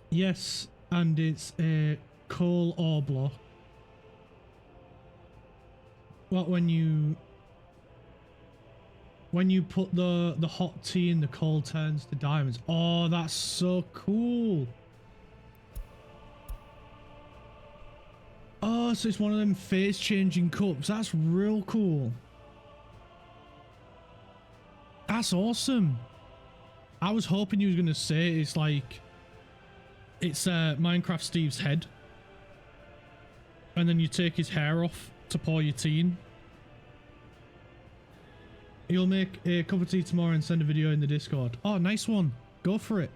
Yes, and it's a coal ore block. What, when you put the hot tea in, the coal turns to diamonds. Oh, that's so cool. Oh, so it's one of them phase changing cups. That's real cool. That's awesome. I was hoping you was gonna say it's like it's Minecraft Steve's head, and then you take his hair off to pour your tea in. You'll make a cup of tea tomorrow and send a video in the Discord. Oh, nice one. Go for it.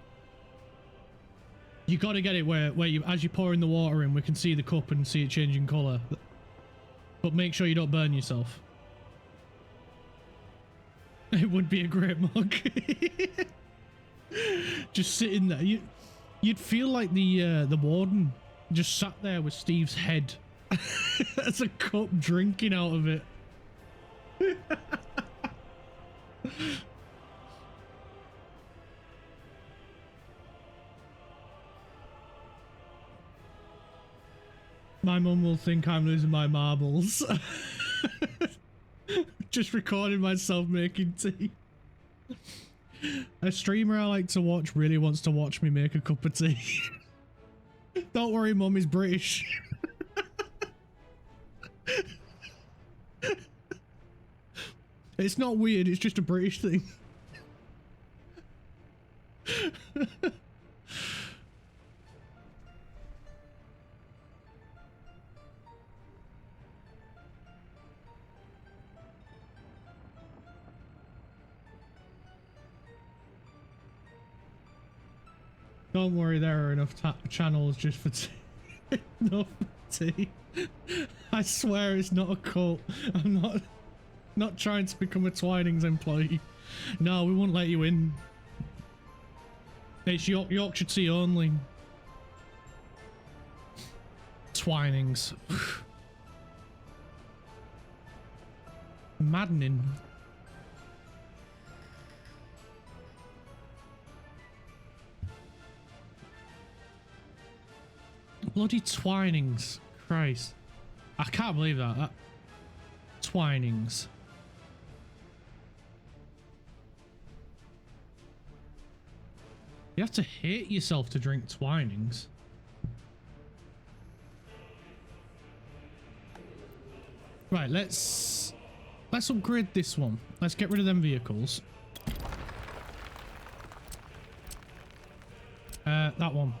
You got to get it where you, as you're pouring the water in, we can see the cup and see it changing colour. But make sure you don't burn yourself. It would be a great mug. Just sitting there. You'd feel like the warden just sat there with Steve's head as a cup drinking out of it. My mum will think I'm losing my marbles. Just recording myself making tea. A streamer I like to watch really wants to watch me make a cup of tea. Don't worry, mum is British. It's not weird, it's just a British thing. Don't worry, there are enough channels just for tea. Enough tea. I swear it's not a cult. I'm not trying to become a Twinings employee. No, we won't let you in. It's Yorkshire tea only. Twinings. Maddening. Bloody Twinings. Christ. I can't believe that. Twinings. You have to hate yourself to drink Twinings. Right, let's upgrade this one. Let's get rid of them vehicles. That one.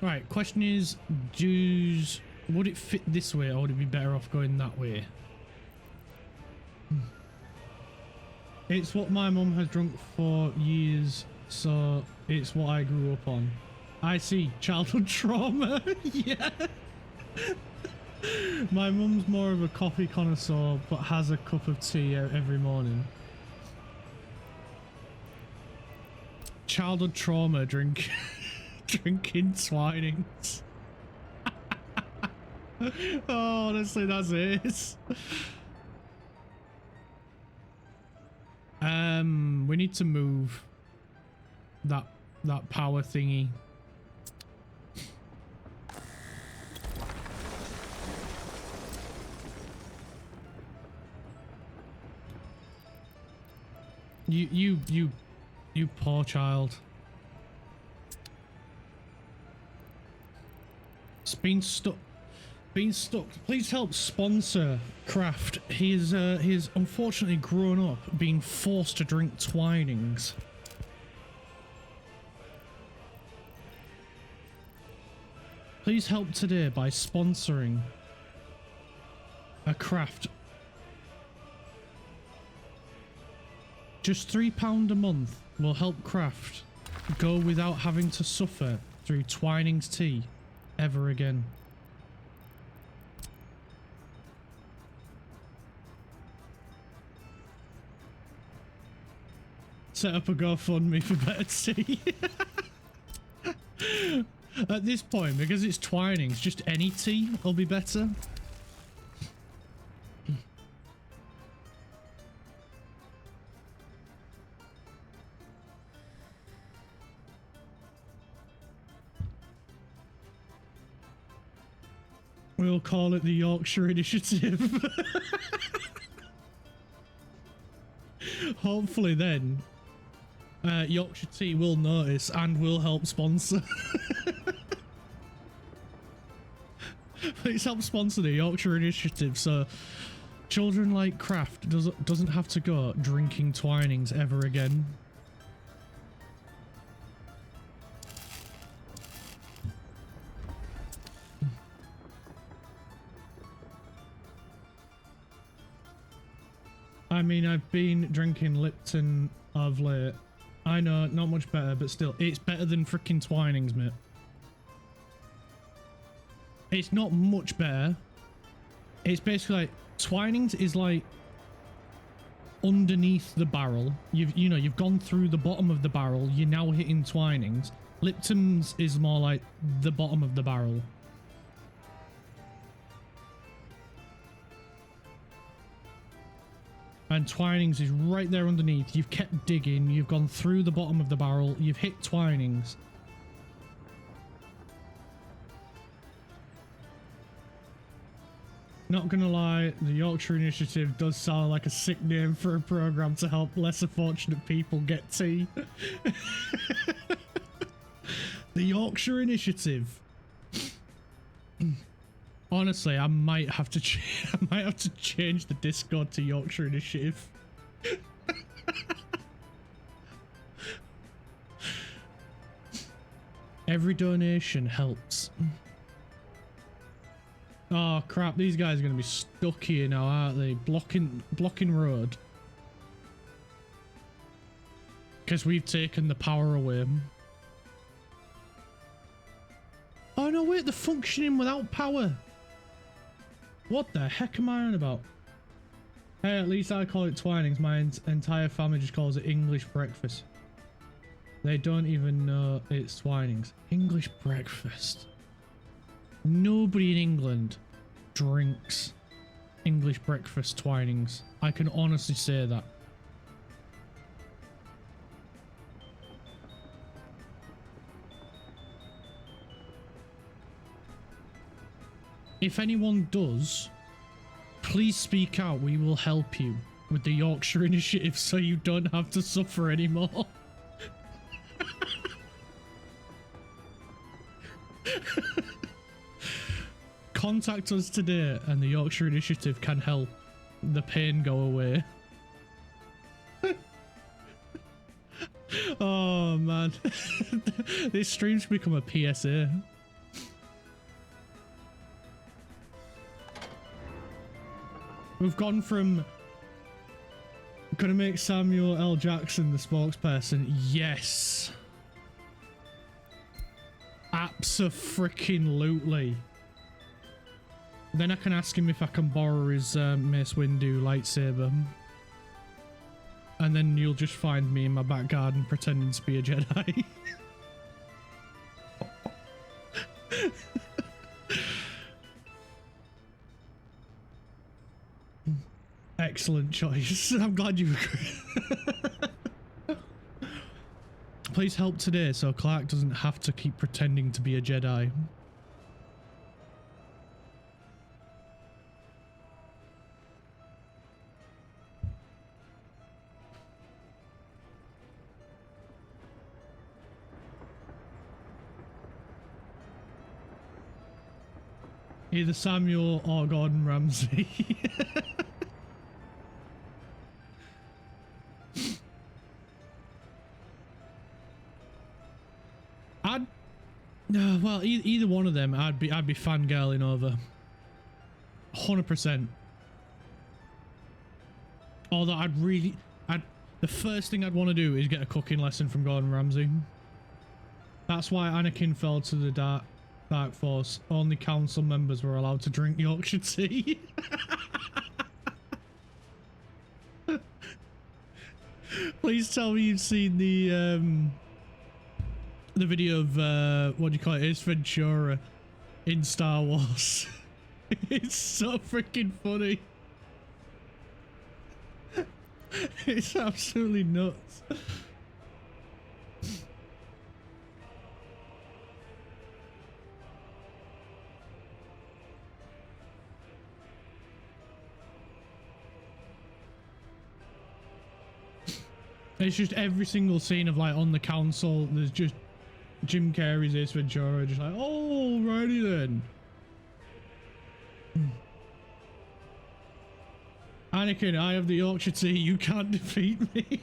Right, question is, would it fit this way or would it be better off going that way? It's what my mum has drunk for years, so it's what I grew up on. I see. Childhood trauma. Yeah. My mum's more of a coffee connoisseur, but has a cup of tea every morning. Childhood trauma drinking Twinings. Oh, honestly, that's it. We need to move that power thingy. You poor child. It's been stuck. Please help sponsor Craft. He's unfortunately grown up being forced to drink Twinings. Please help today by sponsoring a Craft. Just £3 a month will help Craft go without having to suffer through Twinings tea ever again. Set up a GoFundMe for better tea. At this point, because it's Twinings, just any tea will be better. We'll call it the Yorkshire Initiative. Hopefully then, Yorkshire Tea will notice and will help sponsor. Please help sponsor the Yorkshire Initiative so children like Craft doesn't have to go drinking Twinings ever again. I mean, I've been drinking Lipton of late. I know, not much better, but still, it's better than freaking Twinings, mate. It's not much better. It's basically like, Twinings is like underneath the barrel. You've gone through the bottom of the barrel. You're now hitting Twinings. Lipton's is more like the bottom of the barrel. And Twinings is right there underneath. You've kept digging. You've gone through the bottom of the barrel. You've hit Twinings. Not gonna lie, the Yorkshire Initiative does sound like a sick name for a program to help lesser fortunate people get tea. The Yorkshire Initiative. Honestly, I might have to change the Discord to Yorkshire Initiative. Every donation helps. Oh crap, these guys are going to be stuck here now, aren't they? Blocking road. Because we've taken the power away. Oh no, wait, they're functioning without power. What the heck am I on about? Hey, at least I call it Twinings. My entire family just calls it English breakfast. They don't even know it's Twinings. English breakfast. Nobody in England drinks English breakfast Twinings. I can honestly say that. If anyone does, please speak out. We will help you with the Yorkshire Initiative so you don't have to suffer anymore. Contact us today and the Yorkshire Initiative can help the pain go away. Oh man. This stream's become a PSA. We've gone from Gonna make Samuel L. Jackson the spokesperson. Yes. Abso-freaking-lutely. Then I can ask him if I can borrow his Mace Windu lightsaber. And then you'll just find me in my back garden pretending to be a Jedi. Excellent choice. I'm glad you agree. Please help today so Clark doesn't have to keep pretending to be a Jedi. Either Samuel or Gordon Ramsay. Well, either one of them, I'd be fangirling over. 100%. Although the first thing I'd want to do is get a cooking lesson from Gordon Ramsay. That's why Anakin fell to the Dark Force. Only council members were allowed to drink Yorkshire tea. Please tell me you've seen the video of what do you call it, Ace Ventura in Star Wars. It's so freaking funny. It's absolutely nuts. It's just every single scene of like on the council, there's just Jim Carrey's Ace Ventura, just like, oh, righty then. Anakin, I have the Yorkshire tea, you can't defeat me.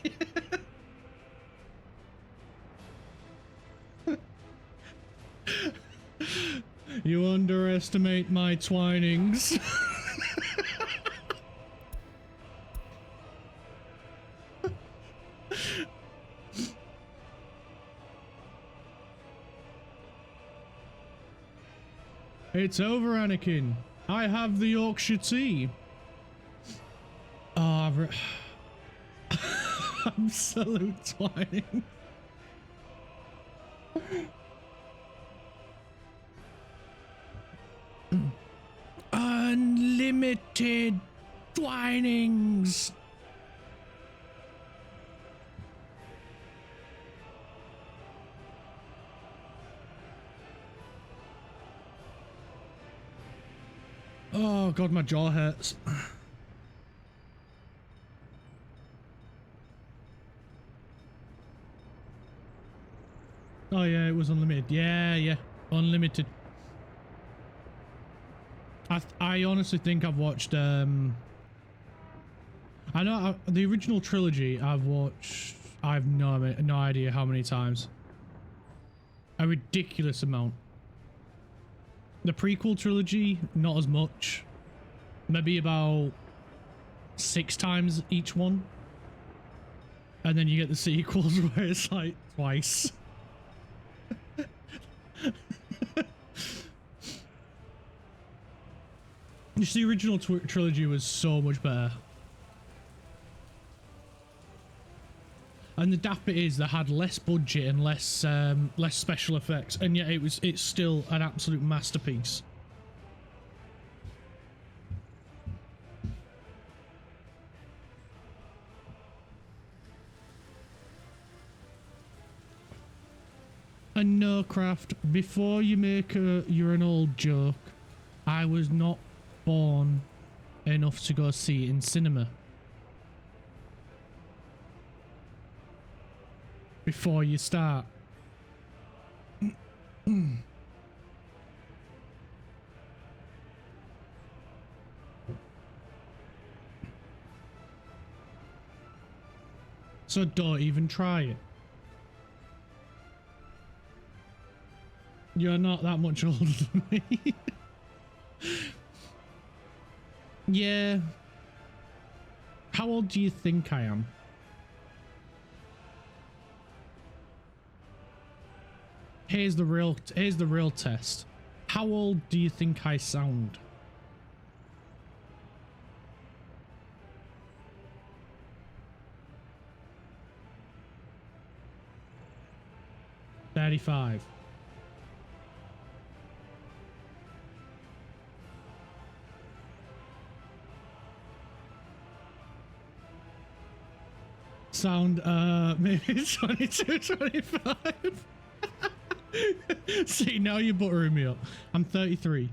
You underestimate my twinings. It's over, Anakin. I have the Yorkshire tea. Oh, absolute twining. Unlimited twinings. Oh god, my jaw hurts. Oh yeah, it was unlimited. Yeah, unlimited. I honestly think I've watched I know the original trilogy I've watched, I've no idea how many times. A ridiculous amount. The prequel trilogy, not as much. Maybe about 6 times each one. And then you get the sequels where it's like twice. Just the original trilogy was so much better. And the daft bit is they had less budget and less special effects, and yet it's still an absolute masterpiece. And no, Craft, before you make you're an old joke, I was not born enough to go see it in cinema. Before you start. So don't even try it. You're not that much older than me. Yeah. How old do you think I am? Here's the real test. How old do you think I sound? $35. Sound maybe 22, 25. See, now you're buttering me up. I'm 33.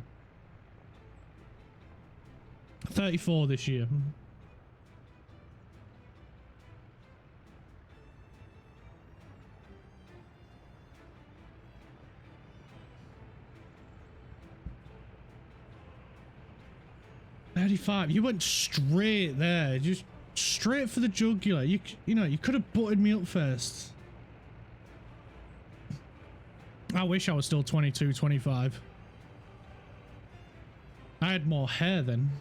34 this year. $35. You went straight there. Just straight for the jugular. You know, you could have butted me up first. I wish I was still 22, 25. I had more hair then.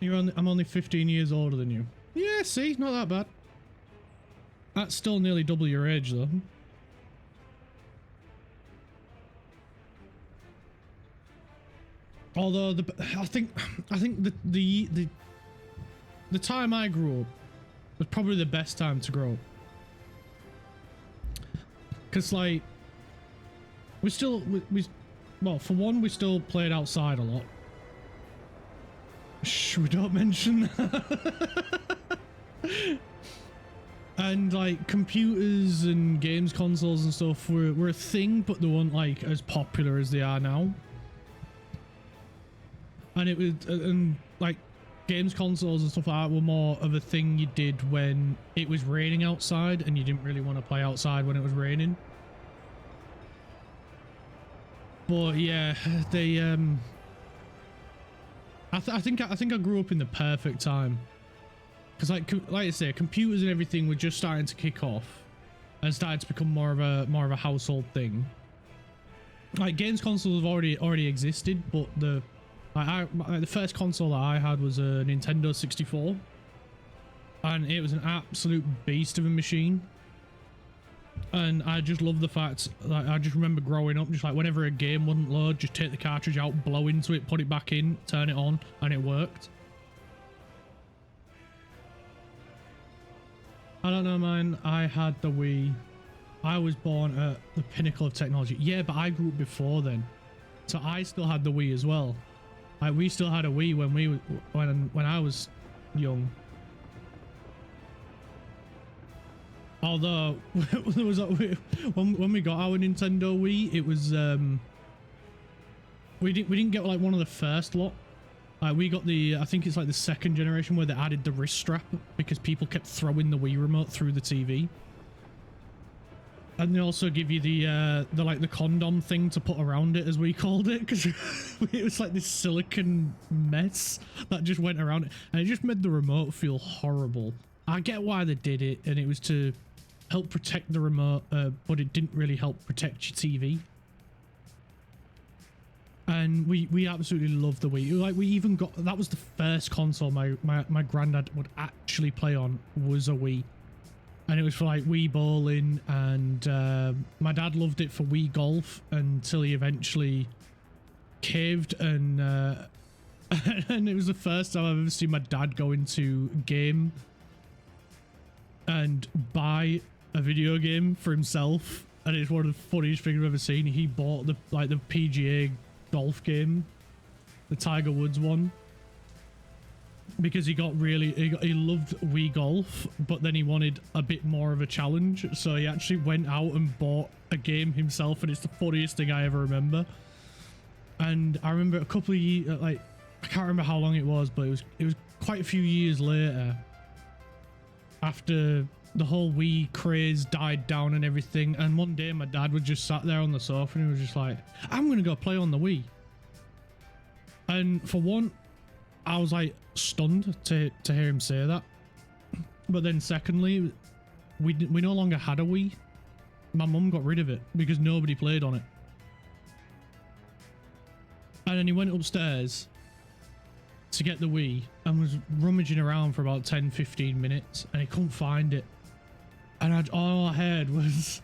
I'm only 15 years older than you. Yeah, see, not that bad. That's still nearly double your age though. Although I think the time I grew up was probably the best time to grow up. Cause like we well, for one, we still played outside a lot. Shh, we don't mention that. And like computers and games consoles and stuff were a thing, but they weren't like as popular as they are now. And it was, and like games consoles and stuff like that were more of a thing you did when it was raining outside and you didn't really want to play outside when it was raining. But yeah, they I think I grew up in the perfect time, because like I say, computers and everything were just starting to kick off and started to become more of a household thing. Like games consoles have already existed, but the first console that I had was a Nintendo 64, and it was an absolute beast of a machine. And I just love the fact, like, I just remember growing up, just like whenever a game wouldn't load, just take the cartridge out, blow into it, put it back in, turn it on, and it worked. I don't know, man. I had the Wii. I was born at the pinnacle of technology. Yeah, but I grew up before then, so I still had the Wii as well. Like, we still had a Wii when I was young. Although there was when we got our Nintendo Wii, it was we didn't get like one of the first lot. We got the, I think it's like the second generation, where they added the wrist strap because people kept throwing the Wii remote through the TV. And they also give you the like the condom thing to put around it, as we called it, because it was like this silicon mess that just went around it, and it just made the remote feel horrible. I get why they did it, and it was to help protect the remote, but it didn't really help protect your TV. And we absolutely loved the Wii. Like, we even got, that was the first console my granddad would actually play on, was a Wii. And it was for like Wii bowling, and my dad loved it for Wii golf until he eventually caved, and and it was the first time I've ever seen my dad go into game and buy a video game for himself, and it's one of the funniest things I've ever seen. He bought the PGA golf game, the Tiger Woods one, because he loved Wii golf, but then he wanted a bit more of a challenge, so he actually went out and bought a game himself, and it's the funniest thing I ever remember. And I remember a couple of years, like, I can't remember how long it was, but it was quite a few years later, after the whole Wii craze died down and everything, and one day my dad was just sat there on the sofa and he was just like, I'm gonna go play on the Wii. And for one, I was like stunned to hear him say that. But then secondly, we no longer had a Wii. My mum got rid of it because nobody played on it. And then he went upstairs to get the Wii and was rummaging around for about 10-15 minutes and he couldn't find it. And all I heard was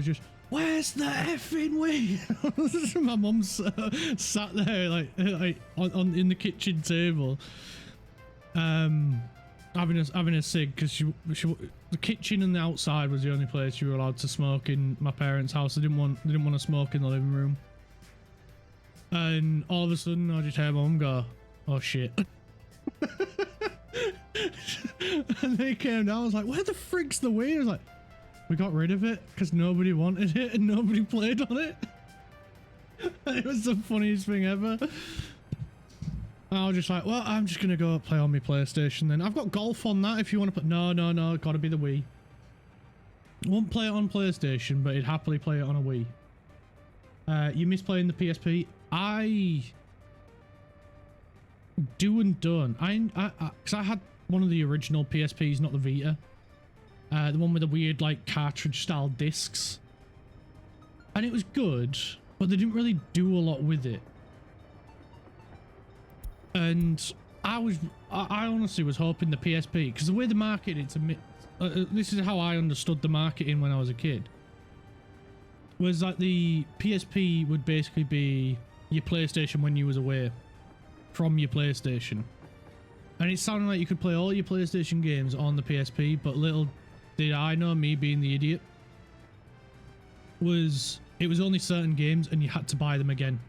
just, where's the effing Wii? My mum sat there like on in the kitchen table, having a cig, because she the kitchen and the outside was the only place you were allowed to smoke in my parents' house. They didn't want to smoke in the living room. And all of a sudden, I just heard my mum go, "Oh shit!" And they came down. I was like, "Where the frick's the Wii?" I was like, "We got rid of it because nobody wanted it and nobody played on it." It was the funniest thing ever. I was just like, "Well, I'm just gonna go play on my PlayStation then. I've got golf on that if you want to put." No, gotta be the Wii. Won't play it on PlayStation, but he'd happily play it on a Wii. You miss playing the PSP? I do and don't. Because I had one of the original PSPs, not the Vita. The one with the weird like cartridge style discs. And it was good, but they didn't really do a lot with it. And I honestly was hoping the PSP, because the way the market, this is how I understood the marketing when I was a kid, was that the PSP would basically be your PlayStation when you was away from your PlayStation. And it sounded like you could play all your PlayStation games on the PSP, but little did I know, me being the idiot, it was only certain games and you had to buy them again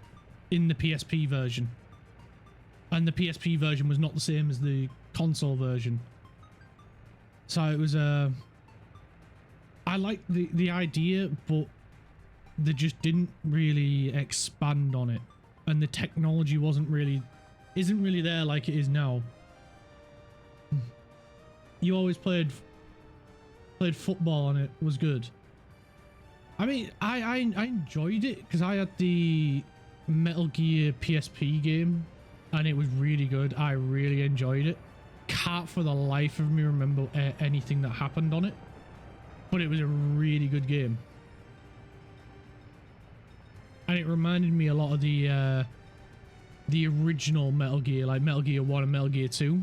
in the PSP version. And the PSP version was not the same as the console version. So it was I liked the idea, but they just didn't really expand on it, and the technology isn't really there like it is now. You always played football on it, was good. I mean, I enjoyed it because I had the Metal Gear PSP game and it was really good. I really enjoyed it. Can't for the life of me remember anything that happened on it, but it was a really good game. And it reminded me a lot of the original Metal Gear, like Metal Gear 1 and Metal Gear 2.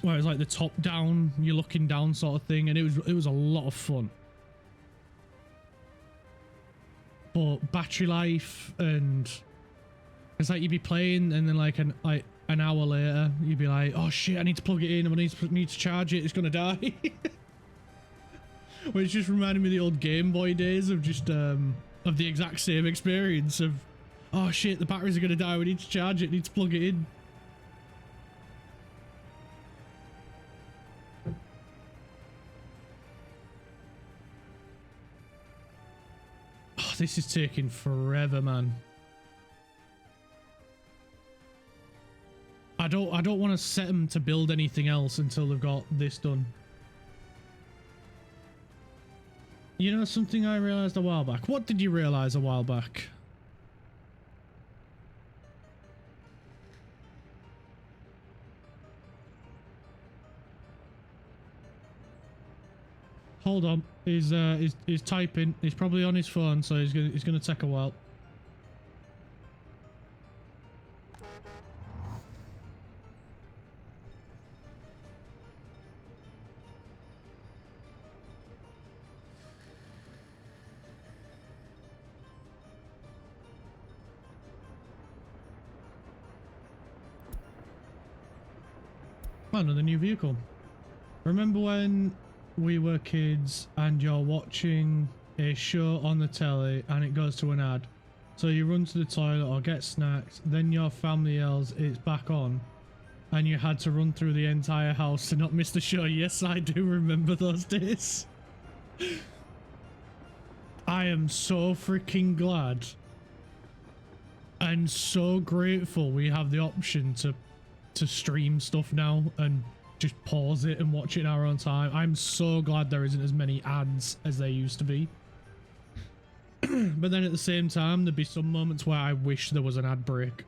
Where it was like the top down, you're looking down sort of thing, and it was a lot of fun. But battery life, and it's like you'd be playing and then like an hour later you'd be like, oh shit, I need to plug it in, I need to charge it, it's gonna die. Which just reminded me of the old Game Boy days of just of the exact same experience of, oh shit, the batteries are gonna die, we need to charge it, need to plug it in. Oh, this is taking forever, man. I don't want to set them to build anything else until they've got this done. You know something I realized a while back? What did you realize a while back? Hold on, he's typing. He's probably on his phone, so he's gonna take a while. Another new vehicle. Remember when we were kids and you're watching a show on the telly and it goes to an ad, so you run to the toilet or get snacks, then your family yells it's back on and you had to run through the entire house to not miss the show? Yes, I do remember those days. I am so freaking glad and so grateful we have the option to stream stuff now and just pause it and watch it in our own time. I'm so glad there isn't as many ads as there used to be. But then at the same time, there'd be some moments where I wish there was an ad break.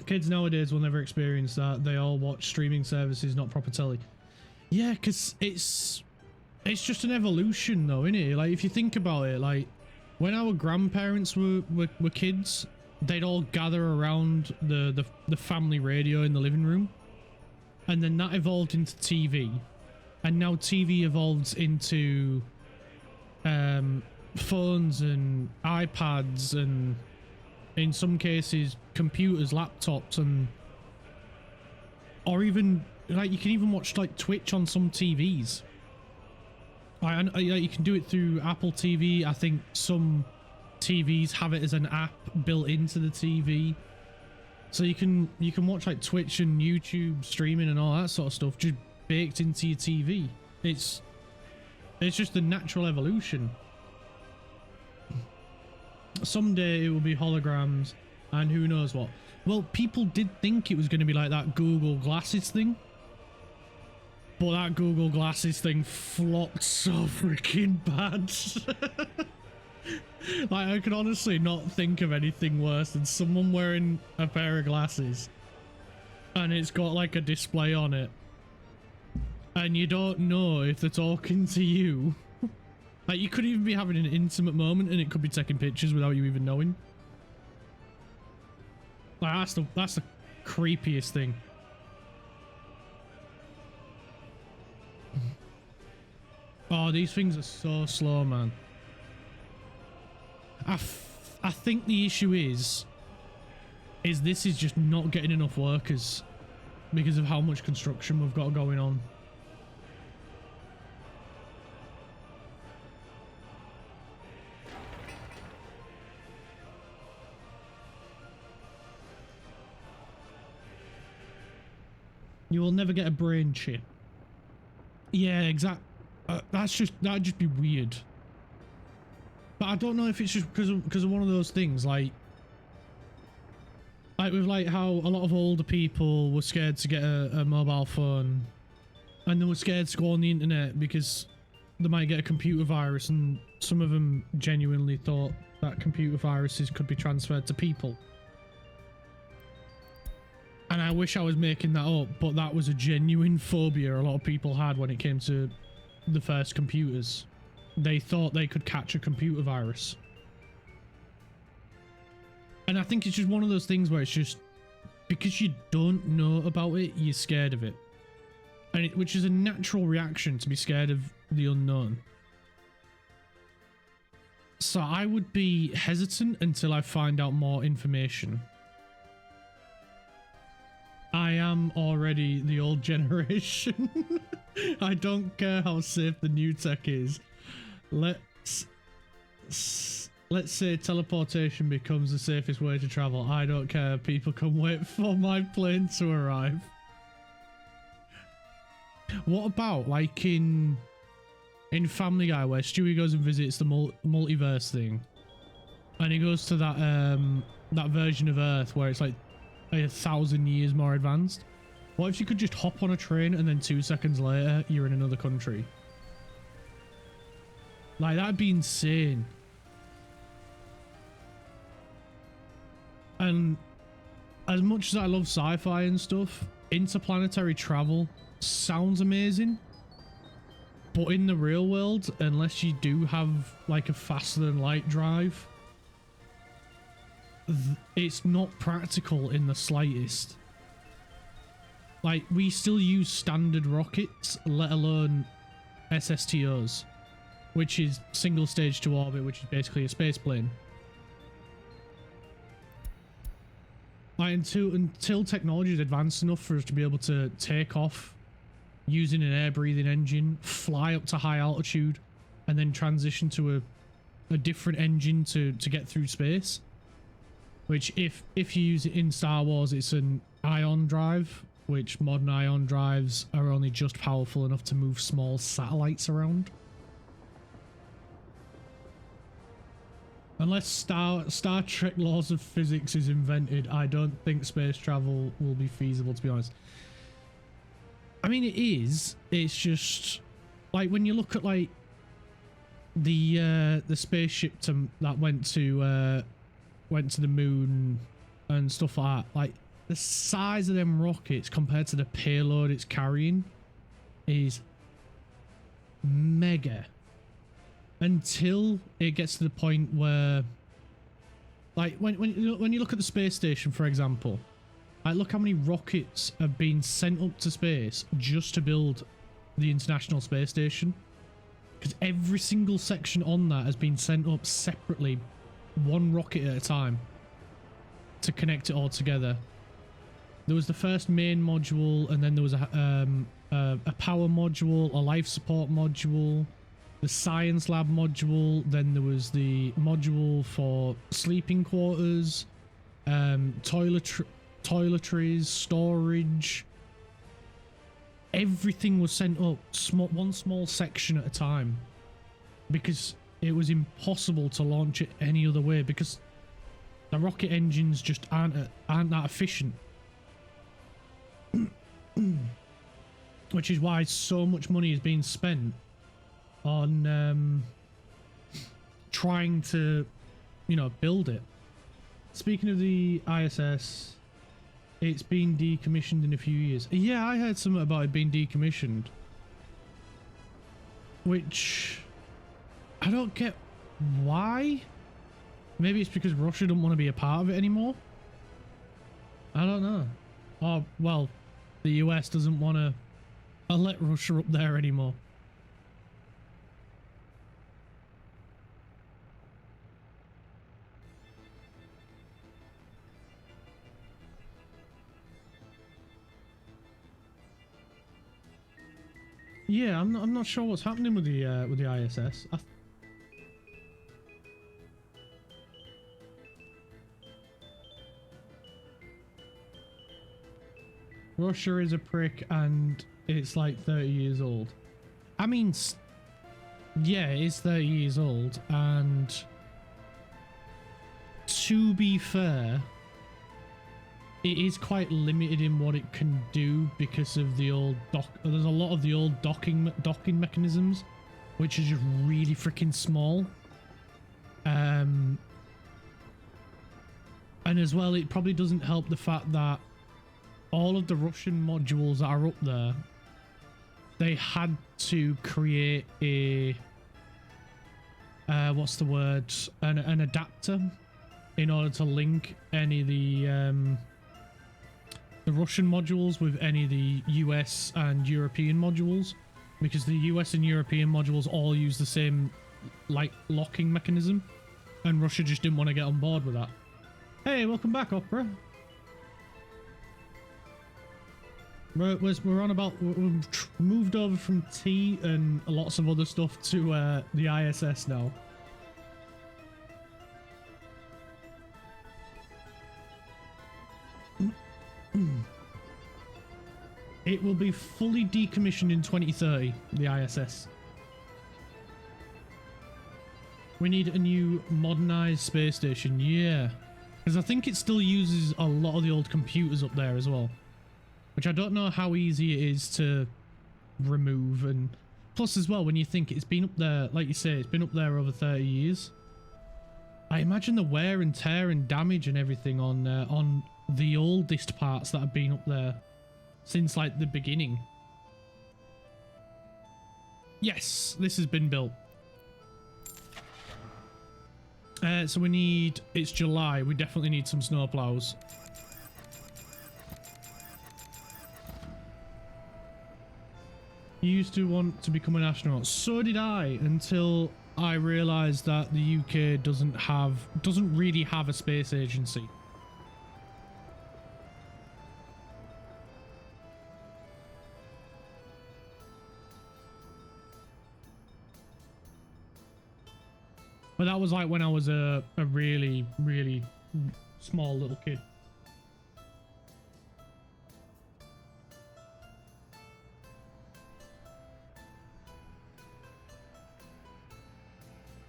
Kids nowadays will never experience that. They all watch streaming services, not proper telly. Yeah, because it's just an evolution though, isn't it? Like, if you think about it, like, when our grandparents were kids, they'd all gather around the family radio in the living room, and then that evolved into TV, and now TV evolves into phones and iPads, and in some cases computers, laptops, and or even like you can even watch like Twitch on some TVs. You can do it through Apple TV. I think some TVs have it as an app built into the TV, so you can watch like Twitch and YouTube streaming and all that sort of stuff just baked into your TV. It's just the natural evolution. Someday it will be holograms and who knows what. Well, people did think it was going to be like that Google Glasses thing, but that Google Glasses thing flopped so freaking bad. Like, I could honestly not think of anything worse than someone wearing a pair of glasses and it's got like a display on it and you don't know if they're talking to you. Like, you could even be having an intimate moment and it could be taking pictures without you even knowing. Like, that's the creepiest thing. Oh, these things are so slow, man. I think the issue is this is just not getting enough workers because of how much construction we've got going on. You will never get a brain chip. Yeah, exactly. That'd just be weird. But I don't know if it's just because of one of those things, like with like how a lot of older people were scared to get a mobile phone, and they were scared to go on the internet because they might get a computer virus, and some of them genuinely thought that computer viruses could be transferred to people. And I wish I was making that up, but that was a genuine phobia a lot of people had when it came to the first computers. They thought they could catch a computer virus. And I think it's just one of those things where it's just because you don't know about it, you're scared of it. And which is a natural reaction to be scared of the unknown. So I would be hesitant until I find out more information. I am already the old generation. I don't care how safe the new tech is. Let's say teleportation becomes the safest way to travel. I don't care. People can wait for my plane to arrive. What about like in Family Guy where Stewie goes and visits the multiverse thing, and he goes to that version of Earth where it's like 1,000 years more advanced? What if you could just hop on a train and then 2 seconds later you're in another country? Like, that'd be insane. And as much as I love sci-fi and stuff, interplanetary travel sounds amazing, but in the real world, unless you do have like a faster than light drive, it's not practical in the slightest. Like, we still use standard rockets, let alone SSTOs, which is single stage to orbit, which is basically a space plane. Like, until technology is advanced enough for us to be able to take off using an air-breathing engine, fly up to high altitude, and then transition to a different engine to get through space. Which, if you use it in Star Wars, it's an ion drive, which modern ion drives are only just powerful enough to move small satellites around. Unless Star Trek laws of physics is invented, I don't think space travel will be feasible, to be honest. I mean, it is. It's just like when you look at like the spaceship that went to the moon and stuff like that. Like, the size of them rockets compared to the payload it's carrying is mega. until it gets to the point where, like, when you look at the space station, for example, like, look how many rockets have been sent up to space just to build the International Space Station. Because every single section on that has been sent up separately, one rocket at a time, to connect it all together. There was the first main module, and then there was a power module, a life support module, the science lab module, then there was the module for sleeping quarters, toiletries, storage. Everything was sent up one small section at a time, because it was impossible to launch it any other way, because the rocket engines just aren't that efficient. Which is why so much money is being spent on trying to, you know, build it. Speaking of the ISS, it's been decommissioned in a few years. Yeah, I heard something about it being decommissioned, which I don't get why. Maybe it's because Russia don't want to be a part of it anymore. I don't know. Or, well, the US doesn't want to let Russia up there anymore. Yeah, I'm not sure what's happening with the ISS. Russia is a prick and it's like 30 years old. I mean, yeah, it's 30 years old, and to be fair, it is quite limited in what it can do because of the old there's a lot of the old docking mechanisms, which are just really freaking small. And as well, it probably doesn't help the fact that all of the Russian modules that are up there, they had to create a what's the word, an adapter in order to link any of the Russian modules with any of the US and European modules, because the US and European modules all use the same like locking mechanism, and Russia just didn't want to get on board with that. Hey, welcome back, Opera. We're on about, we've moved over from tea and lots of other stuff to the ISS now. It will be fully decommissioned in 2030, the ISS. We need a new modernized space station, yeah. Because I think it still uses a lot of the old computers up there as well. Which I don't know how easy it is to remove, and plus as well, when you think it's been up there, like you say, it's been up there over 30 years. I imagine the wear and tear and damage and everything on the oldest parts that have been up there since like the beginning. Yes, this has been built. So we need, it's July, we definitely need some snowplows. You used to want to become an astronaut. So did I, until I realised that the UK doesn't really have a space agency. But that was like when I was a really, really small little kid.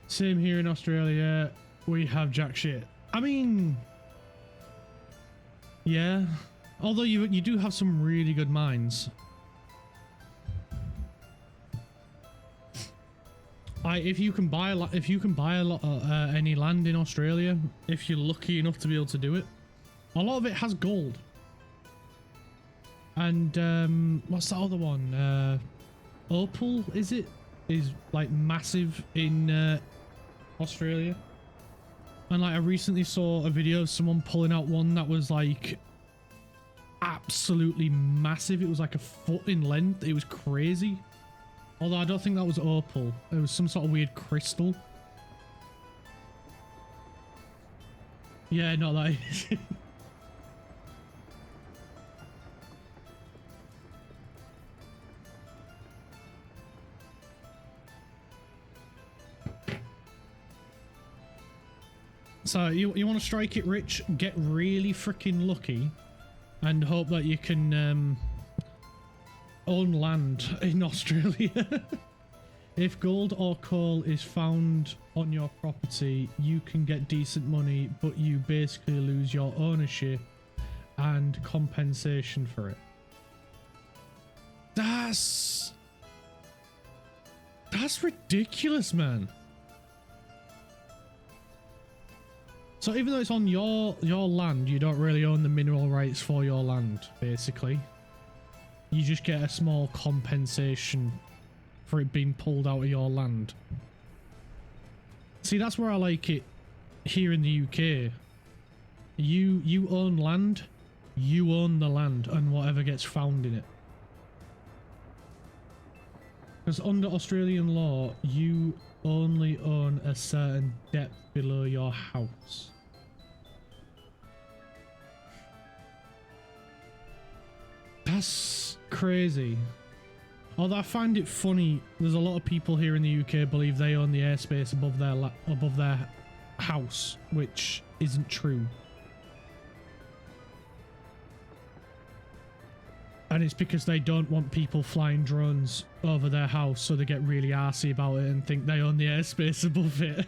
Same here in Australia. We have jack shit. I mean, yeah. Although you do have some really good mines. If you can buy a lot, any land in Australia, if you're lucky enough to be able to do it, a lot of it has gold. And what's that other one? Opal, is it? is like massive in Australia. And like I recently saw a video of someone pulling out one that was like absolutely massive. It was like a foot in length. It was crazy. Although I don't think that was opal. It was some sort of weird crystal. Yeah, not that easy. So you want to strike it rich, get really freaking lucky, and hope that you can own land in Australia. If gold or coal is found on your property, you can get decent money, but you basically lose your ownership and compensation for it. That's ridiculous, man. So even though it's on your land, you don't really own the mineral rights for your land, basically. You just get a small compensation for it being pulled out of your land. See, that's where I like it here in the UK. You own land, you own the land and whatever gets found in it. Because under Australian law, you only own a certain depth below your house. That's crazy. Although I find it funny, there's a lot of people here in the UK believe they own the airspace above their house, which isn't true. And it's because they don't want people flying drones over their house, so they get really arsey about it and think they own the airspace above it.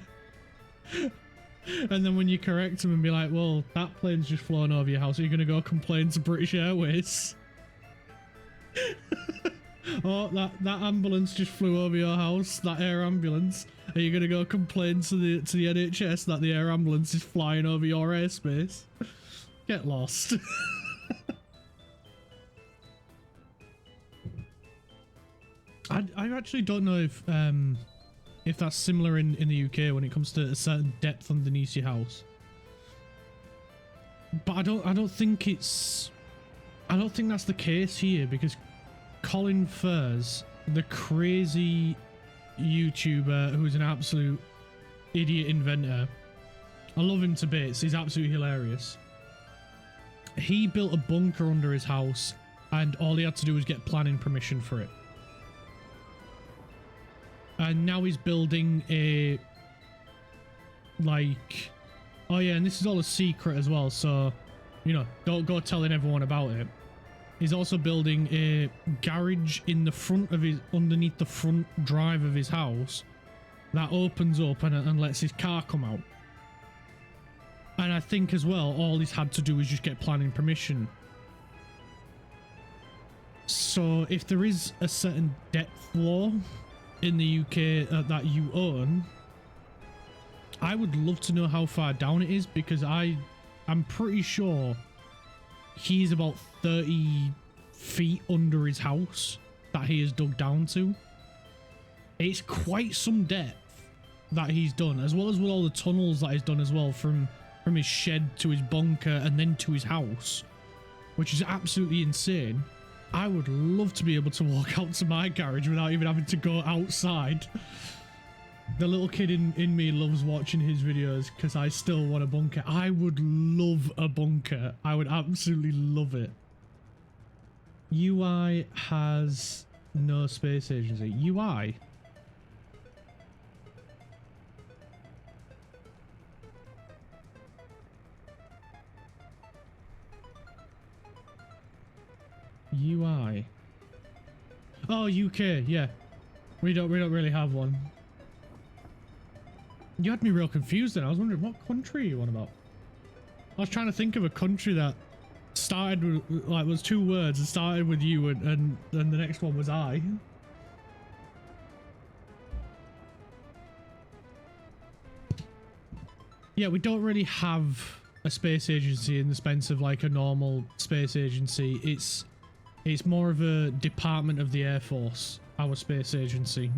And then when you correct them and be like, well, that plane's just flown over your house, are you going to go complain to British Airways? Oh, that ambulance just flew over your house, that air ambulance. Are you going to go complain to the NHS that the air ambulance is flying over your airspace? Get lost. I actually don't know if that's similar in the UK when it comes to a certain depth underneath your house. But I don't think that's the case here, because Colin Furs, the crazy YouTuber who's an absolute idiot inventor, I love him to bits, he's absolutely hilarious. He built a bunker under his house and all he had to do was get planning permission for it. And now he's building a, like, oh yeah, and this is all a secret as well, so, you know, don't go telling everyone about it. He's also building a garage in the front of his, underneath the front drive of his house that opens up and lets his car come out. And I think as well, all he's had to do is just get planning permission. So if there is a certain depth law in the UK that you own, I would love to know how far down it is, because I'm pretty sure he's about 30 feet under his house that he has dug down to. It's quite some depth that he's done, as well as with all the tunnels that he's done as well, from his shed to his bunker and then to his house, which is absolutely insane. I would love to be able to walk out to my garage without even having to go outside. The little kid in me loves watching his videos because I still want a bunker. I would love a bunker. I would absolutely love it. UI has no space agency. UI? UI. Oh, UK, yeah. We don't really have one. You had me real confused then. I was wondering, what country are you on about? I was trying to think of a country that started with, like, was two words and started with you and then the next one was I. Yeah, we don't really have a space agency in the sense of like a normal space agency. It's more of a department of the Air Force, our space agency.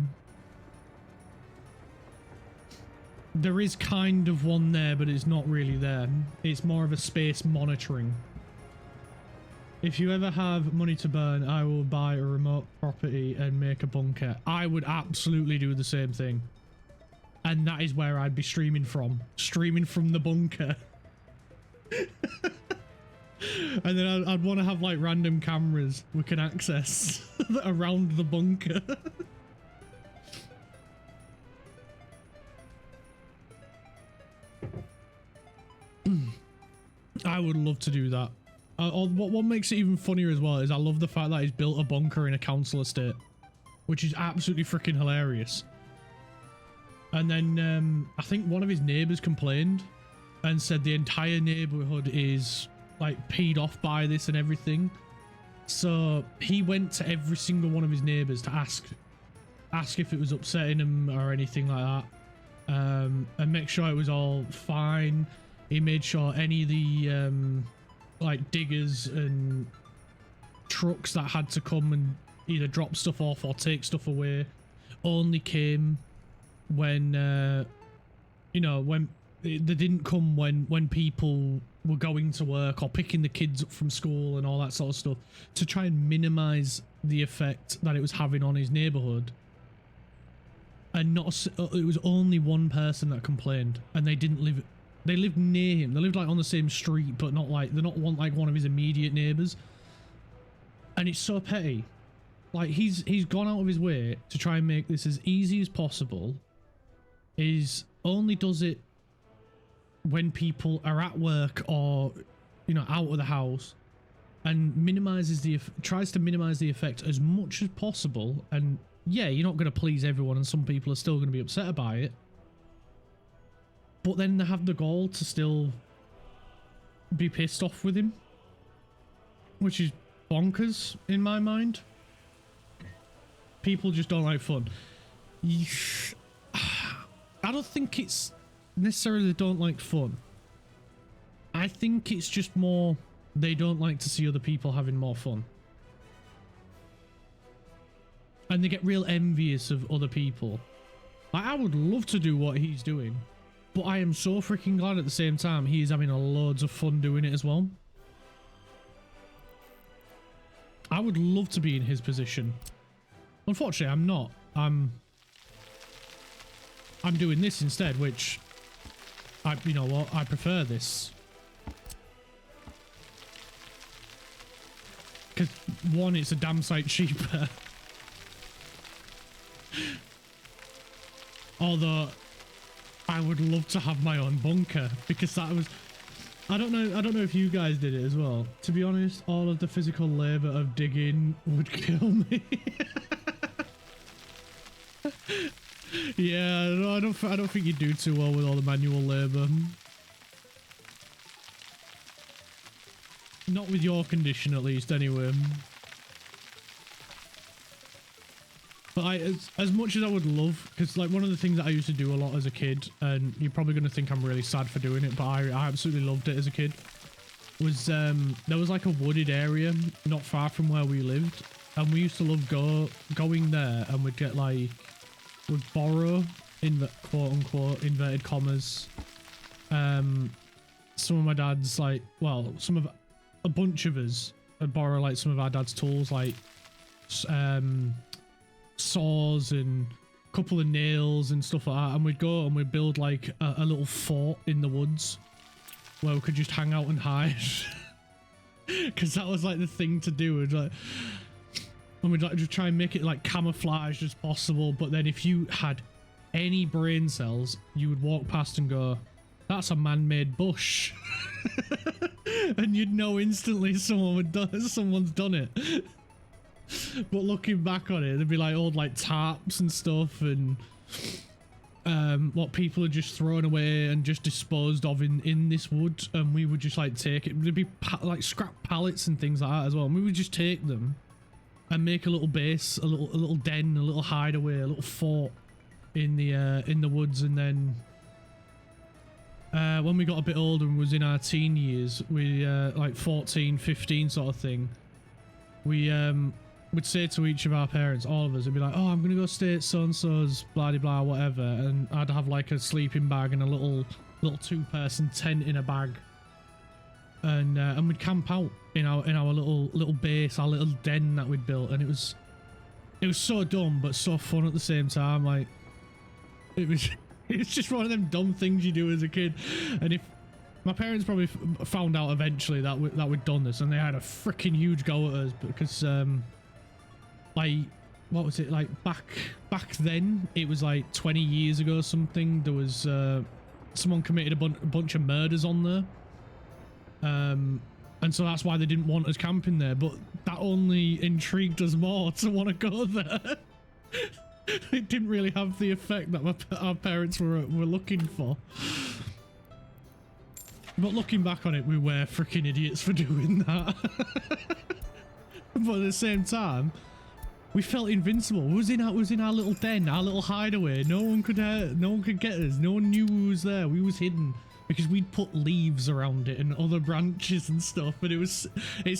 There is kind of one there, but it's not really there. It's more of a space monitoring. If you ever have money to burn, I will buy a remote property and make a bunker. I would absolutely do the same thing. And that is where I'd be streaming from. Streaming from the bunker. And then I'd want to have like random cameras we can access around the bunker. I would love to do that. What makes it even funnier as well is I love the fact that he's built a bunker in a council estate, which is absolutely freaking hilarious. And then I think one of his neighbours complained and said the entire neighbourhood is like peed off by this and everything. So he went to every single one of his neighbours to ask if it was upsetting him or anything like that, and make sure it was all fine. He made sure any of the like diggers and trucks that had to come and either drop stuff off or take stuff away only came when you know, when they didn't come when people were going to work or picking the kids up from school and all that sort of stuff, to try and minimize the effect that it was having on his neighborhood. And not it was only one person that complained, and they didn't live, they lived near him, they lived like on the same street, but not like, they're not one of his immediate neighbors. And it's so petty. Like he's gone out of his way to try and make this as easy as possible. Is only does it when people are at work or, you know, out of the house, and tries to minimize the effect as much as possible. And yeah, you're not going to please everyone, and some people are still going to be upset about it, but then they have the gall to still be pissed off with him, which is bonkers in my mind. People just don't like fun. I don't think it's necessarily they don't like fun. I think it's just more they don't like to see other people having more fun. And they get real envious of other people. Like, I would love to do what he's doing, but I am so freaking glad at the same time he is having loads of fun doing it as well. I would love to be in his position. Unfortunately, I'm not. I'm doing this instead, which you know what? I prefer this. Because one, it's a damn sight cheaper. Although I would love to have my own bunker, because that was, I don't know if you guys did it as well. To be honest, all of the physical labor of digging would kill me. Yeah, no, I don't think you do too well with all the manual labor. Not with your condition, at least, anyway. But as much as I would love, because like one of the things that I used to do a lot as a kid, and you're probably going to think I'm really sad for doing it, but I absolutely loved it as a kid, was there was like a wooded area not far from where we lived, and we used to love going there, and we'd get like, would borrow, in the quote-unquote inverted commas, some of my dad's, like, well, a bunch of us would borrow like some of our dad's tools, like saws and a couple of nails and stuff like that, and we'd go and we'd build like a little fort in the woods where we could just hang out and hide. Because that was like the thing to do. And we'd like just try and make it like camouflaged as possible, but then if you had any brain cells, you would walk past and go, that's a man-made bush. And you'd know instantly someone's done it. But looking back on it, there'd be like old like tarps and stuff, and what people had just thrown away and just disposed of in this wood, and we would just like take it. There'd be like scrap pallets and things like that as well, and we would just take them and make a little base, a little den, a little hideaway, a little fort in the woods. And then when we got a bit older and was in our teen years, we like 14, 15 sort of thing, we we'd say to each of our parents, all of us, would be like, oh, I'm gonna go stay at so-and-so's, blah de blah, whatever, and I'd have like a sleeping bag and a little 2-person tent in a bag, and we'd camp out in our little base, our little den that we'd built, and it was so dumb but so fun at the same time. Like, it's just one of them dumb things you do as a kid. And if my parents probably found out eventually that we'd done this, and they had a freaking huge go at us because like, what was it, like back then, it was like 20 years ago or something, there was someone committed a bunch of murders on there, and so that's why they didn't want us camping there, but that only intrigued us more to want to go there. It didn't really have the effect that our parents were looking for. But looking back on it, we were freaking idiots for doing that. But at the same time, we felt invincible. We was in our little den, our little hideaway. No one could get us. No one knew we was there. We was hidden because we'd put leaves around it and other branches and stuff. But it's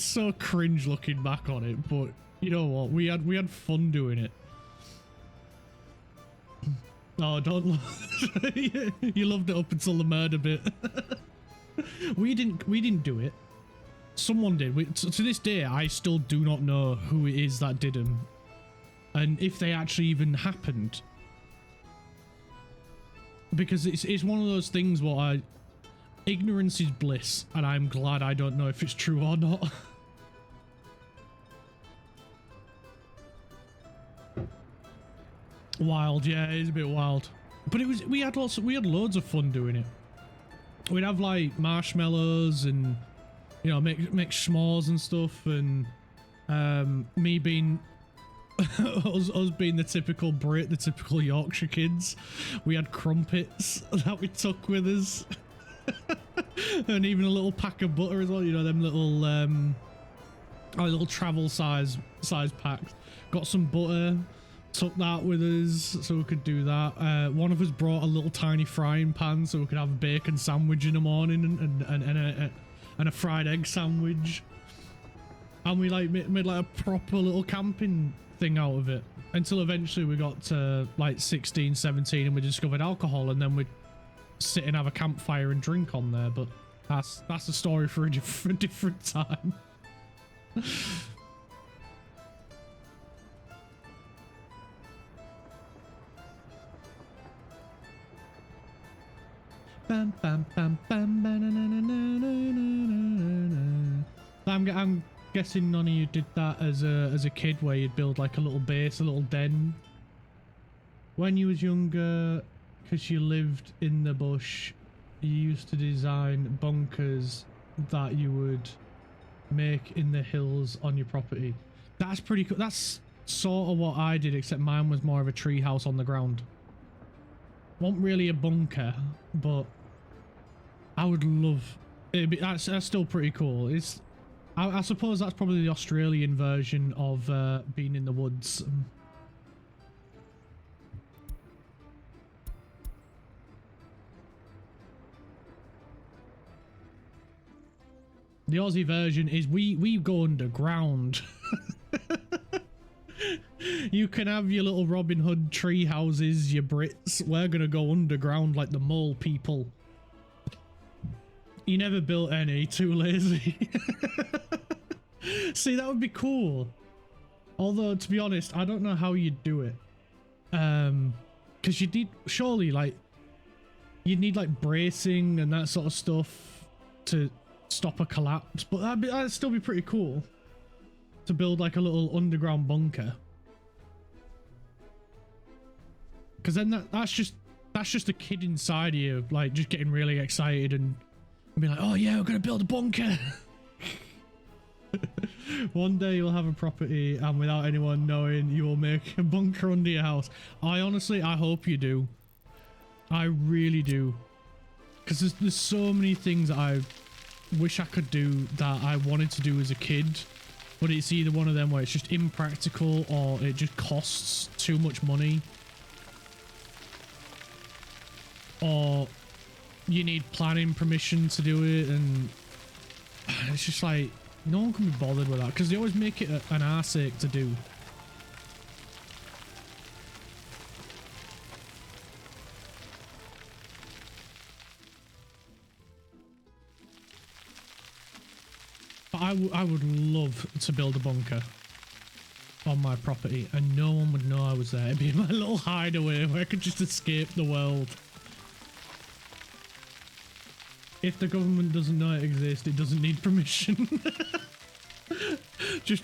so cringe looking back on it. But you know what? We had fun doing it. Oh, don't. You loved it up until the murder bit. We didn't do it. Someone did. To this day, I still do not know who it is that did them, and if they actually even happened. Because it's one of those things where ignorance is bliss, and I'm glad I don't know if it's true or not. Wild, yeah, it is a bit wild. But we had loads of fun doing it. We'd have like marshmallows and, you know, make s'mores and stuff, and me being us being the typical Brit, the typical Yorkshire kids, we had crumpets that we took with us. And even a little pack of butter as well, you know, them little our little travel size packs. Got some butter, took that with us so we could do that. One of us brought a little tiny frying pan so we could have a bacon sandwich in the morning and a fried egg sandwich, and we like made like a proper little camping thing out of it, until eventually we got to like 16, 17 and we discovered alcohol, and then we'd sit and have a campfire and drink on there. But that's a story for a different time. Bam, bam, bam, bam, I'm guessing none of you did that as a kid, where you'd build like a little base, a little den. When you was younger, because you lived in the bush, you used to design bunkers that you would make in the hills on your property. That's pretty cool. That's sort of what I did, except mine was more of a tree house on the ground. Wasn't really a bunker, but I would love it. That's still pretty cool. I suppose that's probably the Australian version of being in the woods. The Aussie version is we go underground. You can have your little Robin Hood tree houses, your Brits. We're gonna go underground like the mole people. You never built any, too lazy. See, that would be cool. Although, to be honest, I don't know how you'd do it. Because you need, surely, like, you'd need like bracing and that sort of stuff to stop a collapse. But that'd still be pretty cool to build like a little underground bunker. Because then that's just a kid inside you, like, just getting really excited and be like, oh yeah, we're gonna build a bunker. One day you'll have a property, and without anyone knowing, you will make a bunker under your house. I hope you do. I really do. Because there's so many things that I wish I could do that I wanted to do as a kid, but it's either one of them where it's just impractical, or it just costs too much money, or you need planning permission to do it, and it's just like, No one can be bothered with that because they always make it an arse-ache to do. But I would love to build a bunker on my property and no one would know I was there. It'd be my little hideaway where I could just escape the world. If the government doesn't know it exists, it doesn't need permission. just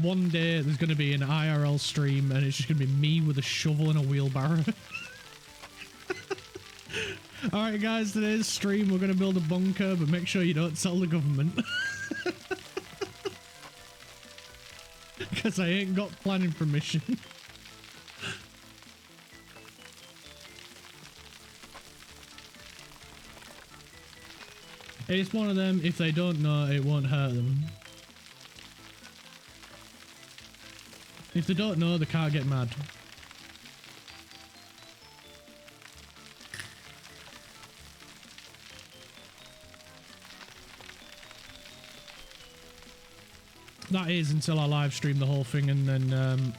one day there's going to be an IRL stream and it's just going to be me with a shovel and a wheelbarrow. Alright guys, today's stream we're going to build a bunker, but make sure you don't tell the government. Because I ain't got planning permission. It's one of them, if they don't know, it won't hurt them. If they don't know, they can't get mad. That is until I live stream the whole thing and then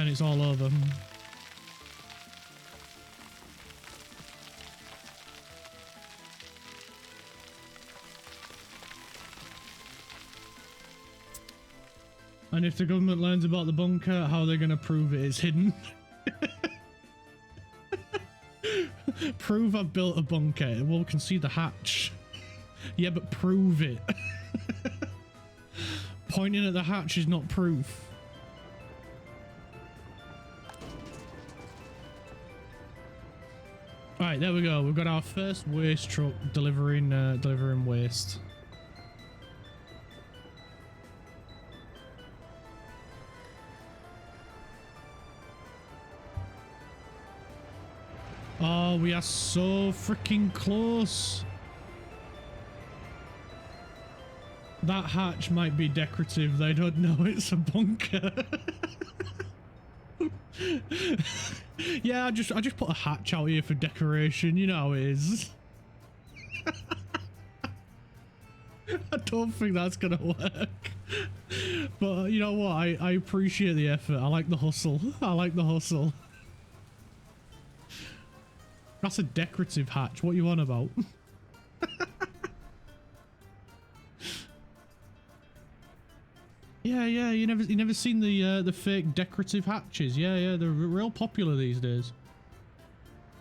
it's all over. And if the government learns about the bunker, how are they going to prove it is hidden? Prove I've built a bunker. Well, we can see the hatch. Yeah, but prove it. Pointing at the hatch is not proof. Right, there we go. We've got our first waste truck delivering waste. Oh, we are so freaking close. That hatch might be decorative. They don't know it's a bunker. Yeah, I just put a hatch out here for decoration. You know how it is. I don't think that's gonna work. But you know what? I appreciate the effort. I like the hustle. I like the hustle. That's a decorative hatch. What are you on about? Yeah, you never seen the fake decorative hatches? Yeah, they're real popular these days.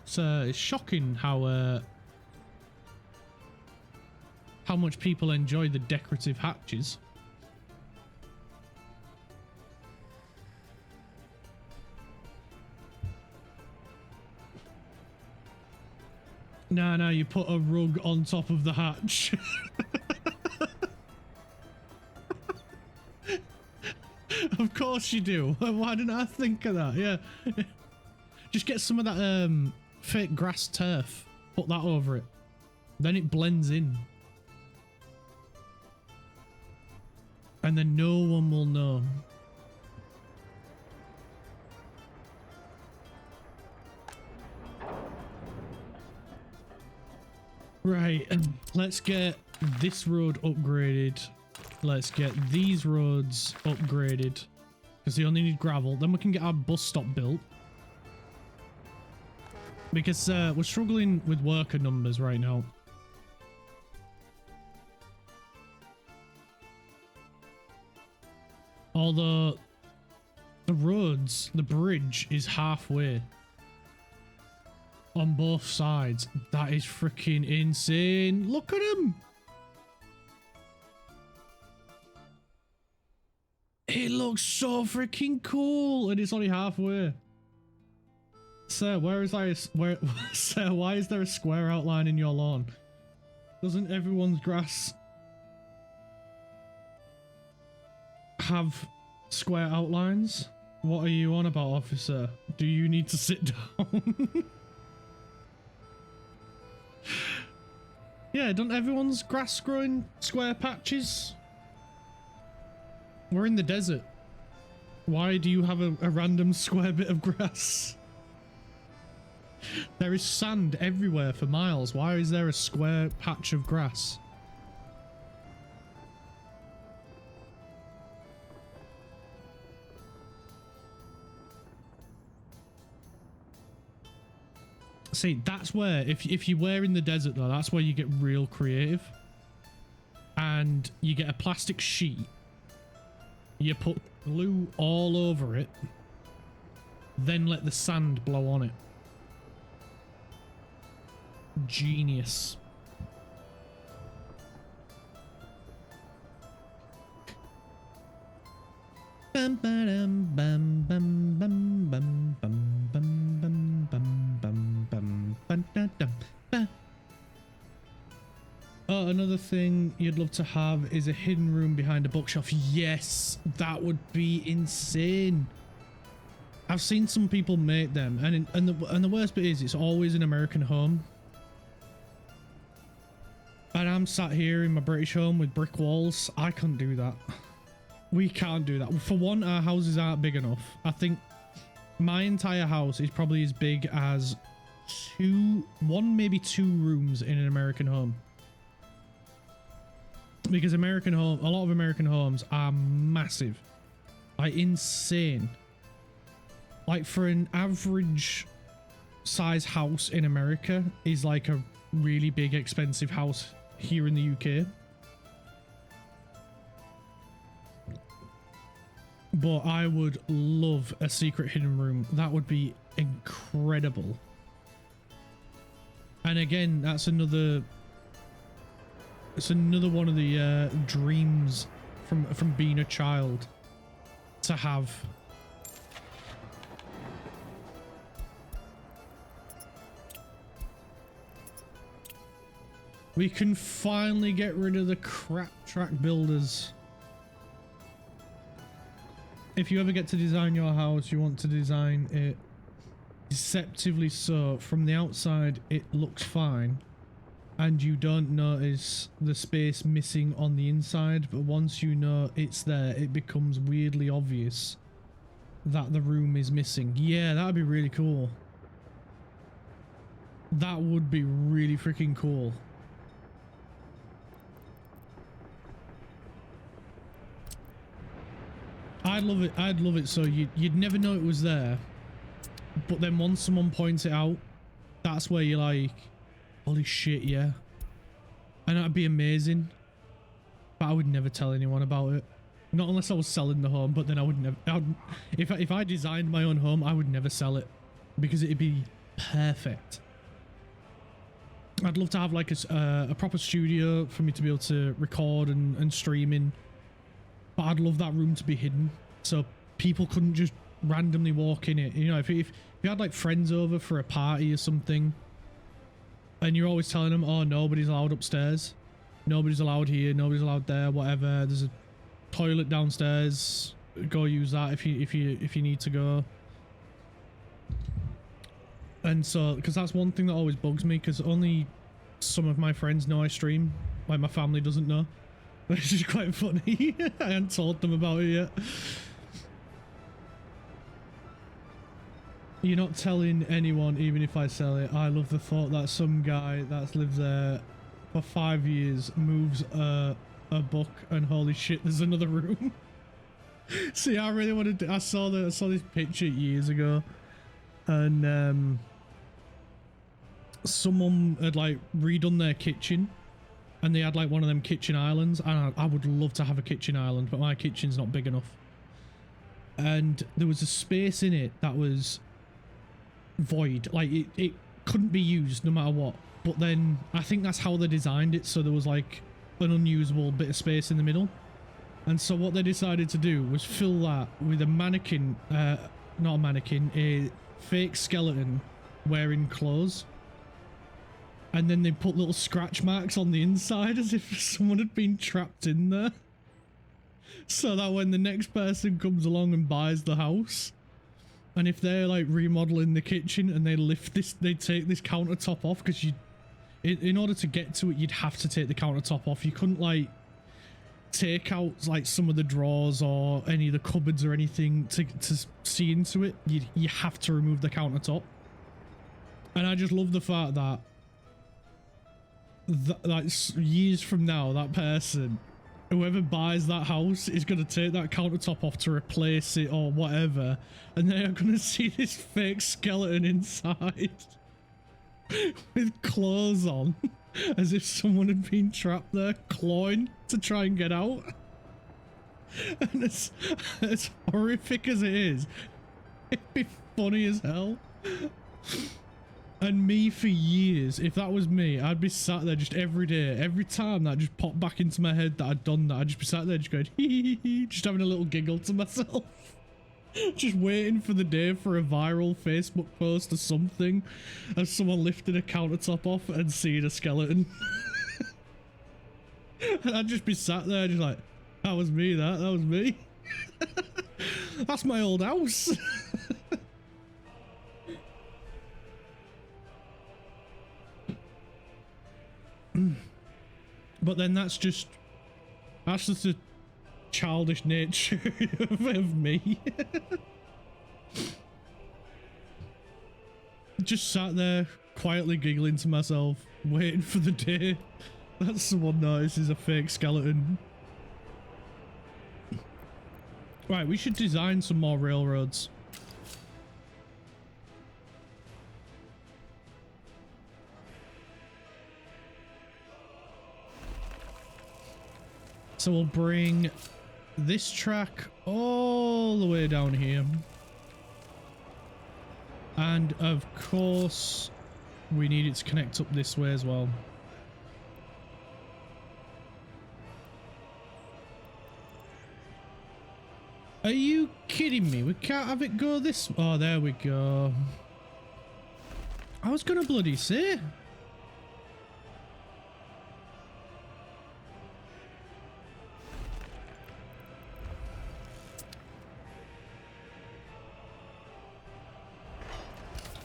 It's shocking how much people enjoy the decorative hatches. Nah, you put a rug on top of the hatch. Of course you do. Why didn't I think of that? Yeah. Just get some of that fake grass turf. Put that over it. Then it blends in. And then no one will know. Right, let's get this road upgraded. Let's get these roads upgraded because they only need gravel. Then we can get our bus stop built because we're struggling with worker numbers right now. Although the roads, the bridge is halfway on both sides. That is freaking insane. Look at him. It looks so freaking cool, and it's only halfway. Sir, sir, why is there a square outline in your lawn? Doesn't everyone's grass have square outlines? What are you on about, officer? Do you need to sit down? Yeah, don't everyone's grass grow in square patches? We're in the desert. Why do you have a random square bit of grass? There is sand everywhere for miles. Why is there a square patch of grass? See, that's where, if you were in the desert though, that's where you get real creative. And you get a plastic sheet, you put glue all over it, then let the sand blow on it. Genius. Bum bum bum bum bum bum bum bum bum bum bum bum bum dum ba. Oh, another thing you'd love to have is a hidden room behind a bookshelf. Yes, that would be insane. I've seen some people make them, and the worst bit is it's always an American home. And I'm sat here in my British home with brick walls. I couldn't do that. We can't do that. For one, our houses aren't big enough. I think my entire house is probably as big as one, maybe two rooms in an American home. Because a lot of American homes are massive. Like insane. Like for an average size house in America is like a really big expensive house here in the UK. But I would love a secret hidden room. That would be incredible. And again, that's another one of the dreams from being a child to have. We can finally get rid of the crap track builders. If you ever get to design your house, you want to design it deceptively so from the outside it looks fine and you don't notice the space missing on the inside, but once you know it's there, it becomes weirdly obvious that the room is missing. Yeah, that'd be really cool. That would be really freaking cool. I'd love it. I'd love it so you'd never know it was there, but then once someone points it out, that's where you're like, holy shit, yeah. And that'd be amazing. But I would never tell anyone about it. Not unless I was selling the home, but then I would never. If I designed my own home, I would never sell it because it'd be perfect. I'd love to have like a proper studio for me to be able to record and stream in. But I'd love that room to be hidden so people couldn't just randomly walk in it. You know, if you had like friends over for a party or something and you're always telling them, oh, nobody's allowed upstairs, nobody's allowed here, nobody's allowed there, whatever, there's a toilet downstairs, go use that if you need to go. And so, because that's one thing that always bugs me, because only some of my friends know I stream, like my family doesn't know. Which is quite funny. I hadn't told them about it yet. You're not telling anyone, even if I sell it. I love the thought that some guy that's lived there for 5 years moves a book and holy shit, there's another room. See, I really wanted to. I saw this picture years ago, and someone had like redone their kitchen. And they had like one of them kitchen islands, and I would love to have a kitchen island, but my kitchen's not big enough. And there was a space in it that was void, like it couldn't be used no matter what. But then I think that's how they designed it, so there was like an unusable bit of space in the middle. And so what they decided to do was fill that with a mannequin, not a mannequin, a fake skeleton wearing clothes. And then they put little scratch marks on the inside as if someone had been trapped in there. So that when the next person comes along and buys the house, and if they're like remodeling the kitchen and they lift this, they take this countertop off, because in order to get to it, you'd have to take the countertop off. You couldn't like take out like some of the drawers or any of the cupboards or anything to see into it. You have to remove the countertop. And I just love the fact that like years from now, that person, whoever buys that house, is going to take that countertop off to replace it or whatever, and they are going to see this fake skeleton inside. with claws on, as if someone had been trapped there, clawing to try and get out. And as horrific as it is, it'd be funny as hell. And me for years, if that was me, I'd be sat there just every day, every time that just popped back into my head that I'd done that, I'd just be sat there just going, hee hee hee, just having a little giggle to myself. Just waiting for the day for a viral Facebook post or something, as someone lifted a countertop off and seeing a skeleton. And I'd just be sat there just like, that was me, that was me. That's my old house. But then that's just a childish nature of me. Just sat there quietly giggling to myself, waiting for the day that someone notices a fake skeleton. Right, we should design some more railroads. So we'll bring this track all the way down here. And of course, we need it to connect up this way as well. Are you kidding me? We can't have it go this... Oh, there we go. I was gonna bloody say.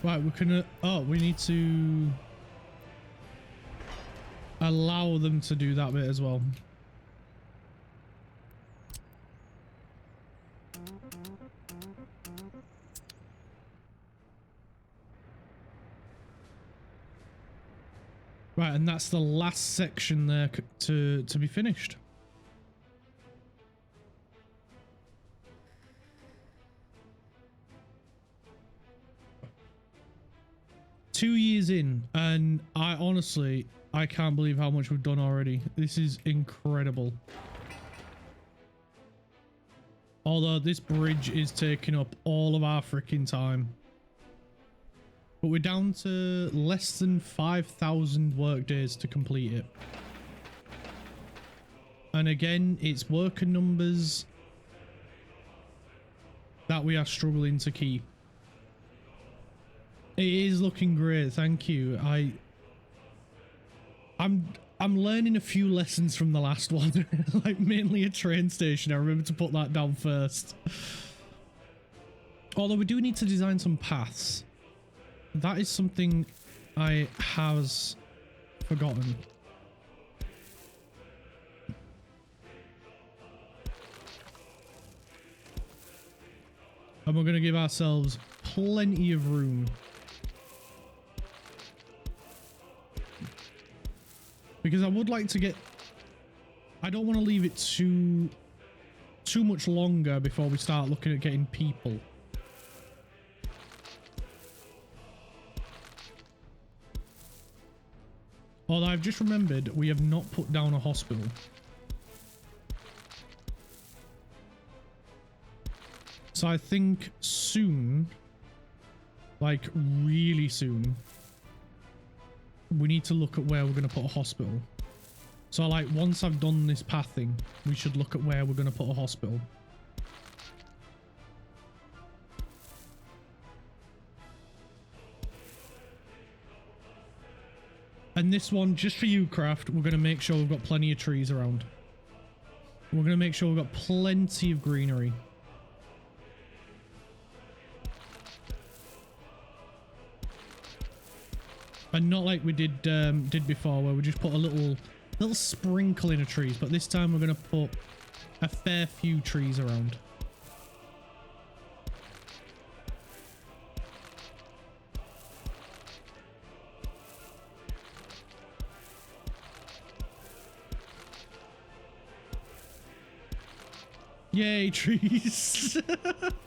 Right, we can... oh, we need to allow them to do that bit as well. Right, and that's the last section there to be finished. Two years in, and I can't believe how much we've done already. This is incredible. Although this bridge is taking up all of our freaking time. But we're down to less than 5,000 work days to complete it. And again, it's worker numbers that we are struggling to keep. It is looking great, thank you. I'm learning a few lessons from the last one. Like mainly a train station. I remember to put that down first. Although we do need to design some paths. That is something I has forgotten. And we're going to give ourselves plenty of room. Because I would like to get... I don't want to leave it too much longer before we start looking at getting people. Although I've just remembered we have not put down a hospital. So I think soon, like really soon, we need to look at where we're going to put a hospital. So like once I've done this pathing, we should look at where we're going to put a hospital. And this one, just for you, Craft, we're going to make sure we've got plenty of trees around. We're going to make sure we've got plenty of greenery. And not like we did before, where we just put a little sprinkling of trees. But this time we're going to put a fair few trees around. Yay, trees.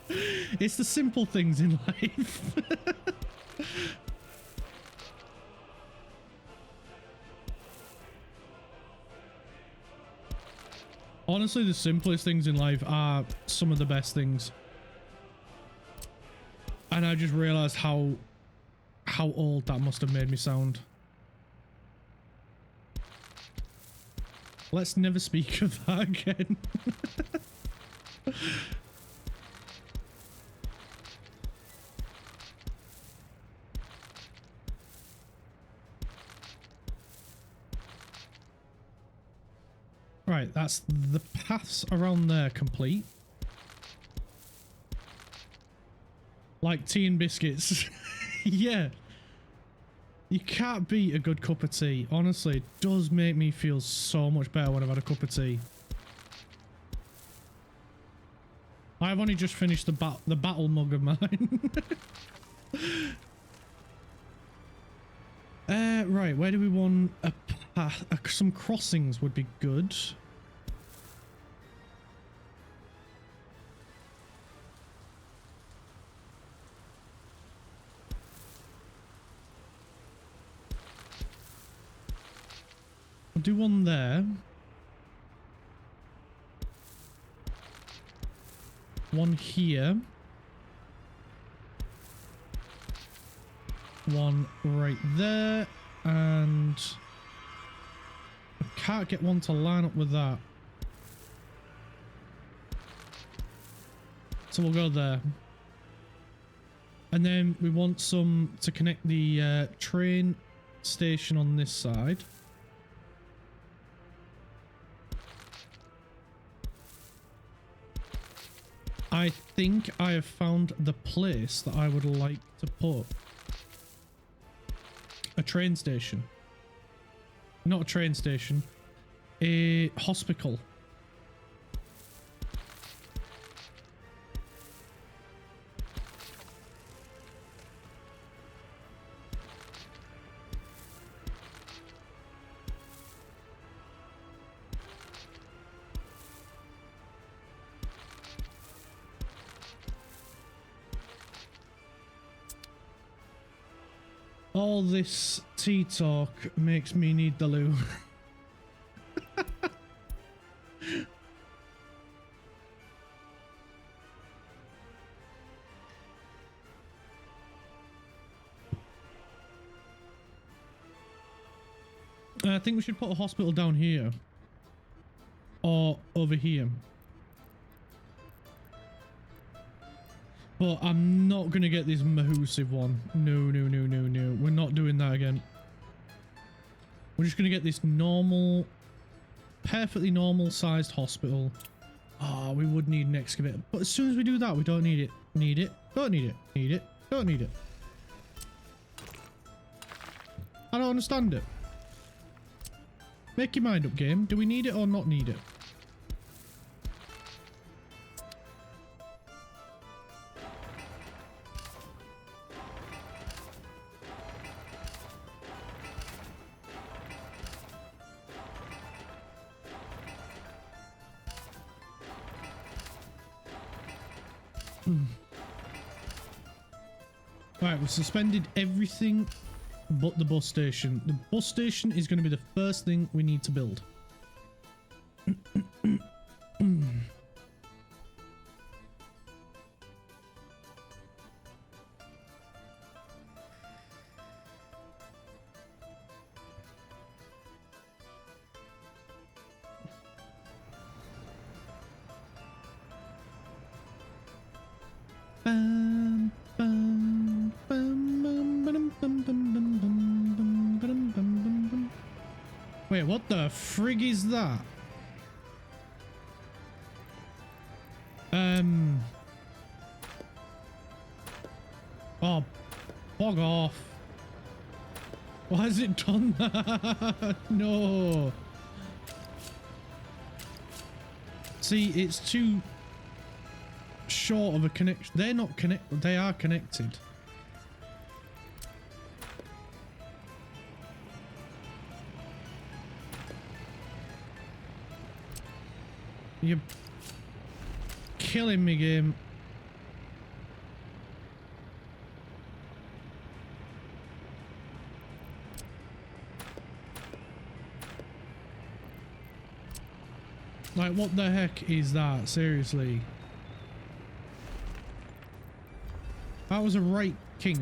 It's the simple things in life. Honestly, the simplest things in life are some of the best things. And I just realized how old that must have made me sound. Let's never speak of that again. Right, that's the paths around there complete. Like tea and biscuits. Yeah. You can't beat a good cup of tea. Honestly, it does make me feel so much better when I've had a cup of tea. I've only just finished the battle mug of mine. Right, where do we want a path? Some crossings would be good. I'll do one there. One here. One right there. And I can't get one to line up with that. So we'll go there. And then we want some to connect the train station on this side. I think I have found the place that I would like to put a train station. Not a train station, a hospital. All this tea talk makes me need the loo. I think we should put a hospital down here. Or over here. But I'm not going to get this massive one. No. We're not doing that again. We're just going to get this normal, perfectly normal sized hospital. Oh, we would need an excavator. But as soon as we do that, we don't need it. Need it. Don't need it. Need it. Don't need it. I don't understand it. Make your mind up, game. Do we need it or not need it? Right, we've suspended everything but the bus station. The bus station is going to be the first thing we need to build. Wait, what the frig is that? Oh, bog off. Why has it done that? No. See, it's too short of a connection. They're not connected. They are connected. You're killing me, game. Like, what the heck is that? Seriously. That was a right kink.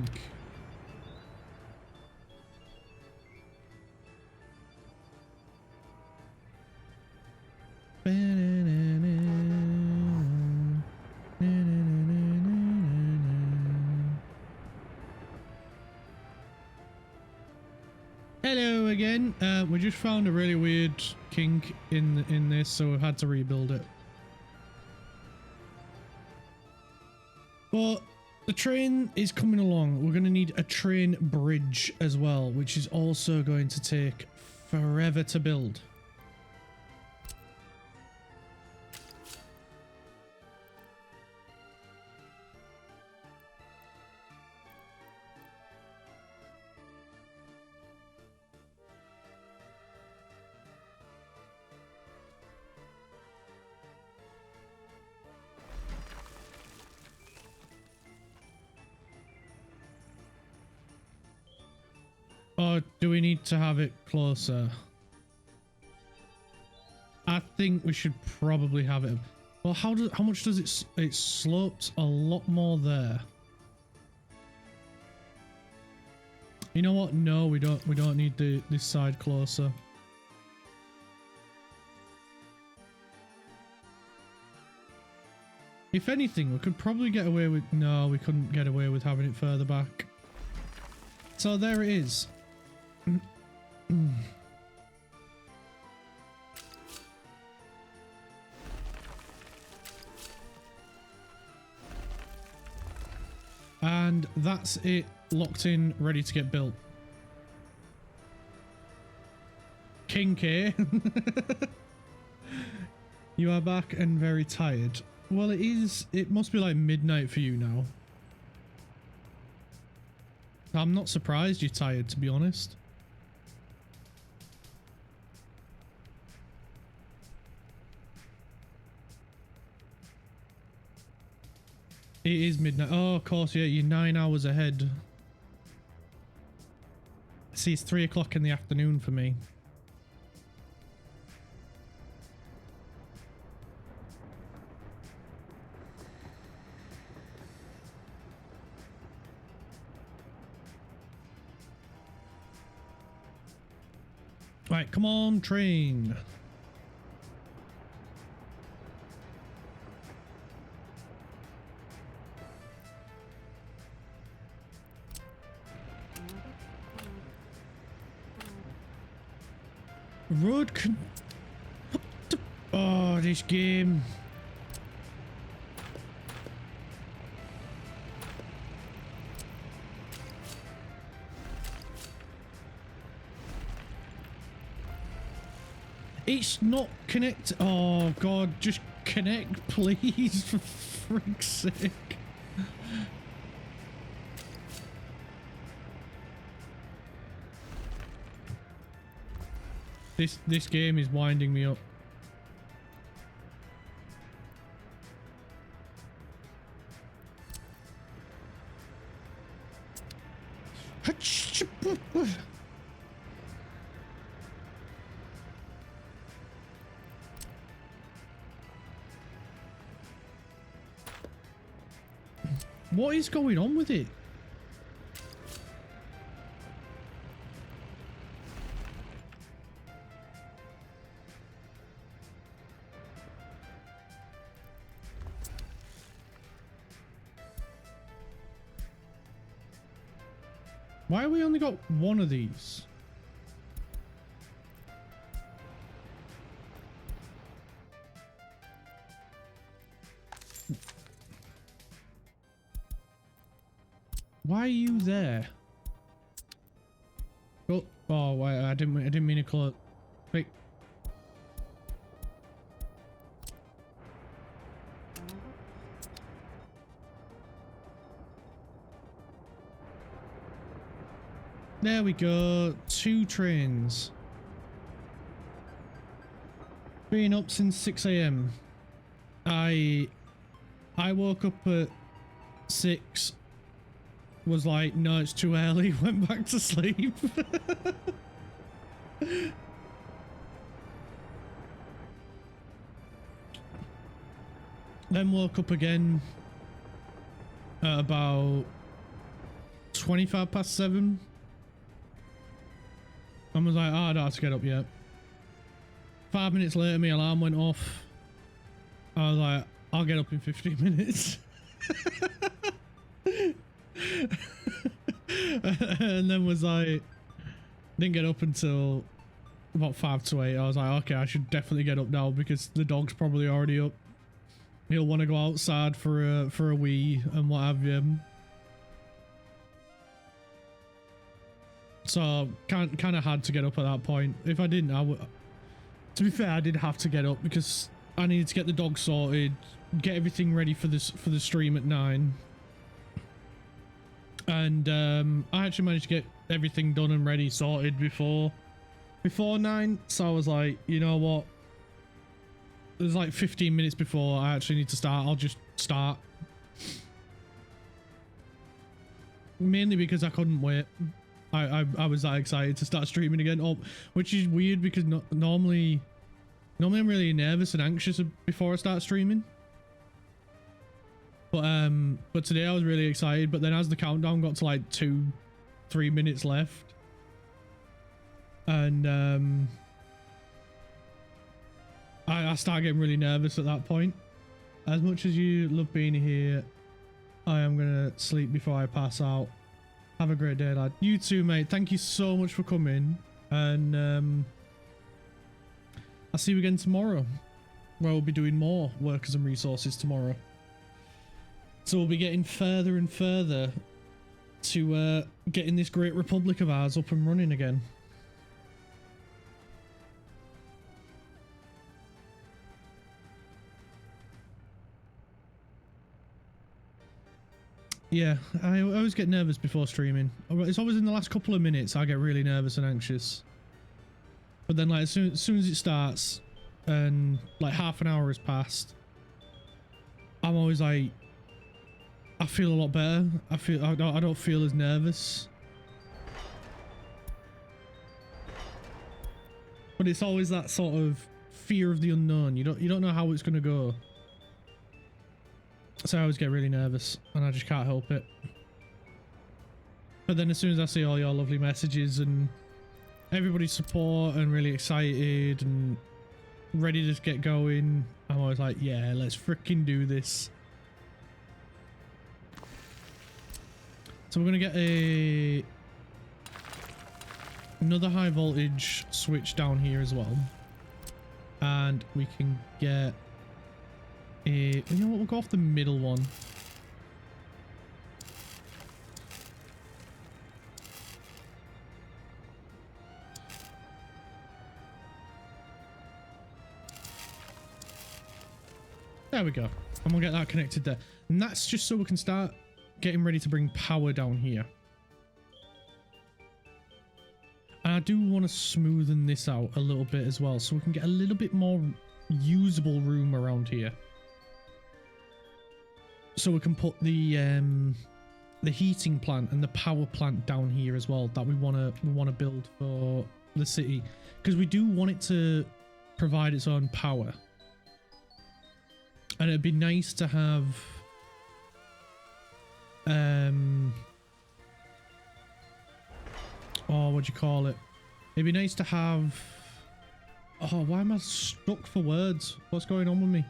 Hello again. We just found a really weird kink in this, so we've had to rebuild it. But the train is coming along. We're going to need a train bridge as well, which is also going to take forever to build. Or do we need to have it closer? I think we should probably have it. Well, how much does it? It slopes a lot more there. You know what? No, we don't need this side closer. If anything, we could probably get away with... No, we couldn't get away with having it further back. So there it is. And that's it, locked in, ready to get built. Kinky. You are back and very tired. Well, it must be like midnight for you now. I'm not surprised you're tired, to be honest. It is midnight. Oh, of course, yeah, you're 9 hours ahead. See, it's 3 o'clock in the afternoon for me. Right, come on, train. Road can... What the... Oh, this game. It's not connect. Oh god, just connect, please, for frick's sake. This game is winding me up. What is going on with it? Why have we only got one of these? Why are you there? Oh wait, I didn't mean to call it. Wait. There we go. 2 trains. Been up since 6 AM. I woke up at 6. Was like, no, it's too early. Went back to sleep. Then woke up again at about 7:25. And was like, oh, I don't have to get up yet. 5 minutes later, my alarm went off. I was like, I'll get up in 15 minutes. And then was like, didn't get up until about 5 to 8. I was like, okay, I should definitely get up now because the dog's probably already up. He'll want to go outside for a wee and what have you. So kind of had to get up at that point. If I didn't, I would. To be fair, I did have to get up because I needed to get the dog sorted, get everything ready for the stream at 9. And I actually managed to get everything done and ready, sorted before 9. So I was like, you know what? There's like 15 minutes before I actually need to start. I'll just start. Mainly because I couldn't wait. I was that excited to start streaming again. Oh, which is weird because normally I'm really nervous and anxious before I start streaming. But today I was really excited. But then as the countdown got to like 2-3 minutes left, and I started getting really nervous at that point. As much as you love being here, I am gonna sleep before I pass out. Have a great day, lad. You too, mate. Thank you so much for coming. And I'll see you again tomorrow, where we'll be doing more workers and resources tomorrow. So we'll be getting further and further to getting this great republic of ours up and running again. Yeah, I always get nervous before streaming. It's always in the last couple of minutes I get really nervous and anxious. But then like as soon as it starts and like half an hour has passed, I'm always like, I feel a lot better. I don't feel as nervous. But it's always that sort of fear of the unknown. You don't know how it's gonna go. So I always get really nervous and I just can't help it. But then as soon as I see all your lovely messages and everybody's support and really excited and ready to get going, I'm always like, yeah, let's freaking do this. So we're going to get another high voltage switch down here as well. And we can get you know what, we'll go off the middle one. There we go. And we'll get that connected there. And that's just so we can start getting ready to bring power down here. And I do want to smoothen this out a little bit as well, so we can get a little bit more usable room around here. So we can put the heating plant and the power plant down here as well that we want to build for the city, because we do want it to provide its own power. And it'd be nice to have oh, what do you call it? It'd be nice to have, oh, why am I stuck for words? What's going on with me?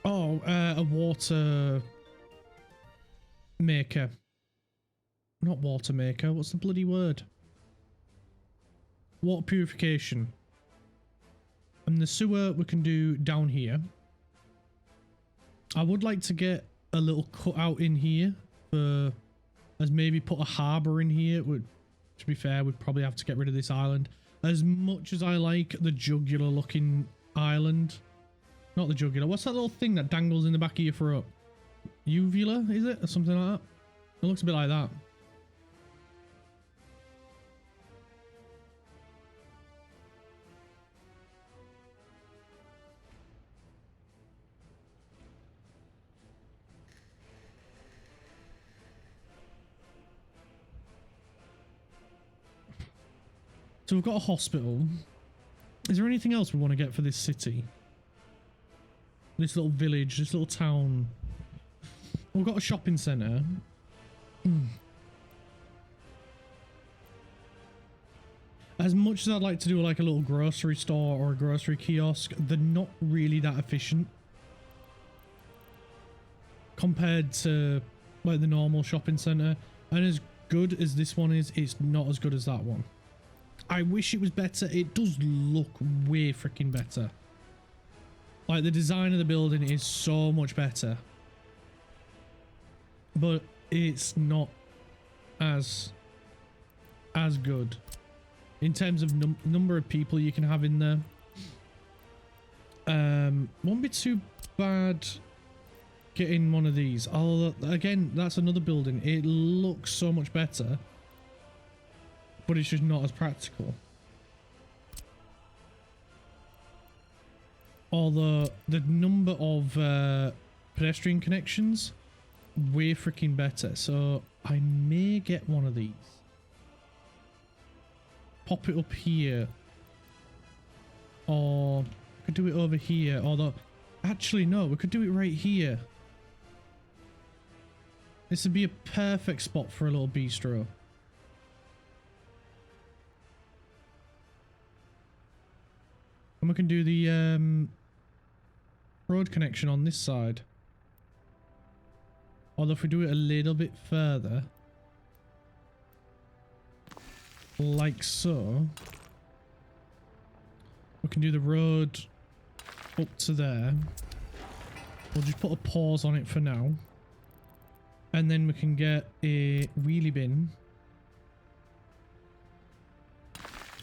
Oh, a water maker. Not water maker. What's the bloody word? Water purification. And the sewer we can do down here. I would like to get a little cutout in here for, as maybe put a harbour in here. To be fair, we'd probably have to get rid of this island. As much as I like the jugular looking island. Not the jugular. What's that little thing that dangles in the back of your throat? Uvula, is it? Or something like that? It looks a bit like that. So we've got a hospital. Is there anything else we want to get for this city? This little village, this little town. We've got a shopping centre. As much as I'd like to do like a little grocery store or a grocery kiosk, they're not really that efficient compared to like the normal shopping centre. And as good as this one is, it's not as good as that one. I wish it was better. It does look way freaking better. Like the design of the building is so much better, but it's not as good in terms of number of people you can have in there. Won't be too bad getting one of these. Although again, that's another building. It looks so much better, but it's just not as practical. Although the number of pedestrian connections, way freaking better. So I may get one of these. Pop it up here. Or I could do it over here. Although, actually no, we could do it right here. This would be a perfect spot for a little bistro. And we can do the road connection on this side. Although if we do it a little bit further, like so, we can do the road up to there. We'll just put a pause on it for now. And then we can get a wheelie bin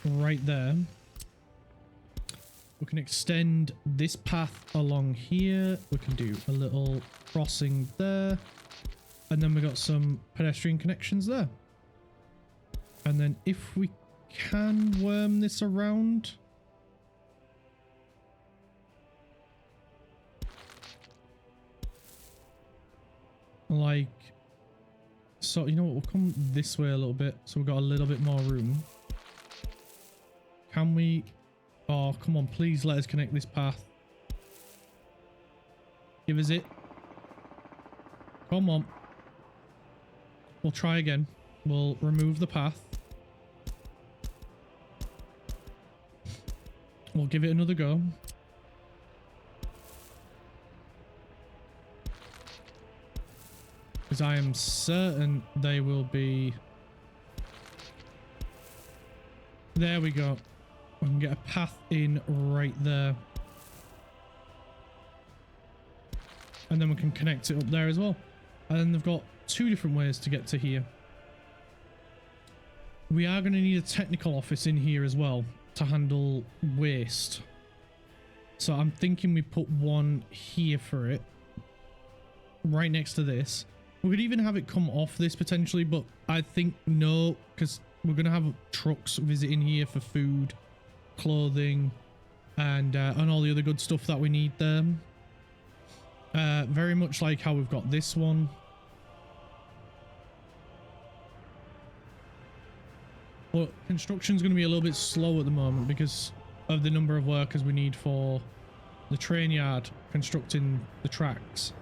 right there. We can extend this path along here. We can do a little crossing there. And then we got some pedestrian connections there. And then if we can worm this around. Like, so you know what, we'll come this way a little bit. So we've got a little bit more room. Can we... Oh, come on, please let us connect this path. Give us it. Come on. We'll try again. We'll remove the path. We'll give it another go. Because I am certain they will be... There we go. We can get a path in right there. And then we can connect it up there as well. And then they've got two different ways to get to here. We are going to need a technical office in here as well to handle waste. So I'm thinking we put one here for it. Right next to this. We could even have it come off this potentially, but I think no, because we're going to have trucks visiting here for food, clothing, and all the other good stuff that we need there. Very much like how we've got this one. But construction's going to be a little bit slow at the moment because of the number of workers we need for the train yard constructing the tracks.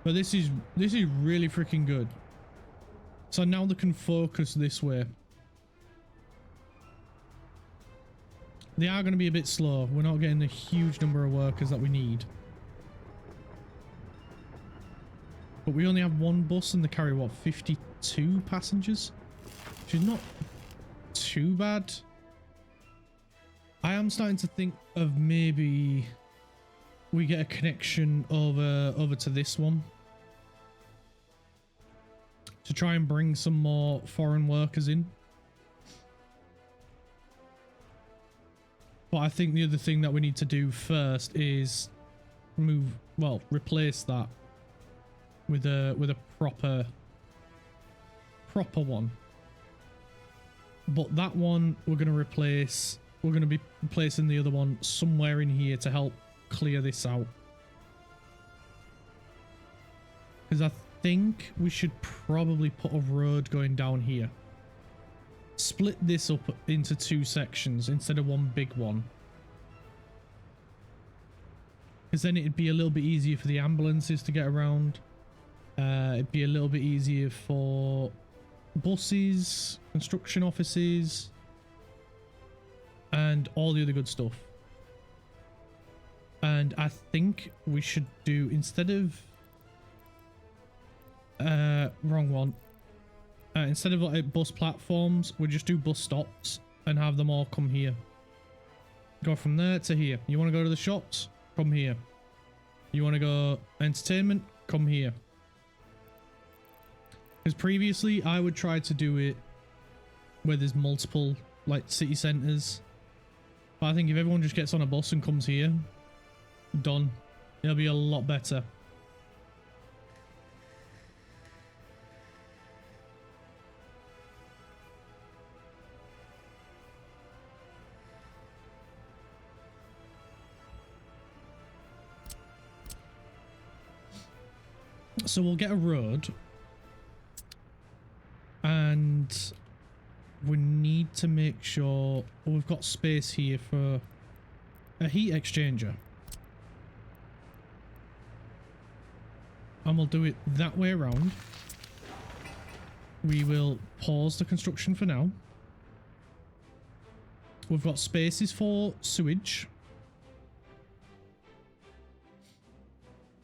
But this is really freaking good. So now they can focus this way. They are going to be a bit slow. We're not getting the huge number of workers that we need. But we only have one bus and they carry, what, 52 passengers? Which is not too bad. I am starting to think of maybe we get a connection over to this one. To try and bring some more foreign workers in. But I think the other thing that we need to do first is replace that with a proper one. But that one we're going to replace. We're going to be placing the other one somewhere in here to help clear this out. Because I think we should probably put a road going down here. Split this up into 2 sections instead of one big one. Because then it'd be a little bit easier for the ambulances to get around. It'd be a little bit easier for buses, construction offices, and all the other good stuff. And I think we should do, instead of wrong one, instead of like bus platforms, we'll just do bus stops and have them all come here. Go from there to here. You want to go to the shops? Come here. You want to go entertainment? Come here. Because previously I would try to do it where there's multiple like city centres. But I think if everyone just gets on a bus and comes here, done. It'll be a lot better. So we'll get a road. And we need to make sure we've got space here for a heat exchanger. And we'll do it that way around. We will pause the construction for now. We've got spaces for sewage,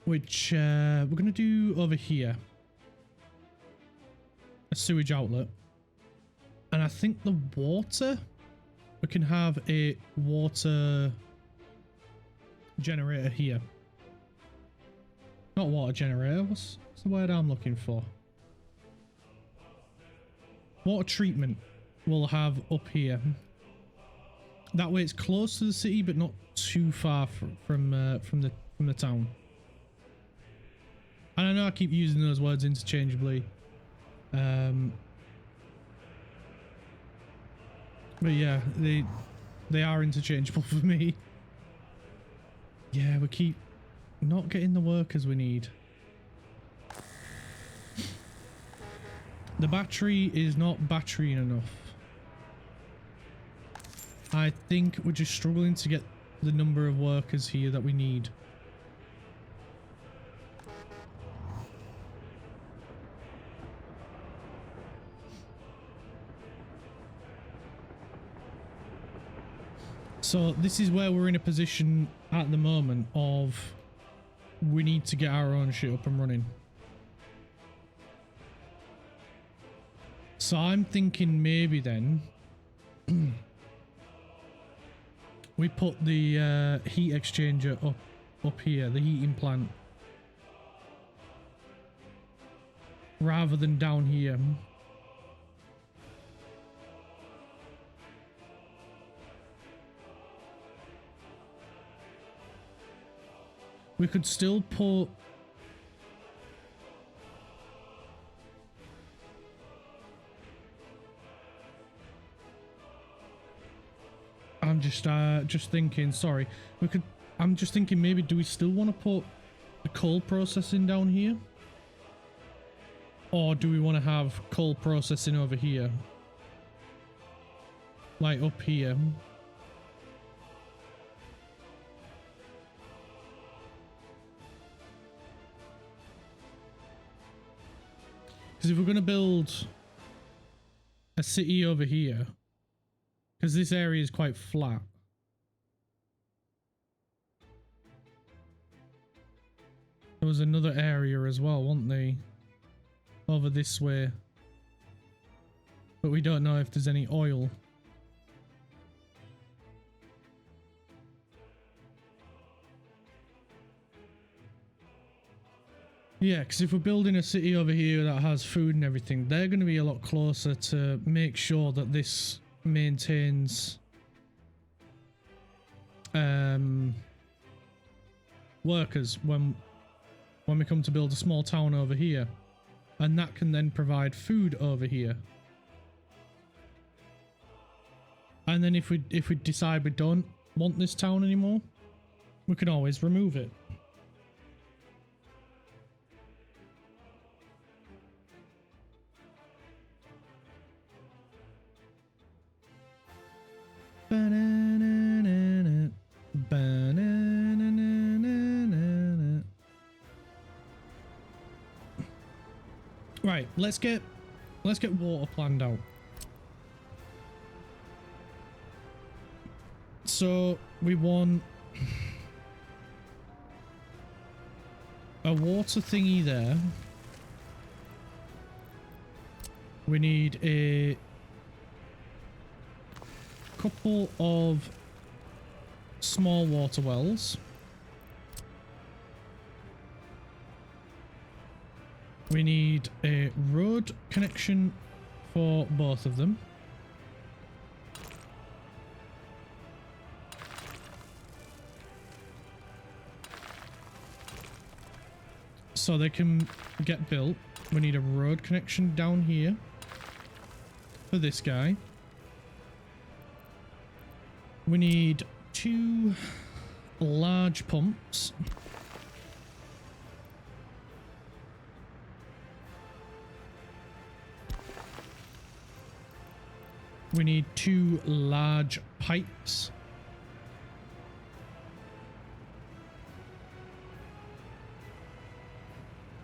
which we're going to do over here. A sewage outlet. And I think the water, we can have a water generator here. Not water generator, what's the word I'm looking for? Water treatment we'll have up here. That way it's close to the city but not too far from the town. And I know I keep using those words interchangeably. But yeah, they are interchangeable for me. Yeah, we keep not getting the workers we need. The battery is not batterying enough. I think we're just struggling to get the number of workers here that we need. So this is where we're in a position at the moment of we need to get our own shit up and running. So I'm thinking maybe then we put the heat exchanger up here, the heating plant, rather than down here. We could still put I'm just thinking, sorry. I'm just thinking maybe do we still want to put the coal processing down here? Or do we want to have coal processing over here? Like up here. Because if we're going to build a city over here, because this area is quite flat. There was another area as well, wasn't there? Over this way. But we don't know if there's any oil. Yeah, because if we're building a city over here that has food and everything, they're going to be a lot closer to make sure that this maintains workers when we come to build a small town over here, and that can then provide food over here. And then if we decide we don't want this town anymore, we can always remove it. Ba-na-na-na-na, ba-na-na-na-na-na. Right, let's get water planned out. So we want a water thingy there. We need a couple of small water wells. We need a road connection for both of them. So they can get built. We need a road connection down here for this guy. We need 2 large pumps. We need 2 large pipes.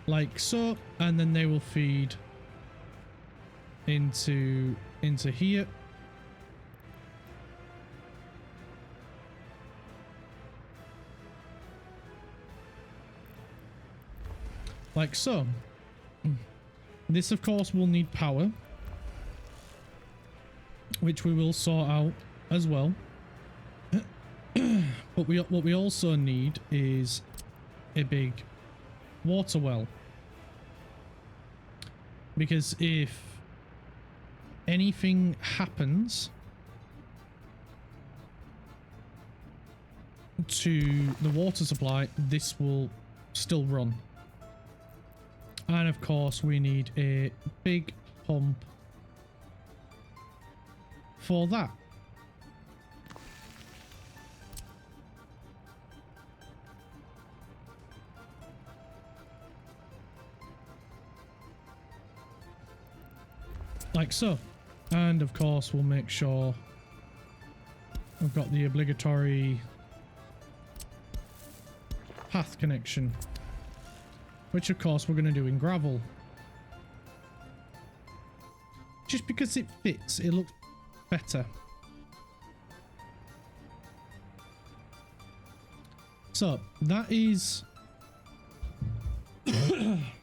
Like so, and then they will feed into here. Like so. This of course will need power, which we will sort out as well. But what we also need is a big water well, because if anything happens to the water supply, this will still run. And of course we need a big pump for that. Like so. And of course we'll make sure we've got the obligatory path connection, which of course we're going to do in gravel. Just because it fits, it looks better. So that is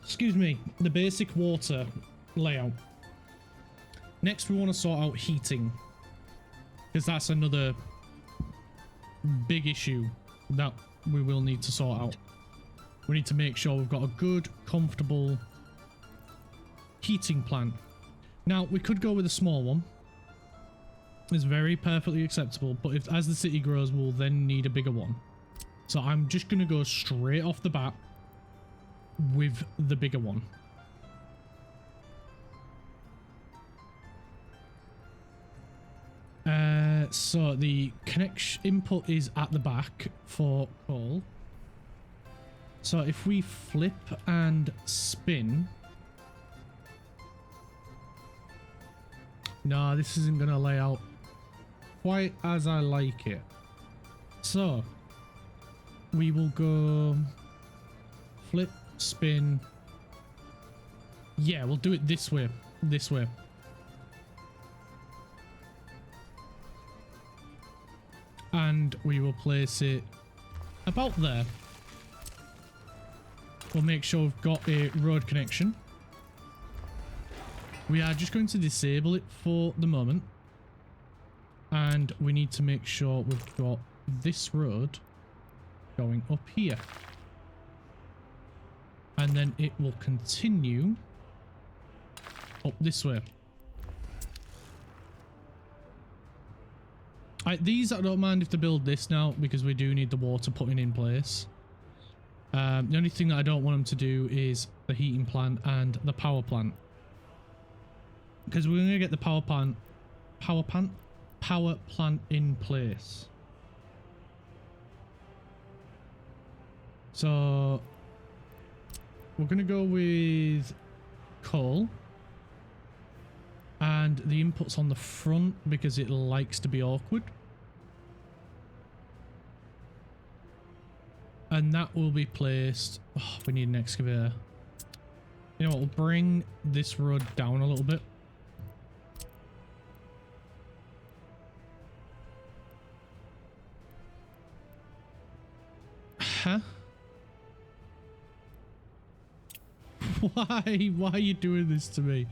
excuse me, the basic water layout. Next we want to sort out heating, because that's another big issue that we will need to sort out. We need to make sure we've got a good, comfortable heating plant. Now, we could go with a small one. It's very perfectly acceptable, but if as the city grows, we'll then need a bigger one. So I'm just going to go straight off the bat with the bigger one. So the connection input is at the back for coal. So if we flip and spin... No, this isn't going to lay out quite as I like it. So we will go flip, spin. Yeah, we'll do it this way. This way. And we will place it about there. We'll make sure we've got a road connection. We are just going to disable it for the moment. And we need to make sure we've got this road going up here. And then it will continue up this way. These I don't mind if they build this now, because we do need the water putting in place. The only thing that I don't want them to do is the heating plant and the power plant, because we're going to get the power plant power plant in place. So we're going to go with coal. And the input's on the front because it likes to be awkward. And that will be placed... Oh, we need an excavator. You know what? We'll bring this road down a little bit. Huh? Why? Why are you doing this to me?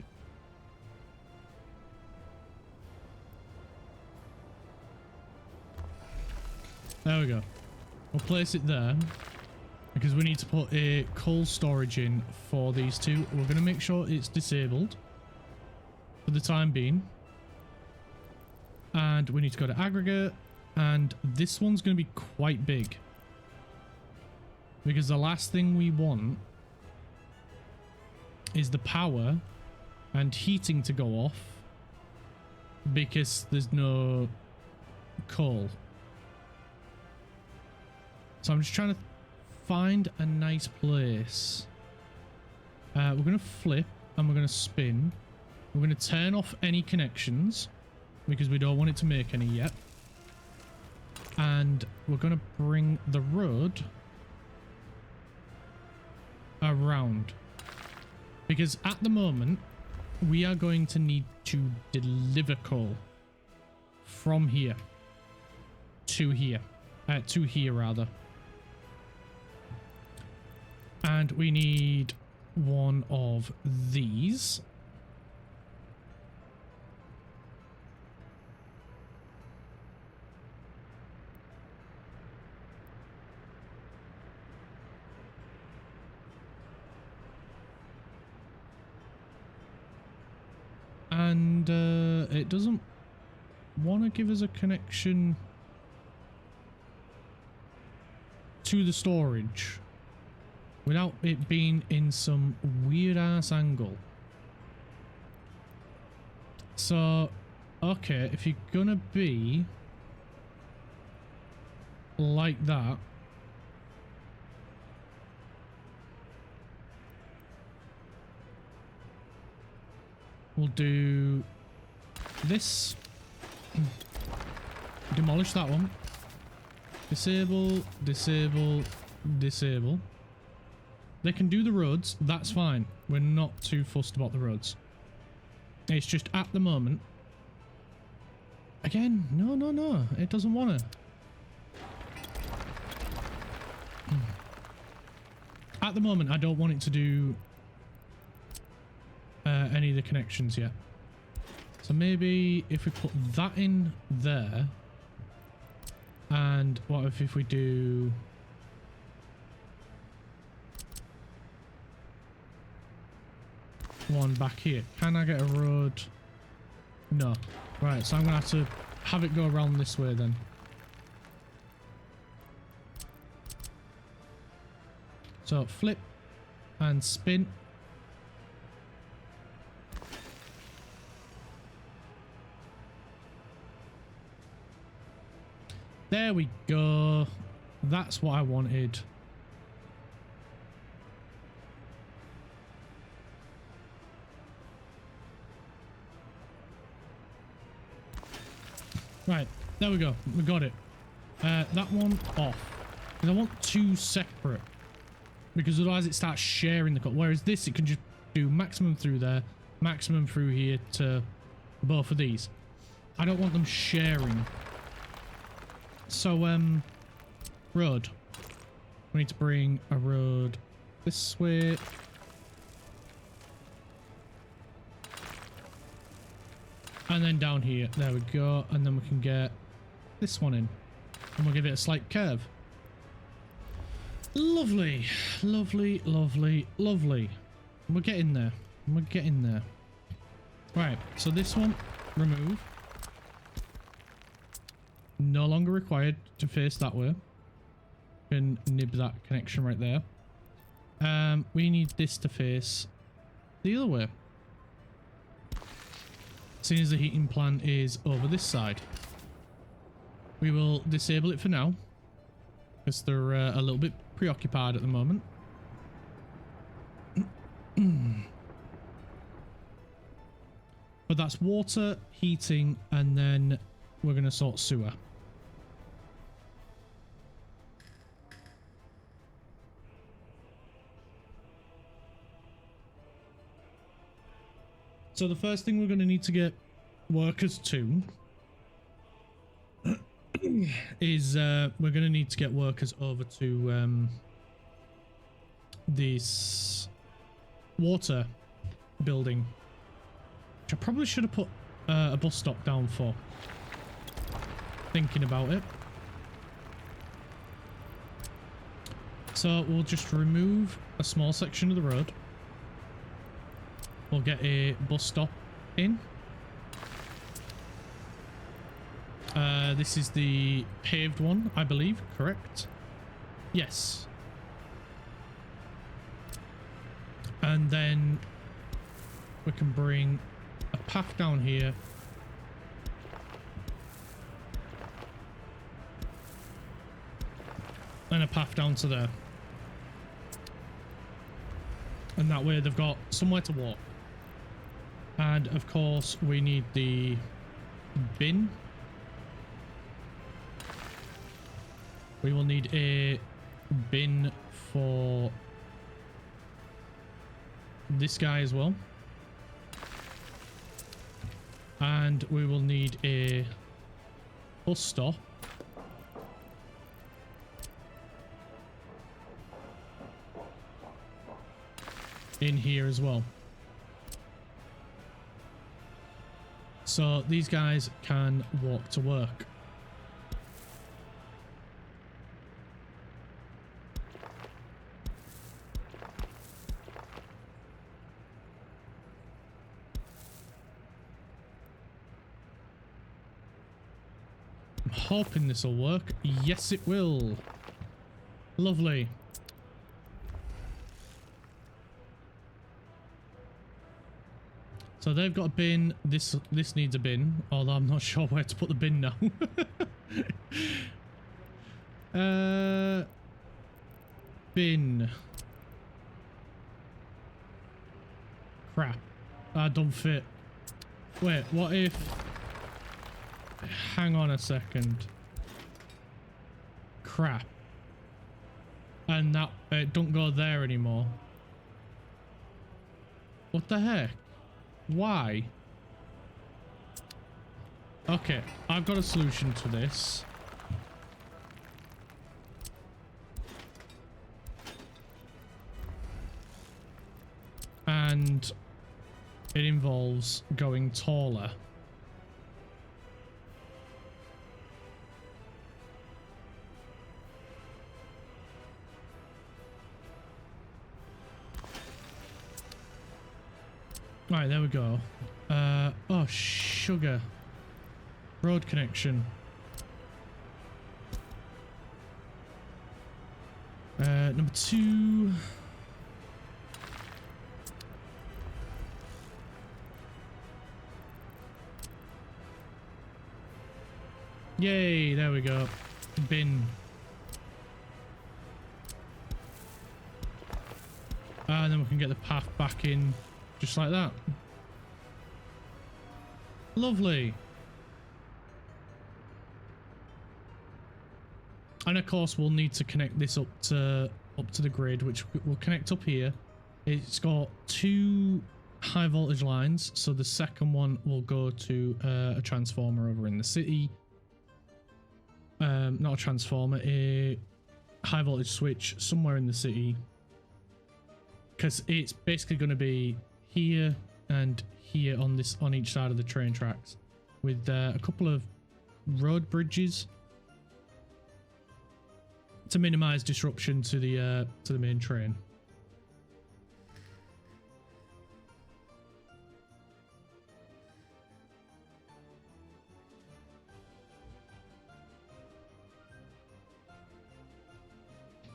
There we go. We'll place it there because we need to put a coal storage in for these two. We're going to make sure it's disabled for the time being. And we need to go to aggregate, and this one's going to be quite big because the last thing we want is the power and heating to go off because there's no coal. So I'm just trying to find a nice place. We're going to flip and we're going to spin. We're going to turn off any connections because we don't want it to make any yet. And we're going to bring the road around. Because at the moment, we are going to need to deliver coal from here to here. To here, rather. And we need one of these. And it doesn't want to give us a connection to the storage without it being in some weird ass angle. So, okay, if you're gonna be like that, we'll do this. Demolish that one. Disable, disable, disable. They can do the roads, that's fine. We're not too fussed about the roads. It's just at the moment. Again, no, it doesn't want to. At the moment, I don't want it to do any of the connections yet. So maybe if we put that in there, and what if we do one back here? Can I get a road? No. Right, so I'm gonna have to have it go around this way then. So flip and spin. There we go. That's what I wanted. Right, there we go. We got it. That one off. Because I want two separate. Because otherwise it starts sharing the cut. Whereas this, it can just do maximum through there, maximum through here to both of these. I don't want them sharing. So, road. We need to bring a road this way. And then down here. There we go. And then we can get this one in. And we'll give it a slight curve. Lovely. Lovely, lovely, lovely. We're getting there. We're getting there. Right. So this one, remove. No longer required to face that way. Can nib that connection right there. We need this to face the other way. Seeing as the heating plant is over this side, we will disable it for now because they're a little bit preoccupied at the moment. But that's water, heating, and then we're going to sort sewer. So the first thing we're going to need to get workers to is we're going to need to get workers over to this water building, which I probably should have put a bus stop down for, thinking about it. So we'll just remove a small section of the road. We'll get a bus stop in. This is the paved one, I believe, correct? Yes. And then we can bring a path down here. And a path down to there. And that way they've got somewhere to walk. And of course we need the bin. We will need a bin for this guy as well. And we will need a bus stop in here as well. So these guys can walk to work. I'm hoping this will work. Yes, it will. Lovely. So they've got a bin. This needs a bin, although I'm not sure where to put the bin now. Bin. Crap. That don't fit. Wait, what if... Hang on a second. Crap. And that don't go there anymore. What the heck? Why? Okay, I've got a solution to this. And it involves going taller. Right, there we go. Oh, sugar. Road connection. Number 2. Yay, there we go. Bin. And then we can get the path back in just like that. Lovely. And of course we'll need to connect this up to the grid, which will connect up here. It's got 2 high voltage lines, so the second one will go to a transformer over in the city. Not a transformer, a high voltage switch somewhere in the city, because it's basically going to be here and here on each side of the train tracks, with a couple of road bridges to minimize disruption to the main train.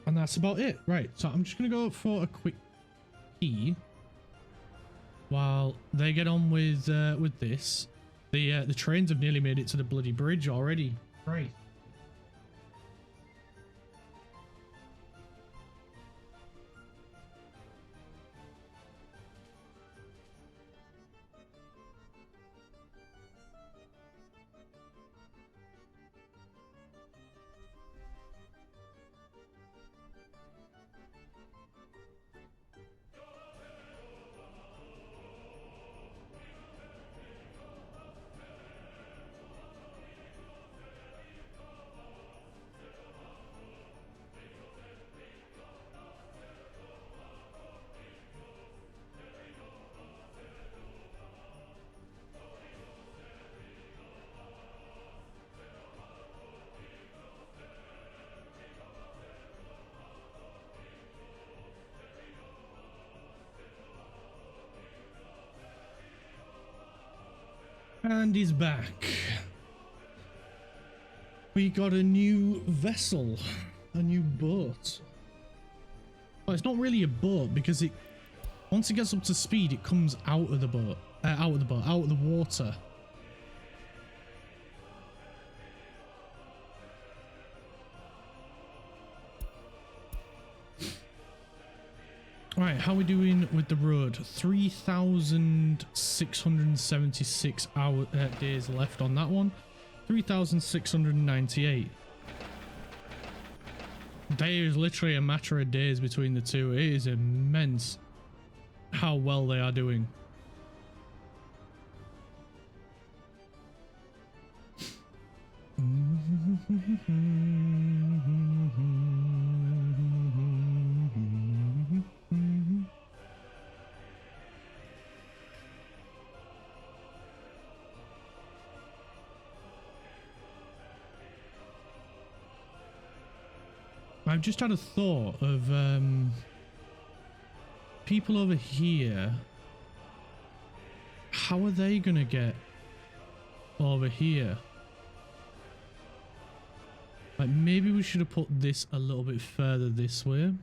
And that's about it. Right, so I'm just gonna go for a quick pee while they get on with this. The trains have nearly made it to the bloody bridge already. Right. And he's back. We got a new vessel, a new boat. Well, it's not really a boat because it, once it gets up to speed, it comes out of the boat, out of the water. Right, how are we doing with the road? 3,676 days left on that one. 3,698. There is literally a matter of days between the two. It is immense how well they are doing. I've just had a thought of people over here. How are they gonna get over here? Like, maybe we should have put this a little bit further this way.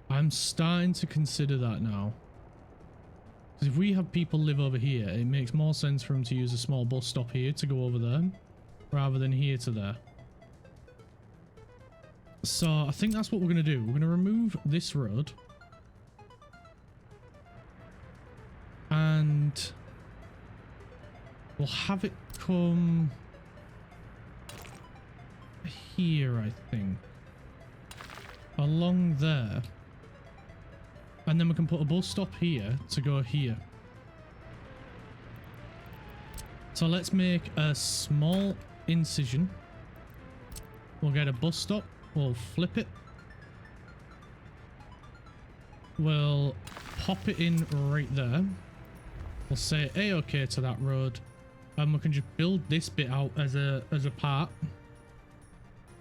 I'm starting to consider that now. Because if we have people live over here, it makes more sense for them to use a small bus stop here to go over there, rather than here to there. So I think that's what we're going to do. We're going to remove this road. And we'll have it come here, I think. Along there. And then we can put a bus stop here to go here. So let's make a small incision. We'll get a bus stop. We'll flip it. We'll pop it in right there. We'll say A-OK to that road. And we can just build this bit out as a part.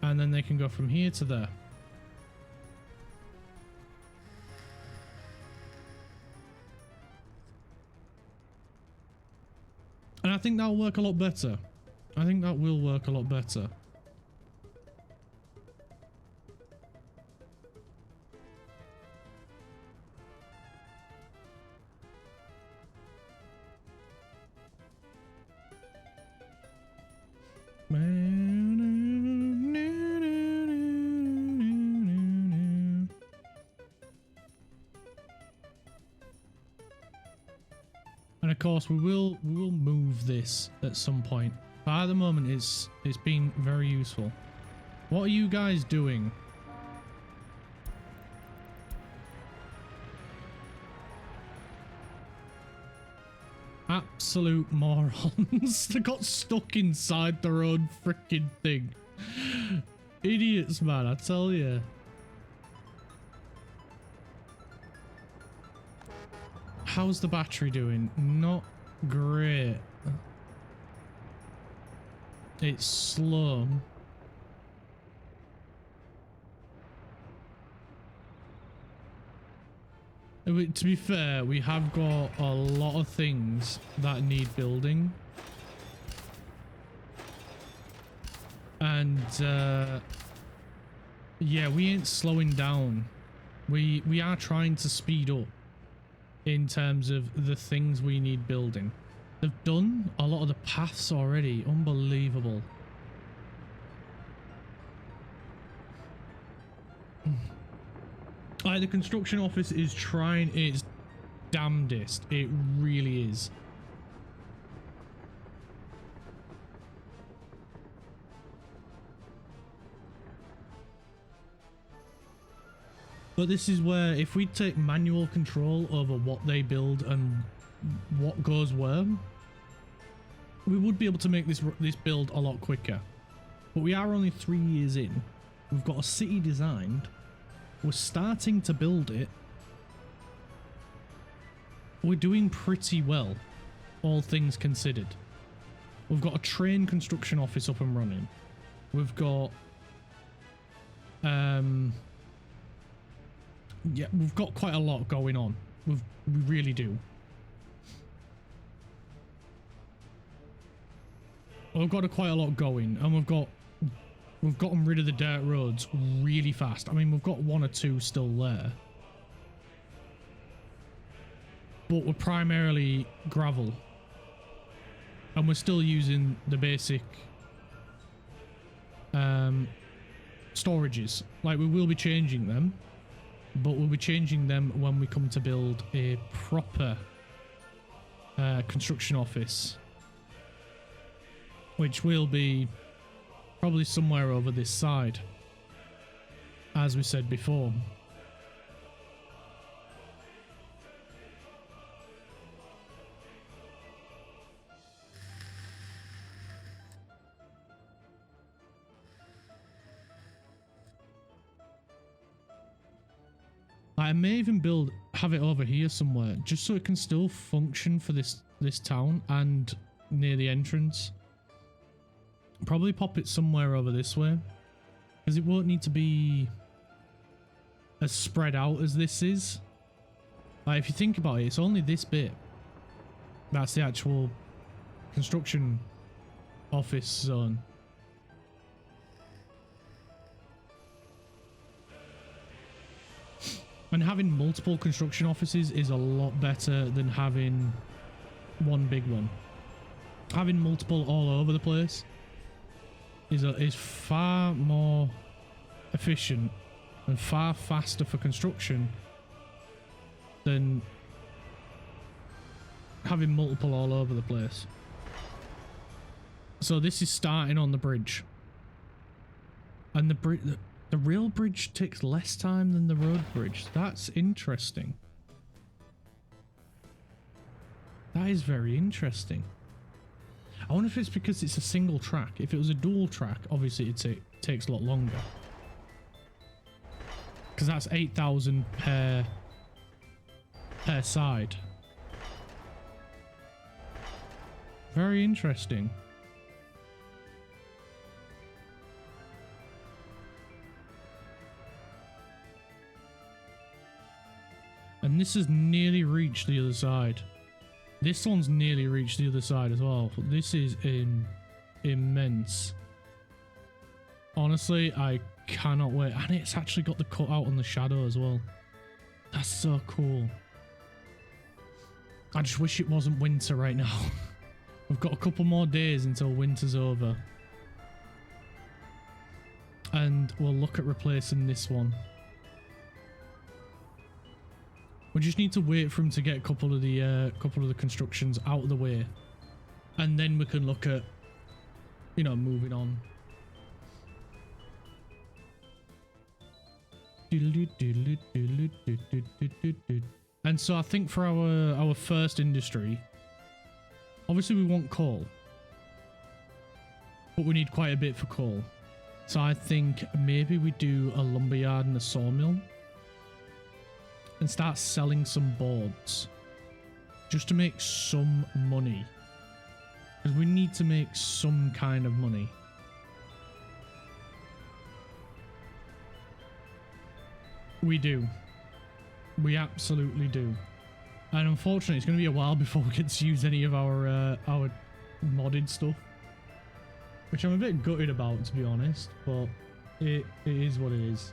And then they can go from here to there. And I think that'll work a lot better. I think that will work a lot better. And of course we will move this at some point. But at the moment it's been very useful. What are you guys doing? Absolute morons. They got stuck inside their own freaking thing. Idiots, man, I tell you. How's the battery doing? Not great. It's slow. To be fair, we have got a lot of things that need building. And yeah, we ain't slowing down. We are trying to speed up. in terms of the things we need building. They've done a lot of the paths already. Unbelievable. Like, the construction office is trying its damnedest. It really is. But this is where, if we take manual control over what they build and what goes where, we would be able to make this build a lot quicker. But we are only 3 years in. We've got a city designed. We're starting to build it. We're doing pretty well, all things considered. We've got a train construction office up and running. We've got yeah, we've got quite a lot going on. We really do. We've got quite a lot going, and we've gotten rid of the dirt roads really fast. I mean, we've got 1 or 2 still there, but we're primarily gravel, and we're still using the basic storages. Like, we will be changing them, but we'll be changing them when we come to build a proper construction office, which will be probably somewhere over this side, as we said before. I may even have it over here somewhere, just so it can still function for this town and near the entrance. Probably pop it somewhere over this way, because it won't need to be as spread out as this is. Like, if you think about it, it's only this bit that's the actual construction office zone. And having multiple construction offices is a lot better than having one big one. Having multiple all over the place is far more efficient and far faster for construction than having multiple all over the place. So this is starting on the bridge, and the rail bridge takes less time than the road bridge. That's interesting. That is very interesting. I wonder if it's because it's a single track. If it was a dual track, obviously it takes a lot longer. Because that's 8,000 per side. Very interesting. And this has nearly reached the other side. This one's nearly reached the other side as well. This is immense. Honestly, I cannot wait. And it's actually got the cutout on the shadow as well. That's so cool. I just wish it wasn't winter right now. We've got a couple more days until winter's over. And we'll look at replacing this one. We just need to wait for him to get a couple of the constructions out of the way, and then we can look at, you know, moving on. And so I think for our first industry, obviously we want coal, but we need quite a bit for coal. So I think maybe we do a lumberyard and a sawmill, and start selling some boards just to make some money, because we need to make some kind of money. We do. We absolutely do. And unfortunately, it's going to be a while before we get to use any of our modded stuff, which I'm a bit gutted about, to be honest, but it is what it is.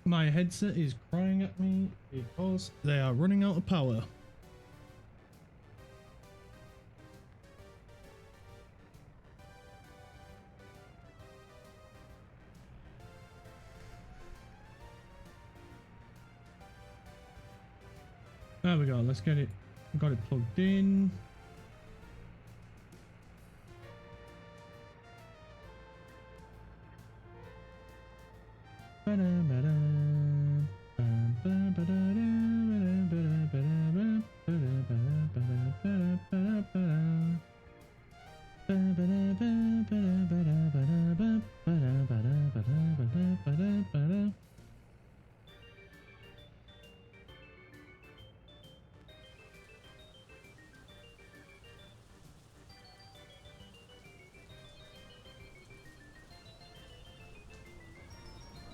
My headset is crying at me because they are running out of power. There we go, let's get it. Got it plugged in.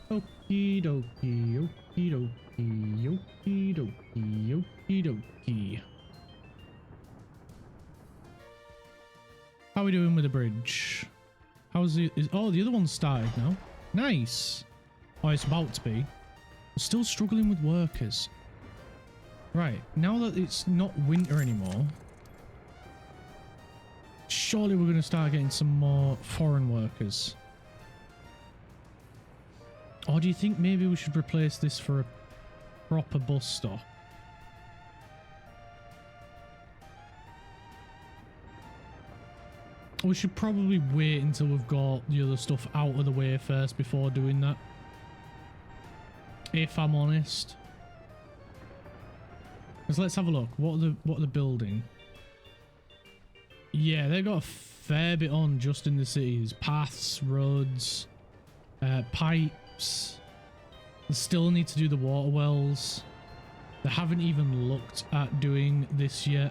Okie dokie, okie dokie, okie dokie, okie dokie. How are we doing with the bridge? How's it? Oh, the other one's started now. Nice. Oh, it's about to be. We're still struggling with workers. Right, now that it's not winter anymore, surely we're going to start getting some more foreign workers. Or do you think maybe we should replace this for a proper bus stop? We should probably wait until we've got the other stuff out of the way first before doing that. If I'm honest. Because let's have a look. What are the building? Yeah, they've got a fair bit on just in the cities. Paths, roads, pipes. They still need to do the water wells. They haven't even looked at doing this yet.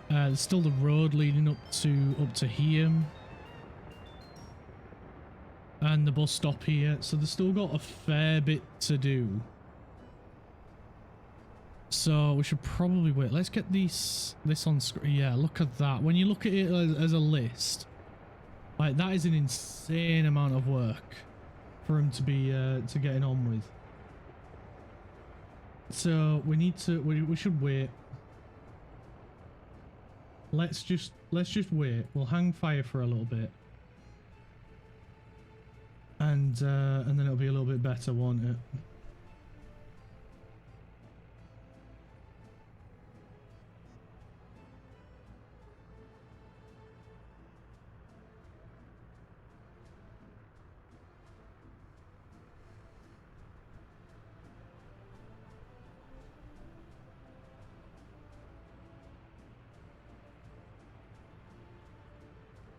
There's still the road leading up to here. And the bus stop here. So they've still got a fair bit to do. So we should probably wait. Let's get this on screen. Yeah, look at that. When you look at it as a list, like that is an insane amount of work for him to be getting on with. So we need to we should wait. Let's just wait. We'll hang fire for a little bit. And then it'll be a little bit better, won't it?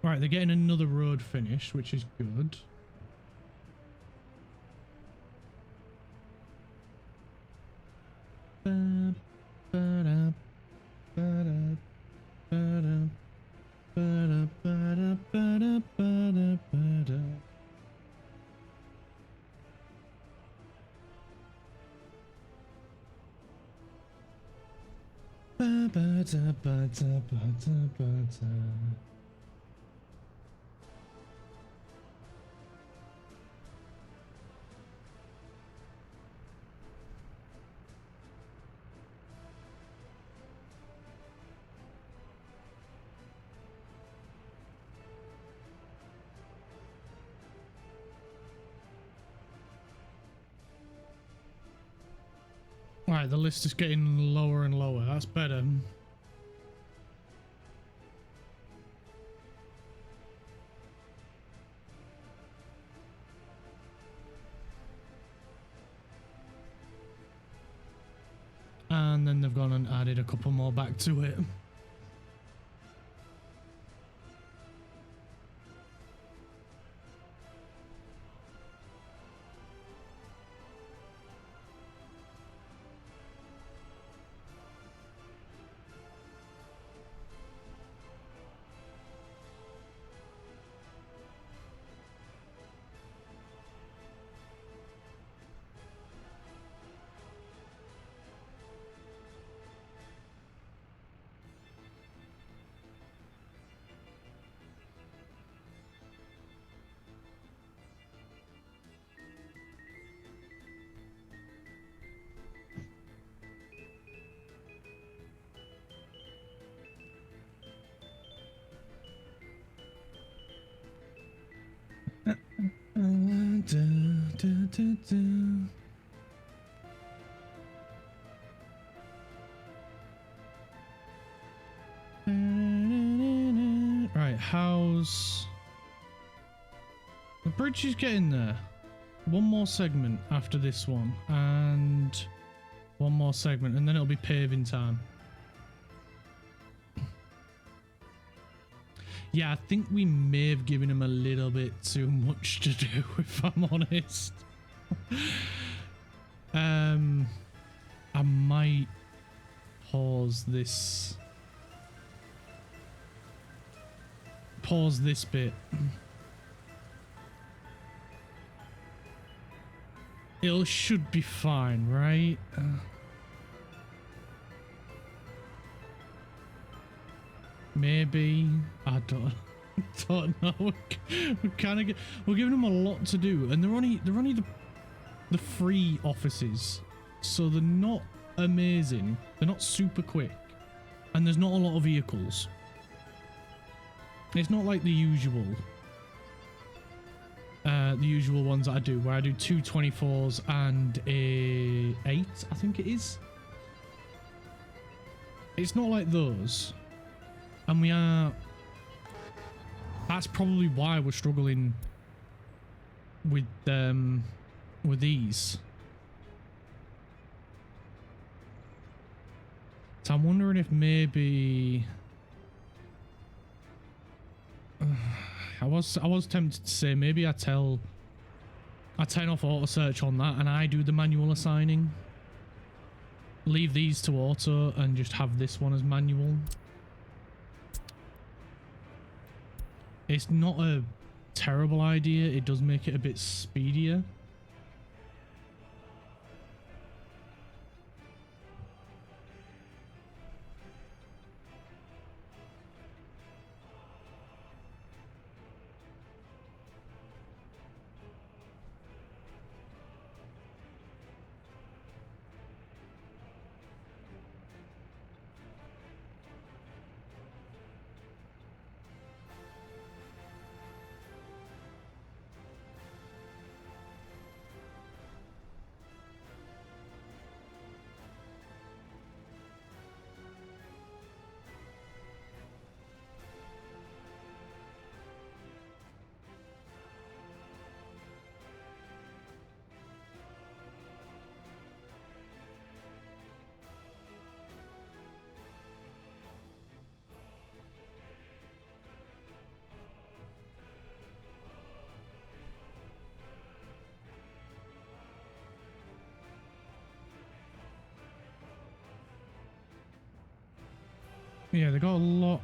Right, they're getting another road finished, which is good. Right, the list is getting lower and lower. That's better. and then they've gone and added a couple more back to it. Right, how's the bridge is getting there? One more segment after this one, and one more segment, and then it'll be paving time. Yeah, I think we may have given him a little bit too much to do, if I'm honest. I might pause this bit. It should be fine, right? Maybe. I don't know. We're giving them a lot to do, and they're only the free offices, so they're not amazing. They're not super quick, and there's not a lot of vehicles. It's not like the usual ones that I do, where I do 2 24s and a 8, I think it is. It's not like those. And that's probably why we're struggling with these. So I'm wondering if maybe I was tempted to say maybe I turn off auto search on that and I do the manual assigning. Leave these to auto and just have this one as manual. It's not a terrible idea. It does make it a bit speedier. Yeah, they got a lot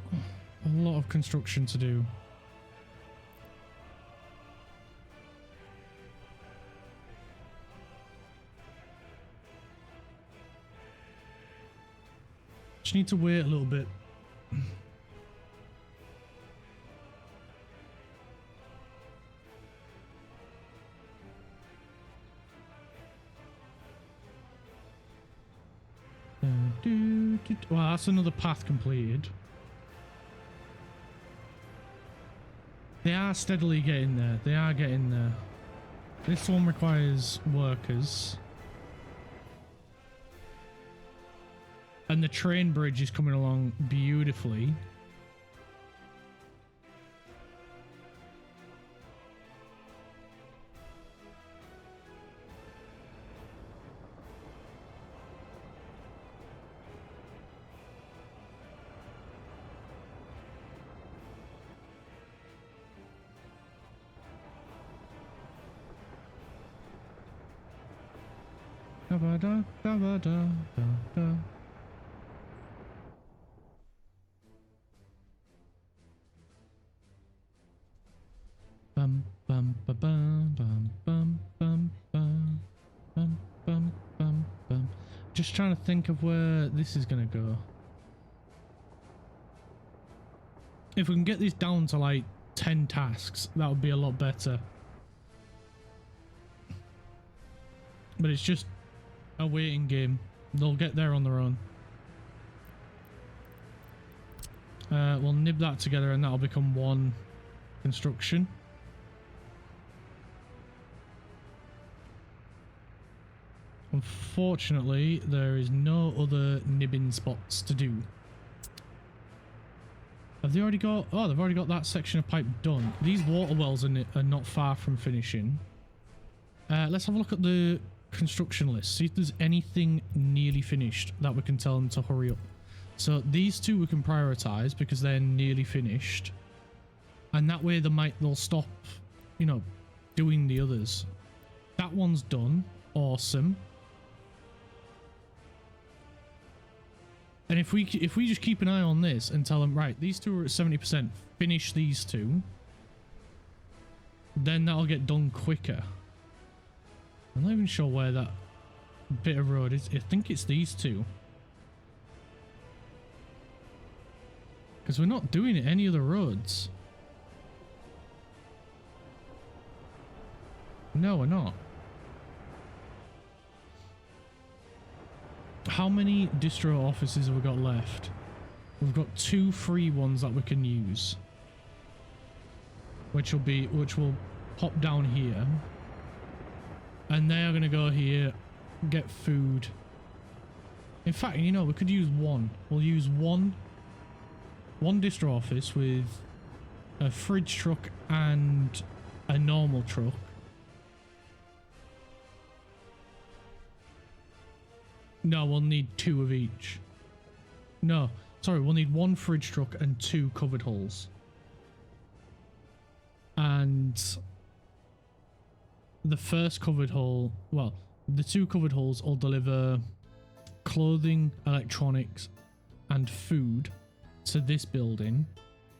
of construction to do. Just need to wait a little bit. Well, that's another path completed. They are steadily getting there. They are getting there. This one requires workers. And the train bridge is coming along beautifully. Da ba da da ba da da da. Bum bum ba bum bum bum bum bum bum bum bum bum. Just trying to think of where this is gonna go. If we can get this down to like 10 tasks, that would be a lot better. But it's just a waiting game. They'll get there on their own. We'll nib that together and that'll become one construction. Unfortunately, there is no other nibbing spots to do. Have they already got... Oh, they've already got that section of pipe done. These water wells are not far from finishing. Let's have a look at the construction list. See if there's anything nearly finished that we can tell them to hurry up. So these two we can prioritize because they're nearly finished. And that way they'll stop, you know, doing the others. That one's done. Awesome. And if we just keep an eye on this and tell them, right, these two are at 70%, finish these two, then that'll get done quicker. I'm not even sure where that bit of road is. I think it's these two. Because we're not doing it any other roads. No, we're not. How many distro offices have we got left? We've got 2 free ones that we can use. Which will pop down here. And they are going to go here, get food. In fact, you know, we could use one. We'll use one distro office with a fridge truck and a normal truck. No, we'll need 2 of each. No, sorry, we'll need 1 fridge truck and 2 covered hulls. And the first covered hull, well, the 2 covered hulls will deliver clothing, electronics, and food to this building.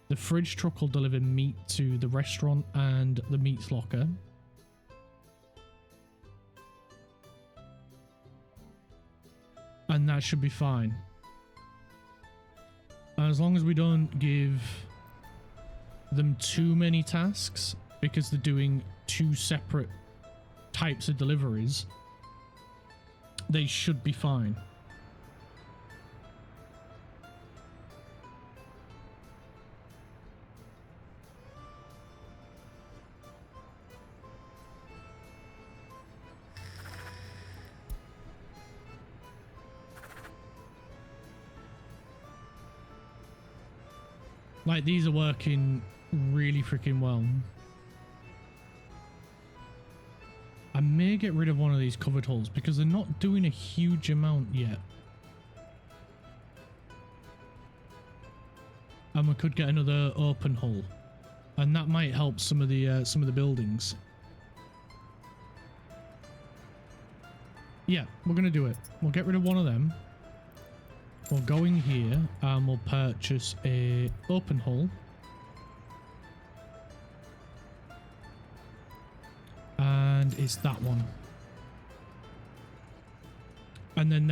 The fridge truck will deliver meat to the restaurant and the meats locker. And that should be fine. As long as we don't give them too many tasks, because they're doing 2 separate types of deliveries, they should be fine. Like, these are working really freaking well. I may get rid of one of these covered hulls because they're not doing a huge amount yet. And we could get another open hull, and that might help some of the buildings. Yeah, we're gonna do it. We'll get rid of one of them. We'll go in here and we'll purchase a open hull. And it's that one. And then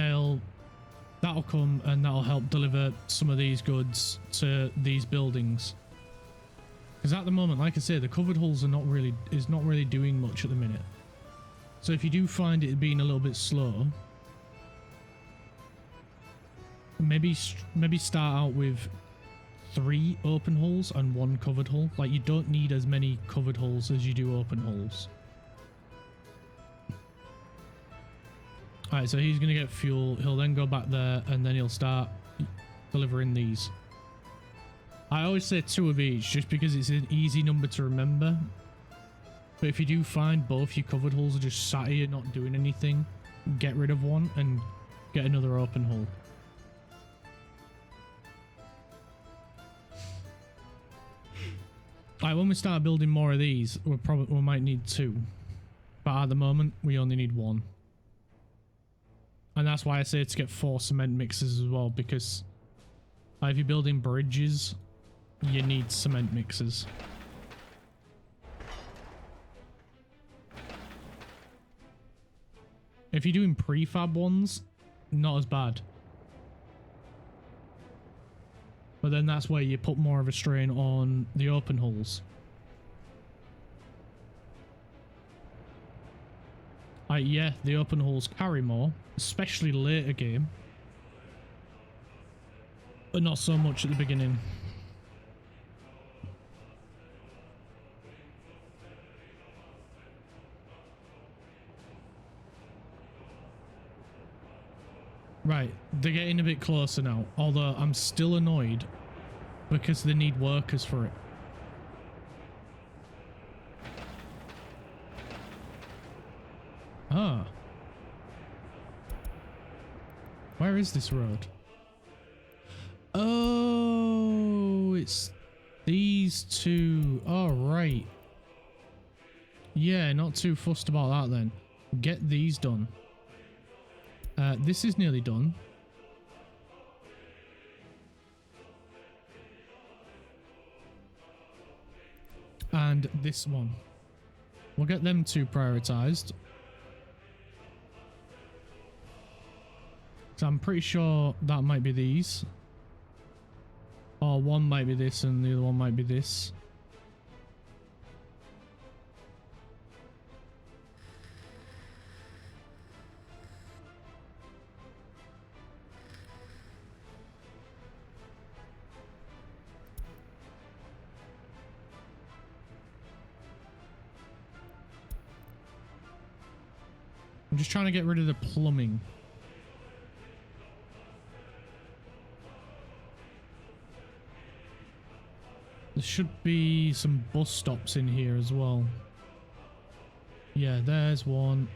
that'll come and that'll help deliver some of these goods to these buildings. Because at the moment, like I say, the covered hulls are not really doing much at the minute. So if you do find it being a little bit slow, maybe start out with 3 open hulls and 1 covered hull. Like, you don't need as many covered hulls as you do open hulls. Alright, so he's gonna get fuel. He'll then go back there and then he'll start delivering these. I always say 2 of each just because it's an easy number to remember. But if you do find both your covered hulls are just sat here not doing anything, get rid of one and get another open hull. Like, when we start building more of these, we might need 2, but at the moment we only need 1. And that's why I say to get 4 cement mixers as well, because if you're building bridges, you need cement mixers. If you're doing prefab ones, not as bad. But then that's where you put more of a strain on the open hulls. Yeah, the open hulls carry more, especially later game. But not so much at the beginning. Right, they're getting a bit closer now, although I'm still annoyed because they need workers for it. Ah. Where is this road? Oh, it's these two. Oh, right. Yeah, not too fussed about that then. Get these done. This is nearly done. And this one. We'll get them two prioritized. So I'm pretty sure that might be these. Or one might be this and the other one might be this. I'm just trying to get rid of the plumbing. There should be some bus stops in here as well. Yeah, there's one.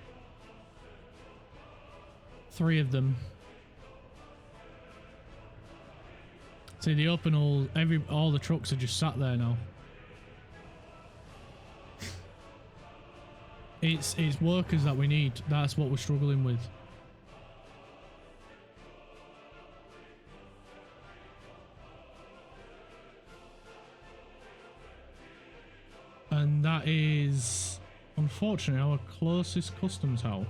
3 of them. See, the open all the trucks are just sat there now. It's workers that we need. That's what we're struggling with. And that is, unfortunately, our closest customs house.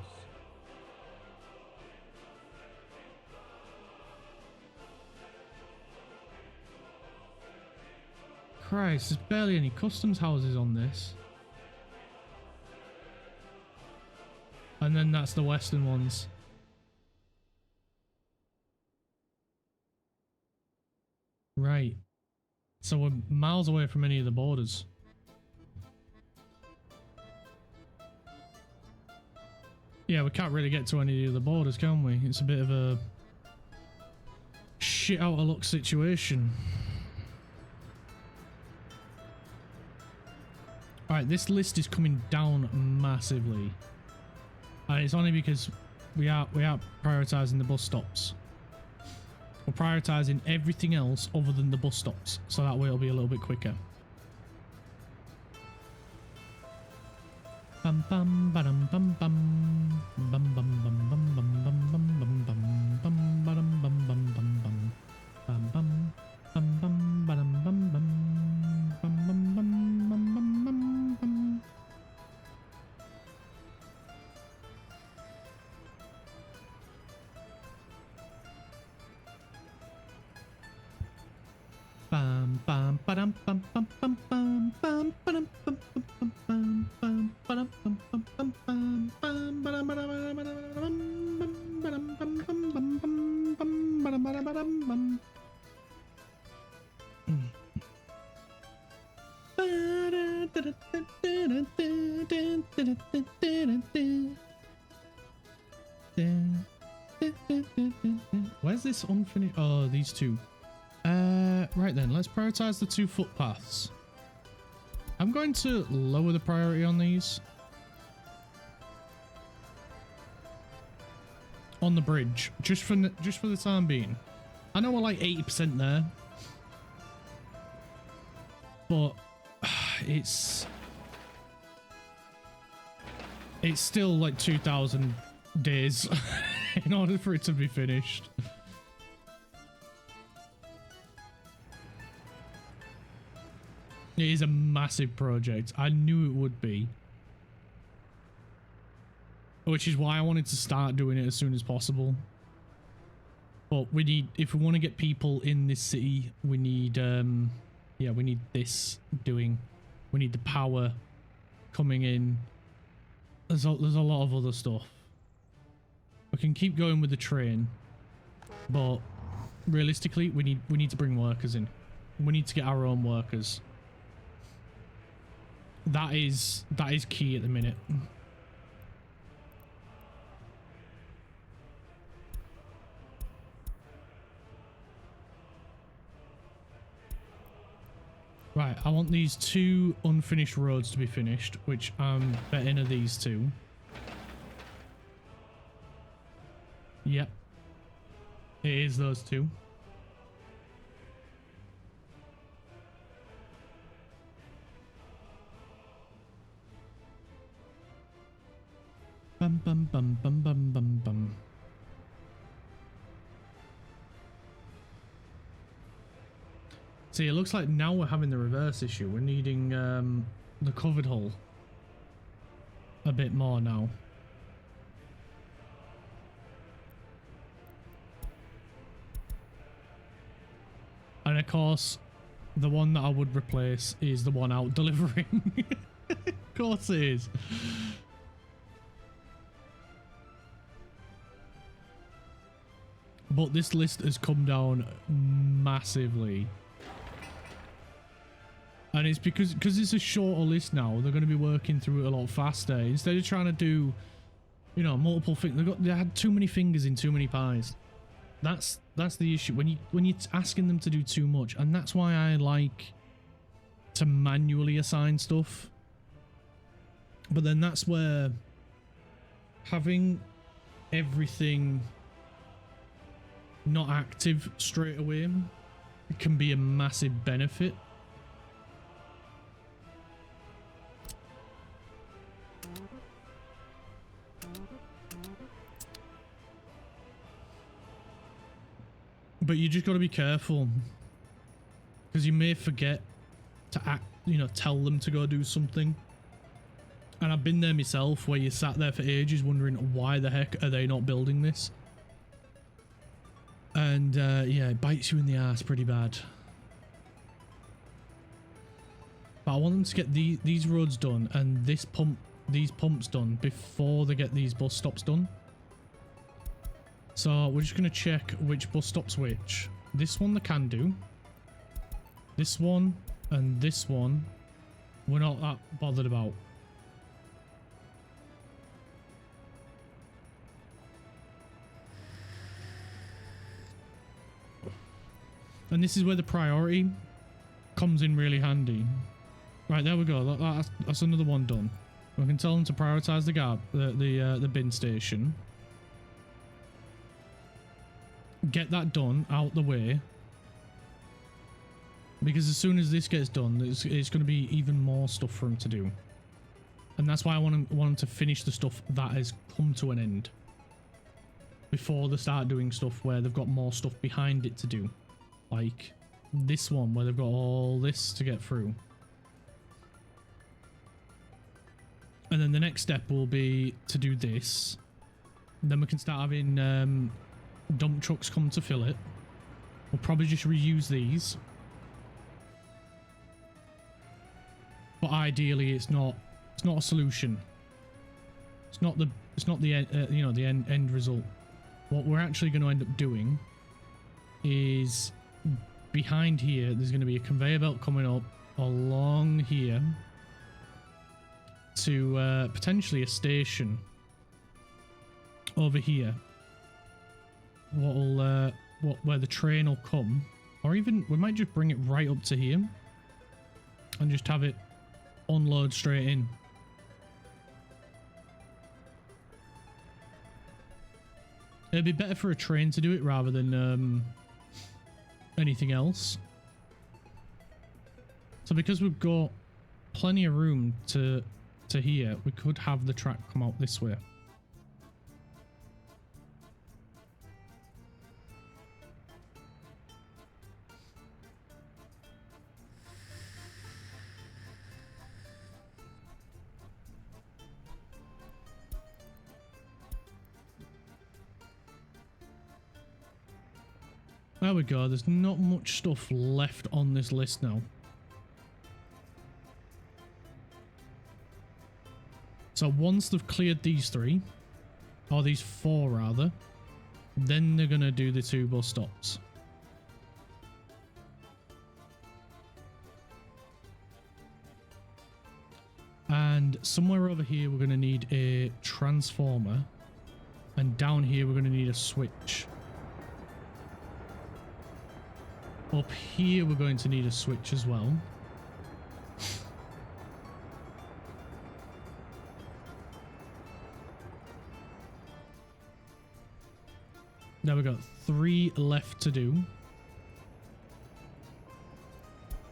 Christ, there's barely any customs houses on this. And then that's the western ones. Right. So we're miles away from any of the borders. Yeah, we can't really get to any of the borders, can we? It's a bit of a shit out of luck situation. Alright, this list is coming down massively. And it's only because we are prioritising the bus stops. We're prioritising everything else other than the bus stops, so that way it'll be a little bit quicker. Bum bum ba-dum bum bum bum bum bum bum bum bum bum bum bum bum ba-dum bum bum bum bum bum bum bum bum ba-dum bum bum bum bum bum bum bum bum bum. Bum bum ba-dum bum bum bum bum bum ba-dum bum bum bum bum bum ba-dum bum bum bum bum bum ba-dum ba-dum ba-dum bum bum bum bum bum ba-dum ba-dum bum. Where's this unfinished? Oh, these two. Right then, let's prioritize the 2 footpaths. I'm going to lower the priority on these. On the bridge, just for the time being. I know we're like 80% there, but it's still like 2,000 days in order for it to be finished. It is a massive project. I knew it would be. Which is why I wanted to start doing it as soon as possible. But we need, if we want to get people in this city, we need, yeah, we need this doing. We need the power coming in. There's a lot of other stuff. We can keep going with the train, but realistically, we need to bring workers in. We need to get our own workers. That is key at the minute. Right, I want these 2 unfinished roads to be finished, which I'm betting are these 2. Yep. It is those 2. Bum bum bum bum bum bum bum. See, it looks like now we're having the reverse issue. We're needing the covered hull a bit more now. And of course, the one that I would replace is the one out delivering. Of course it is. But this list has come down massively. And it's because it's a shorter list now, they're going to be working through it a lot faster. Instead of trying to do, you know, multiple things, they had too many fingers in too many pies. That's the issue when you're asking them to do too much, and that's why I like to manually assign stuff. But then that's where having everything not active straight away can be a massive benefit. But you just got to be careful, because you may forget to act, you know, tell them to go do something. And I've been there myself, where you sat there for ages wondering why the heck are they not building this. And yeah, it bites you in the ass pretty bad. But I want them to get these roads done and these pumps done before they get these bus stops done. So we're just going to check which bus stops which. This one they can do. This one and this one we're not that bothered about. And this is where the priority comes in really handy. Right, there we go. That's another one done. We can tell them to prioritize the bin station. Get that done out the way, because as soon as this gets done, it's going to be even more stuff for them to do, and that's why I want them to finish the stuff that has come to an end before they start doing stuff where they've got more stuff behind it to do, like this one where they've got all this to get through. And then the next step will be to do this, and then we can start having dump trucks come to fill it. We'll probably just reuse these, but ideally it's not a solution. It's not the you know, the end result. What we're actually going to end up doing is behind here there's going to be a conveyor belt coming up along here to potentially a station over here. Where the train will come, or even we might just bring it right up to here and just have it unload straight in. It'd be better for a train to do it rather than anything else. So because we've got plenty of room to here, we could have the track come out this way. There we go. There's not much stuff left on this list now. So once they've cleared these 3, or these 4 rather, then they're going to do the 2 bus stops. And somewhere over here we're going to need a transformer. And down here we're going to need a switch. Up here we're going to need a switch as well. Now we've got 3 left to do.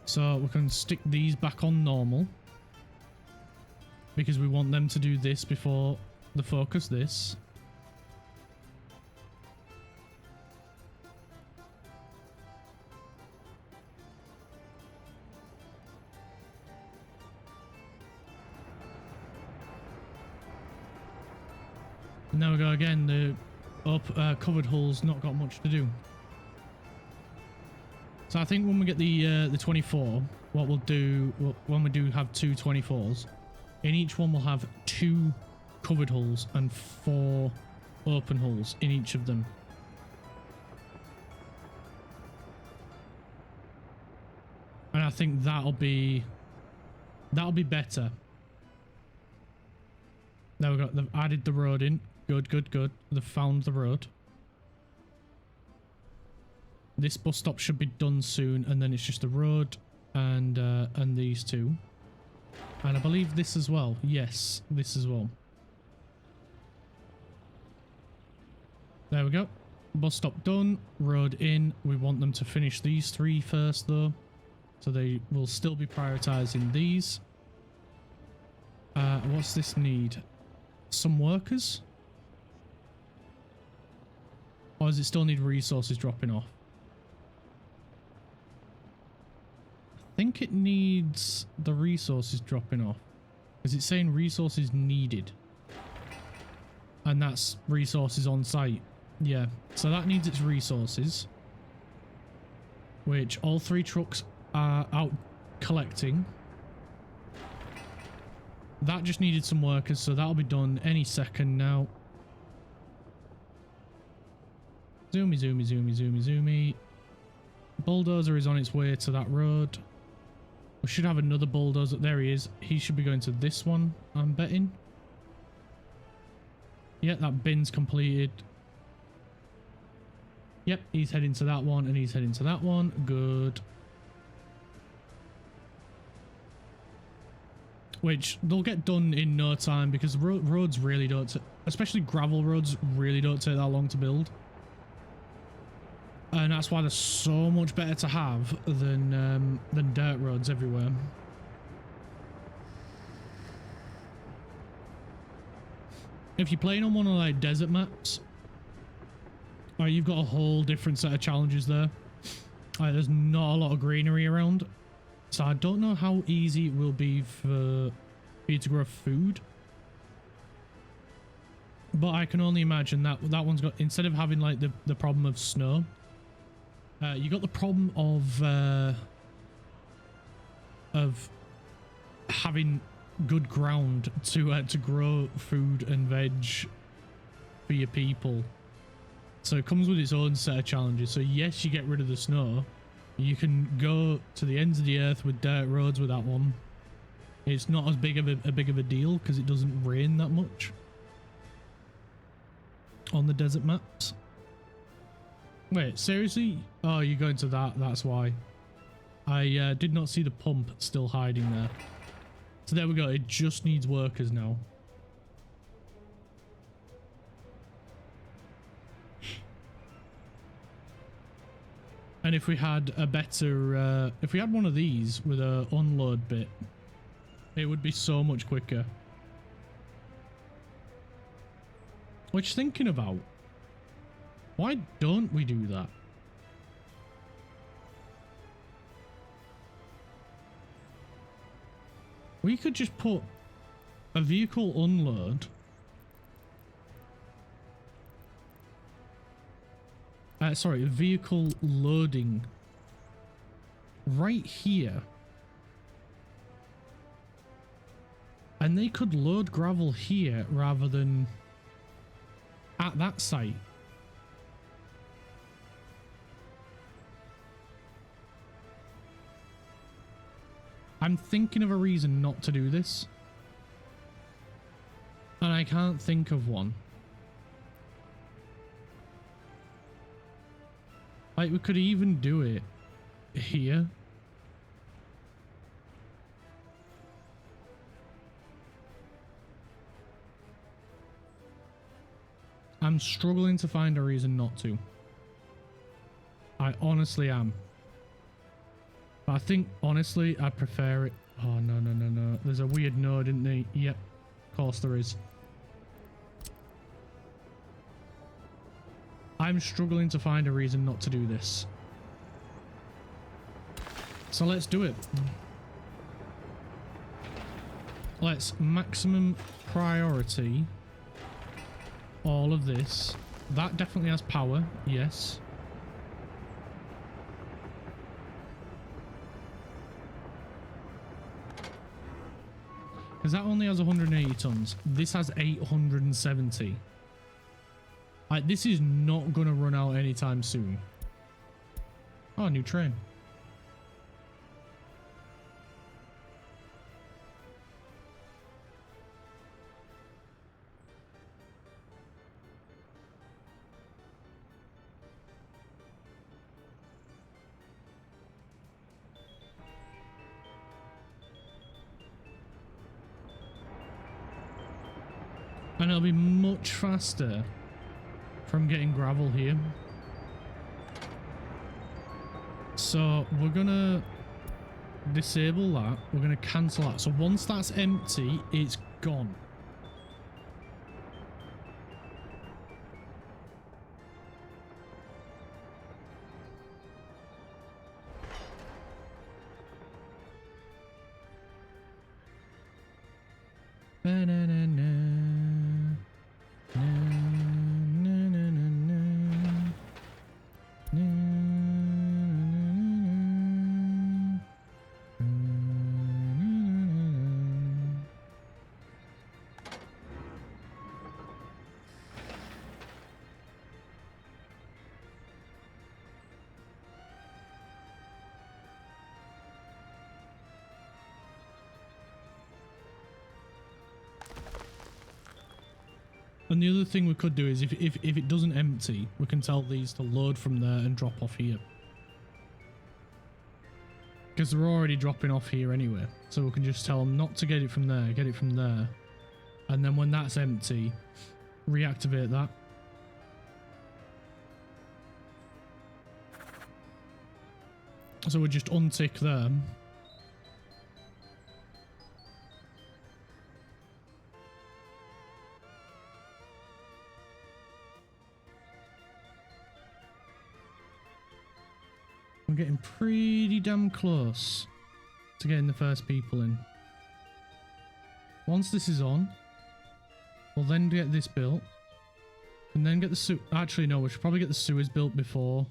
So we can stick these back on normal. Because we want them to do this before the focus this. And there we go again, the covered hull's not got much to do. So I think when we get the 24, what we'll do, when we do have 2 24s, in each one we'll have 2 covered hulls and 4 open hulls in each of them. And I think that'll be better. There we go, they've added the road in. Good, good, good. They've found the road. This bus stop should be done soon, and then it's just the road and these 2. And I believe this as well. Yes, this as well. There we go. Bus stop done. Road in. We want them to finish these 3 first though. So they will still be prioritizing these. What's this need? Some workers? Or does it still need resources dropping off? I think it needs the resources dropping off. Is it saying resources needed? And that's resources on site. Yeah, so that needs its resources. Which all 3 trucks are out collecting. That just needed some workers, so that'll be done any second now. Zoomy, zoomy, zoomy, zoomy, zoomy. Bulldozer is on its way to that road. We should have another bulldozer. There he is. He should be going to this one, I'm betting. Yeah, that bin's completed. Yep, he's heading to that one and he's heading to that one. Good. Which they'll get done in no time because roads really don't, especially gravel roads, really don't take that long to build. And that's why they're so much better to have than dirt roads everywhere. If you're playing on one of like desert maps, you've got a whole different set of challenges there. There's not a lot of greenery around, so I don't know how easy it will be for you to grow food. But I can only imagine that one's got, instead of having like the problem of snow, you got the problem of having good ground to grow food and veg for your people. So it comes with its own set of challenges. So yes, you get rid of the snow. You can go to the ends of the earth with dirt roads with that one. It's not as big of a deal because it doesn't rain that much on the desert maps. Wait, seriously? Oh, you're going to that. That's why. I did not see the pump still hiding there. So there we go. It just needs workers now. And if we had a better, if we had one of these with a unload bit, it would be so much quicker. Which, thinking about, why don't we do that? We could just put a vehicle unload sorry, vehicle loading right here. And they could load gravel here rather than at that site. I'm thinking of a reason not to do this. And I can't think of one. Like, we could even do it here. I'm struggling to find a reason not to. I honestly am. But I think, honestly, I prefer it. Oh, no, no, no, no. There's a weird node, isn't there? Yep. Of course there is. I'm struggling to find a reason not to do this. So let's do it. Let's maximum priority all of this. That definitely has power, yes. Because that only has 180 tons. This has 870. Like, this is not going to run out anytime soon. Oh, new train. And it'll be much faster from getting gravel here. So we're gonna disable that. We're gonna cancel that. So once that's empty, it's gone. And the other thing we could do is if it doesn't empty, we can tell these to load from there and drop off here. Because they're already dropping off here anyway. So we can just tell them not to get it from there, get it from there. And then when that's empty, reactivate that. So we just untick them. We're getting pretty damn close to getting the first people in. Once this is on, we'll then get this built. And then get the actually no, we should probably get the sewers built before.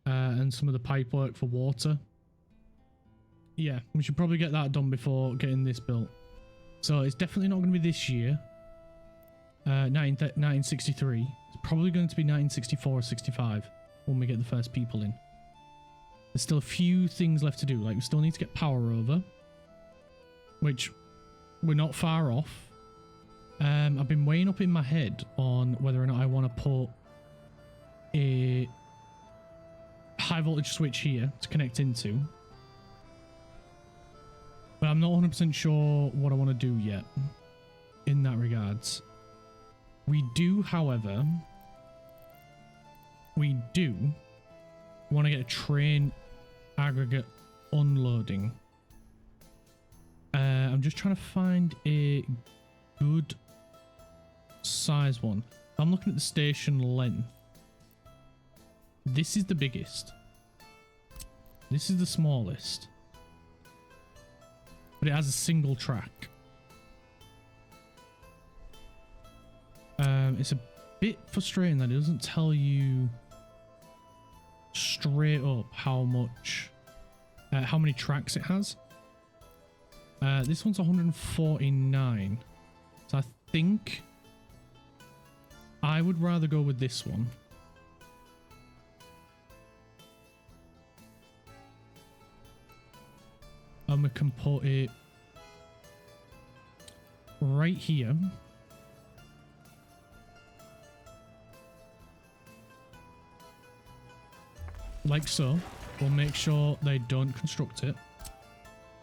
And some of the pipe work for water. Yeah, we should probably get that done before getting this built. So it's definitely not going to be this year. 1963. It's probably going to be 1964 or 65 when we get the first people in. There's still a few things left to do. Like, we still need to get power over, which we're not far off. I've been weighing up in my head on whether or not I want to put a high voltage switch here to connect into. But I'm not 100% sure what I want to do yet in that regards. We do, however, want to get a train aggregate unloading. I'm just trying to find a good size one. I'm looking at the station length. This is the biggest. This is the smallest. But it has a single track. It's a bit frustrating that it doesn't tell you straight up how much, how many tracks it has. This one's 149. So I think I would rather go with this one. And we can put it right here. Like so. We'll make sure they don't construct it.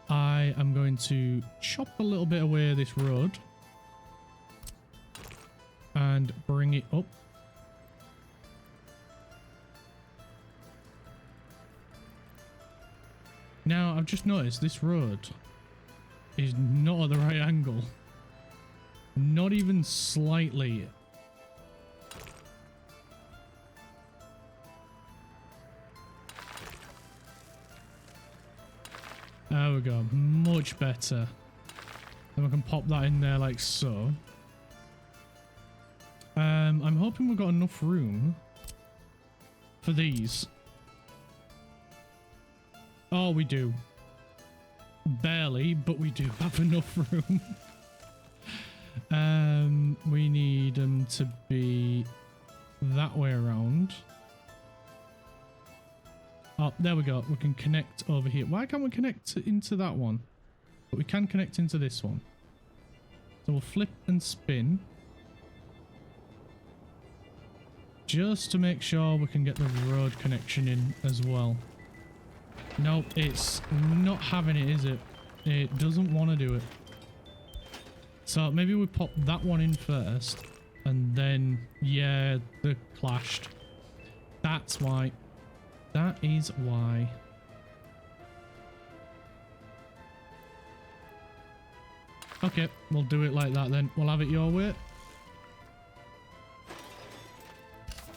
I am going to chop a little bit away this road and bring it up. Now, I've just noticed this road is not at the right angle. Not even slightly. There we go. Much better. Then we can pop that in there like so. I'm hoping we've got enough room for these. Oh, we do. Barely, but we do have enough room. We need them to be that way around. Oh, there we go. We can connect over here. Why can't we connect into that one? But we can connect into this one. So we'll flip and spin. Just to make sure we can get the road connection in as well. Nope, it's not having it, is it? It doesn't want to do it. So maybe we pop that one in first. And then, yeah, they clashed. That's why. That is why. Okay, we'll do it like that then. We'll have it your way.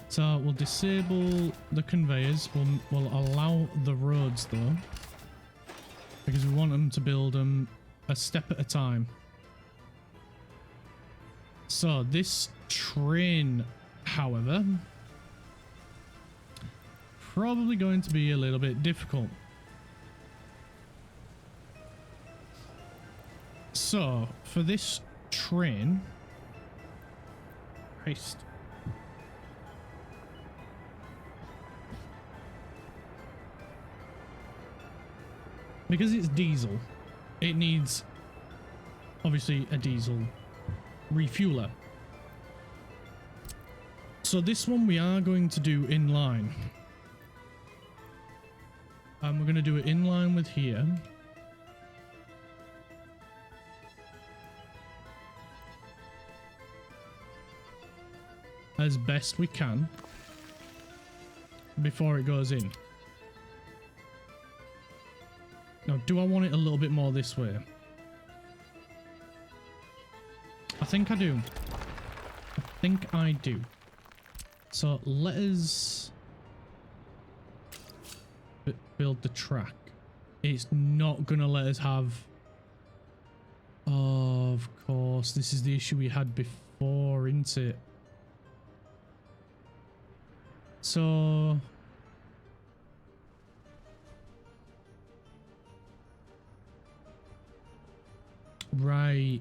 So we'll disable the conveyors. We'll allow the roads though. Because we want them to build them a step at a time. So this train, however, probably going to be a little bit difficult. So for this train, Christ. Because it's diesel, it needs obviously a diesel refueler. So this one we are going to do in line. And we're going to do it in line with here. As best we can. Before it goes in. Now, do I want it a little bit more this way? I think I do. I think I do. So let us build the track. It's not gonna let us have... Oh, of course. This is the issue we had before, isn't it? So... Right.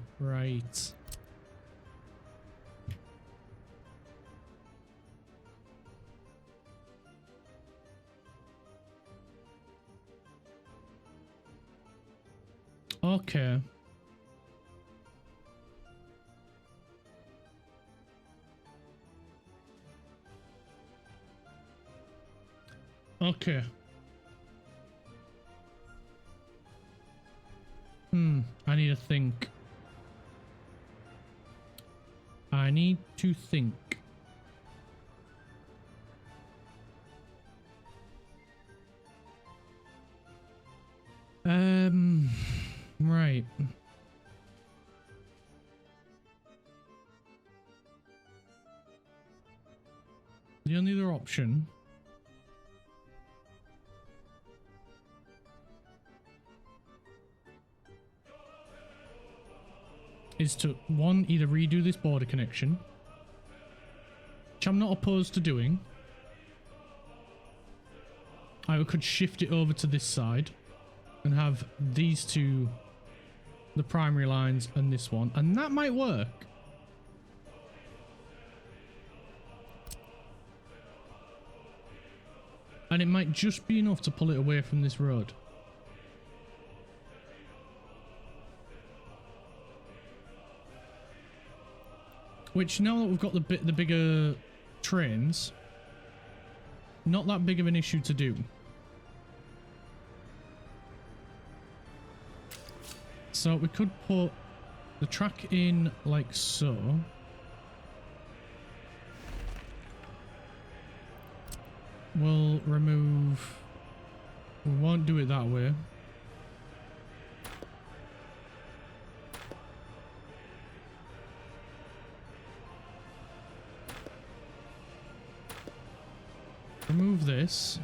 Okay. Okay. I need to think. I need to think. Right. The only other option is to, one, either redo this border connection, which I'm not opposed to doing, I could shift it over to this side and have these two, the primary lines, and this one, and that might work. And it might just be enough to pull it away from this road. Which, now that we've got the bigger trains, not that big of an issue to do. So we could put the track in like so. We'll remove... We won't do it that way. Remove this.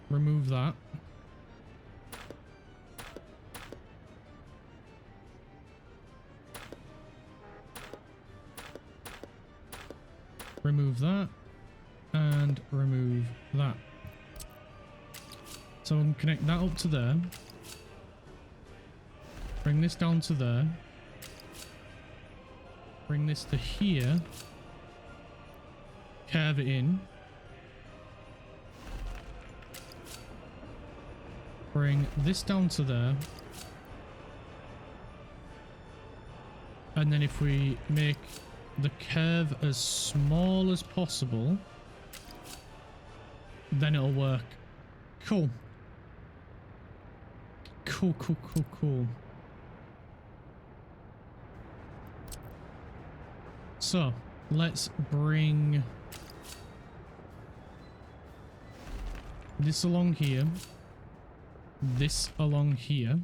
Remove that. Remove that. And remove that. So we can connect that up to there. Bring this down to there. Bring this to here. Curve it in. Bring this down to there. And then if we make the curve as small as possible, then it'll work. Cool. Cool, cool, cool, cool. So, let's bring this along here. This along here.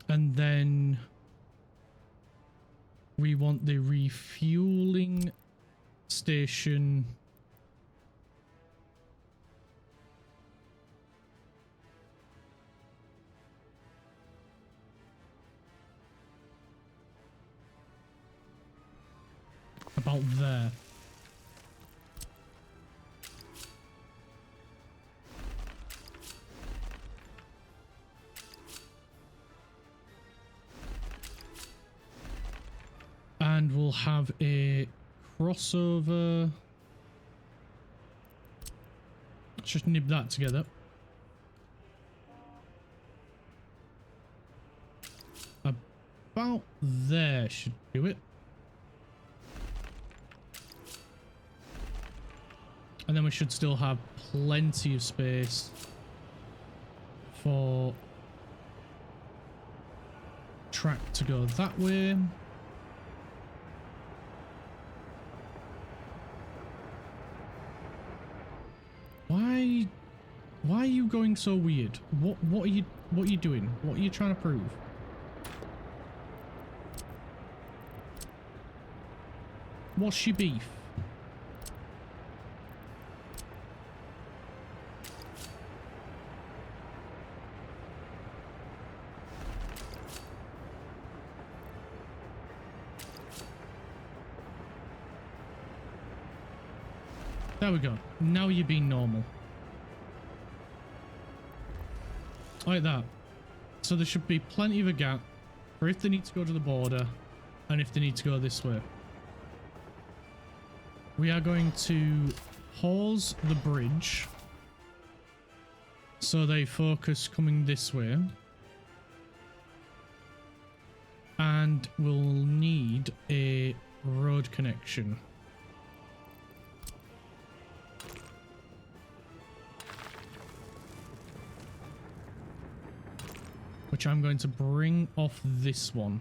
And then we want the refueling station about there. And we'll have a crossover. Let's just nib that together. About there should do it. And then we should still have plenty of space for track to go that way. Why are you going so weird? What are you doing? What are you trying to prove? What's your beef? There we go. Now you're being normal. Like that. So there should be plenty of a gap for if they need to go to the border and if they need to go this way. We are going to pause the bridge so they focus coming this way. And we'll need a road connection. Which I'm going to bring off this one.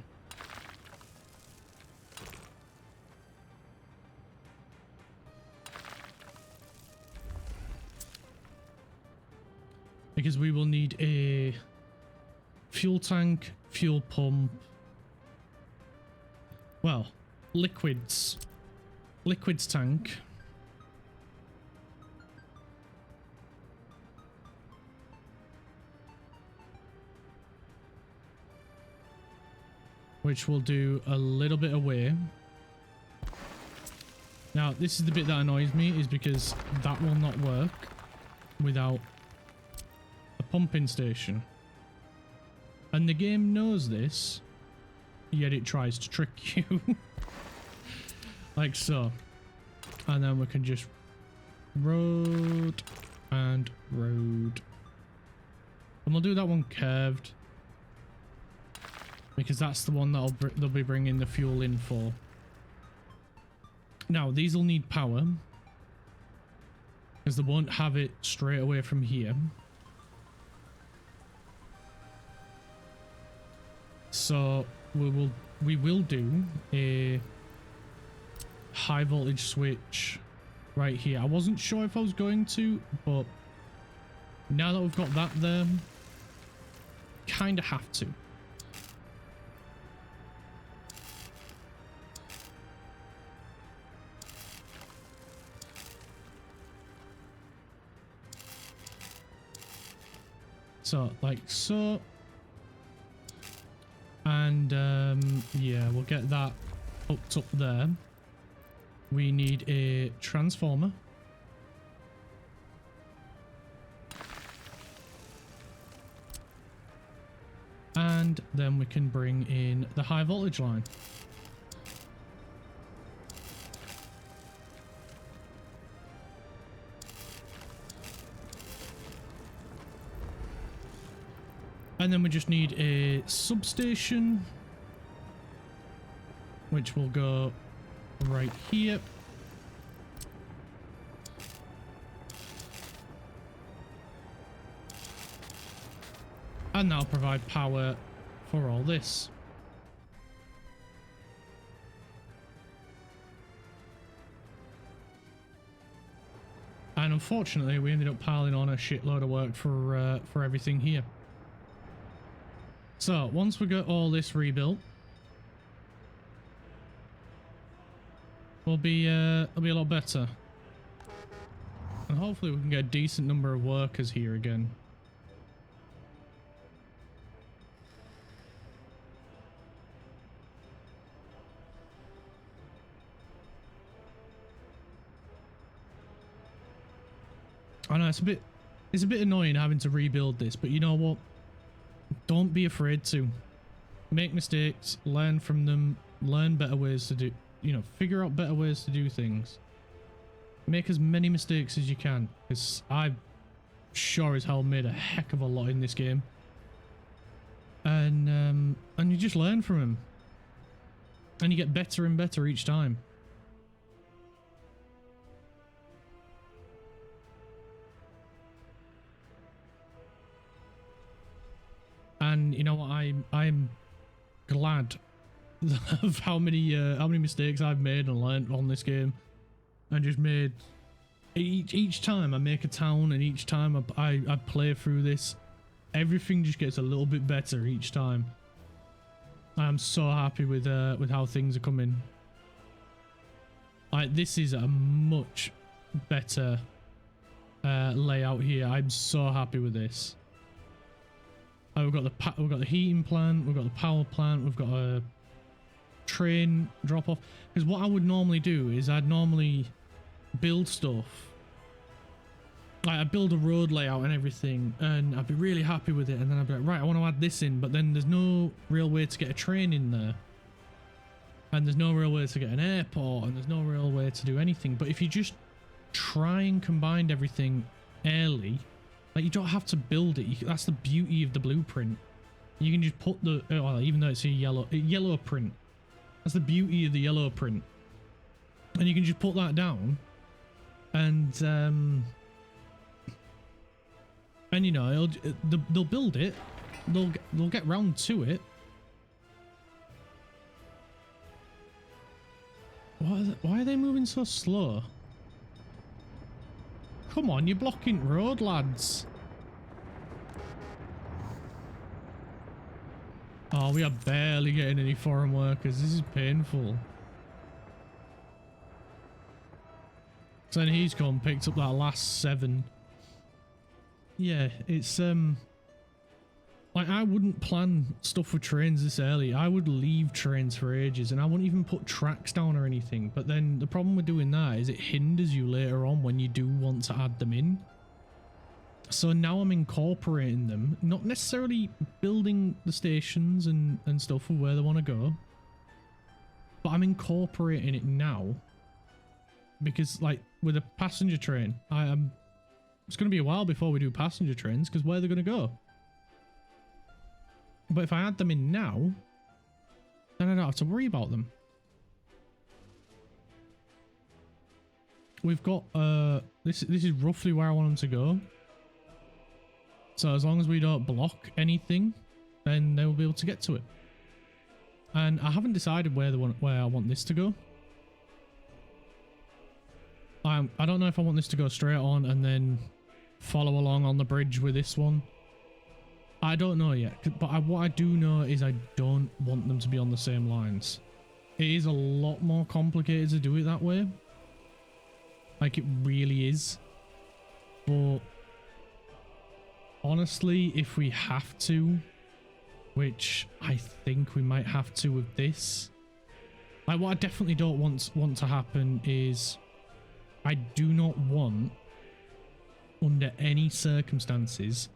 Because we will need a fuel tank, fuel pump. Well, liquids tank. Which will do a little bit away. Now, this is the bit that annoys me, is because that will not work without a pumping station. And the game knows this, yet it tries to trick you. Like so. And then we can just road and road. And we'll do that one curved, because that's the one that they'll be bringing the fuel in for. Now, these will need power, because they won't have it straight away from here. So we will do a high voltage switch right here. I wasn't sure if I was going to, but now that we've got that there, kind of have to. So, like so. And, yeah, we'll get that hooked up there. We need a transformer. And then we can bring in the high voltage line. And then we just need a substation, which will go right here. And that'll provide power for all this. And unfortunately, we ended up piling on a shitload of work for everything here. So once we get all this rebuilt, it'll be a lot better. And hopefully we can get a decent number of workers here again. I know it's a bit annoying having to rebuild this, but you know what? Don't be afraid to make mistakes, learn from them, learn better ways to do, you know, figure out better ways to do things. Make as many mistakes as you can, because I've sure as hell made a heck of a lot in this game. And you just learn from them. And you get better and better each time. And you know what, I'm glad of how many mistakes I've made and learned on this game, and just made each time I make a town, and each time I play through this, everything just gets a little bit better each time. I'm so happy with how things are coming. Like, this is a much better layout here. I'm so happy with this. We've got the heating plant, we've got the power plant, we've got a train drop off. Because what I would normally do is I'd normally build stuff. Like, I'd build a road layout and everything, and I'd be really happy with it, and then I'd be like, right, I want to add this in, but then there's no real way to get a train in there. And there's no real way to get an airport, and there's no real way to do anything. But if you just try and combine everything early, like, you don't have to build it. That's the beauty of the blueprint. You can just put the, well, even though it's a yellow print, that's the beauty of the yellow print. And you can just put that down, and you know, they'll build it. They'll get round to it. Why are they moving so slow? Come on, you're blocking road, lads. Oh, we are barely getting any foreign workers. This is painful. So then he's come, picked up that last 7. Yeah, it's Like, I wouldn't plan stuff with trains this early. I would leave trains for ages, and I wouldn't even put tracks down or anything. But then the problem with doing that is it hinders you later on when you do want to add them in. So now I'm incorporating them, not necessarily building the stations and stuff for where they want to go, but I'm incorporating it now because, like, with a passenger train, it's going to be a while before we do passenger trains because where are they going to go? But if I add them in now, then I don't have to worry about them. We've got, this is roughly where I want them to go. So as long as we don't block anything, then they will be able to get to it. And I haven't decided where I want this to go. I don't know if I want this to go straight on and then follow along on the bridge with this one. I don't know yet, but what I do know is I don't want them to be on the same lines. It is a lot more complicated to do it that way. Like, it really is. But honestly, if we have to, which I think we might have to with this, like, what I definitely don't want to happen is I do not want, under any circumstances,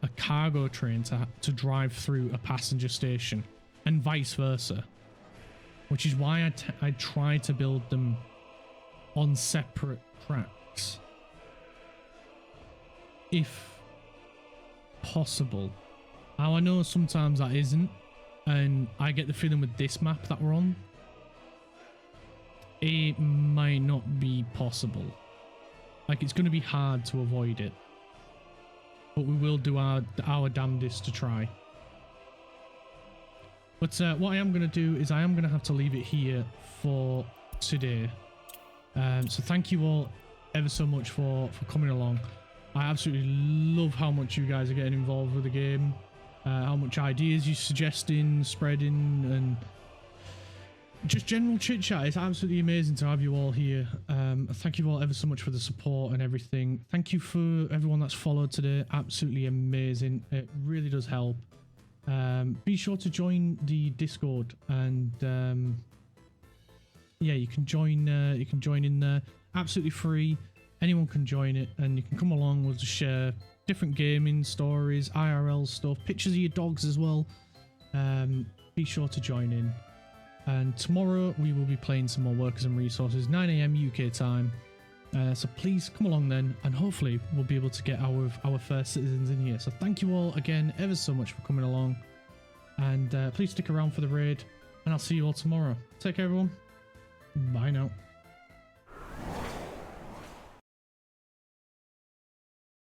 a cargo train to drive through a passenger station and vice versa, which is why I try to build them on separate tracks if possible. Now, I know sometimes that isn't, and I get the feeling with this map that we're on, it might not be possible. Like, it's going to be hard to avoid it. But we will do our damnedest to try. But what I am going to do is I am going to have to leave it here for today. So thank you all ever so much for coming along. I absolutely love how much you guys are getting involved with the game. How much ideas you're suggesting, spreading, and just general chit chat. It's absolutely amazing to have you all here. Thank you all ever so much for the support and everything. Thank you for everyone that's followed today. Absolutely amazing. It really does help. Be sure to join the Discord, and yeah, you can join in there. Absolutely free. Anyone can join it, and you can come along. We'll just share different gaming stories, IRL stuff, pictures of your dogs as well. Be sure to join in. And tomorrow we will be playing some more Workers and Resources, 9 AM UK time. So please come along then, and hopefully we'll be able to get our first citizens in here. So thank you all again ever so much for coming along, and please stick around for the raid, and I'll see you all tomorrow. Take care, everyone. Bye now.